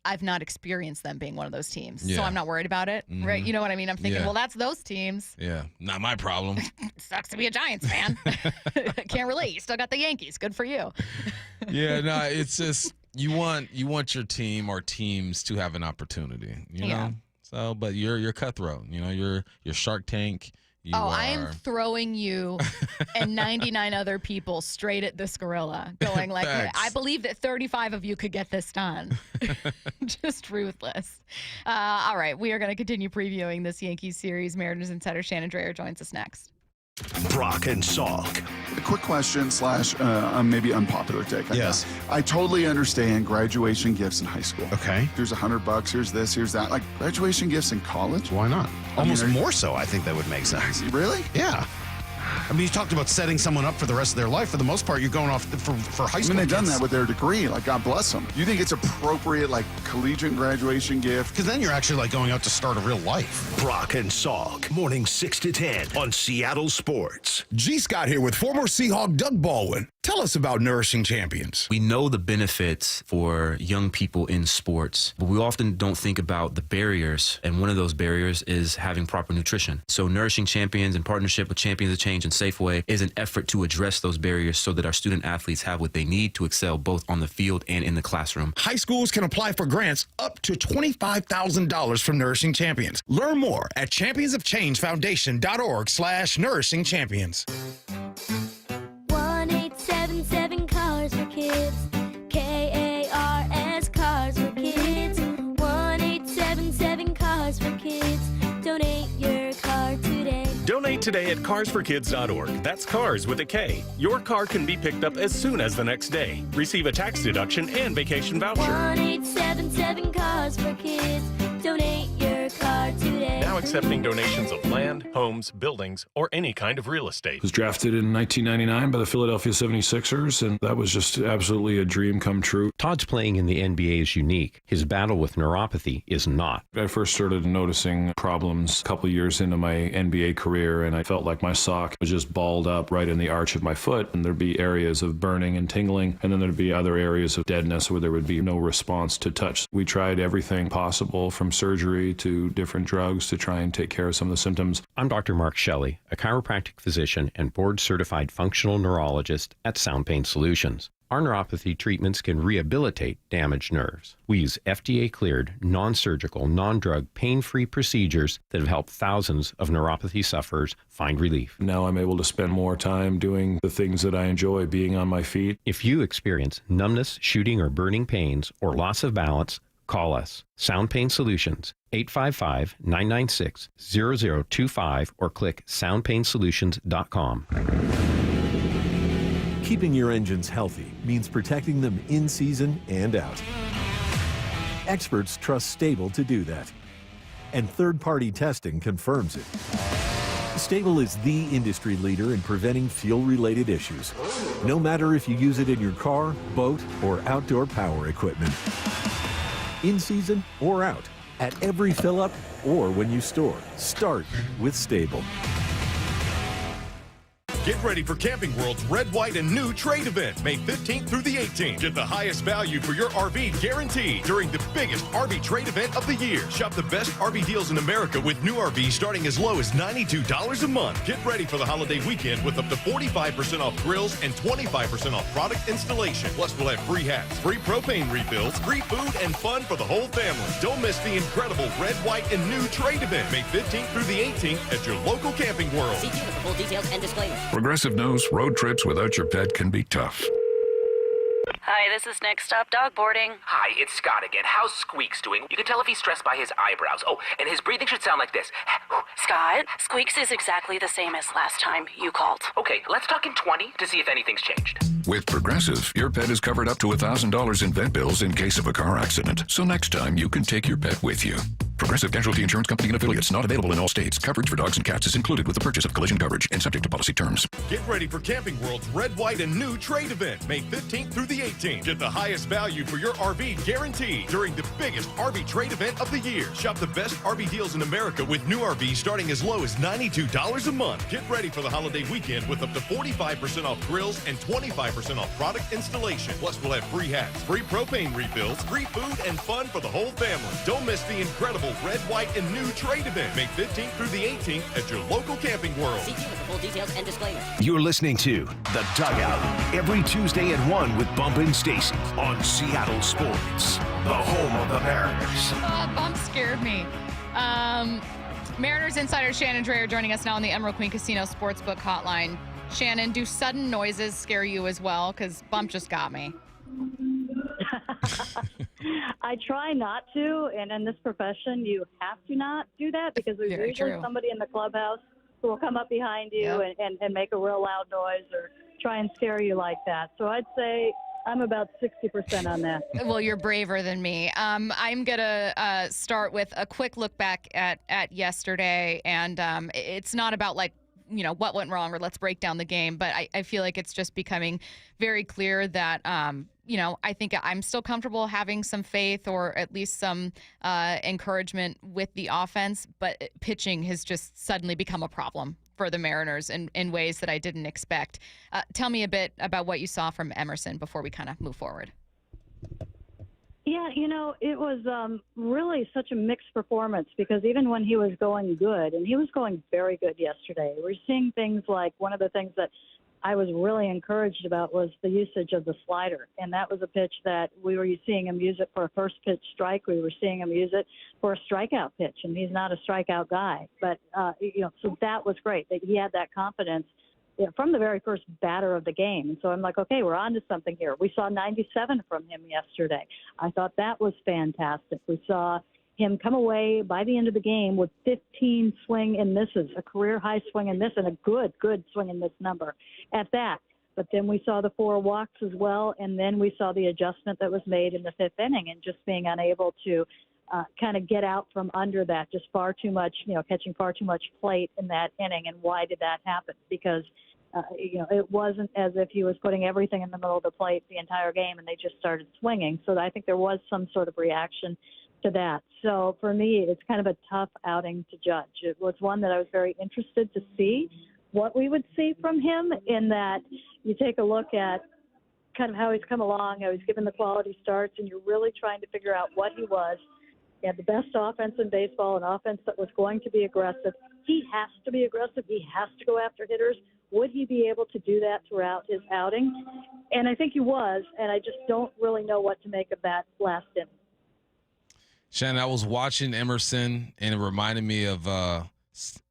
I've not experienced them being one of those teams. Yeah. So I'm not worried about it, right? You know what I mean? I'm thinking, well, that's those teams. Yeah, not my problem. Sucks to be a Giants fan. Can't relate. You still got the Yankees. Good for you. Yeah, no, it's just you want your team or teams to have an opportunity, you know? So, but you're cutthroat, you're Shark Tank. I am throwing you and 99 other people straight at this gorilla, going like, hey, I believe that 35 of you could get this done. Just ruthless. All right, we are going to continue previewing this Yankees series. Mariners insider Shannon Drayer joins us next. Brock and Salk. A quick question / maybe unpopular take. Yes. I totally understand graduation gifts in high school. Okay. Here's $100. Here's this. Here's that. Like graduation gifts in college. Why not? Almost more so, I think that would make sense. Really? Yeah. I mean, you talked about setting someone up for the rest of their life. For the most part, you're going off for high school. I mean, they've done kids. that with their degree. Like, God bless them. You think it's appropriate, like, collegiate graduation gift? Because then you're actually, like, going out to start a real life. Brock and Salk. Morning 6 to 10 on Seattle Sports. G. Scott here with former Seahawk Doug Baldwin. Tell us about Nourishing Champions. We know the benefits for young people in sports, but we often don't think about the barriers. And one of those barriers is having proper nutrition. So Nourishing Champions, in partnership with Champions of Change and Safeway, is an effort to address those barriers so that our student athletes have what they need to excel both on the field and in the classroom. High schools can apply for grants up to $25,000 from Nourishing Champions. Learn more at championsofchangefoundation.org/Nourishing Champions. 1-877 Cars for Kids. KARS Cars for Kids. 1-877 Cars for Kids. Donate your car today. Donate today at carsforkids.org. That's cars with a K. Your car can be picked up as soon as the next day. Receive a tax deduction and vacation voucher. 1-877 Cars for Kids. Donate your car today. Now accepting donations of land, homes, buildings, or any kind of real estate. Was drafted in 1999 by the Philadelphia 76ers, and that was just absolutely a dream come true. Todd's playing in the NBA is unique. His battle with neuropathy is not. I first started noticing problems a couple years into my NBA career, and I felt like my sock was just balled up right in the arch of my foot, and there'd be areas of burning and tingling, and then there'd be other areas of deadness where there would be no response to touch. We tried everything possible, from surgery to to different drugs to try and take care of some of the symptoms. I'm Dr. Mark Shelley, a chiropractic physician and board-certified functional neurologist at Sound Pain Solutions. Our neuropathy treatments can rehabilitate damaged nerves. We use FDA-cleared, non-surgical, non-drug, pain-free procedures that have helped thousands of neuropathy sufferers find relief. Now I'm able to spend more time doing the things that I enjoy, being on my feet. If you experience numbness, shooting, or burning pains, or loss of balance, call us. Sound Pain Solutions, 855-996-0025, or click soundpainsolutions.com. Keeping your engines healthy means protecting them in season and out. Experts trust Stable to do that. And third-party testing confirms it. Stable is the industry leader in preventing fuel-related issues, no matter if you use it in your car, boat, or outdoor power equipment. In season or out, at every fill-up or when you store, start with Stable. Get ready for Camping World's Red, White, and New Trade event, May 15th through the 18th. Get the highest value for your RV guaranteed during the biggest RV trade event of the year. Shop the best RV deals in America with new RVs starting as low as $92 a month. Get ready for the holiday weekend with up to 45% off grills and 25% off product installation. Plus, we'll have free hats, free propane refills, free food, and fun for the whole family. Don't miss the incredible Red, White, and New Trade event, May 15th through the 18th at your local Camping World. See dealer for full details and disclaimer. Progressive knows road trips without your pet can be tough. Hi, this is Next Stop Dog Boarding. Hi, it's Scott again. How's Squeaks doing? You can tell if he's stressed by his eyebrows. Oh, and his breathing should sound like this. Scott, Squeaks is exactly the same as last time you called. Okay, let's talk in 20 to see if anything's changed. With Progressive, your pet is covered up to $1,000 in vet bills in case of a car accident. So next time, you can take your pet with you. Progressive Casualty Insurance Company and affiliates, not available in all states. Coverage for dogs and cats is included with the purchase of collision coverage and subject to policy terms. Get ready for Camping World's Red, White, and New Trade event, May 15th through the 18th. Get the highest value for your RV guaranteed during the biggest RV trade event of the year. Shop the best RV deals in America with new RVs starting as low as $92 a month. Get ready for the holiday weekend with up to 45% off grills and 25% off product installation. Plus, we'll have free hats, free propane refills, free food, and fun for the whole family. Don't miss the incredible Red, White, and New Trade event, May 15th through the 18th at your local Camping World. See dealer for full details and disclaimer. You're listening to The Dugout every Tuesday at 1 with Bump and Stacy on Seattle Sports, the home of the Mariners. Bump scared me. Mariners insider Shannon Drayer joining us now on the Emerald Queen Casino Sportsbook Hotline. Shannon, do sudden noises scare you as well? Because Bump just got me. I try not to, and in this profession, you have to not do that because there's Very usually true. somebody in the clubhouse who will come up behind you and make a real loud noise or try and scare you like that. So I'd say I'm about 60% on that. Well, you're braver than me. I'm going to start with a quick look back at yesterday, and it's not about what went wrong or let's break down the game, but I feel like it's just becoming very clear that I think I'm still comfortable having some faith or at least some encouragement with the offense, but pitching has just suddenly become a problem for the Mariners in ways that I didn't expect. Tell me a bit about what you saw from Emerson before we kind of move forward. Yeah, it was really such a mixed performance because even when he was going good, and he was going very good yesterday, we're seeing things like one of the things that I was really encouraged about was the usage of the slider. And that was a pitch that we were seeing him use it for a first pitch strike. We were seeing him use it for a strikeout pitch, and he's not a strikeout guy. But, so that was great that he had that confidence from the very first batter of the game. And so I'm like, okay, we're on to something here. We saw 97 from him yesterday. I thought that was fantastic. We saw him come away by the end of the game with 15 swing and misses, a career high swing and miss, and a good swing and miss number at that. But then we saw the 4 walks as well, and then we saw the adjustment that was made in the 5th inning and just being unable to kind of get out from under that, just far too much, catching far too much plate in that inning. And why did that happen? Because it wasn't as if he was putting everything in the middle of the plate the entire game and they just started swinging. So I think there was some sort of reaction to that. So for me, it's kind of a tough outing to judge. It was one that I was very interested to see what we would see from him, in that you take a look at kind of how he's come along, how he's given the quality starts, and you're really trying to figure out what he was He had the best offense in baseball, an offense that was going to be aggressive. He has to be aggressive. He has to go after hitters. Would he be able to do that throughout his outing? And I think he was, and I just don't really know what to make of that last inning. Shannon, I was watching Emerson, and it reminded me of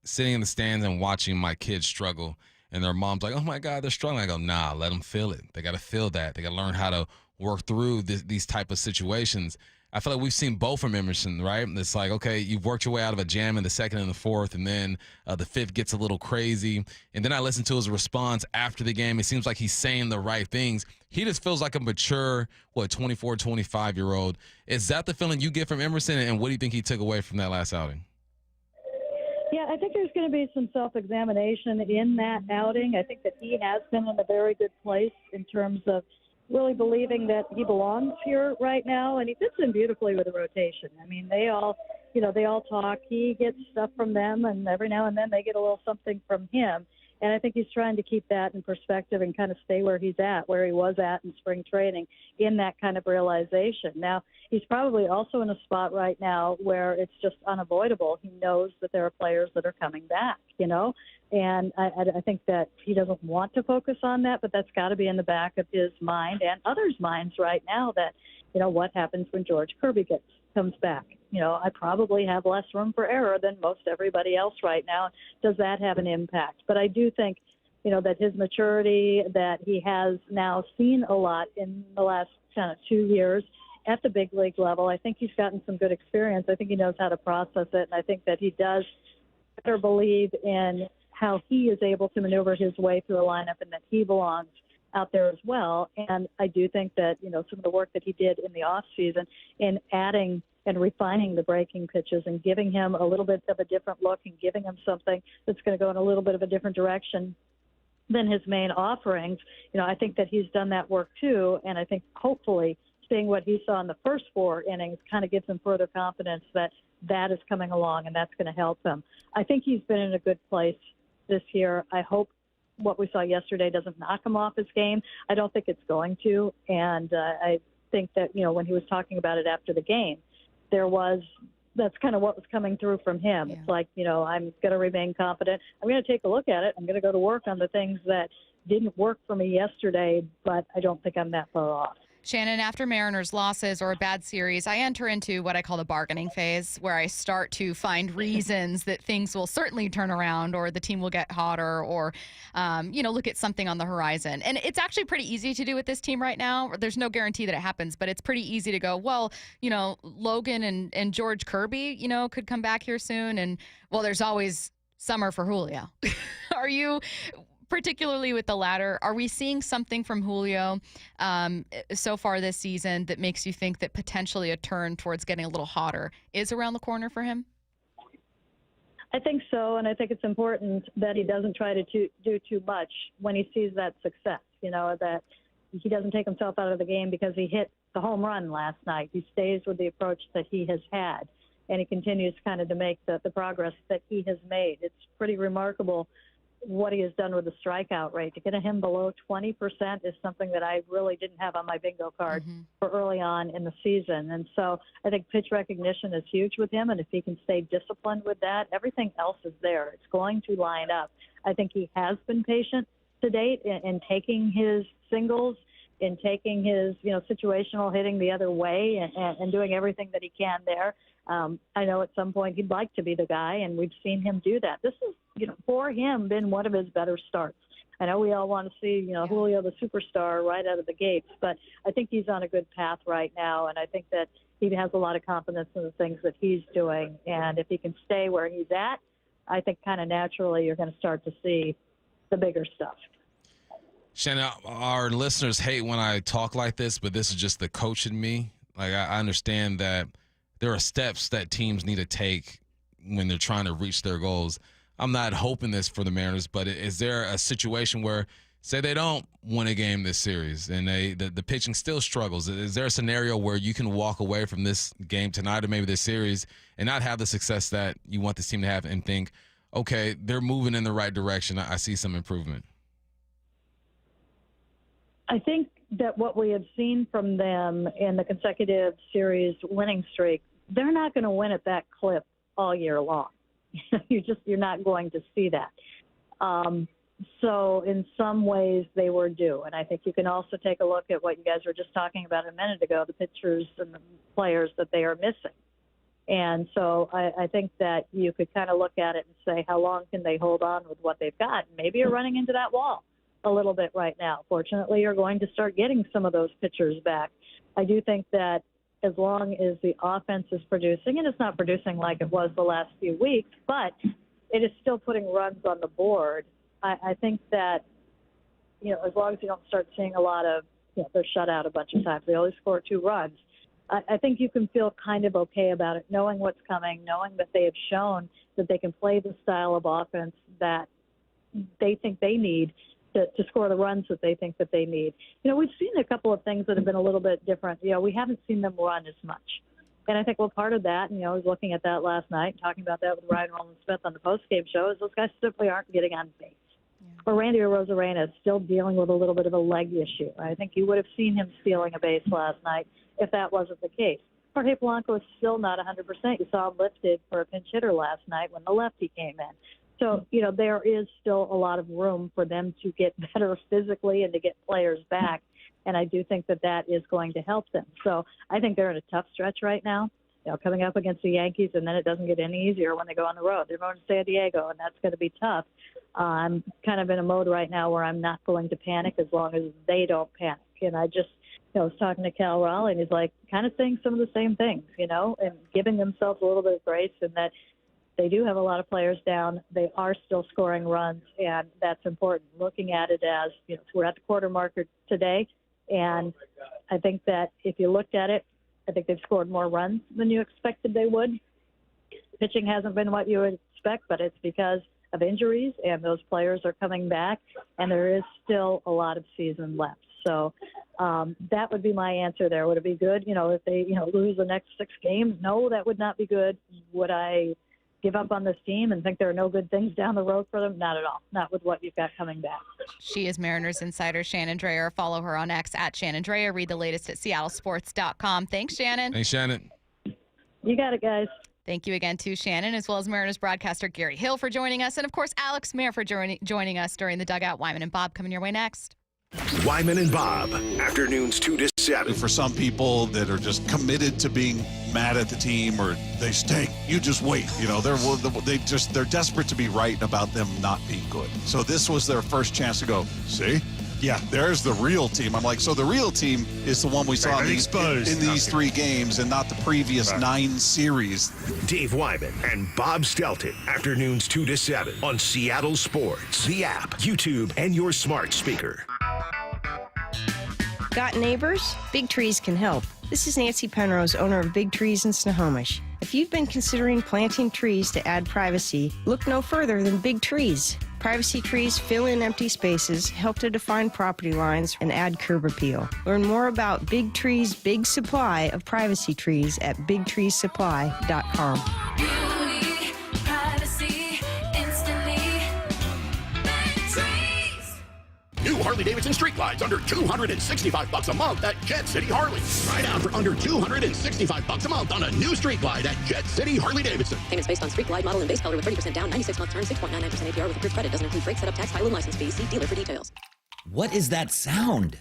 sitting in the stands and watching my kids struggle. And their mom's like, oh, my God, they're struggling. I go, nah, let them feel it. They got to feel that. They got to learn how to work through these type of situations. I feel like we've seen both from Emerson, right? It's like, okay, you've worked your way out of a jam in the second and the fourth, and then the fifth gets a little crazy. And then I listened to his response after the game. It seems like he's saying the right things. He just feels like a mature, 24, 25-year-old. Is that the feeling you get from Emerson, and what do you think he took away from that last outing? Yeah, I think there's going to be some self-examination in that outing. I think that he has been in a very good place in terms of really believing that he belongs here right now, and he fits in beautifully with the rotation. I mean, they all talk. He gets stuff from them, and every now and then they get a little something from him. And I think he's trying to keep that in perspective and kind of stay where he's at, where he was at in spring training, in that kind of realization. Now, he's probably also in a spot right now where it's just unavoidable. He knows that there are players that are coming back, and I think that he doesn't want to focus on that, but that's got to be in the back of his mind and others' minds right now that, what happens when George Kirby comes back. I probably have less room for error than most everybody else right now. Does that have an impact? But I do think, that his maturity, that he has now seen a lot in the last kind of 2 years at the big league level. I think he's gotten some good experience. I think he knows how to process it, and I think that he does better believe in how he is able to maneuver his way through a lineup and that he belongs out there as well. And I do think that, some of the work that he did in the off season in adding and refining the breaking pitches and giving him a little bit of a different look and giving him something that's going to go in a little bit of a different direction than his main offerings. I think that he's done that work too. And I think hopefully seeing what he saw in the first 4 innings kind of gives him further confidence that that is coming along and that's going to help him. I think he's been in a good place this year. I hope what we saw yesterday doesn't knock him off his game. I don't think it's going to. And I think that, when he was talking about it after the game, that's kind of what was coming through from him. Yeah. It's like, I'm going to remain confident. I'm going to take a look at it. I'm going to go to work on the things that didn't work for me yesterday, but I don't think I'm that far off. Shannon, after Mariners losses or a bad series, I enter into what I call the bargaining phase, where I start to find reasons that things will certainly turn around or the team will get hotter or, look at something on the horizon. And it's actually pretty easy to do with this team right now. There's no guarantee that it happens, but it's pretty easy to go, well, Logan and George Kirby, could come back here soon. And, well, there's always summer for Julio. Are you... Particularly with the latter, are we seeing something from Julio so far this season that makes you think that potentially a turn towards getting a little hotter is around the corner for him? I think so, and I think it's important that he doesn't try to do too much when he sees that success, that he doesn't take himself out of the game because he hit the home run last night. He stays with the approach that he has had, and he continues kind of to make the progress that he has made. It's pretty remarkable what he has done with the strikeout rate. To get him below 20% is something that I really didn't have on my bingo card for early on in the season. And so I think pitch recognition is huge with him, and if he can stay disciplined with that, everything else is there. It's going to line up. I think he has been patient to date in taking his singles, in taking his situational hitting the other way and doing everything that he can there. I know at some point he'd like to be the guy, and we've seen him do that. This is, for him, been one of his better starts. I know we all want to see, Julio the superstar right out of the gates, but I think he's on a good path right now, and I think that he has a lot of confidence in the things that he's doing. And if he can stay where he's at, I think kind of naturally you're going to start to see the bigger stuff. Shannon, our listeners hate when I talk like this, but this is just the coach in me. Like, I understand that there are steps that teams need to take when they're trying to reach their goals. I'm not hoping this for the Mariners, but is there a situation where, say they don't win a game this series and the pitching still struggles? Is there a scenario where you can walk away from this game tonight or maybe this series and not have the success that you want this team to have and think, okay, they're moving in the right direction, I see some improvement? I think that what we have seen from them in the consecutive series winning streak they're not going to win at that clip all year long. You're not going to see that. So in some ways they were due. And I think you can also take a look at what you guys were just talking about a minute ago, the pitchers and the players that they are missing. And so I think that you could kind of look at it and say, how long can they hold on with what they've got? Maybe you're running into that wall a little bit right now. Fortunately, you're going to start getting some of those pitchers back. I do think that as long as the offense is producing, and it's not producing like it was the last few weeks, but it is still putting runs on the board. I think that, as long as you don't start seeing a lot of, they're shut out a bunch of times. They only score 2 runs. I think you can feel kind of okay about it, knowing what's coming, knowing that they have shown that they can play the style of offense that they think they need to score the runs that they think that they need. We've seen a couple of things that have been a little bit different. We haven't seen them run as much. And I think, part of that, I was looking at that last night, talking about that with Ryan Roland-Smith on the postgame show, is those guys simply aren't getting on base. Or Randy Arozarena is still dealing with a little bit of a leg issue. I think you would have seen him stealing a base last night if that wasn't the case. Jorge Polanco is still not 100%. You saw him lifted for a pinch hitter last night when the lefty came in. So, there is still a lot of room for them to get better physically and to get players back. And I do think that that is going to help them. So I think they're in a tough stretch right now, coming up against the Yankees, and then it doesn't get any easier when they go on the road. They're going to San Diego, and that's going to be tough. I'm kind of in a mode right now where I'm not going to panic as long as they don't panic. And I just, was talking to Cal Raleigh, and he's like kind of saying some of the same things, and giving themselves a little bit of grace, and that they do have a lot of players down. They are still scoring runs, and that's important. Looking at it as, we're at the quarter marker today, and I think that if you looked at it, I think they've scored more runs than you expected they would. Pitching hasn't been what you would expect, but it's because of injuries, and those players are coming back, and there is still a lot of season left. So that would be my answer there. Would it be good, if they, lose the next 6 games? No, that would not be good. Would I give up on this team and think there are no good things down the road for them? Not at all. Not with what you've got coming back. She is Mariners insider Shannon Drayer. Follow her on X at Shannon Drayer. Read the latest at seattlesports.com. Thanks, Shannon. Hey, Shannon. You got it, guys. Thank you again to Shannon, as well as Mariners broadcaster Gary Hill for joining us. And, of course, Alex Mayer for joining us during the dugout. Wyman and Bob coming your way next. Wyman and Bob, afternoons 2 to 7. For some people that are just committed to being mad at the team or they stink, you just wait. They're desperate to be right about them not being good. So this was their first chance to go, see? Yeah, there's the real team. I'm like, so the real team is the one we saw in these 3 games and not the previous 9 series. Dave Wyman and Bob Stelton, afternoons 2 to 7 on Seattle Sports, the app, YouTube, and your smart speaker. Got neighbors? Big Trees can help. This is Nancy Penrose, owner of Big Trees in Snohomish. If you've been considering planting trees to add privacy, look no further than Big Trees. Privacy trees fill in empty spaces, help to define property lines, and add curb appeal. Learn more about Big Trees' big supply of privacy trees at bigtreesupply.com. New Harley-Davidson street glides under $265 a month at Jet City Harley. Try it out for under $265 a month on a new street glide at Jet City Harley-Davidson. Payments based on street glide model and base color with 30% down, 96-month term, 6.99% APR with approved credit. Doesn't include freight, setup, tax, title, and license fees. See dealer for details. What is that sound?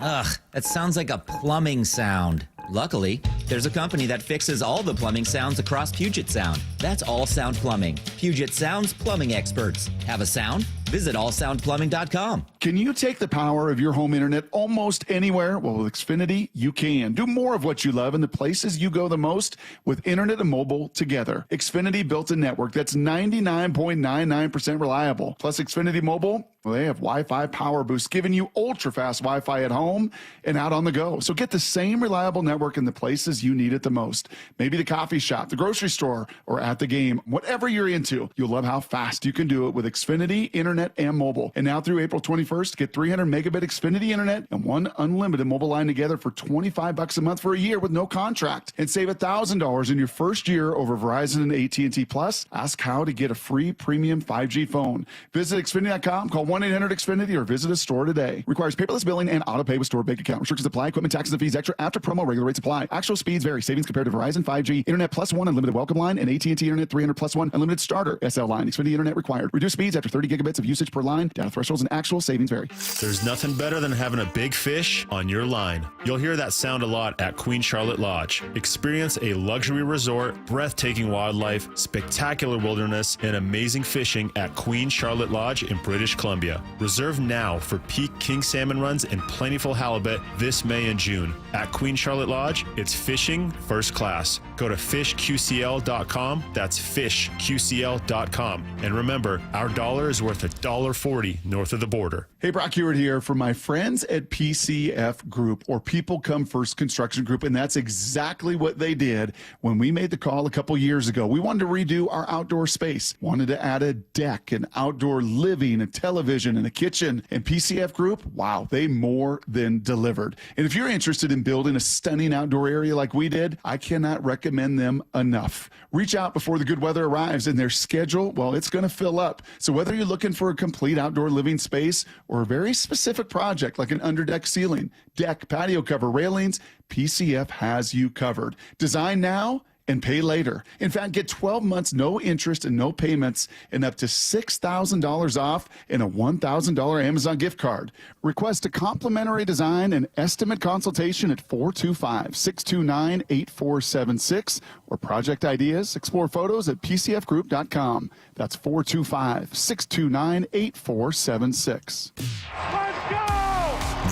Ugh, that sounds like a plumbing sound. Luckily, there's a company that fixes all the plumbing sounds across Puget Sound. That's All Sound Plumbing. Puget Sound's plumbing experts. Have a sound? Visit allsoundplumbing.com. Can you take the power of your home internet almost anywhere? Well, with Xfinity, you can. Do more of what you love in the places you go the most with internet and mobile together. Xfinity built a network that's 99.99% reliable. Plus, Xfinity Mobile, well, they have Wi-Fi power boost, giving you ultra-fast Wi-Fi at home and out on the go. So get the same reliable network in the places you need it the most. Maybe the coffee shop, the grocery store, or at the game. Whatever you're into, you'll love how fast you can do it with Xfinity Internet and mobile. And now through April 21st, get 300 megabit Xfinity Internet and one unlimited mobile line together for $25 a month for a year with no contract. And save $1,000 in your first year over Verizon and AT&T Plus. Ask how to get a free premium 5G phone. Visit Xfinity.com, call 1-800-XFINITY or visit a store today. Requires paperless billing and auto pay with store bank account. Restrictions apply. Equipment, taxes, and fees extra after promo. Regular rates apply. Actual speeds vary. Savings compared to Verizon 5G, Internet Plus One Unlimited Welcome Line, and AT&T Internet 300 Plus One Unlimited Starter SL line. Xfinity Internet required. Reduced speeds after 30 gigabits of usage per line. Data thresholds and actual savings vary. There's nothing better than having a big fish on your line. You'll hear that sound a lot at Queen Charlotte Lodge. Experience a luxury resort, breathtaking wildlife, spectacular wilderness, and amazing fishing at Queen Charlotte Lodge in British Columbia. Reserve now for peak king salmon runs and plentiful halibut this May and June. At Queen Charlotte Lodge, it's fishing first class. Go to fishqcl.com. That's fishqcl.com. And remember, our dollar is worth $1.40 north of the border. Hey, Brock Hewitt here for my friends at PCF Group, or People Come First Construction Group, and that's exactly what they did when we made the call a couple years ago. We wanted to redo our outdoor space, wanted to add a deck, an outdoor living, a television, and a kitchen. And PCF Group, wow, they more than delivered. And if you're interested in building a stunning outdoor area like we did, I cannot recommend them enough. Reach out before the good weather arrives, and their schedule, well, it's going to fill up. So whether you're looking for a complete outdoor living space or a very specific project like an underdeck ceiling, deck, patio cover, railings, PCF has you covered. Design now and pay later. In fact, get 12 months, no interest and no payments, and up to $6,000 off and a $1,000 Amazon gift card. Request a complimentary design and estimate consultation at 425-629-8476 or project ideas. Explore photos at pcfgroup.com. That's 425-629-8476.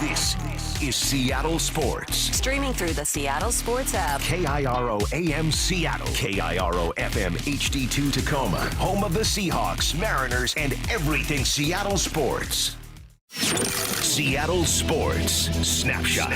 This is Seattle Sports. Streaming through the Seattle Sports app. KIRO AM Seattle. KIRO FM HD2 Tacoma. Home of the Seahawks, Mariners, and everything Seattle sports. Seattle Sports Snapshot.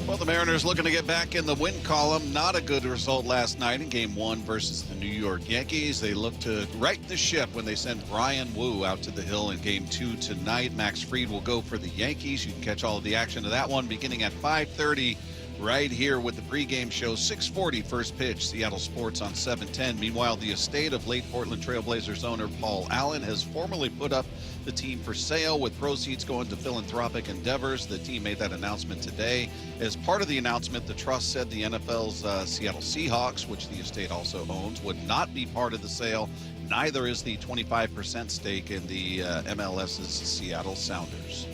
Well, the Mariners looking to get back in the win column. Not a good result last night in Game 1 versus the New York Yankees. They look to right the ship when they send Bryan Woo out to the hill in Game 2 tonight. Max Fried will go for the Yankees. You can catch all of the action of that one beginning at 5:30 right here with the pregame show. 6:40 first pitch, Seattle Sports on 710. Meanwhile, the estate of late Portland Trailblazers owner Paul Allen has formally put up the team for sale, with proceeds going to philanthropic endeavors. The team made that announcement today. As part of the announcement, the trust said the NFL's Seattle Seahawks, which the estate also owns, would not be part of the sale. Neither is the 25% stake in the MLS's Seattle Sounders.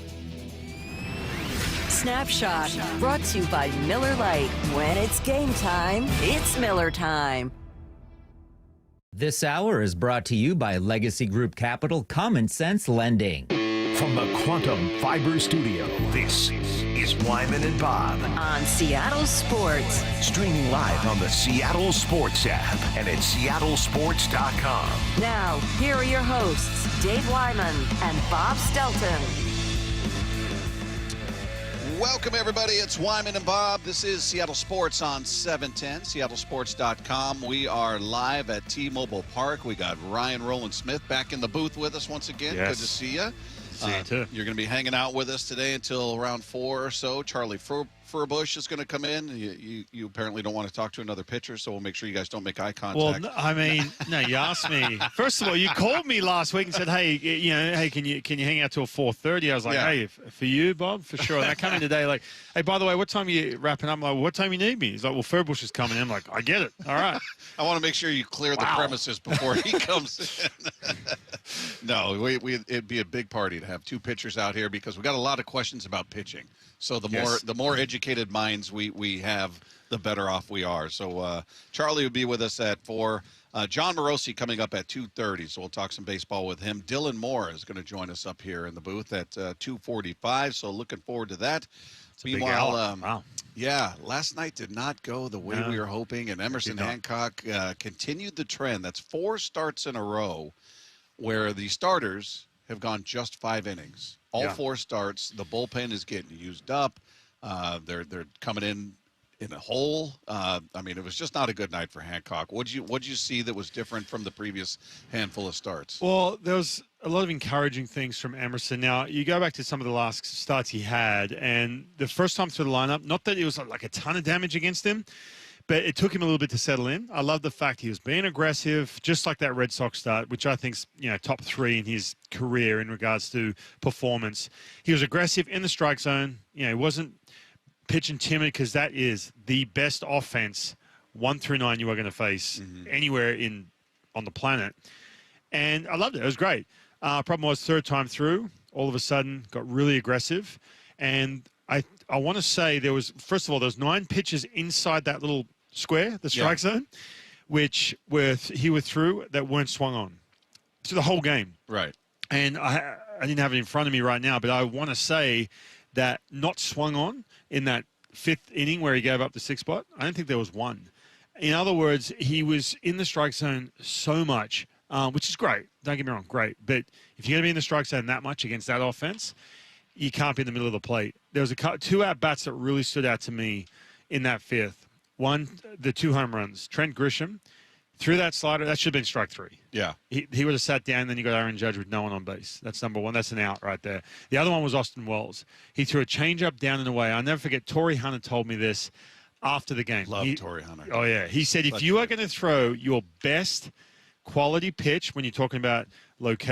Snapshot, brought to you by Miller Lite. When it's game time, it's Miller time. This hour is brought to you by Legacy Group Capital Common Sense Lending. From the Quantum Fiber Studio, this is Wyman and Bob. On Seattle Sports. Streaming live on the Seattle Sports app and at seattlesports.com. Now, here are your hosts, Dave Wyman and Bob Stelton. Welcome, everybody. It's Wyman and Bob. This is Seattle Sports on 710, seattlesports.com. We are live at T-Mobile Park. We got Ryan Rowland-Smith back in the booth with us once again. Yes. Good to see you. See you too. You're going to be hanging out with us today until around 4 or so. Charlie Furbush is going to come in. You apparently don't want to talk to another pitcher, so we'll make sure you guys don't make eye contact. Well, I mean, no, you asked me. First of all, you called me last week and said, hey, can you hang out till 4:30? I was like, Yeah. hey, for you, Bob, for sure. And I come in today like, hey, by the way, what time are you wrapping up? I'm like, what time you need me? He's like, well, Furbush is coming in. I'm like, I get it. All right. I want to make sure you clear the premises before he comes in. No, it'd be a big party to have two pitchers out here because we got a lot of questions about pitching. So the more educated minds we have, the better off we are. So Charlie would be with us at 4. John Morosi coming up at 2:30, so we'll talk some baseball with him. Dylan Moore is going to join us up here in the booth at 2:45, so looking forward to that. Meanwhile, wow. Yeah, last night did not go the way we were hoping, and Emerson Hancock continued the trend. That's 4 starts in a row where the starters have gone just 5 innings. All 4 starts, the bullpen is getting used up. They're coming in a hole. I mean, it was just not a good night for Hancock. What'd you see that was different from the previous handful of starts? Well, there was a lot of encouraging things from Emerson. Now, you go back to some of the last starts he had, and the first time through the lineup, not that it was like a ton of damage against him, But it took him a little bit to settle in. I love the fact he was being aggressive, just like that Red Sox start, which I think's top 3 in his career in regards to performance. He was aggressive in the strike zone. He wasn't pitching timid, because that is the best offense 1 through 9 you are going to face anywhere on the planet. And I loved it. It was great. Problem was, third time through, all of a sudden got really aggressive. And I want to say there was 9 pitches inside that little square, the strike zone, which he was through that weren't swung on to the whole game. Right. And I didn't have it in front of me right now, but I want to say that not swung on in that 5th inning where he gave up the 6th spot, I don't think there was one. In other words, he was in the strike zone so much, which is great. Don't get me wrong, great. But if you're going to be in the strike zone that much against that offense, you can't be in the middle of the plate. There was 2 at-bats that really stood out to me in that 5th. One, the 2 home runs. Trent Grisham threw that slider. That should have been strike 3. Yeah. He would have sat down, and then you got Aaron Judge with no one on base. That's number 1. That's an out right there. The other one was Austin Wells. He threw a changeup down and away. I'll never forget, Torrey Hunter told me this after the game. Love Torrey Hunter. Oh, yeah. He said, if you are going to throw your best quality pitch when you're talking about location,